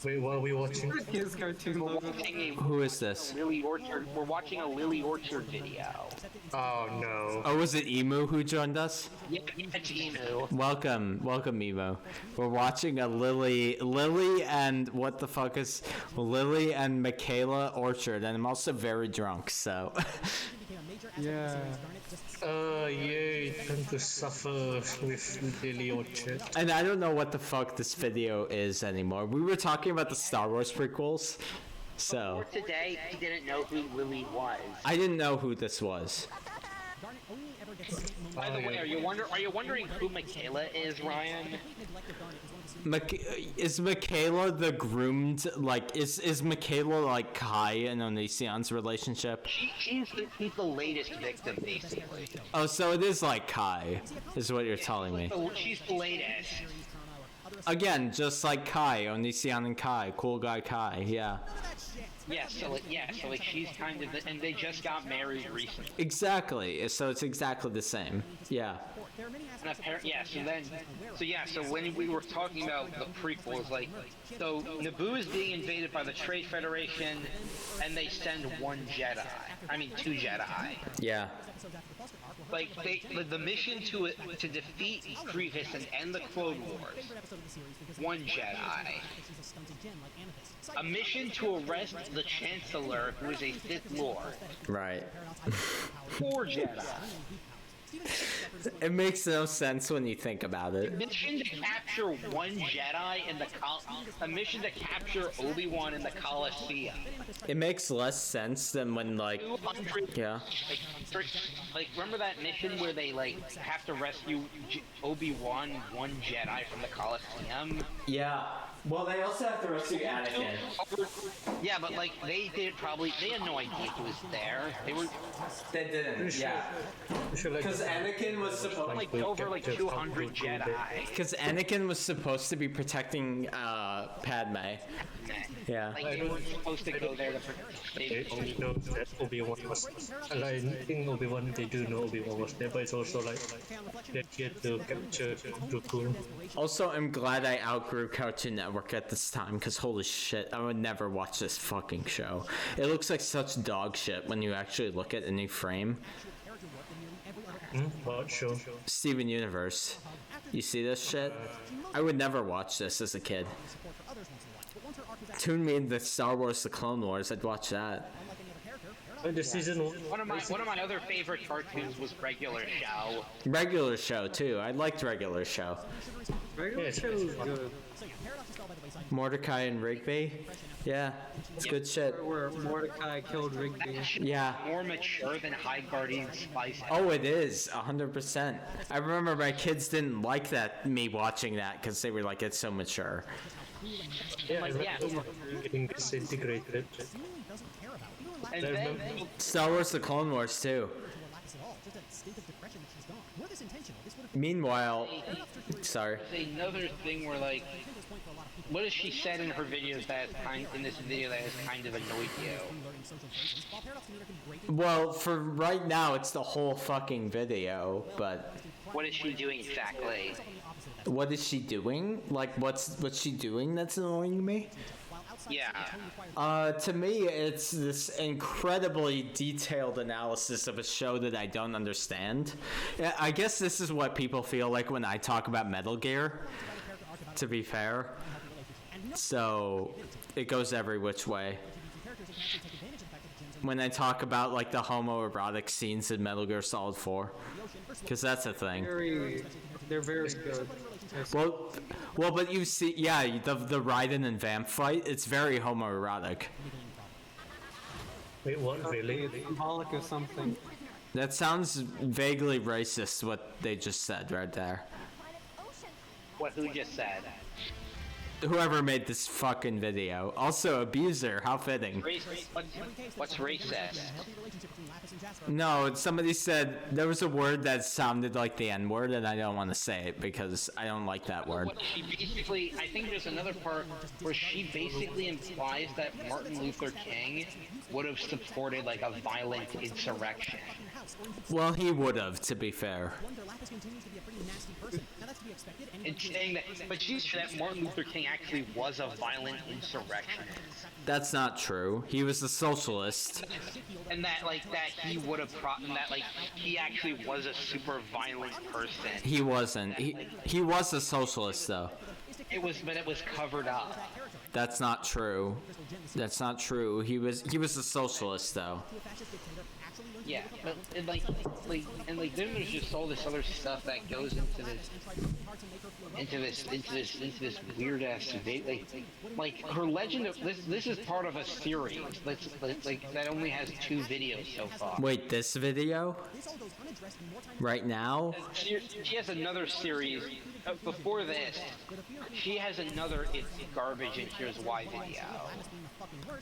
S5: Wait, what are we watching?
S6: His cartoon logo.
S4: Who is this?
S8: Lily Orchard. We're watching a Lily Orchard video.
S5: Oh no.
S4: Oh, was it Emu who joined us?
S8: Yeah, it's Emu.
S4: Welcome, Emo. We're watching a Lily and what the fuck is Lily and Michaela Orchard, and I'm also very drunk, so.
S6: Yeah.
S5: Yay, time to suffer with Lily Orchard.
S4: And I don't know what the fuck this video is anymore. We were talking about the Star Wars prequels, so.
S8: Before today, he didn't know who Lily was.
S4: I didn't know who this was.
S8: By the way, are you wondering who Michaela is, Ryan?
S4: Is Michaela the groomed, like, is Michaela like Kai and Onision's relationship?
S8: He's the latest victim, basically.
S4: Oh, so it is like Kai, is what you're telling me.
S8: She's the latest.
S4: Again, just like Kai, Onision and Kai, cool guy Kai, yeah.
S8: So she's kind of, and they just got married recently.
S4: Exactly, so it's exactly the same, yeah.
S8: And so when we were talking about the prequels, like, so Naboo is being invaded by the Trade Federation, and they send 2 Jedi.
S4: Yeah.
S8: Like the mission to defeat Grievous and end the Clone Wars, 1 Jedi. A mission to arrest the Chancellor, who is a Sith Lord.
S4: Right.
S8: 4 Jedi.
S4: It makes no sense when you think about it.
S8: Mission to capture 1 Jedi in a mission to capture Obi-Wan in the Coliseum.
S4: It makes less sense than when, like, yeah.
S8: Like, remember that mission where they, like, have to rescue Obi-Wan, 1 Jedi from the Coliseum?
S4: Yeah. Well, they also have to rescue Anakin.
S8: Yeah, but, like, they had no idea he was there.
S4: They didn't, yeah. Because Anakin was supposed
S8: like over like 200 Jedi.
S4: Because Anakin was supposed to be protecting Padme. Yeah.
S8: Like they weren't supposed to go there to protect
S5: Obi-Wan was. Like, I think Obi-Wan, they do know Obi-Wan was there, but it's also like they're here to capture Dooku.
S4: Also, I'm glad I outgrew Cartoon Network at this time, because holy shit, I would never watch this fucking show. It looks like such dog shit when you actually look at a new frame.
S5: What show?
S4: Steven Universe. You see this shit? I would never watch this as a kid. Tune me into Star Wars: The Clone Wars. I'd watch that.
S5: The season
S8: one of my other favorite cartoons was Regular Show.
S4: Regular Show too. I liked Regular Show.
S6: Regular Show is good.
S4: Mordecai and Rigby. Yeah, it's good shit.
S6: Where Mordecai killed Rigby.
S4: Yeah.
S8: More mature than High Guardian Spice.
S4: Oh, it is 100%. I remember my kids didn't like me watching that because they were like, it's so mature.
S5: Yeah, getting disintegrated.
S8: And then
S4: Star Wars: The Clone Wars too. Meanwhile, sorry.
S8: Another thing where like, what has she said in her videos in this video that has kind of annoyed you?
S4: Well, for right now, it's the whole fucking video, but.
S8: What is she doing exactly?
S4: What is she doing? Like, what's she doing that's annoying me?
S8: Yeah.
S4: To me, it's this incredibly detailed analysis of a show that I don't understand. Yeah, I guess this is what people feel like when I talk about Metal Gear, to be fair. So, it goes every which way. When I talk about, like, the homoerotic scenes in Metal Gear Solid 4. Because that's a thing.
S6: They're very good.
S4: Well, but you see, yeah, the Raiden and Vamp fight, it's very homoerotic.
S5: Wait, what? Really?
S6: Symbolic or something.
S4: That sounds vaguely racist, what they just said right there.
S8: What? Who just said?
S4: Whoever made this fucking video. Also, abuser, how fitting.
S8: What's racist?
S4: No, somebody said there was a word that sounded like the N-word, and I don't want to say it because I don't like that word.
S8: She basically, I think there's another part where she basically implies that Martin Luther King would have supported like a violent insurrection.
S4: Well, he would have, to be fair.
S8: And saying that, but she's sure that Martin Luther King actually was a violent insurrectionist.
S4: That's not true. He was a socialist.
S8: And that, like, that he would have, that, like, he actually was a super violent person.
S4: He wasn't. He was a socialist, though.
S8: But it was covered up.
S4: That's not true. That's not true. He was a socialist, though.
S8: Yeah, but and then there's just all this other stuff that goes into this weird ass debate. Like her legend of this is part of a series. That only has 2 videos so far.
S4: Wait, this video? Right now?
S8: She has another series before this. She has another "It's garbage and here's why" video.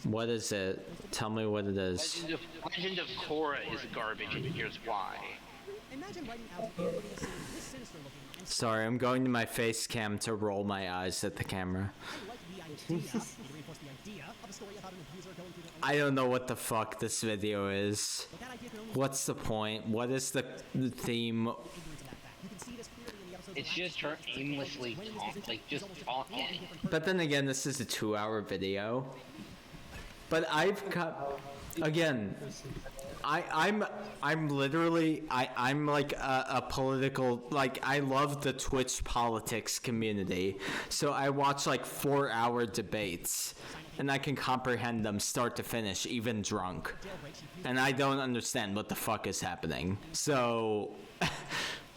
S4: What is it? Tell me what it is.
S8: Legend of Korra is garbage and here's why.
S4: Sorry, I'm going to my face cam to roll my eyes at the camera. I don't know what the fuck this video is. What's the point? What is the theme?
S8: It's just her aimlessly talking.
S4: But then again, this is a 2-hour video. But I've cut again. I'm literally I'm like a political, like, I love the Twitch politics community, so I watch like 4-hour debates and I can comprehend them start to finish, even drunk, and I don't understand what the fuck is happening. So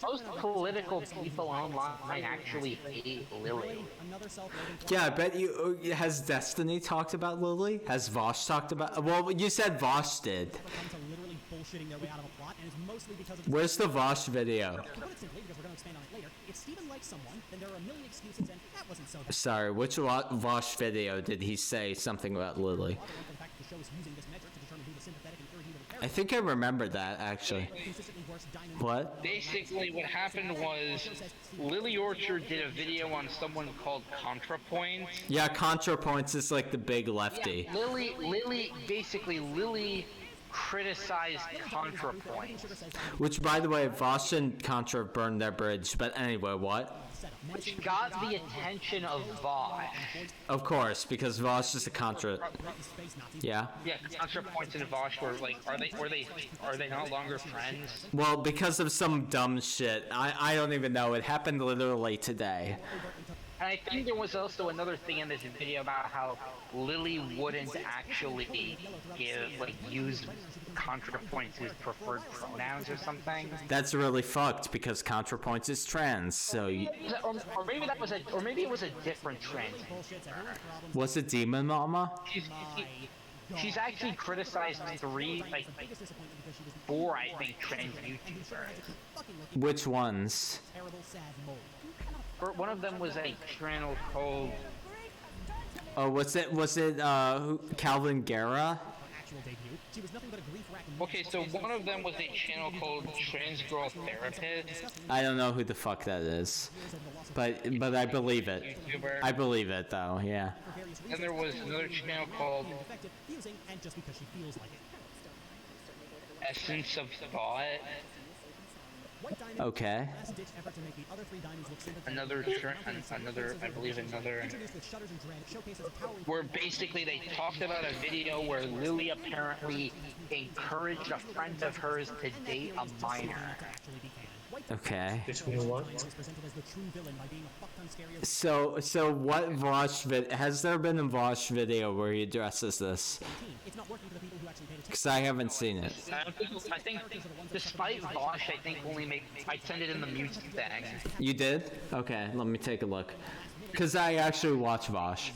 S8: most political people online actually hate Lily.
S4: Yeah, I bet you. Has Destiny talked about Lily? Has Vosh talked about? Well, you said Vosh did. Where's the Vosh video? Sorry, which Vosh video did he say something about Lily? I think I remember that, actually. What?
S8: Basically, what happened was Lily Orchard did a video on someone called ContraPoints.
S4: Yeah, ContraPoints is like the big lefty.
S8: Yeah, Lily criticized ContraPoints.
S4: Which, by the way, Vosh and Contra burned their bridge, but anyway, what?
S8: Which got the attention of Vosh.
S4: Of course, because Vosh is a Contra. Yeah?
S8: Yeah, ContraPoints and Vosh were like, are they no longer friends?
S4: Well, because of some dumb shit. I don't even know. It happened literally today.
S8: And I think there was also another thing in this video about how Lily wouldn't actually use ContraPoints as preferred pronouns or something.
S4: That's really fucked because ContraPoints is trans, so
S8: or maybe it was a different trans.
S4: Was it Demon Mama?
S8: She's actually criticized 4, I think, trans YouTubers.
S4: Which ones?
S8: One of them was a channel called...
S4: Oh, was it Calvin Guerra?
S8: Okay, so one of them was a channel called Trans Girl Therapist.
S4: I don't know who the fuck that is, but I believe it.
S8: YouTuber.
S4: I believe it though, yeah.
S8: And there was another channel called Essence of Thought.
S4: Okay.
S8: Another, I believe another, where basically they talked about a video where Lily apparently encouraged a friend of hers to date a minor.
S4: Okay.
S5: Which one what?
S4: So what Vosh has there been a Vosh video where he addresses this? Because I haven't seen it.
S8: I think despite Vosh, I think I sent it in the music thing.
S4: You did? Okay, let me take a look. Because I actually watch Vosh.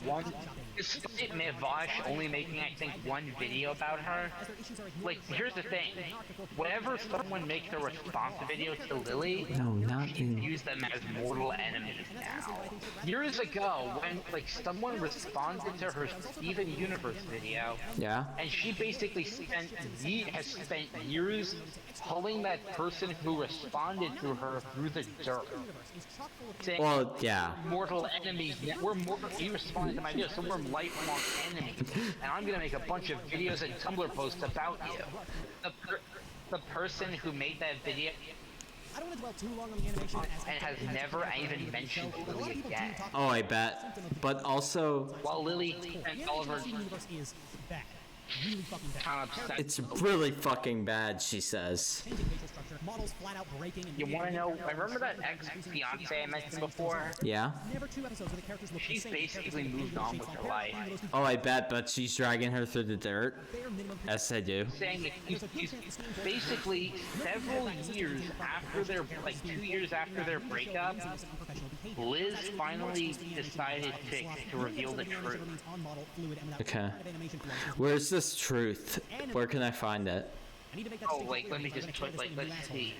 S8: Despite Vosh only making, I think, one video about her, like, here's the thing. Whenever someone makes a response video to Lily, she views them as mortal enemies now. Years ago, when, like, someone responded to her Steven Universe video, and she basically has spent years pulling that person who responded to her through the dirt. Saying,
S4: well, yeah.
S8: Mortal enemies. You responded to my video, so we're lifelong enemies. And I'm gonna make a bunch of videos and Tumblr posts about you. The person who made that video
S16: I don't want to dwell too long on the animation
S8: and has never even mentioned Lily again.
S4: Oh, I bet. But also,
S8: while Lily and Oliver
S16: is bad. Really fucking bad.
S4: It's really fucking bad, she says.
S16: Models flat out breaking and
S8: you want to know? I remember that ex-fiance I mentioned before.
S4: Yeah.
S16: Never two episodes where the characters look
S8: She's
S16: the same.
S8: basically moved on with her life.
S4: Oh, I bet, but she's dragging her through the dirt. Yes, I do.
S8: Saying that basically several years after their, like 2 years after their breakup, Liz finally decided to reveal the truth.
S4: Okay. Where's this truth? Where can I find it?
S8: Oh, like, let me just put, like, let's see.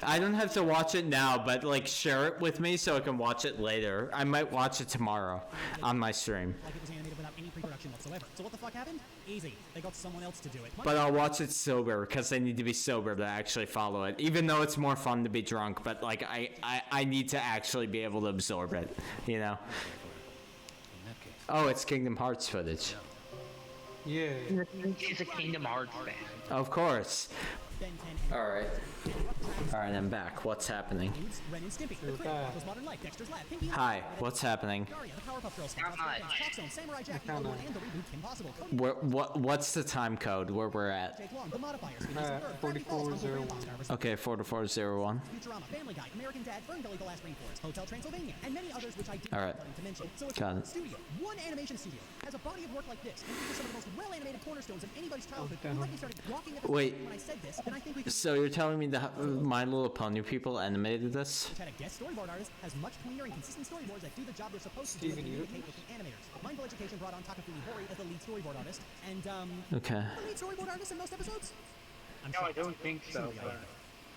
S4: I don't have to watch it now, but, like, share it with me so I can watch it later. I might watch it tomorrow on my stream.
S16: Like it was animated without any pre-production whatsoever. So what the fuck happened? Easy. They got someone else to do it.
S4: But I'll watch it sober, because I need to be sober to actually follow it. Even though it's more fun to be drunk, but, like, I need to actually be able to absorb it, you know? Oh, it's Kingdom Hearts footage.
S6: Yeah.
S8: He's a Kingdom Hearts fan.
S4: Of course. Alright. Alright, I'm back. What's happening? Hi, what's happening? What's the time code where we're at?
S6: 4401.
S4: Okay, 4401. Alright. Got it.
S16: One animation studio has a body of work like this, and these are some of the most well-animated cornerstones of anybody's childhood. You let me start walking at
S4: Wait.
S16: when I said this, and I think we could
S4: So you're telling me the My Little Pony people animated this?
S16: had a guest storyboard artist has much cleaner and consistent storyboards that do the job they're supposed to do and communicate with the animators. Mindful Education brought on Takafumi Hori as the lead storyboard artist, and
S4: Okay.
S16: the lead storyboard artist in most episodes?
S8: No, I don't think so.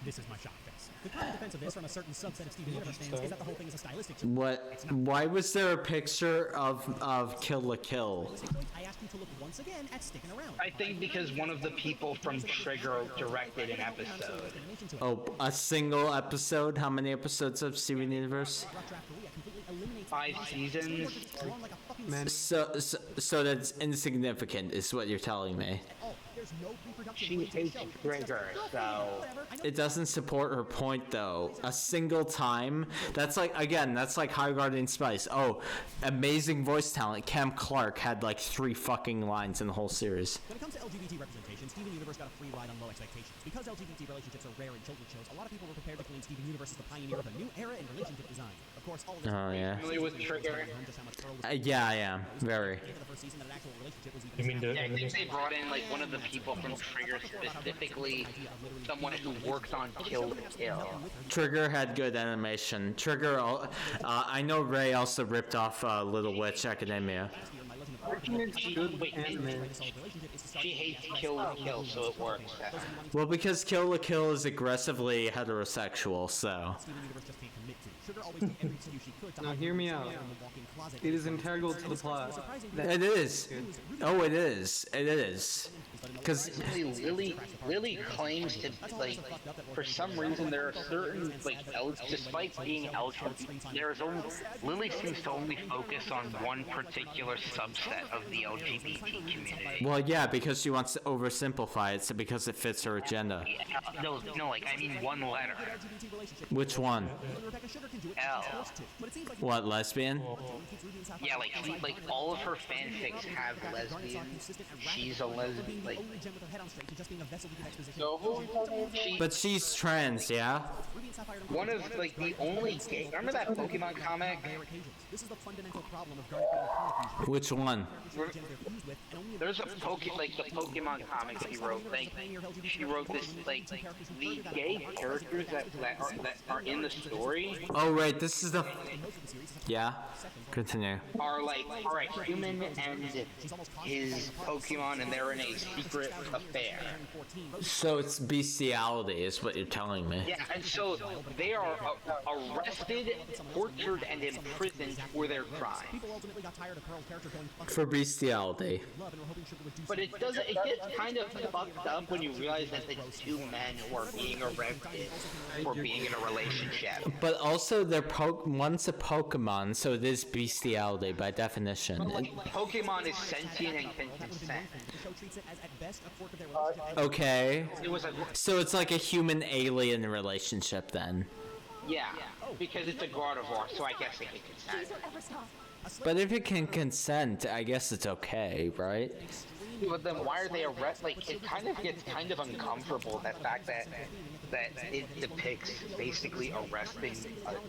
S16: This is my shock face. The common defense of this from a certain subset of Steven Universe fans is that the whole thing is a stylistic choice.
S4: What? Why was there a picture of Kill la Kill?
S16: I asked you to look once again at sticking around.
S8: I think because one of the people from Trigger directed an episode.
S4: Oh, a single episode? How many episodes of Steven Universe?
S8: 5 seasons.
S4: So that's insignificant, is what you're telling me.
S8: She hates Trigger, so
S4: It doesn't support her point, though. A single time? That's like, again, that's like High Guardian Spice. Oh, amazing voice talent. Cam Clark had like 3 fucking lines in the whole series.
S16: When it comes to LGBT representation, Steven Universe got a free ride on low expectations. Because LGBT relationships are rare in children's shows, a lot of people were prepared to claim Steven Universe as the pioneer of a new era in relationship design. Of course, all of this
S8: familiar with Trigger?
S4: Yeah, I am. Very.
S5: You mean the
S8: I think they brought in like one of the people from Trigger, specifically someone who worked on Kill la Kill.
S4: Trigger had good animation. Trigger, I know Ray also ripped off Little Witch Academia.
S8: She hates Kill la Kill, so it works.
S4: Well, because Kill la Kill is aggressively heterosexual, so.
S6: Now hear me out. It is integral to the plot.
S4: It is. Oh, it is. It is. Because
S8: Lily claims to like, for some reason there are certain like despite being LGBT, Lily seems to only focus on one particular subset of the LGBT community.
S4: well, yeah, because she wants to oversimplify it, so because it fits her agenda.
S8: No, like I mean one letter.
S4: Which one?
S8: L.
S4: What, lesbian?
S8: Yeah, like all of her fanfics have lesbians. She's a lesbian, like.
S4: But she's trans, yeah?
S8: One of like the only gay. Remember that Pokemon comic?
S4: Which one?
S8: There's a like the Pokemon comic she wrote. Like she wrote this like the gay characters that are in the story.
S4: Oh, right, this is the... Yeah? Continue.
S8: Are a human and his Pokemon, and they're in a secret affair.
S4: So it's bestiality is what you're telling me.
S8: Yeah, and so they are arrested, tortured, and imprisoned for their crime.
S4: For bestiality.
S8: But it doesn't. It gets kind of fucked up when you realize that it's two men who are being arrested for being in a relationship.
S4: But also, one's a Pokemon, so it is bestiality by definition.
S8: Pokemon is sentient and can consent.
S4: Okay. So it's like a human-alien relationship then.
S8: Yeah, because it's a Gardevoir, so I guess it can consent.
S4: But if it can consent, I guess it's okay, right?
S8: But then why are they arrested? Like, it kind of gets kind of uncomfortable, that fact that it depicts basically arresting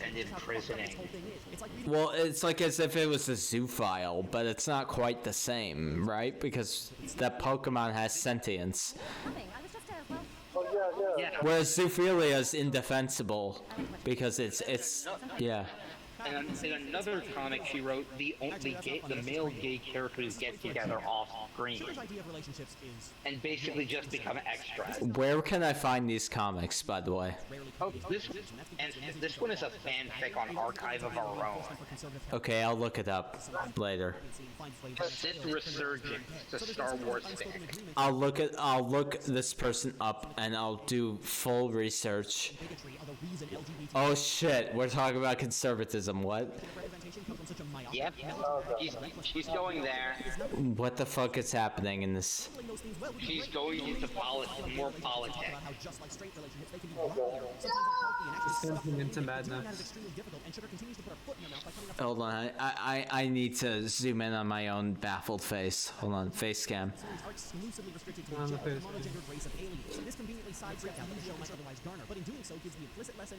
S8: and imprisoning.
S4: Well, it's like as if it was a zoophile, but it's not quite the same, right? Because that Pokemon has sentience.
S8: Yeah.
S4: Whereas zoophilia is indefensible because it's yeah.
S8: And in another comic she wrote, the male gay characters get together off screen and basically just become extras.
S4: Where can I find these comics, by the way?
S8: Oh, this one is a fanfic on Archive of Our Own.
S4: Okay, I'll look it up later.
S8: Sith Resurgence, the Star Wars thing.
S4: I'll look this person up and I'll do full research. Oh shit, we're talking about conservatism. What?
S8: Yep. She's going there.
S4: What the fuck is happening in this?
S8: She's going into more politics.
S6: Into madness.
S4: Hold on, I need to zoom in on my own baffled face. Hold on, face cam.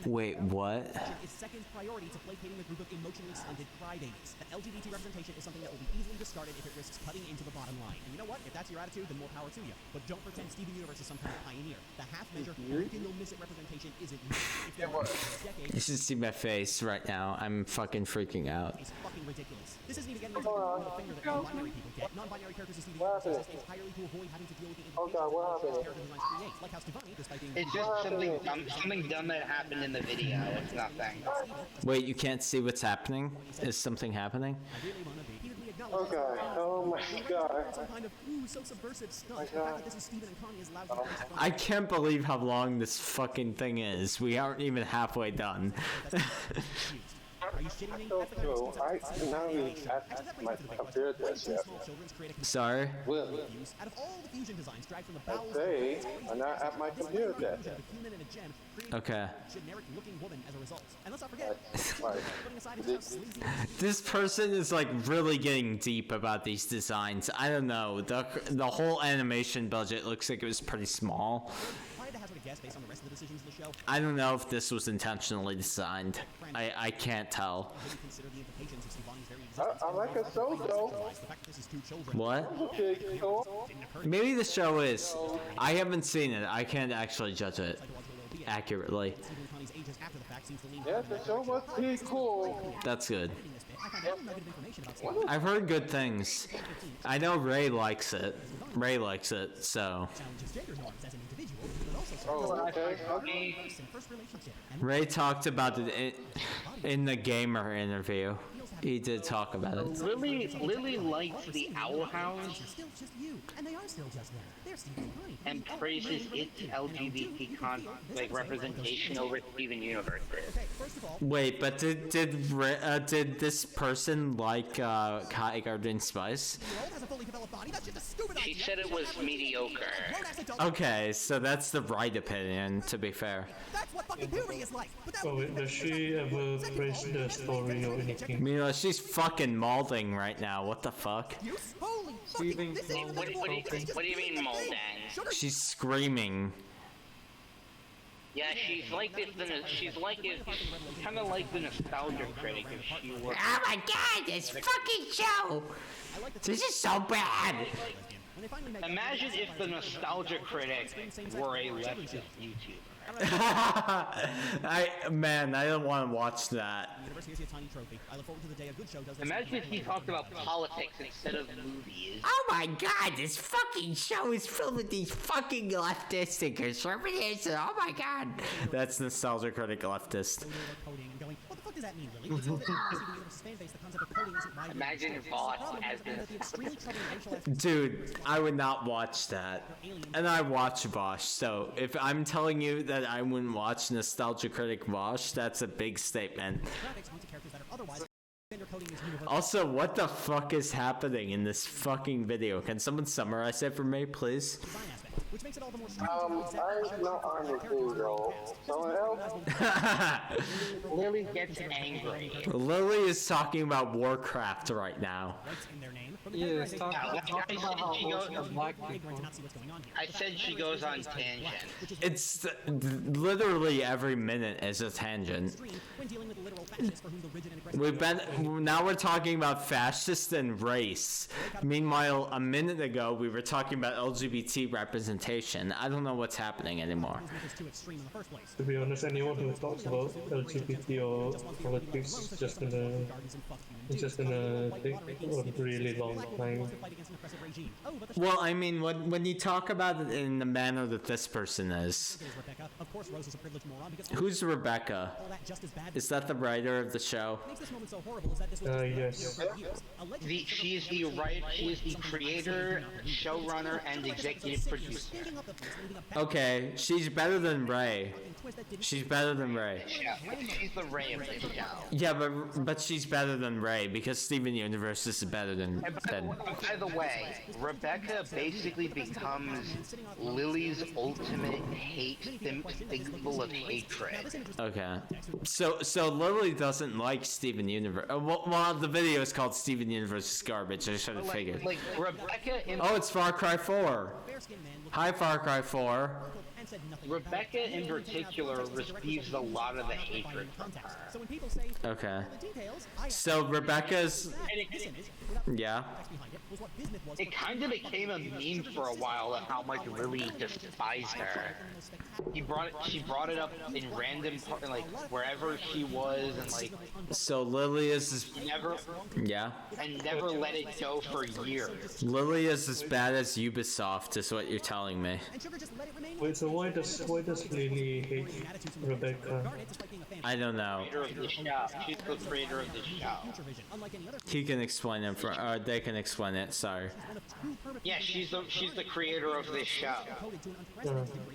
S4: Wait, what?
S16: Is second priority to placating a group of emotionally stunted crybabies. That LGBT representation is something that will be easily discarded if it risks cutting into the bottom line. And you know what? If that's your attitude, then more power to you. But don't pretend Steven Universe is some kind of pioneer. The half measure, everything you'll miss at representation isn't new.
S4: You should see my face right now. I'm fucking freaking out.
S16: It's fucking ridiculous. This isn't even getting into the finger that non-binary people get. Non-binary characters in Steven Universe exist entirely to avoid having to deal with the implications character designs create. Like how Stevani, despite being
S8: it's just something dumb that happened in the video. It's nothing.
S4: Wait, you can't see what's happening? Is something happening?
S17: Okay. Oh my god.
S4: I can't believe how long this fucking thing is. We aren't even halfway done.
S17: I now need at my computer desk yet.
S4: Sorry?
S17: Well, I say I'm not at my computer desk yet.
S4: Okay.
S17: Right.
S4: This person is like really getting deep about these designs. I don't know. The whole animation budget looks like it was pretty small. I don't know if this was intentionally designed. I can't tell.
S17: I like a show though.
S4: What?
S17: Okay, cool.
S4: Maybe the show is. I haven't seen it. I can't actually judge it accurately.
S17: Yeah, the show was pretty cool.
S4: That's good. I've heard good things. I know Ray likes it. Ray likes it, so.
S17: Oh, okay.
S4: Ray talked about it in the gamer interview. He did talk about it.
S8: Lily likes the Owl Hounds
S16: Still just you, and they are still just them. They're Steven Pine.
S8: and praises its LGBT representation over Steven Universe.
S4: Wait, but did this person like Kai Garden Spice?
S8: She said it was mediocre.
S4: Okay, so that's the right opinion, to be fair.
S16: That's what fucking puberty is like. But that
S5: Oh wait, does she ever praise the story or anything?
S4: Meanwhile, she's fucking malding right now. What the fuck?
S16: holy
S6: Steven,
S8: What do you mean, Moldan?
S4: She's screaming.
S8: Yeah, she's like this. She's like it, kind of like the nostalgia critic if she were.
S4: Oh my god, this fucking show! This is so bad!
S8: Imagine if the nostalgia critic were a leftist YouTuber.
S4: I don't want to watch that.
S8: Imagine if he talked about politics instead of movies.
S4: Oh my god, this fucking show is filled with these fucking leftists and conservatives. Oh my god. That's nostalgia critic leftist.
S16: What the fuck does that mean, Lily? It's that fan base, the concept of coding isn't widely
S8: Imagine
S16: understood.
S8: Voss as this.
S4: Dude, I would not watch that. And I watch Vosh, so if I'm telling you that I wouldn't watch nostalgia critic Vosh, that's a big statement. Also, what the fuck is happening in this fucking video? Can someone summarize it for me, please?
S16: Which makes it all the more
S17: I'm not on your team, though. Someone else?
S8: Lily gets angry.
S4: Lily is talking about Warcraft right now.
S6: Yeah, talking about how
S8: She goes-
S6: most of black people.
S8: I said she goes on tangent.
S4: It's literally every minute is a tangent. Now we're talking about fascist and race. Meanwhile, a minute ago we were talking about LGBT representation. I don't know what's happening anymore.
S5: To be honest, anyone who talks about LGBT or politics is just gonna take a really long time.
S4: Well, I mean, when you talk about it in the manner that this person is. Who's Rebecca? Is that the writer of the show?
S5: Yes.
S8: She is the creator, showrunner, and executive producer.
S4: Okay, she's better than Ray. She's better than Ray.
S8: Yeah, she's the Ray of this show.
S4: Yeah, but she's better than Ray because Steven Universe is better than.
S8: By the way, Rebecca basically becomes Lily's ultimate symbol of hatred.
S4: Okay, so Lily doesn't like Steven Universe. Well, the video is called Steven Universe is garbage. I should have figured.
S8: Like Rebecca.
S4: Oh, it's Far Cry 4. Hi, Far Cry 4.
S8: Rebecca in particular receives a lot of the hatred from her.
S4: Okay. So Rebecca's. Yeah.
S8: It kind of became a meme for a while of how much Lily despised her. She brought it up in random like wherever she was and like.
S4: So Lily is.
S8: Never.
S4: Yeah.
S8: And never let it go for years.
S4: Lily is as bad as Ubisoft, is what you're telling me.
S5: Wait, so why does Lily hate Rebecca?
S4: I don't know.
S8: She's the creator of the show.
S4: He can explain it or they can explain it. Sorry.
S8: Yeah, she's the creator of this show.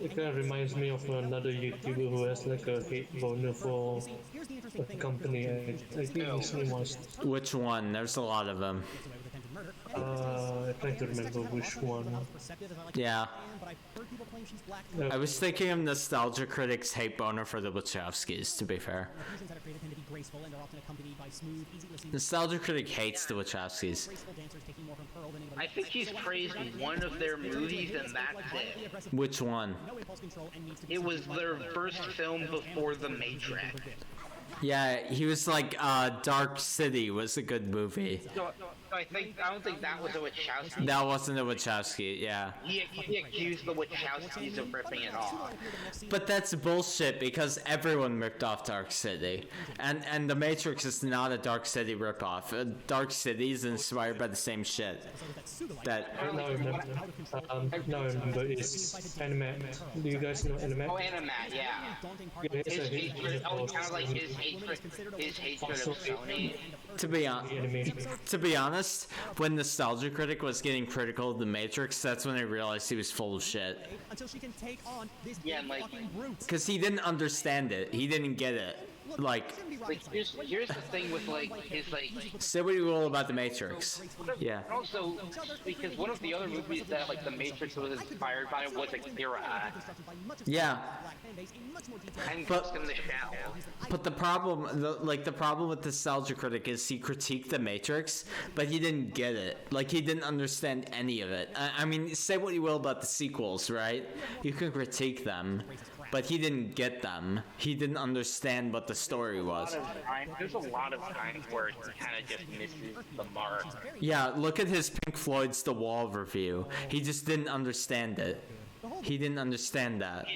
S5: It kind of reminds me of another YouTuber who has like a hate boner for a company. I think his name was.
S4: Which one? There's a lot of them.
S5: I'm trying to remember which one.
S4: Yeah. I was thinking of Nostalgia Critics hate boner for the Wachowskis, to be fair. Nostalgia Critic hates the Wachowskis.
S8: I think he's praised one of their movies and that's it.
S4: Which one?
S8: It was their first film before The Matrix.
S4: Yeah, he was like, Dark City was a good movie.
S8: I don't think that was a Wachowski.
S4: That wasn't a Wachowski, yeah.
S8: He accused the Wachowskis of ripping it off.
S4: But that's bullshit because everyone ripped off Dark City. And The Matrix is not a Dark City ripoff. Dark City is inspired by the same shit.
S5: Now I remember, it's Animat. Do you guys know Animat?
S8: Oh, Animat, yeah. His hatred of Sony.
S4: To be honest, when Nostalgia Critic was getting critical of The Matrix, that's when I realized he was full of shit.
S8: Yeah, and like,
S4: because he didn't understand it. He didn't get it. Like
S8: here's the thing with like his like.
S4: Say what you will about The Matrix. Yeah.
S8: And also, because one of the other movies that like The Matrix was inspired by was Akira.
S4: Yeah.
S8: And Ghost in the Shell.
S4: But the problem with Nostalgia Critic is he critiqued The Matrix, but he didn't get it. Like, he didn't understand any of it. I mean, say what you will about the sequels, right? You can critique them, but he didn't get them. He didn't understand what the story was.
S8: There's a lot of times where he kind of just misses the mark.
S4: Yeah, look at his Pink Floyd's The Wall review. He just didn't understand it. He didn't understand that.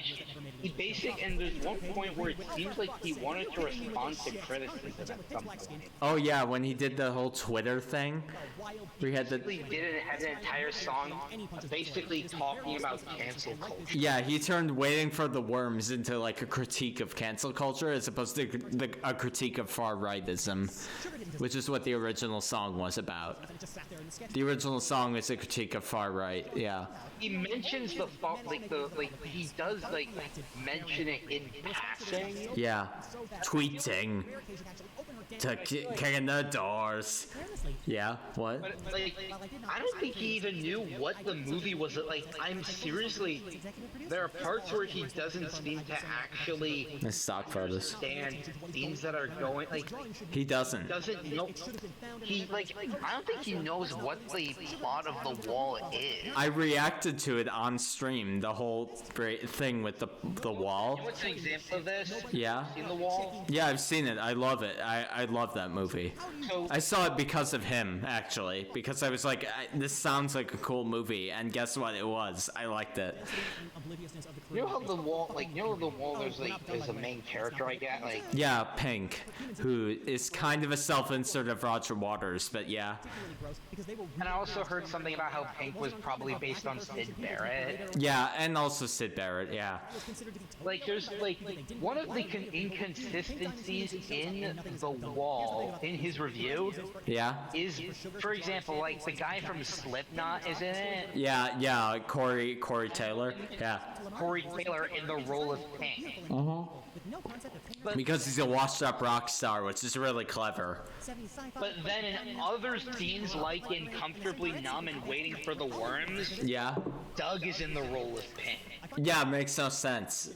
S8: And there's one point where it seems like he wanted to respond to criticism at some point.
S4: Oh yeah, when he did the whole Twitter thing, we had
S8: Had an entire song basically talking about cancel culture.
S4: Yeah, he turned Waiting for the Worms into like a critique of cancel culture as opposed to a critique of far rightism, which is what the original song was about. The original song is a critique of far right. Yeah.
S8: He mentions he does mention it in passing.
S4: Yeah, tweeting to kick in the doors. Yeah, what?
S8: But I don't think he even knew what the movie was. I'm seriously, there are parts where he doesn't seem to actually understand scenes that are going.
S4: He doesn't.
S8: Doesn't know. I don't think he knows what the plot of The Wall is.
S4: I reacted to it on stream, the whole thing with the wall.
S8: What's an example of this?
S4: Yeah.
S8: Seen The Wall?
S4: Yeah, I've seen it. I love it. I love that movie. I saw it because of him, actually, because I was like, this sounds like a cool movie, and guess what? It was. I liked it.
S8: You know how The Wall, there's a main character, I guess?
S4: Yeah, Pink, who is kind of a self-insert of Roger Waters, but yeah.
S8: And I also heard something about how Pink was probably based on Sid Barrett.
S4: Yeah, and also Sid Barrett, yeah.
S8: There's one of the inconsistencies in The Wall, in his review,
S4: yeah,
S8: is, for example, the guy from Slipknot is in it.
S4: Yeah, Corey Taylor, yeah.
S8: Corey Taylor in the role of Pink.
S4: Because he's a washed-up rock star, which is really clever.
S8: But then in other scenes, like in Comfortably Numb and Waiting for the Worms,
S4: yeah,
S8: Doug is in the role of Pink.
S4: Yeah, makes no sense.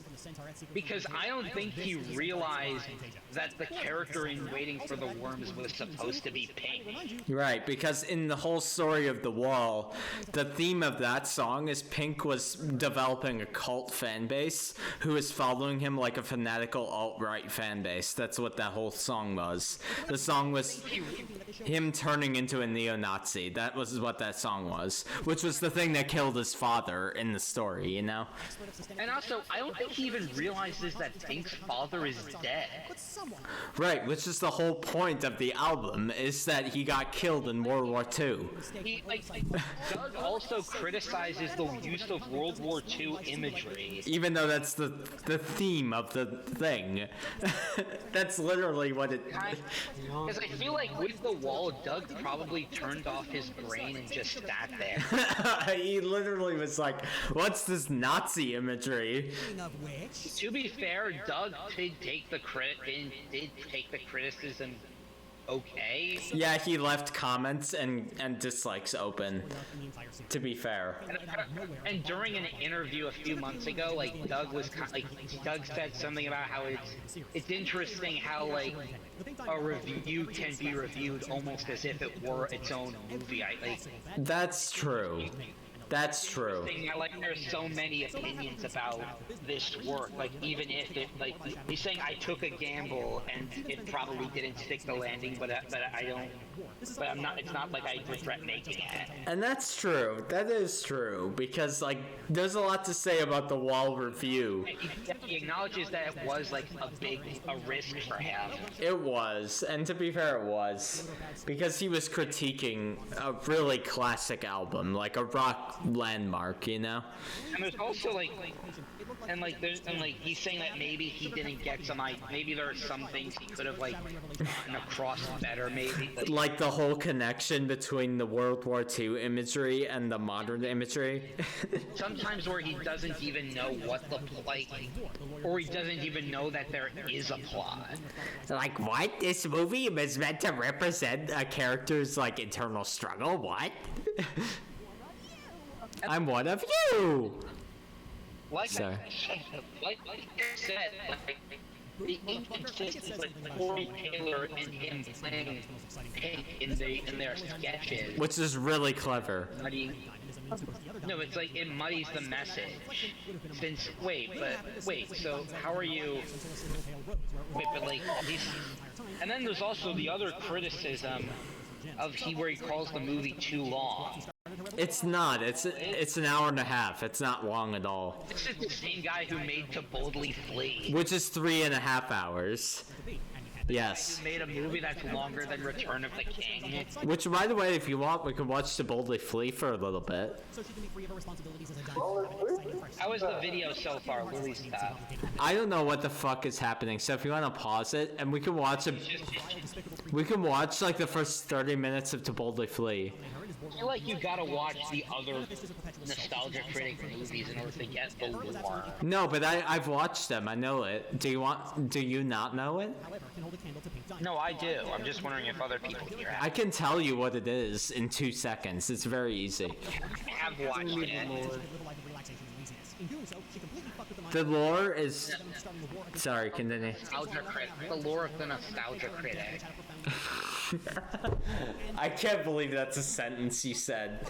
S8: Because I don't think he realized that the character in Waiting for the Worms was supposed to be Pink.
S4: Right, because in the whole story of The Wall, the theme of that song is Pink was developing a cult fan base who was following him like a fanatical alt-right fan base. That's what that whole song was. The song was him turning into a neo-Nazi. That was what that song was, which was the thing that killed his father in the story, you know?
S8: And also, I don't think he even realizes that Pink's father is dead.
S4: Right, which is the whole point of the album, is that he got killed in World War II.
S8: Doug also criticizes the use of World War II imagery.
S4: Even though that's the theme of the thing. That's literally what it...
S8: Because I feel like with The Wall, Doug probably turned off his brain and just sat there.
S4: He literally was like, what's this Nazi imagery?
S8: To be fair, Doug did take the criticism okay.
S4: Yeah, he left comments and dislikes open, to be fair.
S8: And during an interview a few months ago, Doug said something about how it's interesting how a review can be reviewed almost as if it were its own movie.
S4: That's true. That's true.
S8: There's so many opinions about this work. Even if it, he's saying I took a gamble and it probably didn't stick the landing, but I don't but I'm not. It's not like I regret making it.
S4: And that's true. That is true because like there's a lot to say about the wall review.
S8: He acknowledges that it was like a risk for him.
S4: It was, and to be fair, it was because he was critiquing a really classic album, like a rock landmark, you know.
S8: And there's also like he's saying that maybe he didn't get maybe there are some things he could have like gotten across better, maybe.
S4: Like the whole connection between the World War II imagery and the modern imagery.
S8: Sometimes where he doesn't even know what the or he doesn't even know that there is a plot.
S4: Like what? This movie was meant to represent a character's like internal struggle. What? I'm one of you.
S8: Like
S4: Sorry.
S8: I said, the inconsistency with Corey Taylor and him playing Pink in their sketches,
S4: Which is really clever.
S8: No, it's like it muddies the message. Since so how are you? But like these, and then there's also the other criticism of where he calls the movie too long.
S4: It's not. It's an hour and a half. It's not long at all.
S8: This is the same guy who made To Boldly Flee.
S4: Which is 3.5 hours. Yes.
S8: Who made a movie that's longer than Return of the King.
S4: Which, by the way, if you want, we can watch To Boldly Flee for a little bit.
S8: How is the video so far, Lily's stuff?
S4: I don't know what the fuck is happening, so if you want to pause it, and we can watch it. We can watch, like, the first 30 minutes of To Boldly Flee.
S8: I feel like you gotta watch the other nostalgia critic movies in order to get the lore.
S4: No, but I've watched them. I know it. Do you not know it?
S8: No, I do. I'm just wondering if other people hear it.
S4: I can tell you what it is in 2 seconds. It's very easy.
S8: I have watched it.
S4: The lore is... Sorry, continue.
S8: The lore of the nostalgia critic.
S4: I can't believe that's a sentence you said.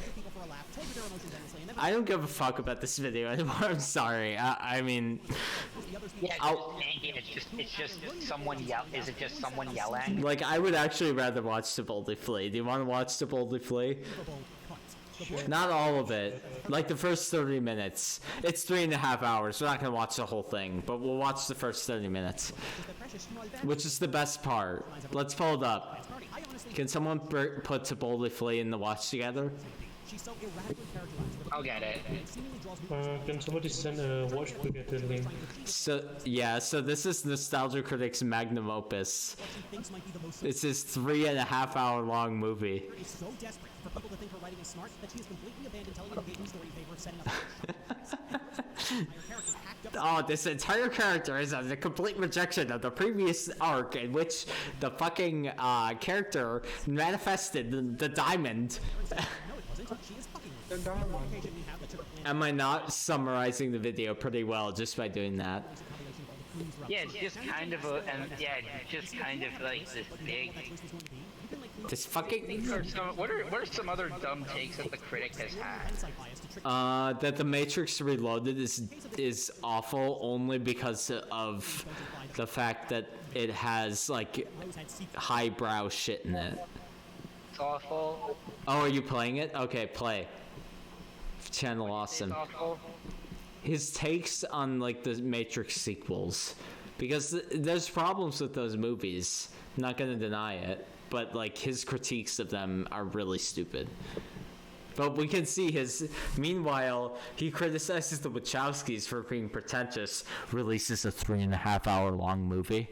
S4: I don't give a fuck about this video anymore. I'm sorry. I mean...
S8: Yeah, it's just someone yell. Is it just someone yelling?
S4: Like, I would actually rather watch To Boldly Flee. Do you want to watch To Boldly Flee? Not all of it. Like the first 30 minutes. It's 3.5 hours. We're not going to watch the whole thing, but we'll watch the first 30 minutes. Which is the best part. Let's pull it up. Can someone put To Boldly Flee in the watch together?
S8: I'll get it.
S5: Can somebody send a watch together link?
S4: So this is Nostalgia Critic's magnum opus. It's his 3.5 hour long movie. Oh, this entire character is a complete rejection of the previous arc in which the fucking character manifested the diamond. Am I not summarizing the video pretty well just by doing that?
S8: Yeah, it's just kind of like this big.
S4: This fucking.
S8: What are some other dumb takes that the critic has had?
S4: That The Matrix Reloaded is awful only because of the fact that it has like highbrow shit in it.
S8: It's awful.
S4: Oh, are you playing it? Okay, play. Channel Awesome. His takes on like the Matrix sequels, because there's problems with those movies. I'm not gonna deny it, but like his critiques of them are really stupid. But we can see his. Meanwhile, he criticizes the Wachowskis for being pretentious. Releases a 3.5 hour long movie.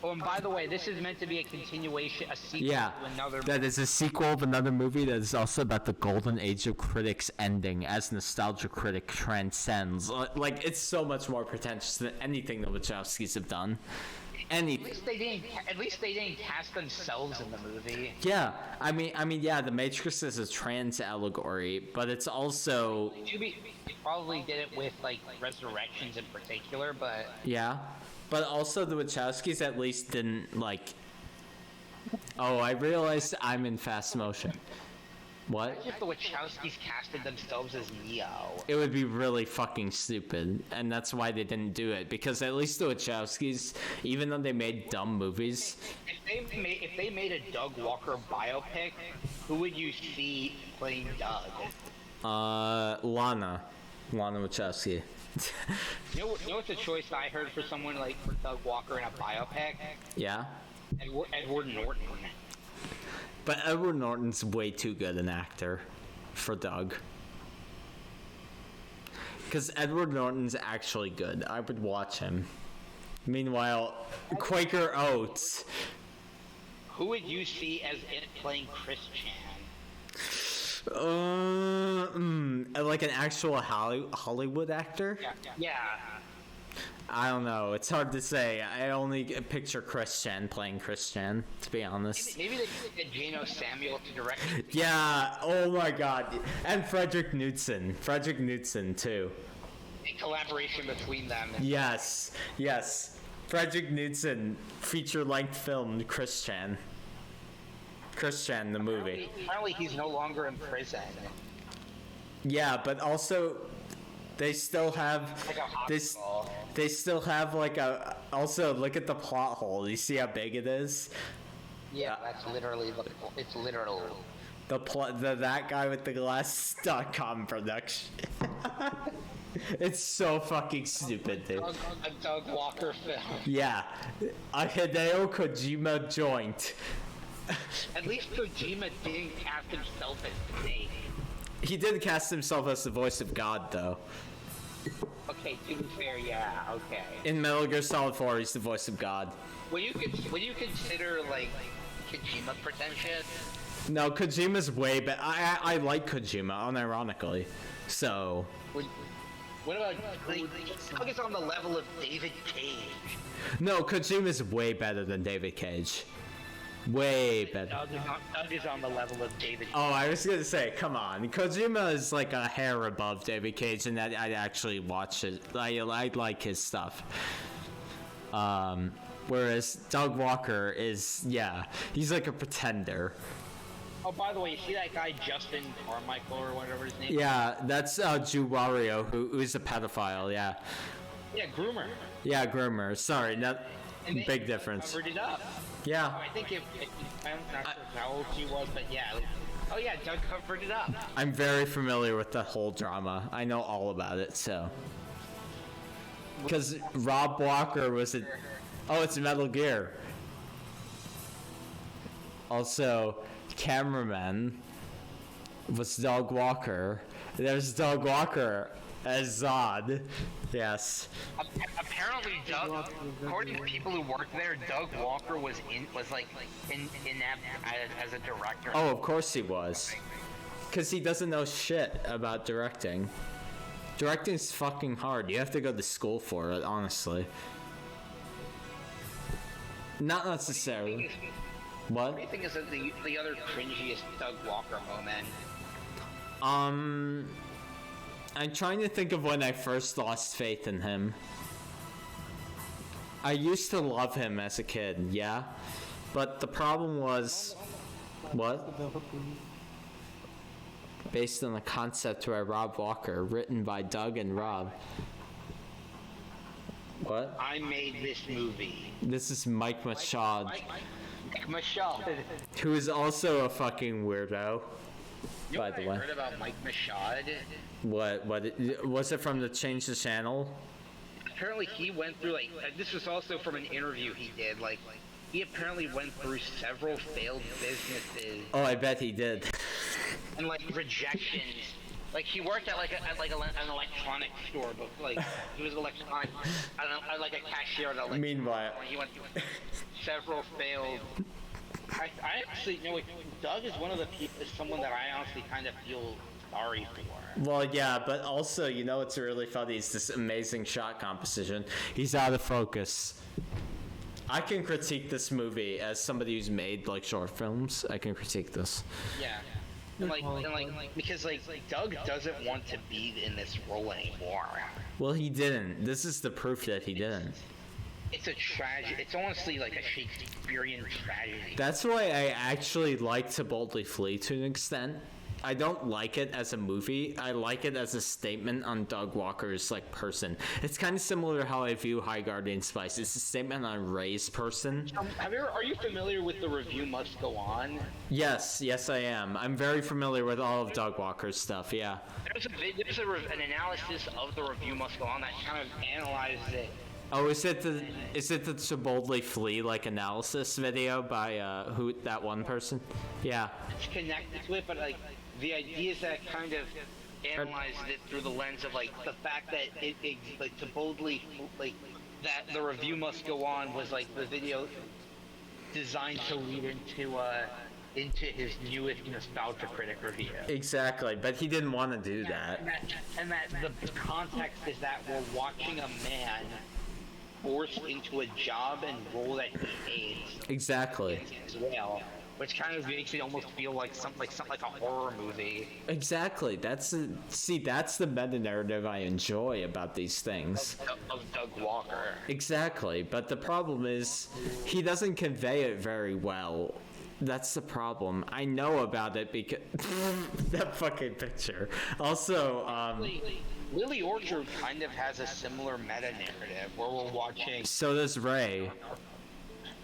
S8: Oh, and by the way, this is meant to be a continuation, a sequel
S4: Yeah,
S8: to another
S4: that is a sequel of another movie that is also about the golden age of critics ending as Nostalgia Critic transcends. Like, it's so much more pretentious than anything the Wachowskis have done. Anything.
S8: At least they didn't cast themselves in the movie.
S4: Yeah, I mean, yeah, The Matrix is a trans allegory, but it's also...
S8: They probably did it with, like, Resurrections in particular, but...
S4: Yeah. But also the Wachowskis at least didn't, like... Oh, I realized I'm in fast motion. What?
S8: Imagine if the Wachowskis casted themselves as Neo.
S4: It would be really fucking stupid, and that's why they didn't do it. Because at least the Wachowskis, even though they made dumb movies,
S8: If they made a Doug Walker biopic, who would you see playing Doug?
S4: Lana Wachowski.
S8: You know what's a choice I heard for someone like for Doug Walker in a biopic?
S4: Yeah.
S8: Edward Norton.
S4: But Edward Norton's way too good an actor for Doug. Because Edward Norton's actually good. I would watch him. Meanwhile, Quaker Oats.
S8: Who would you see as it playing Chris Chan?
S4: Like an actual Hollywood actor?
S8: Yeah.
S4: I don't know. It's hard to say. I only picture Chris Chan playing Chris Chan, to be honest.
S8: Maybe they could get Jano Samuel to direct.
S4: Yeah. Oh my God. And Frederick Knudsen. Frederick Knudsen too.
S8: A collaboration between them.
S4: Yes. Frederick Knudsen feature-length film Chris Chan. Chris Chan the movie.
S8: Apparently he's no longer in prison.
S4: Yeah, but also they still have they still have like a also look at the plot hole. You see how big it is?
S8: Yeah, that's literally it's literal.
S4: That guy with the glasses.com production. It's so fucking stupid, dude.
S8: A Doug Walker film.
S4: Yeah, a Hideo Kojima joint.
S8: At least Kojima didn't cast himself as Snake.
S4: He did cast himself as the voice of God, though.
S8: Okay, to be fair, yeah, okay.
S4: In Metal Gear Solid 4, he's the voice of God.
S8: Would you consider like Kojima pretentious?
S4: No, Kojima's way better. I like Kojima, unironically. So.
S8: What about Doug is on the level of David Cage?
S4: No, Kojima's way better than David Cage. Way better.
S8: Doug is on the level of David Cage.
S4: Oh, I was gonna say, come on. Kojima is like a hair above David Cage, and I'd actually watch it. I like his stuff. Whereas Doug Walker is, yeah, he's like a pretender.
S8: Oh, by the way, you see that guy Justin Carmichael or whatever his name is?
S4: Yeah, that's Jew Wario, who's a pedophile, yeah.
S8: Yeah, groomer.
S4: Yeah, groomer. Sorry, not big difference.
S8: Covered it up.
S4: Yeah.
S8: I think I'm not sure how old she was, but yeah. Oh yeah, Doug covered it up.
S4: I'm very familiar with the whole drama. I know all about it, so. Because Rob Walker was a... Oh, it's Metal Gear. Also, cameraman was Doug Walker. There's Doug Walker as Zod. Yes.
S8: Apparently, Doug, according to people who worked there, Doug Walker was like in that as a director.
S4: Oh, of course he was. Because he doesn't know shit about directing. Directing's fucking hard. You have to go to school for it, honestly. Not necessarily. What?
S8: What do you think is the other cringiest Doug Walker moment?
S4: I'm trying to think of when I first lost faith in him. I used to love him as a kid, yeah? But the problem was... What? Based on the concept by Rob Walker, written by Doug and Rob. What?
S8: I made this movie.
S4: This is Mike Machado.
S8: Mike Machado.
S4: Who is also a fucking weirdo.
S8: You know
S4: by
S8: what
S4: the
S8: I
S4: way.
S8: heard about Mike Machado?
S4: What? Was it from the Change the Channel?
S8: Apparently he went through, like, this was also from an interview he did, like, he apparently went through several failed businesses.
S4: Oh, I bet he did.
S8: And, like, rejections. Like, he worked at, an electronic store, but, like, he was electronic, like a cashier at a
S4: Meanwhile.
S8: He went through several failed... I actually, you know, Doug is one of the people, is someone that I honestly kind of feel sorry for.
S4: Well, yeah, but also, you know what's really funny is this amazing shot composition. He's out of focus. I can critique this movie as somebody who's made, like, short films. I can critique this.
S8: Yeah. And because Doug doesn't want to be in this role anymore.
S4: Well, he didn't. This is the proof that he didn't.
S8: It's a tragedy. It's honestly like a Shakespearean tragedy.
S4: That's why I actually like To Boldly Flee to an extent. I don't like it as a movie. I like it as a statement on Doug Walker's like person. It's kind of similar to how I view High Guardian Spice. It's a statement on Ray's person.
S8: Are you familiar with the review must go on?
S4: Yes, I am. I'm very familiar with all of Doug Walker's stuff. Yeah.
S8: There's an analysis of the review must go on that kind of analyzes it.
S4: Oh, is it the To Boldly Flee like analysis video by that one person? Yeah.
S8: It's connected to it, but like the idea is that kind of analyzed it through the lens of like the fact that it like To Boldly like that the review must go on was like the video designed to lead into his newest Nostalgia Critic review.
S4: Exactly, but he didn't want to do that.
S8: And that the context is that we're watching a man forced into a job and role that he hates.
S4: Exactly.
S8: As well, which kind of makes it almost feel like something like a horror movie.
S4: Exactly. That's the meta narrative I enjoy about these things.
S8: Of Doug Walker.
S4: Exactly, but the problem is he doesn't convey it very well. That's the problem. I know about it because that fucking picture. Also,
S8: Lily Orchard kind of has a similar meta narrative where we're watching.
S4: So does Ray.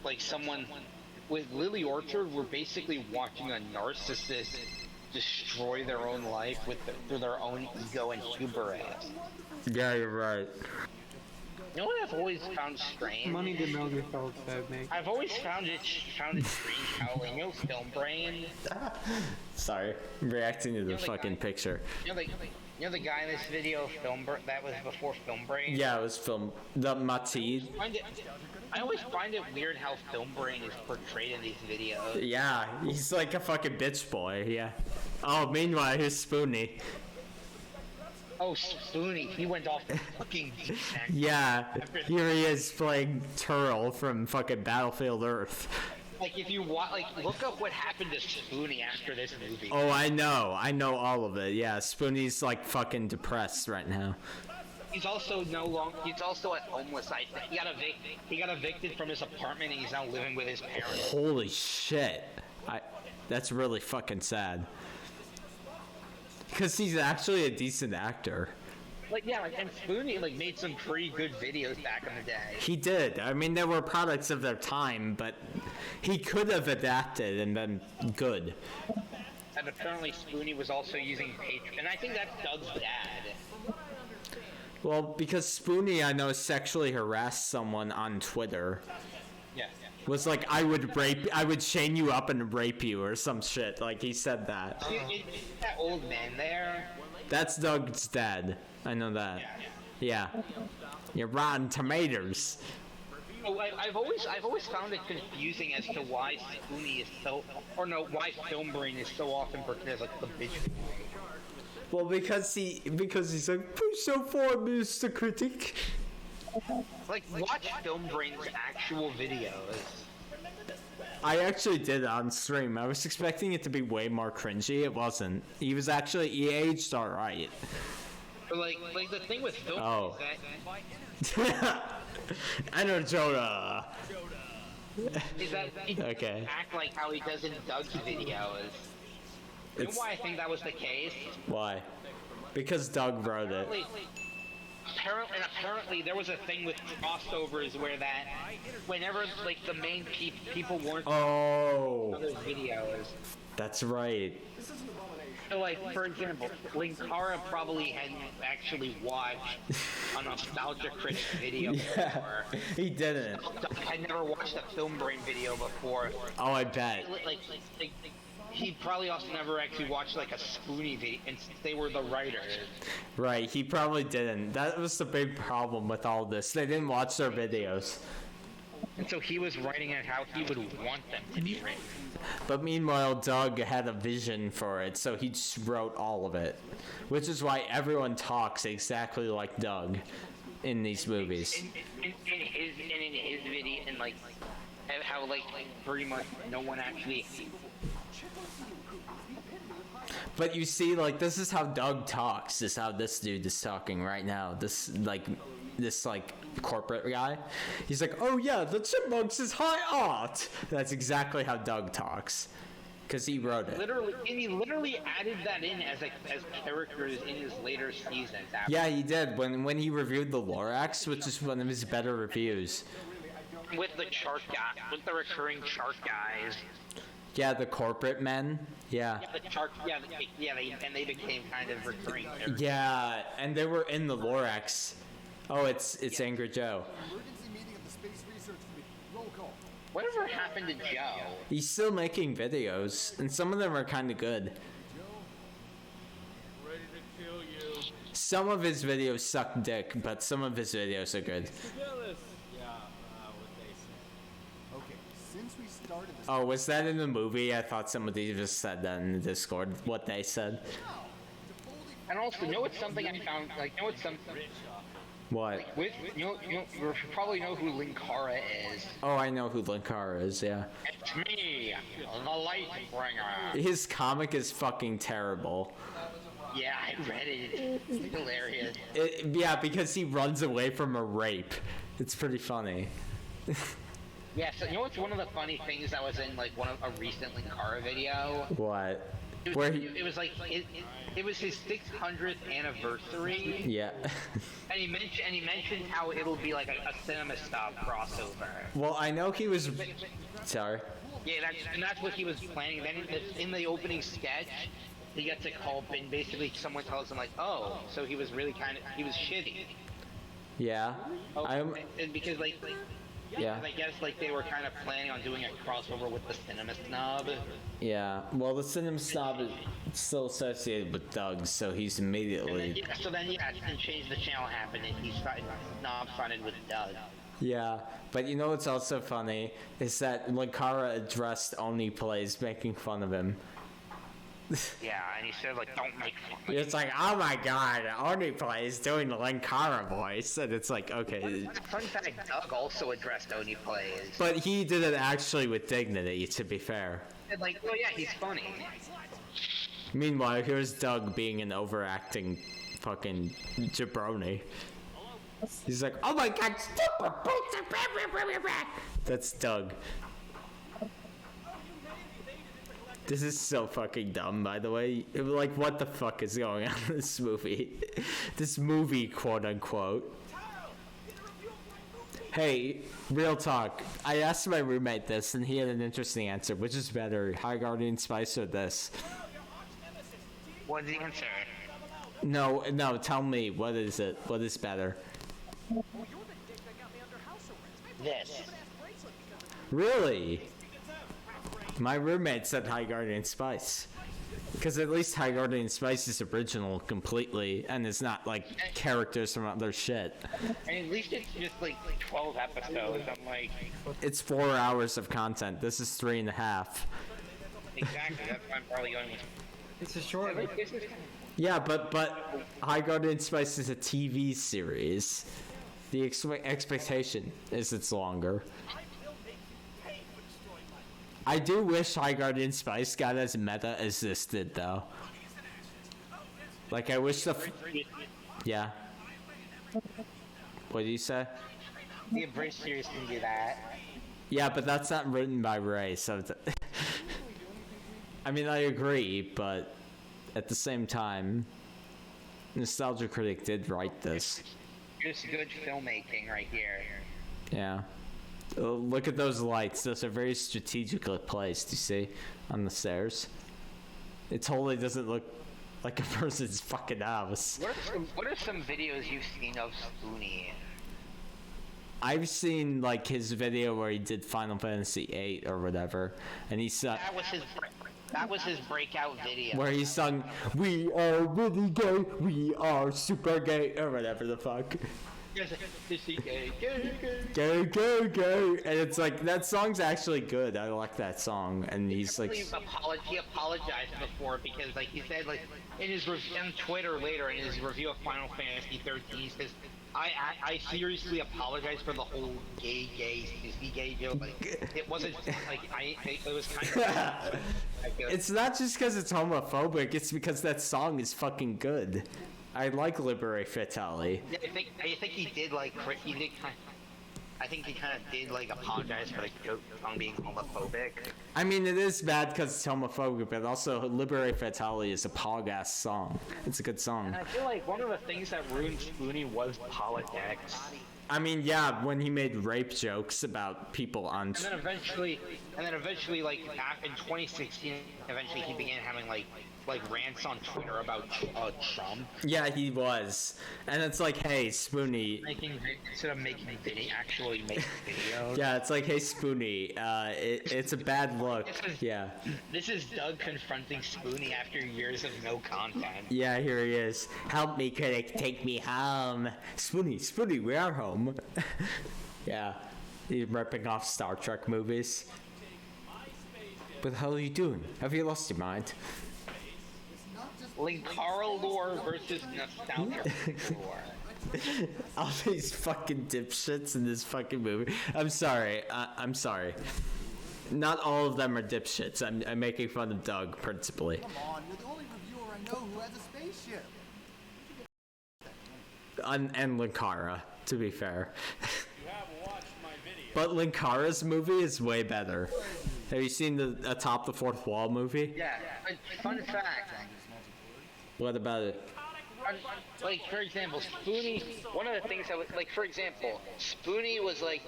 S8: Like someone with Lily Orchard, we're basically watching a narcissist destroy their own life through their own ego and hubris.
S4: Yeah, you're right.
S8: You know what I've always found strange?
S6: Money to know your thoughts about me.
S8: I've always found it strange how, like, Film Brain.
S4: Sorry, I'm reacting to the fucking picture.
S8: You know the guy in this video, that was before Film Brain?
S4: Yeah, it was the Matid.
S8: I always find it weird how Film Brain is portrayed in these videos.
S4: Yeah, he's like a fucking bitch boy, yeah. Oh, meanwhile, here's Spoonie.
S8: Oh, Spoonie, he went off the fucking deep end.
S4: Yeah, here he is playing Turl from fucking Battlefield Earth.
S8: Like, if you look up what happened to Spoonie after this movie.
S4: Oh, I know all of it, yeah. Spoonie's like fucking depressed right now.
S8: He's also he's also a homeless. He got evicted from his apartment and he's now living with his parents.
S4: Holy shit. That's really fucking sad. Because he's actually a decent actor.
S8: And Spoonie made some pretty good videos back in the day.
S4: He did. I mean, they were products of their time, but he could have adapted and been good.
S8: And apparently Spoonie was also using Patreon, and I think that's Doug's dad.
S4: Well, because Spoonie, I know, sexually harassed someone on Twitter.
S8: Yeah.
S4: Was like, I would chain you up and rape you or some shit. Like, he said that.
S8: Is that old man there?
S4: That's Doug's dad. I know that. Yeah. You're rotten tomatoes.
S8: Oh, I've always found it confusing as to why Spoonie is why Film Brain is so often portrayed as like the bitch.
S4: Well, because he's like, push so far, Mr. Critic.
S8: Like, watch Film Brain's actual videos.
S4: I actually did it on stream. I was expecting it to be way more cringy. It wasn't. He aged alright.
S8: But like the thing with Film
S4: is that... I know Joda.
S8: Is that he doesn't
S4: okay.
S8: act like how he does in Doug's videos. You know why I think that was the case?
S4: Why? Because Doug wrote it.
S8: Apparently there was a thing with crossovers where that whenever the main people weren't other videos.
S4: That's right.
S8: So for example, Linkara probably hadn't actually watched a Nostalgia Critic video before.
S4: He didn't.
S8: Had never watched a Film Brain video before.
S4: Oh, I bet.
S8: He probably also never actually watched a Spoonie video, and since they were the writers.
S4: Right, he probably didn't. That was the big problem with all this. They didn't watch their videos.
S8: And so he was writing it how he would want them to be written.
S4: But meanwhile, Doug had a vision for it, so he just wrote all of it. Which is why everyone talks exactly like Doug in these movies.
S8: In his video, and how pretty much no one actually.
S4: But you see, this is how Doug talks. This is how this dude is talking right now. This corporate guy. He's like, oh yeah, the Chipmunks is high art. That's exactly how Doug talks. because he wrote it.
S8: Literally, and he literally added that in as characters in his later seasons.
S4: Yeah, he did when he reviewed the Lorax, which is one of his better reviews.
S8: With the chart guy, with the recurring chart guys.
S4: Yeah, the corporate men. Yeah.
S8: Yeah, the chart. Yeah, they became kind of recurring characters.
S4: Yeah, and they were in the Lorax. Oh, it's Angry Joe.
S10: Emergency meeting of the Space Research Committee. Roll call.
S8: Whatever happened to Joe?
S4: He's still making videos, and some of them are kind of good.
S7: Ready to kill you.
S4: Some of his videos suck dick, but some of his videos are good.
S7: Yeah, what they said.
S10: Okay, since we started this.
S4: Oh, was that in the movie? I thought somebody just said that in the Discord, what they said.
S8: And also, you know what's something I found? Like, you know what's something?
S4: What?
S8: You probably know who Linkara is.
S4: Oh, I know who Linkara is, yeah.
S8: It's me, the Lightbringer.
S4: His comic is fucking terrible.
S8: Yeah, I read it. It's hilarious.
S4: Yeah, because he runs away from a rape. It's pretty funny.
S8: Yeah, so you know what's one of the funny things that was in like a recent Linkara video?
S4: What?
S8: It
S4: Where he...
S8: was like it was his 600th anniversary.
S4: Yeah.
S8: And he mentioned how it'll be like a cinema style crossover.
S4: Well, I know he was. Sorry.
S8: Yeah, that's what he was planning. Then in the opening sketch, he gets a call, and basically someone tells him like, "Oh, so he was shitty."
S4: Yeah.
S8: Oh,
S4: I'm.
S8: and because like.
S4: Yeah.
S8: I guess like they were kind of planning on doing a crossover with the Cinema Snob.
S4: Yeah. Well, the Cinema Snob is still associated with Doug, so he's immediately.
S8: And change the channel happened, and he started Snob fronted with Doug.
S4: Yeah, but you know what's also funny is that Linkara addressed Oni Plays making fun of him.
S8: Yeah, and he said like, "Don't make fun."
S4: It's like, oh my god, Oni Plays doing the Linkara voice, and it's like, okay.
S8: Fun fact: Doug also addressed Oni Plays.
S4: But he did it actually with dignity, to be fair.
S8: And like, oh yeah, he's funny.
S4: Meanwhile, here's Doug being an overacting fucking jabroni. He's like, oh my god, stupid! That's Doug. This is so fucking dumb, by the way. Like, what the fuck is going on in this movie? This movie, quote unquote. Hey, real talk. I asked my roommate this, and he had an interesting answer. Which is better, High Guardian Spice or this?
S8: What's the answer?
S4: No, tell me. What is it? What is better?
S8: This.
S4: Really? My roommate said High Guardian Spice. Because at least High Guardian Spice is original completely, and it's not like characters from other shit.
S8: And at least it's just like 12 episodes. I'm like...
S4: It's 4 hours of content. This is 3.5.
S8: Exactly, that's why I'm probably going with...
S6: It's a short one.
S4: Yeah, but High Guardian Spice is a TV series. The expectation is it's longer. I do wish High Guardian Spice got as meta as this did, though. Like, I wish the... Yeah. What do you say?
S8: The Embrace series can do that.
S4: Yeah, but that's not written by Ray, so... I mean, I agree, but at the same time, Nostalgia Critic did write this.
S8: Just good filmmaking right here.
S4: Yeah. Look at those lights. Those are very strategically placed, you see, on the stairs. It totally doesn't look like a person's fucking house.
S8: What are some videos you've seen of Spoonie?
S4: I've seen, like, his video where he did Final Fantasy VIII or whatever, and he sung...
S8: That was his breakout video.
S4: Where he sung, "We are really gay, we are super gay," or whatever the fuck. Gay, gay, gay. And it's like, that song's actually good. I like that song. And he's like...
S8: He apologized before because, like, he said, like, in his on Twitter later, in his review of Final Fantasy 13, he says, I seriously apologize for the whole gay, sissy gay joke. Like, it wasn't, like, it was kind of...
S4: It's not just because it's homophobic, it's because that song is fucking good. I like Libere Fatale.
S8: Yeah, I think he did, like, he did kind of...
S18: I think he kind of did like apologize for the joke song being homophobic.
S4: I mean, it is bad because it's homophobic, but also Libere Fatale is a Pog-ass song. It's a good song.
S18: And I feel like one of the things that ruined Spoonie was politics.
S4: I mean, yeah, when he made rape jokes about people on...
S18: And then eventually, like, in 2016, eventually he began having, like rants on Twitter about Trump.
S4: Yeah, he was. And it's like, hey, Spoonie...
S18: Instead of actually making videos.
S4: Yeah, it's like, hey, Spoonie, it's a bad look.
S18: This is Doug confronting Spoonie after years of no content.
S4: Yeah, here he is. Help me, critic, take me home. Spoonie, we are home. Yeah, he's ripping off Star Trek movies. What the hell are you doing? Have you lost your mind?
S18: Linkara lore versus nostalgia lore.
S4: All these fucking dipshits in this fucking movie. I'm sorry. I'm sorry. Not all of them are dipshits. I'm making fun of Doug, principally.
S14: Come on, you're the only reviewer I know who has a spaceship.
S4: And Linkara, to be fair. But Linkara's movie is way better. Have you seen the Atop the Fourth Wall movie?
S18: Yeah, fun fact.
S4: What about it?
S18: Like, for example, Spoonie, one of the things that was, like, for example, Spoonie was, like,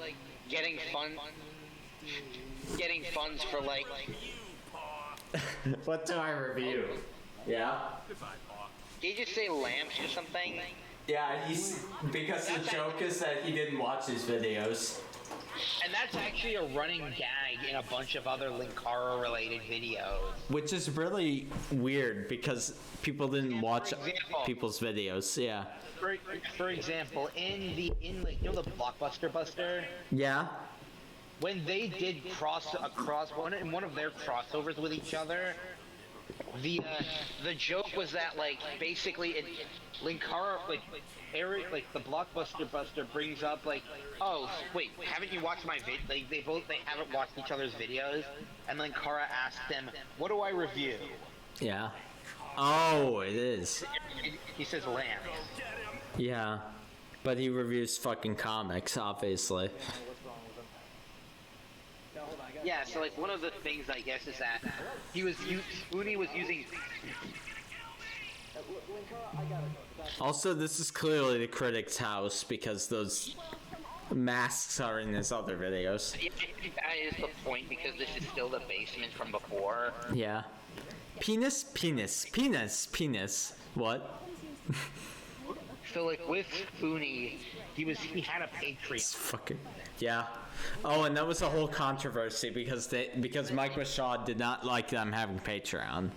S18: getting funds for, like...
S4: What do I review? Yeah?
S18: Did you just say lamps or something?
S4: Yeah, because the joke is that he didn't watch his videos.
S18: And that's actually a running gag in a bunch of other Linkara-related videos.
S4: Which is really weird because people didn't watch people's videos. Yeah.
S18: For example, in like, you know, the Blockbuster Buster.
S4: Yeah.
S18: When they did in one of their crossovers with each other, the joke was that, like, basically Linkara, like, Eric, like, the Blockbuster Buster brings up, like, oh, wait, haven't you watched my vid? Like, they haven't watched each other's videos, and Linkara asked them, what do I review?
S4: Yeah. Oh, it is.
S18: He says lamp.
S4: Yeah. But he reviews fucking comics, obviously.
S18: Yeah, so, like, one of the things, I guess, is that Spoonie was using...
S4: Also, this is clearly the critic's house because those masks are in his other videos.
S18: That is the point, because this is still the basement from before.
S4: Yeah. Penis. What?
S18: So, like, with Spoonie, he had a Patreon.
S4: It's fucking... Yeah. Oh, and that was a whole controversy because Mike Machad did not like them having Patreon.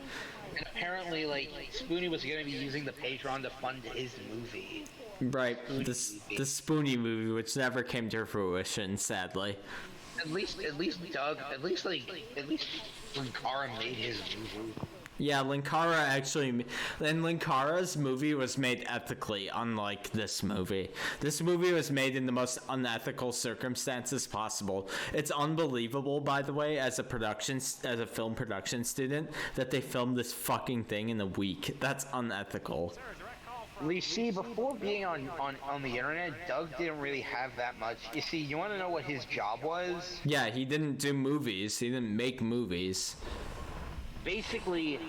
S18: And apparently, like, Spoonie was going to be using the Patreon to fund his movie.
S4: Right, the Spoonie movie, which never came to fruition, sadly.
S18: At least Linkara made his movie.
S4: Yeah, Linkara's movie was made ethically, unlike this movie. This movie was made in the most unethical circumstances possible. It's unbelievable, by the way, as a film production student, that they filmed this fucking thing in a week. That's unethical.
S18: You see, before being on the internet, Doug didn't really have that much. You see, you want to know what his job was?
S4: Yeah, he didn't do movies. He didn't make movies.
S18: Basically,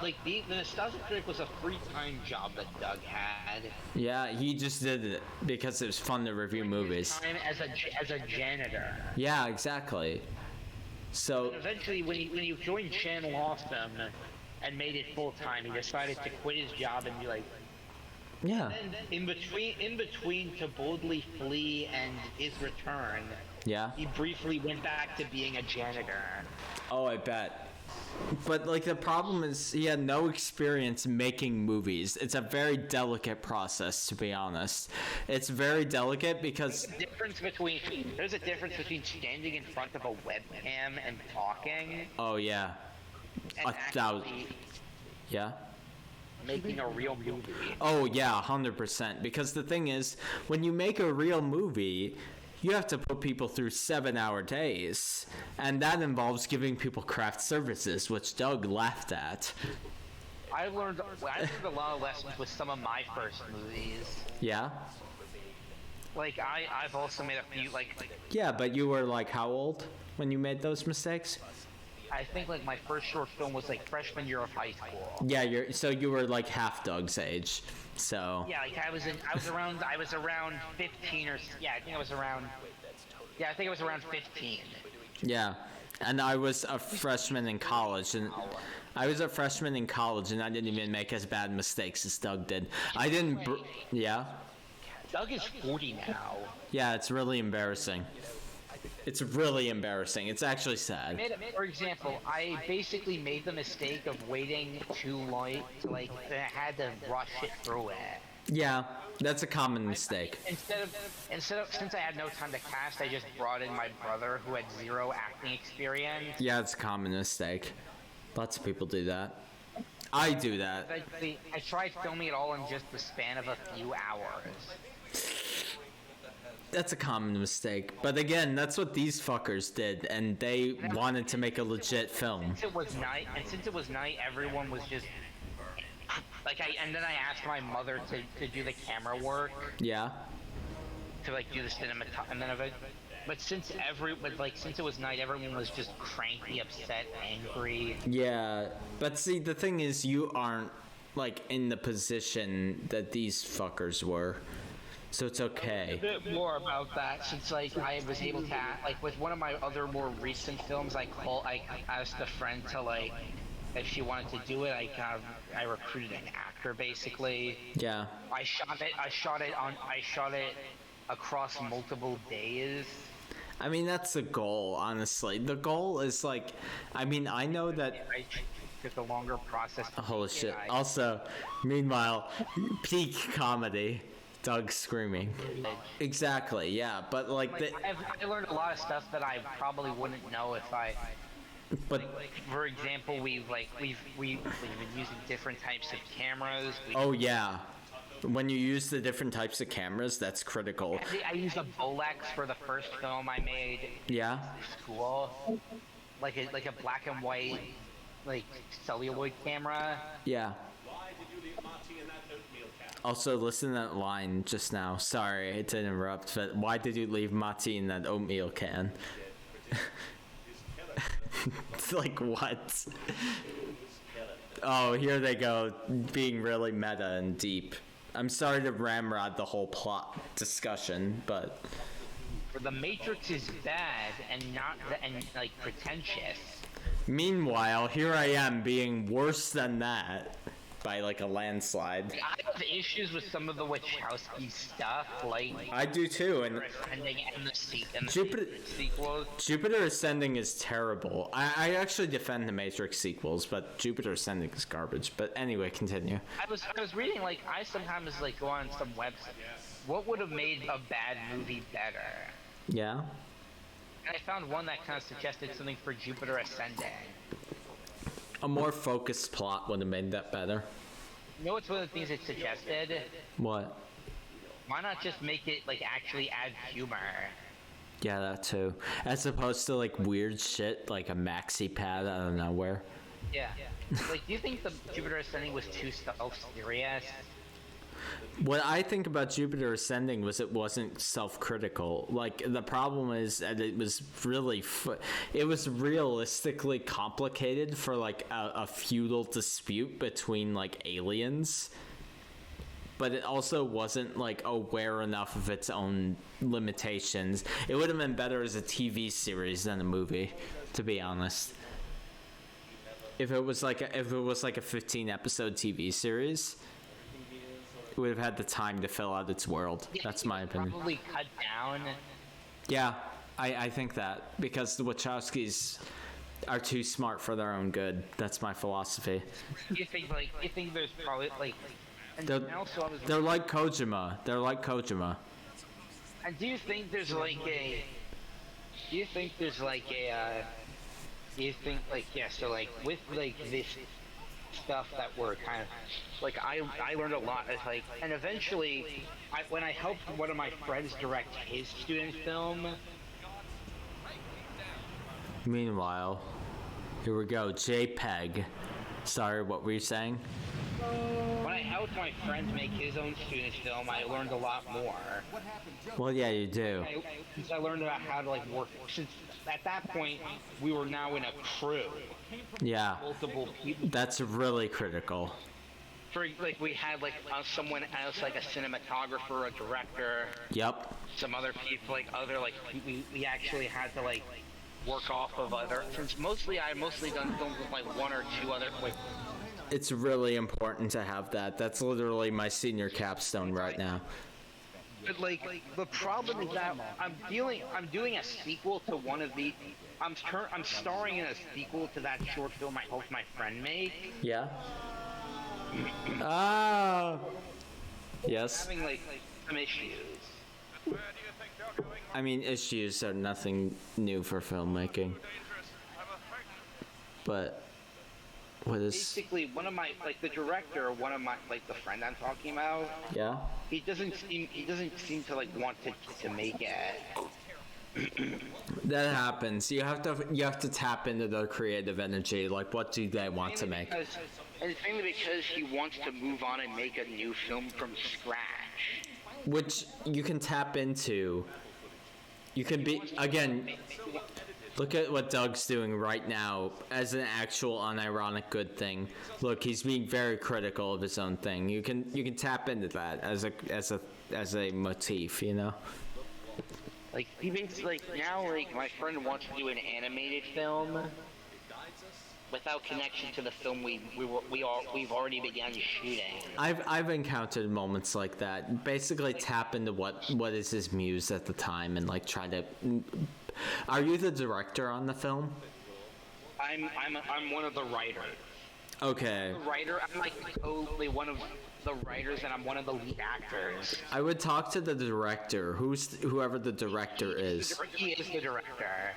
S18: like, the Nostalgia Critic was a free-time job that Doug had.
S4: Yeah, he just did it because it was fun to review movies.
S18: Time as a janitor.
S4: Yeah, exactly. So...
S18: And eventually, when he joined Channel Awesome and made it full-time, he decided to quit his job and be like...
S4: Yeah.
S18: And in between to boldly flee and his return,
S4: yeah,
S18: he briefly went back to being a janitor.
S4: Oh, I bet. But, like, the problem is he had no experience making movies. It's a very delicate process, to be honest. It's very delicate because...
S18: There's a difference between standing in front of a webcam and talking.
S4: Oh, yeah. Yeah?
S18: Making a real movie.
S4: Oh, yeah, 100%. Because the thing is, when you make a real movie... You have to put people through 7-hour days, and that involves giving people craft services, which Doug laughed at.
S18: I learned a lot of lessons with some of my first movies.
S4: Yeah?
S18: like I've also made a few like.
S4: Yeah, but you were like how old when you made those mistakes?
S18: I think like my first short film was like freshman year of high school.
S4: Yeah, you were like half Doug's age, so.
S18: Yeah, like I was around 15 or yeah, I think I was around 15.
S4: Yeah, and I was a freshman in college, and I didn't even make as bad mistakes as Doug did. I didn't. Yeah.
S18: Doug is 40 now.
S4: Yeah, it's really embarrassing. It's really embarrassing. It's actually sad.
S18: For example, I basically made the mistake of waiting too long to like, and I had to rush it through it.
S4: Yeah, that's a common mistake.
S18: Instead of since I had no time to cast, I just brought in my brother who had 0 acting experience.
S4: Yeah, it's a common mistake. Lots of people do that. I do that.
S18: I tried filming it all in just the span of a few hours.
S4: That's a common mistake. But again, that's what these fuckers did, and they wanted to make a legit film.
S18: Since it was night, everyone was just like and then I asked my mother to do the camera work.
S4: Yeah.
S18: To like do the cinematography, but since it was night, everyone was just cranky, upset, angry.
S4: Yeah, but see, the thing is, you aren't like in the position that these fuckers were. So it's okay.
S18: A bit more about that, since like I was able to like with one of my other more recent films, I asked a friend to like if she wanted to do it. I recruited an actor basically.
S4: Yeah.
S18: I shot it across multiple days.
S4: I mean, that's the goal, honestly. The goal is like, I mean, I know that.
S18: I took a longer process.
S4: Holy shit! Also, meanwhile, peak comedy. Doug screaming. Exactly, yeah, but like
S18: I learned a lot of stuff that I probably wouldn't know if I.
S4: But
S18: like, for example, we've been using different types of cameras.
S4: Oh yeah, when you use the different types of cameras, that's critical.
S18: I used a Bolex for the first film I made.
S4: Yeah.
S18: In school, like a black and white, like celluloid camera.
S4: Yeah. Also, listen to that line just now. Sorry to interrupt, but why did you leave Mati in that oatmeal can? It's like, what? Oh, here they go, being really meta and deep. I'm sorry to ramrod the whole plot discussion, but...
S18: The Matrix is bad and like pretentious.
S4: Meanwhile, here I am being worse than that. By like a landslide.
S18: I have issues with some of the Wachowski stuff, like
S4: I do too, and Jupiter Ascending is terrible. I actually defend the Matrix sequels, but Jupiter Ascending is garbage. But anyway, continue.
S18: I was reading, like, I sometimes like go on some website. What would have made a bad movie better?
S4: Yeah.
S18: And I found one that kind of suggested something for Jupiter Ascending.
S4: A more focused plot would have made that better.
S18: You know what's one of the things it suggested?
S4: What?
S18: Why not just make it, like, actually add humor?
S4: Yeah, that too. As opposed to, like, weird shit, like a maxi pad out of nowhere.
S18: Yeah. Like, do you think the Jupiter Ascending was too self-serious?
S4: What I think about Jupiter Ascending was it wasn't self-critical. Like, the problem is that it was really it was realistically complicated for like a feudal dispute between like aliens, but it also wasn't like aware enough of its own limitations. It would have been better as a TV series than a movie, to be honest. If it was like a 15 episode TV series, would have had the time to fill out its world. Yeah, that's my opinion.
S18: Probably cut down.
S4: Yeah, I think that because the Wachowskis are too smart for their own good. That's my philosophy.
S18: You think there's probably like.
S4: They're like Kojima. They're like Kojima.
S18: And do you think there's like a? Do you think so like with like this stuff that were kind of like I learned a lot. It's like, and eventually when I helped one of my friends direct his student film.
S4: Meanwhile, here we go, JPEG. Sorry, what were you saying?
S18: When I out my friend make his own student film, I learned a lot more.
S4: Well, yeah, you do.
S18: Since I learned about how to like work, since at that point we were now in a crew.
S4: Yeah.
S18: Multiple people.
S4: That's really critical.
S18: For like we had like someone else, like a cinematographer, a director.
S4: Yep.
S18: Some other people, like other like we actually had to like work off of other. Since I mostly done films with like one or two other like.
S4: It's really important to have that. That's literally my senior capstone right now.
S18: But like the problem is that I'm doing a sequel to one of the. I'm starring in a sequel to that short film I helped my friend make.
S4: Yeah. Ah. Yes.
S18: Having like some issues.
S4: I mean, issues are nothing new for filmmaking. But what is
S18: basically one of my like the director, one of my like the friend I'm talking about.
S4: Yeah.
S18: He doesn't seem to like want to make it.
S4: That happens. You have to tap into their creative energy. Like, what do they want to make?
S18: And it's mainly because he wants to move on and make a new film from scratch.
S4: Which you can tap into. You can be, again, look at what Doug's doing right now as an actual unironic good thing. Look, he's being very critical of his own thing. You can tap into that as a motif, you know?
S18: Like he thinks like now like my friend wants to do an animated film without connection to the film we've already begun shooting.
S4: I've encountered moments like that. Basically, tap into what is his muse at the time and like try to. Are you the director on the film?
S18: I'm one of the writers.
S4: Okay.
S18: The writer. I'm like totally one of the writers, and I'm one of the lead actors.
S4: I would talk to the director, whoever the director is.
S18: He is the director.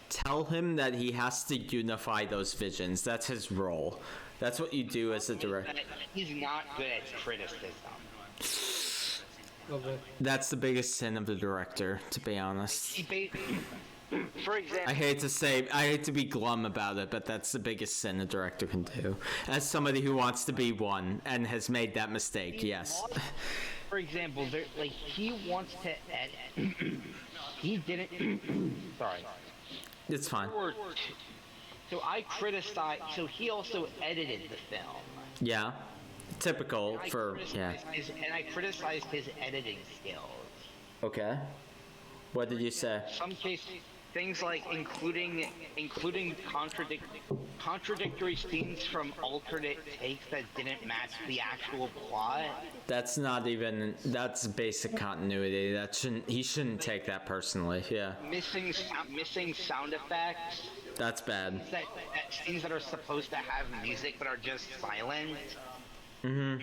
S4: Tell him that he has to unify those visions. That's his role. That's what you do as a director.
S18: He's not good at criticism.
S4: That's the biggest sin of the director, to be honest.
S18: For example,
S4: I hate to be glum about it, but that's the biggest sin a director can do. As somebody who wants to be one and has made that mistake, yes.
S18: For example, like he wants to edit. He didn't. Sorry.
S4: It's fine.
S18: So I criticized. So he also edited the film.
S4: Yeah. Typical for yeah.
S18: And I criticized his editing skills.
S4: Okay. What did you say?
S18: Some cases, things like including contradictory scenes from alternate takes that didn't match the actual plot.
S4: That's basic continuity. He shouldn't take that personally. Yeah.
S18: Missing sound effects.
S4: That's bad.
S18: Scenes that are supposed to have music but are just silent.
S4: Mhm.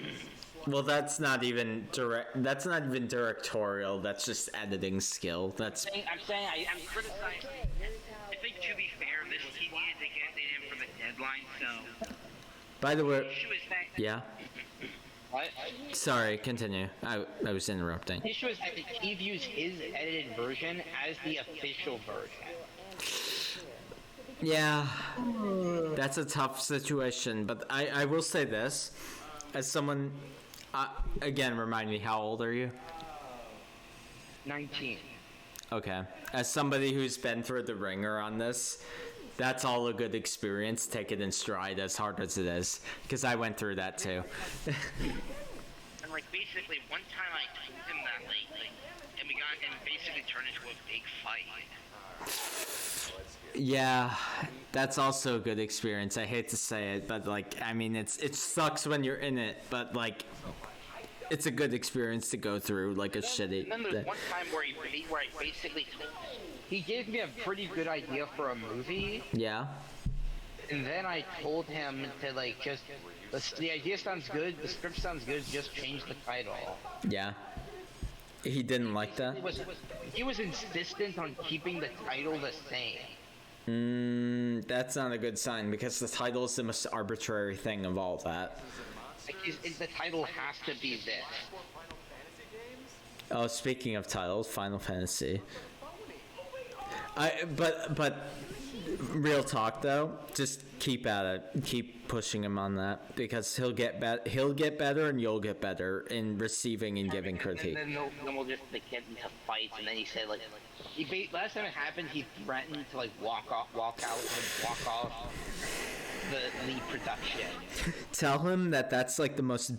S4: Well, that's not even directorial. That's just editing skill.
S18: I'm criticizing. I think to be fair, he needed to get it in for the deadline. So.
S4: By the way, yeah.
S18: What?
S4: Sorry, continue. I was interrupting.
S18: The issue is that he views his edited version as the official version.
S4: Yeah, that's a tough situation. But I will say this, as someone. Again, remind me, how old are you?
S18: 19.
S4: Okay. As somebody who's been through the ringer on this, that's all a good experience. Take it in stride, as hard as it is, because I went through that too.
S18: And like basically, one time I told him that and we basically turned into a big fight.
S4: Yeah, that's also a good experience. I hate to say it, but like, I mean, it sucks when you're in it, but like, it's a good experience to go through, like a shitty.
S18: And then there's one time where I basically he gave me a pretty good idea for a movie.
S4: Yeah.
S18: And then I told him to like just the idea sounds good, the script sounds good, just change the title.
S4: Yeah. He didn't like that.
S18: He was insistent on keeping the title the same.
S4: That's not a good sign because the title is the most arbitrary thing of all that.
S18: The title has to be this.
S4: Oh, speaking of titles, Final Fantasy. But real talk though, just keep at it. Keep pushing him on that because he'll get better and you'll get better in receiving and giving critique.
S18: And then we'll just like, get into fights, and then he said like, last time it happened, he threatened to like walk off the production.
S4: Tell him that that's like the most.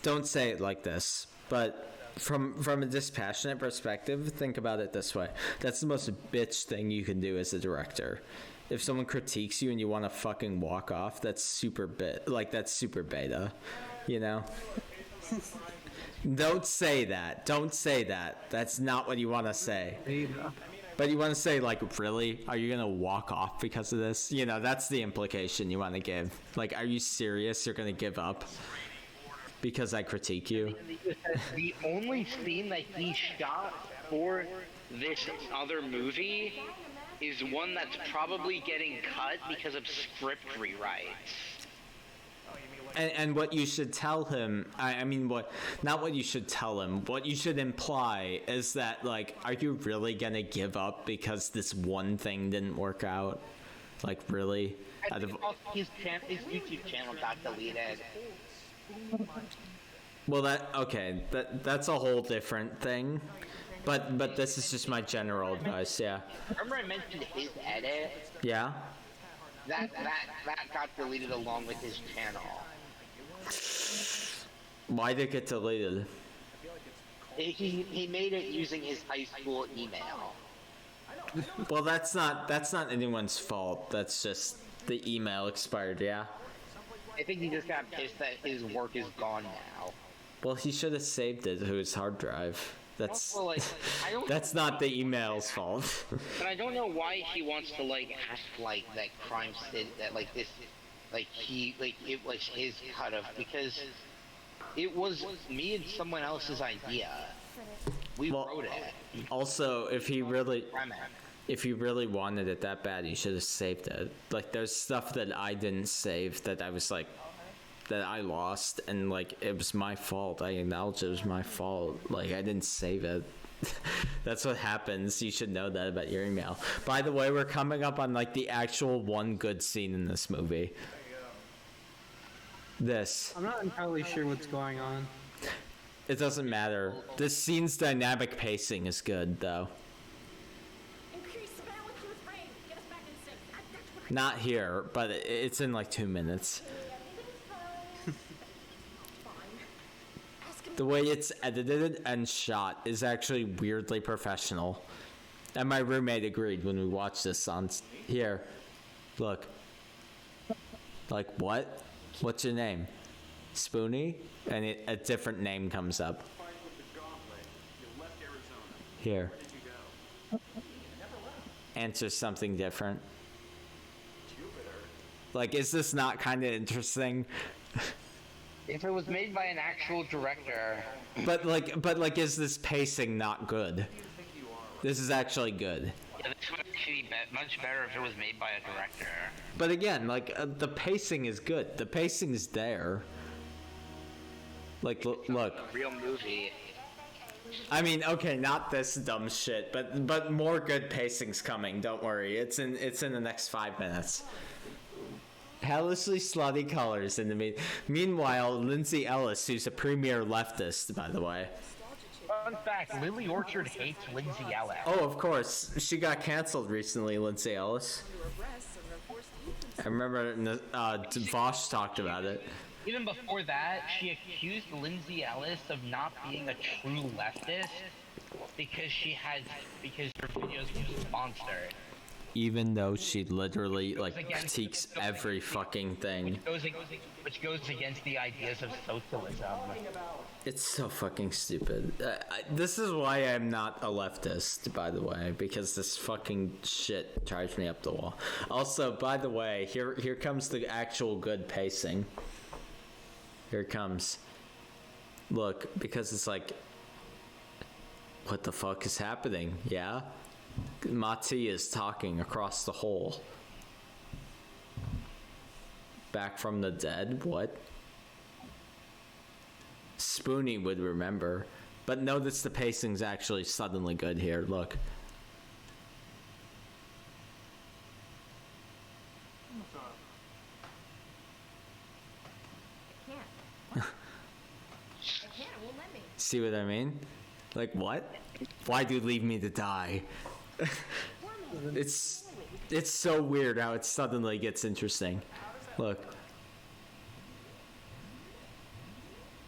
S4: Don't say it like this, but from a dispassionate perspective, think about it this way. That's the most bitch thing you can do as a director. If someone critiques you and you want to fucking walk off, that's super that's super beta, you know? Don't say that. Don't say that. That's not what you want to say. But you want to say, like, really? Are you going to walk off because of this? You know, that's the implication you want to give. Like, are you serious? You're going to give up because I critique you?
S18: The only scene that he shot for this other movie is one that's probably getting cut because of script rewrites.
S4: And what you should tell him, not what you should tell him, what you should imply is that, like, are you really gonna give up because this one thing didn't work out? Like, really?
S18: I think his YouTube channel got deleted.
S4: Well, that's a whole different thing. But this is just my general advice, yeah.
S18: Remember I mentioned his edit?
S4: Yeah?
S18: That got deleted along with his channel.
S4: Why did it get deleted?
S18: He made it using his high school email.
S4: Well, that's not anyone's fault. That's just the email expired, yeah?
S18: I think he just got pissed that his work is gone now.
S4: Well, he should have saved it to his hard drive. That's
S18: also, like,
S4: that's not the email's fault.
S18: But I don't know why he wants to like act like that crime did that, like this, like he, like it was his cut of, because it was me and someone else's idea. We wrote it.
S4: Also, if he really wanted it that bad, he should have saved it. Like, there's stuff that I didn't save that I was like, that I lost, and like, it was my fault. I acknowledge it was my fault. Like, I didn't save it. That's what happens. You should know that about your email. By the way, we're coming up on like the actual one good scene in this movie. This.
S6: I'm not entirely sure what's going on.
S4: It doesn't matter. This scene's dynamic pacing is good, though. Not here, but it's in like 2 minutes. The way it's edited and shot is actually weirdly professional. And my roommate agreed when we watched this on here. Look. Like, what? What's your name? Spoonie? And a different name comes up. Here. Answer something different. Like, is this not kind of interesting?
S18: If it was made by an actual director.
S4: But like, is this pacing not good? This is actually good.
S18: Yeah, this would actually be much better if it was made by a director.
S4: But again, like, the pacing is good. The pacing is there. Like, look.
S18: A real movie.
S4: I mean, okay, not this dumb shit, but more good pacing's coming. Don't worry. It's in the next 5 minutes. Hellishly slutty colors in the meanwhile, Lindsay Ellis, who's a premier leftist, by the way.
S18: Fun fact, Lily Orchard hates Lindsay Ellis.
S4: Oh, of course. She got canceled recently, Lindsay Ellis. I remember Vosh talked about it.
S18: Even before that, she accused Lindsay Ellis of not being a true leftist because her videos were sponsored.
S4: Even though she literally critiques every fucking thing.
S18: Which goes against the ideas of socialism.
S4: It's so fucking stupid. This is why I'm not a leftist, by the way, because this fucking shit drives me up the wall. Also, by the way, here comes the actual good pacing. Here it comes. Look, because it's like, what the fuck is happening? Yeah? Mati is talking across the hole. Back from the dead? What? Spoonie would remember. But notice the pacing's actually suddenly good here. Look. See what I mean? Like, what? Why'd you leave me to die? It's so weird how it suddenly gets interesting. Look.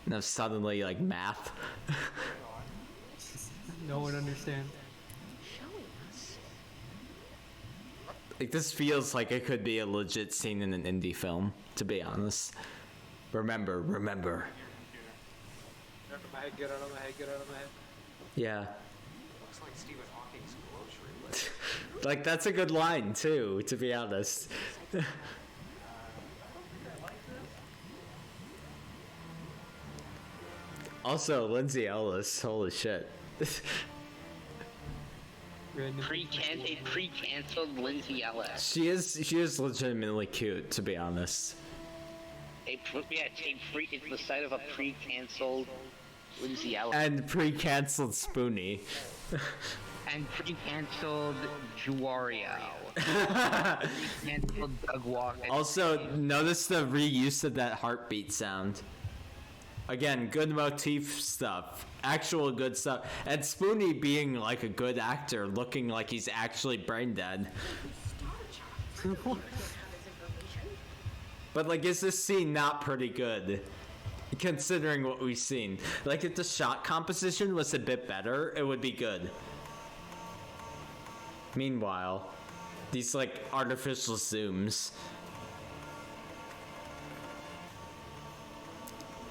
S4: Now suddenly, like, math.
S6: No one understands.
S4: Like, this feels like it could be a legit scene in an indie film, to be honest. Remember.
S17: Get out of my head, get out of my head, get out of my head.
S4: Yeah.
S17: Looks like Stephen Hawking's grocery list.
S4: Like, that's a good line, too, to be honest. Also, Lindsay Ellis, holy shit.
S18: Pre-canceled Lindsay Ellis.
S4: She is legitimately cute, to be honest.
S18: It's the site of a pre-canceled Lindsay Ellis.
S4: And pre-canceled Spoonie.
S18: And pre-canceled Juario. Pre-canceled Doug Walker.
S4: Also, notice the reuse of that heartbeat sound. Again, good motif stuff. Actual good stuff. And Spoonie being like a good actor, looking like he's actually brain dead. But like, is this scene not pretty good? Considering what we've seen. Like, if the shot composition was a bit better, it would be good. Meanwhile, these like artificial zooms.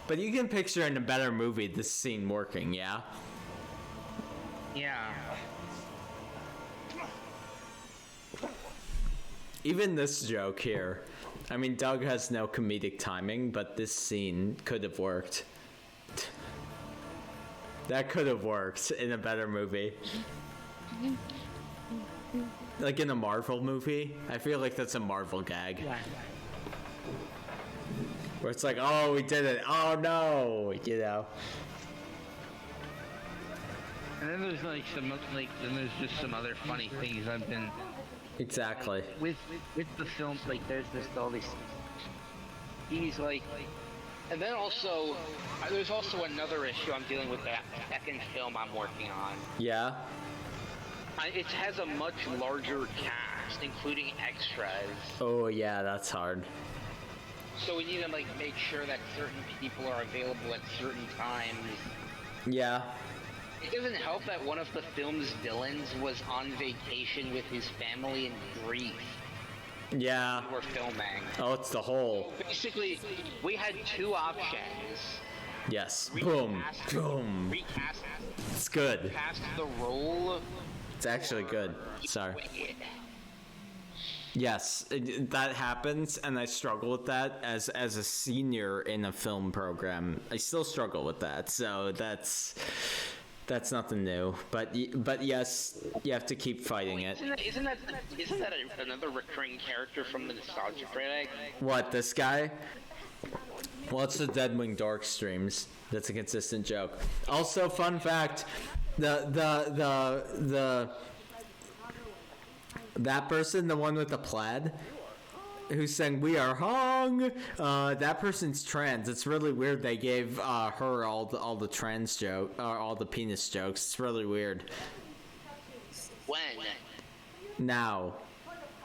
S4: But you can picture in a better movie this scene working, yeah?
S18: Yeah.
S4: Even this joke here. I mean, Doug has no comedic timing, but this scene could have worked. That could have worked in a better movie. Like in a Marvel movie. I feel like that's a Marvel gag.
S6: Yeah.
S4: Where it's like, oh, we did it. Oh, no. You know.
S18: And then there's like then there's just some other funny things I've been.
S4: Exactly.
S18: With the film, like there's all these. He's like, and then also, there's also another issue I'm dealing with that second film I'm working on.
S4: Yeah.
S18: It has a much larger cast, including extras.
S4: Oh, yeah, that's hard.
S18: So we need to like make sure that certain people are available at certain times.
S4: Yeah.
S18: It doesn't help that one of the film's villains was on vacation with his family in Greece.
S4: Yeah.
S18: We were filming.
S4: Oh, it's the whole.
S18: So basically, we had two options.
S4: Yes. Boom. Boom.
S18: Recast.
S4: It's good.
S18: Recast the role.
S4: It's actually good. Sorry. Yes, that happens, and I struggle with that as a senior in a film program. I still struggle with that, so that's nothing new. But yes, you have to keep fighting it.
S18: Isn't that another recurring character from the Nostalgia Critic?
S4: What, this guy? Well, it's the Deadwing Dork streams. That's a consistent joke. Also, fun fact, that person, the one with the plaid, who's saying "We are hung," that person's trans. It's really weird. They gave her all the trans joke, all the penis jokes. It's really weird.
S18: When?
S4: Now,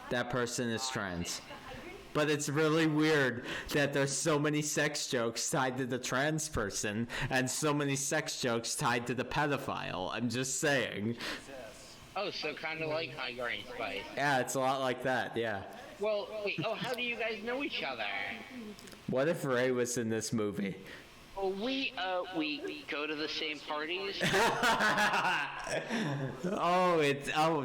S4: that person is trans. But it's really weird that there's so many sex jokes tied to the trans person and so many sex jokes tied to the pedophile. I'm just saying.
S18: Oh, so kind of like High Grain Spice.
S4: Yeah, it's a lot like that, yeah.
S18: Well, wait, how do you guys know each other?
S4: What if Ray was in this movie?
S18: Well, we go to the same parties.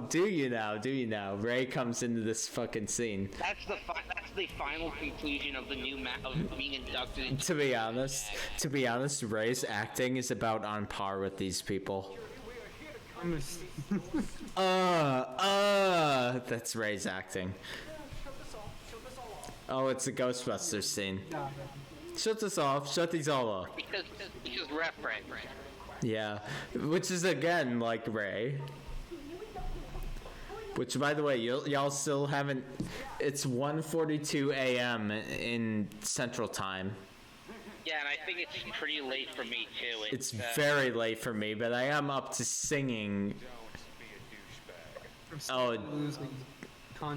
S4: Do you now? Ray comes into this fucking scene.
S18: That's the final conclusion of the new of being inducted into.
S4: To be honest, Ray's acting is about on par with these people. That's Ray's acting. Oh, it's a Ghostbusters scene. Shut this off. Shut these all off.
S18: Because reference.
S4: Yeah, which is again like Ray. Which, by the way, y'all still haven't. It's 1:42 a.m. in Central Time.
S18: Yeah, and I think it's pretty late for me too.
S4: It's very late for me, but I am up to singing. Oh,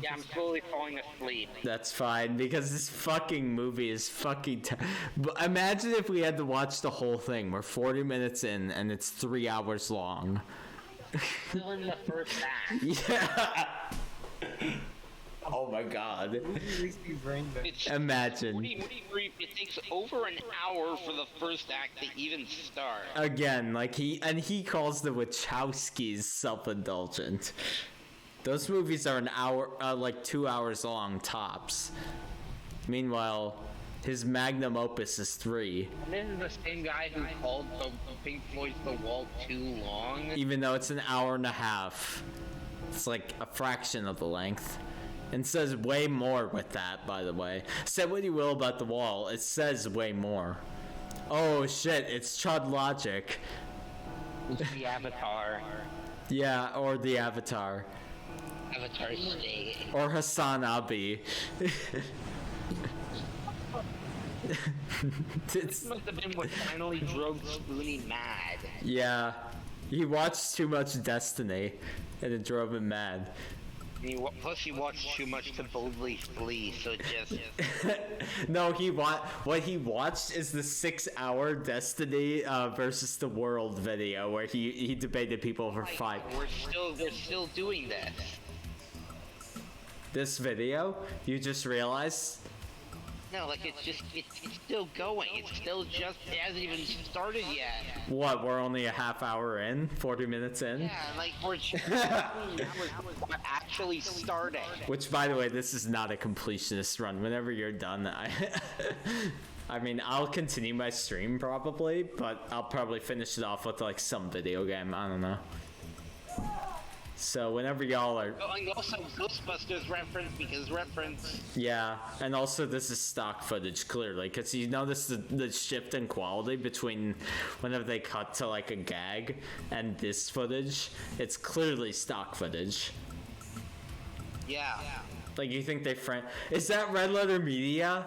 S18: yeah, I'm slowly falling asleep.
S4: that's fine because this fucking movie is fucking. But imagine if we had to watch the whole thing. We're 40 minutes in and it's 3 hours long.
S18: Still in the first act.
S4: Yeah. Oh my god. Imagine.
S18: It takes over an hour for the first act to even start.
S4: Again, like he calls the Wachowskis self-indulgent. Those movies are an hour, like 2 hours long tops. Meanwhile, his magnum opus is 3.
S18: And this is the same guy who called the Pink Floyd's The Wall too long.
S4: Even though it's an hour and a half. It's like a fraction of the length. And says way more with that, by the way. Say what you will about The Wall, it says way more. Oh shit, it's Chud Logic.
S18: The Avatar.
S4: Yeah, or the Avatar.
S18: Avatar State.
S4: Or Hassan Abi.
S18: This must have been what finally drove Spoonie mad.
S4: Yeah, he watched too much Destiny, and it drove him mad.
S18: Plus, he watched too much to boldly flee, so it just.
S4: No, what he watched is the 6-hour Destiny versus the World video where he debated people for 5.
S18: We're still doing this.
S4: This video, you just realized.
S18: No, like it's still going. It's still just, it hasn't even started yet.
S4: What, we're only a half hour in? 40 minutes in?
S18: Yeah, like we're just actually starting.
S4: Which, by the way, this is not a completionist run. Whenever you're done, I mean, I'll continue my stream probably, but I'll probably finish it off with like some video game. I don't know. So whenever y'all are...
S18: Oh, and also Ghostbusters reference.
S4: Yeah, and also this is stock footage, clearly, because you notice the shift in quality between whenever they cut to like a gag and this footage. It's clearly stock footage.
S18: Yeah.
S4: Like, you think they Is that Red Letter Media?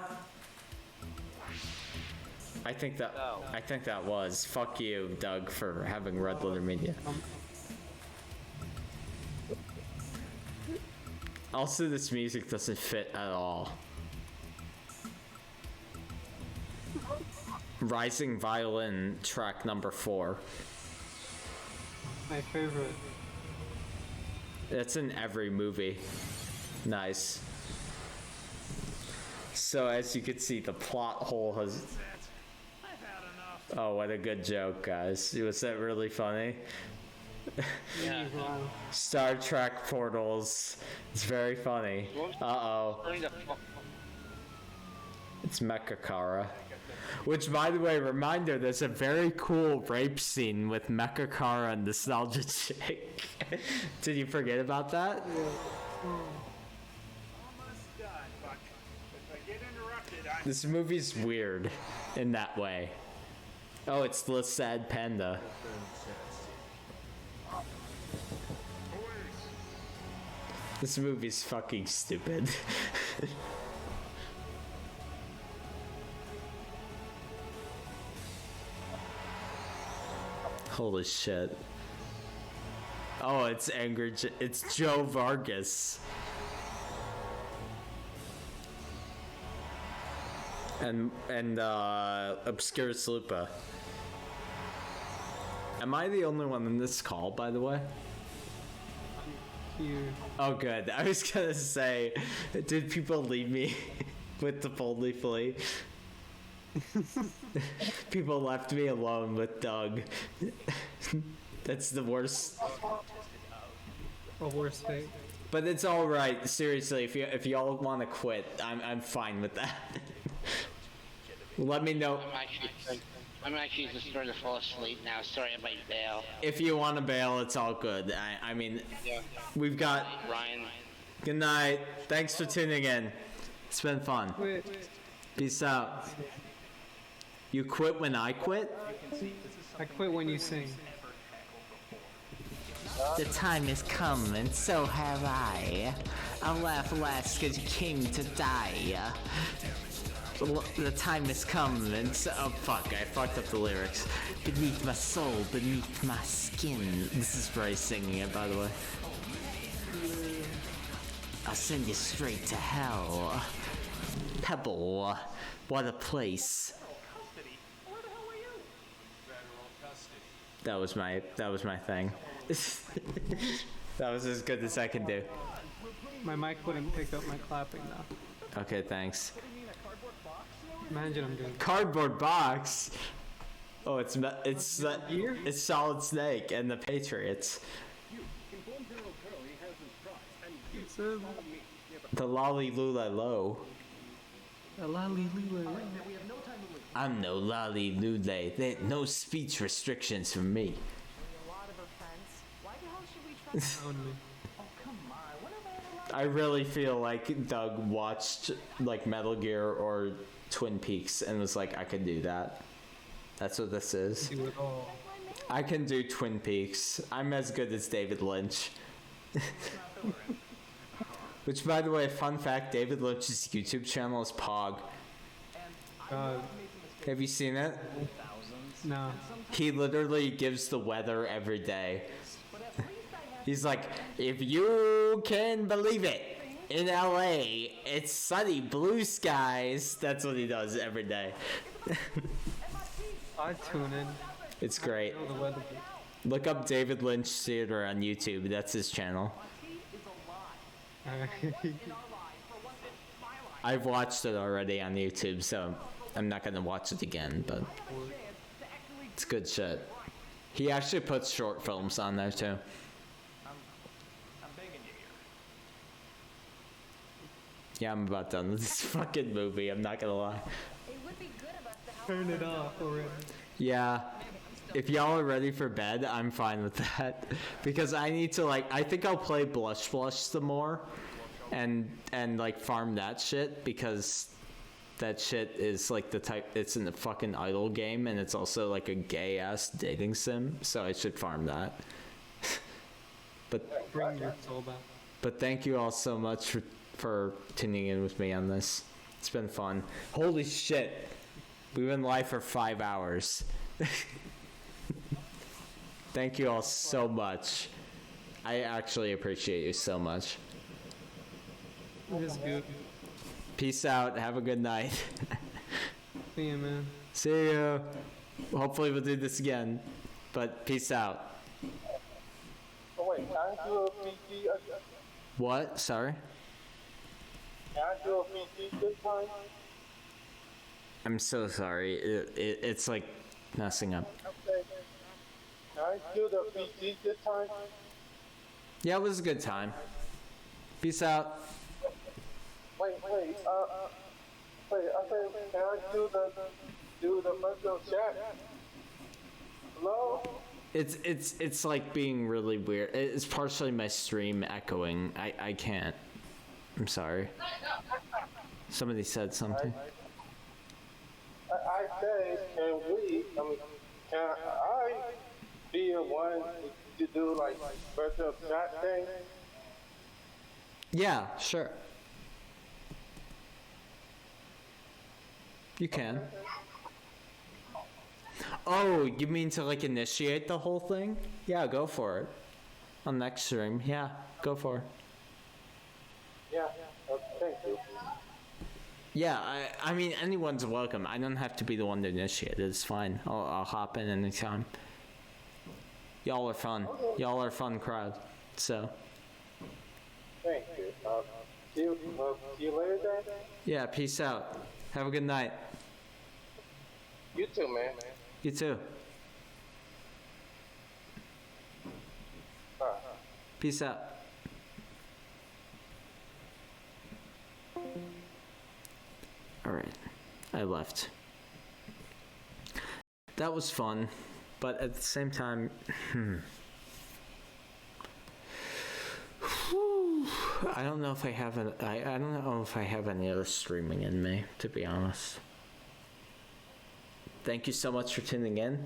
S4: I think that was. Fuck you, Doug, for having Red Letter Media. Also, this music doesn't fit at all. Rising Violin, track number 4.
S6: My favorite.
S4: It's in every movie. Nice. So, as you can see, the plot hole has... Oh, what a good joke, guys. Was that really funny?
S18: Yeah.
S4: Star Trek portals. It's very funny. Uh-oh. It's Mechakara. Which, by the way, reminder, there's a very cool rape scene with Mechakara and Nostalgia Chick. Did you forget about that? This movie's weird in that way. Oh, it's the sad panda. This movie's fucking stupid. Holy shit. Oh, it's it's Joe Vargas. And Obscure Slupa. Am I the only one in this call, by the way? Oh, good. I was gonna say, did people leave me with the boldly flee? People left me alone with Doug. That's the worst.
S6: A worst fate.
S4: But it's all right. Seriously, if y'all want to quit, I'm fine with that. Let me know.
S18: I'm actually just starting to fall asleep now. Sorry, I might bail.
S4: If you want to bail, it's all good. I mean, we've got...
S18: Ryan.
S4: Good night. Thanks for tuning in. It's been fun. Peace out. You quit when I quit?
S6: I quit when you sing.
S19: The time has come, and so have I. I'll laugh last because you came to die. The time has come and so, oh fuck, I fucked up the lyrics. Beneath my soul, beneath my skin. This is Bryce singing it, by the way. I'll send you straight to hell. Pebble, what a place. That was my thing. That was as good as I can do.
S6: My mic wouldn't pick up my clapping though.
S4: Okay, thanks.
S6: Imagine I'm doing
S4: Cardboard box. Oh, it's Solid Snake and the Patriots. The lolly lula low.
S6: a lolly lule.
S19: I'm no lolly lule. No speech restrictions for me.
S4: I really feel like Doug watched like Metal Gear or Twin Peaks and was like, I could do that. That's what this is. I can do Twin Peaks. I'm as good as David Lynch. Which, by the way, fun fact, David Lynch's YouTube channel is Pog. Have you seen it?
S6: No.
S4: He literally gives the weather every day. He's like, if you can believe it, in LA, it's sunny, blue skies. That's what he does every day.
S6: I tune in.
S4: It's great. Look up David Lynch Theater on YouTube. That's his channel. I've watched it already on YouTube, so I'm not going to watch it again, but it's good shit. He actually puts short films on there, too. Yeah, I'm about done with this fucking movie, I'm not gonna lie.
S6: Turn it off already.
S4: Yeah, if y'all are ready for bed, I'm fine with that. Because I need to, like, I think I'll play Blush some more and like farm that shit, because that shit is like the type, it's in the fucking idle game, and it's also like a gay ass dating sim, so I should farm that. But
S6: bring your soul back.
S4: But thank you all so much for tuning in with me on this. It's been fun. Holy shit. We've been live for 5 hours. Thank you all so much. I actually appreciate you so much.
S6: It is good.
S4: Peace out. Have a good night.
S6: See you, man.
S4: See you. Hopefully we'll do this again. But peace out.
S17: Oh wait, can I do a PT again?
S4: What? Sorry?
S17: Can I do a PT this time?
S4: I'm so sorry. It's like messing up.
S17: Okay. Can I do the PT this time?
S4: Yeah, it was a good time. Peace out.
S17: Wait, I said, can I do the virtual chat? Hello?
S4: It's like being really weird. It's partially my stream echoing. I can't. I'm sorry. Somebody said something.
S17: I said, can I be the one to do like virtual chat thing?
S4: Yeah, sure. You can. Oh, you mean to like initiate the whole thing? Yeah, go for it. On next stream, yeah, go for it.
S17: Yeah, thank you.
S4: Yeah, I mean, anyone's welcome. I don't have to be the one to initiate it. It's fine. I'll hop in anytime. Y'all are fun. Y'all are a fun crowd. So.
S17: Thank you. See you later then?
S4: Yeah, peace out. Have a good night.
S17: You too, man.
S4: You too. Peace out. Alright. I left. That was fun, but at the same time, I don't know if I have I don't know if I have any other streaming in me, to be honest. Thank you so much for tuning in.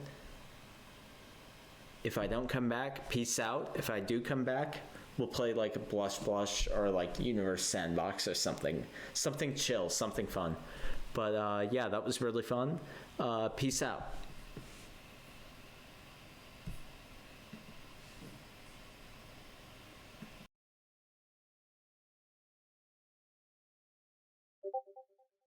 S4: If I don't come back, peace out. If I do come back, we'll play like a Blush or like Universe Sandbox or something. Something chill, something fun. But yeah, that was really fun. Peace out.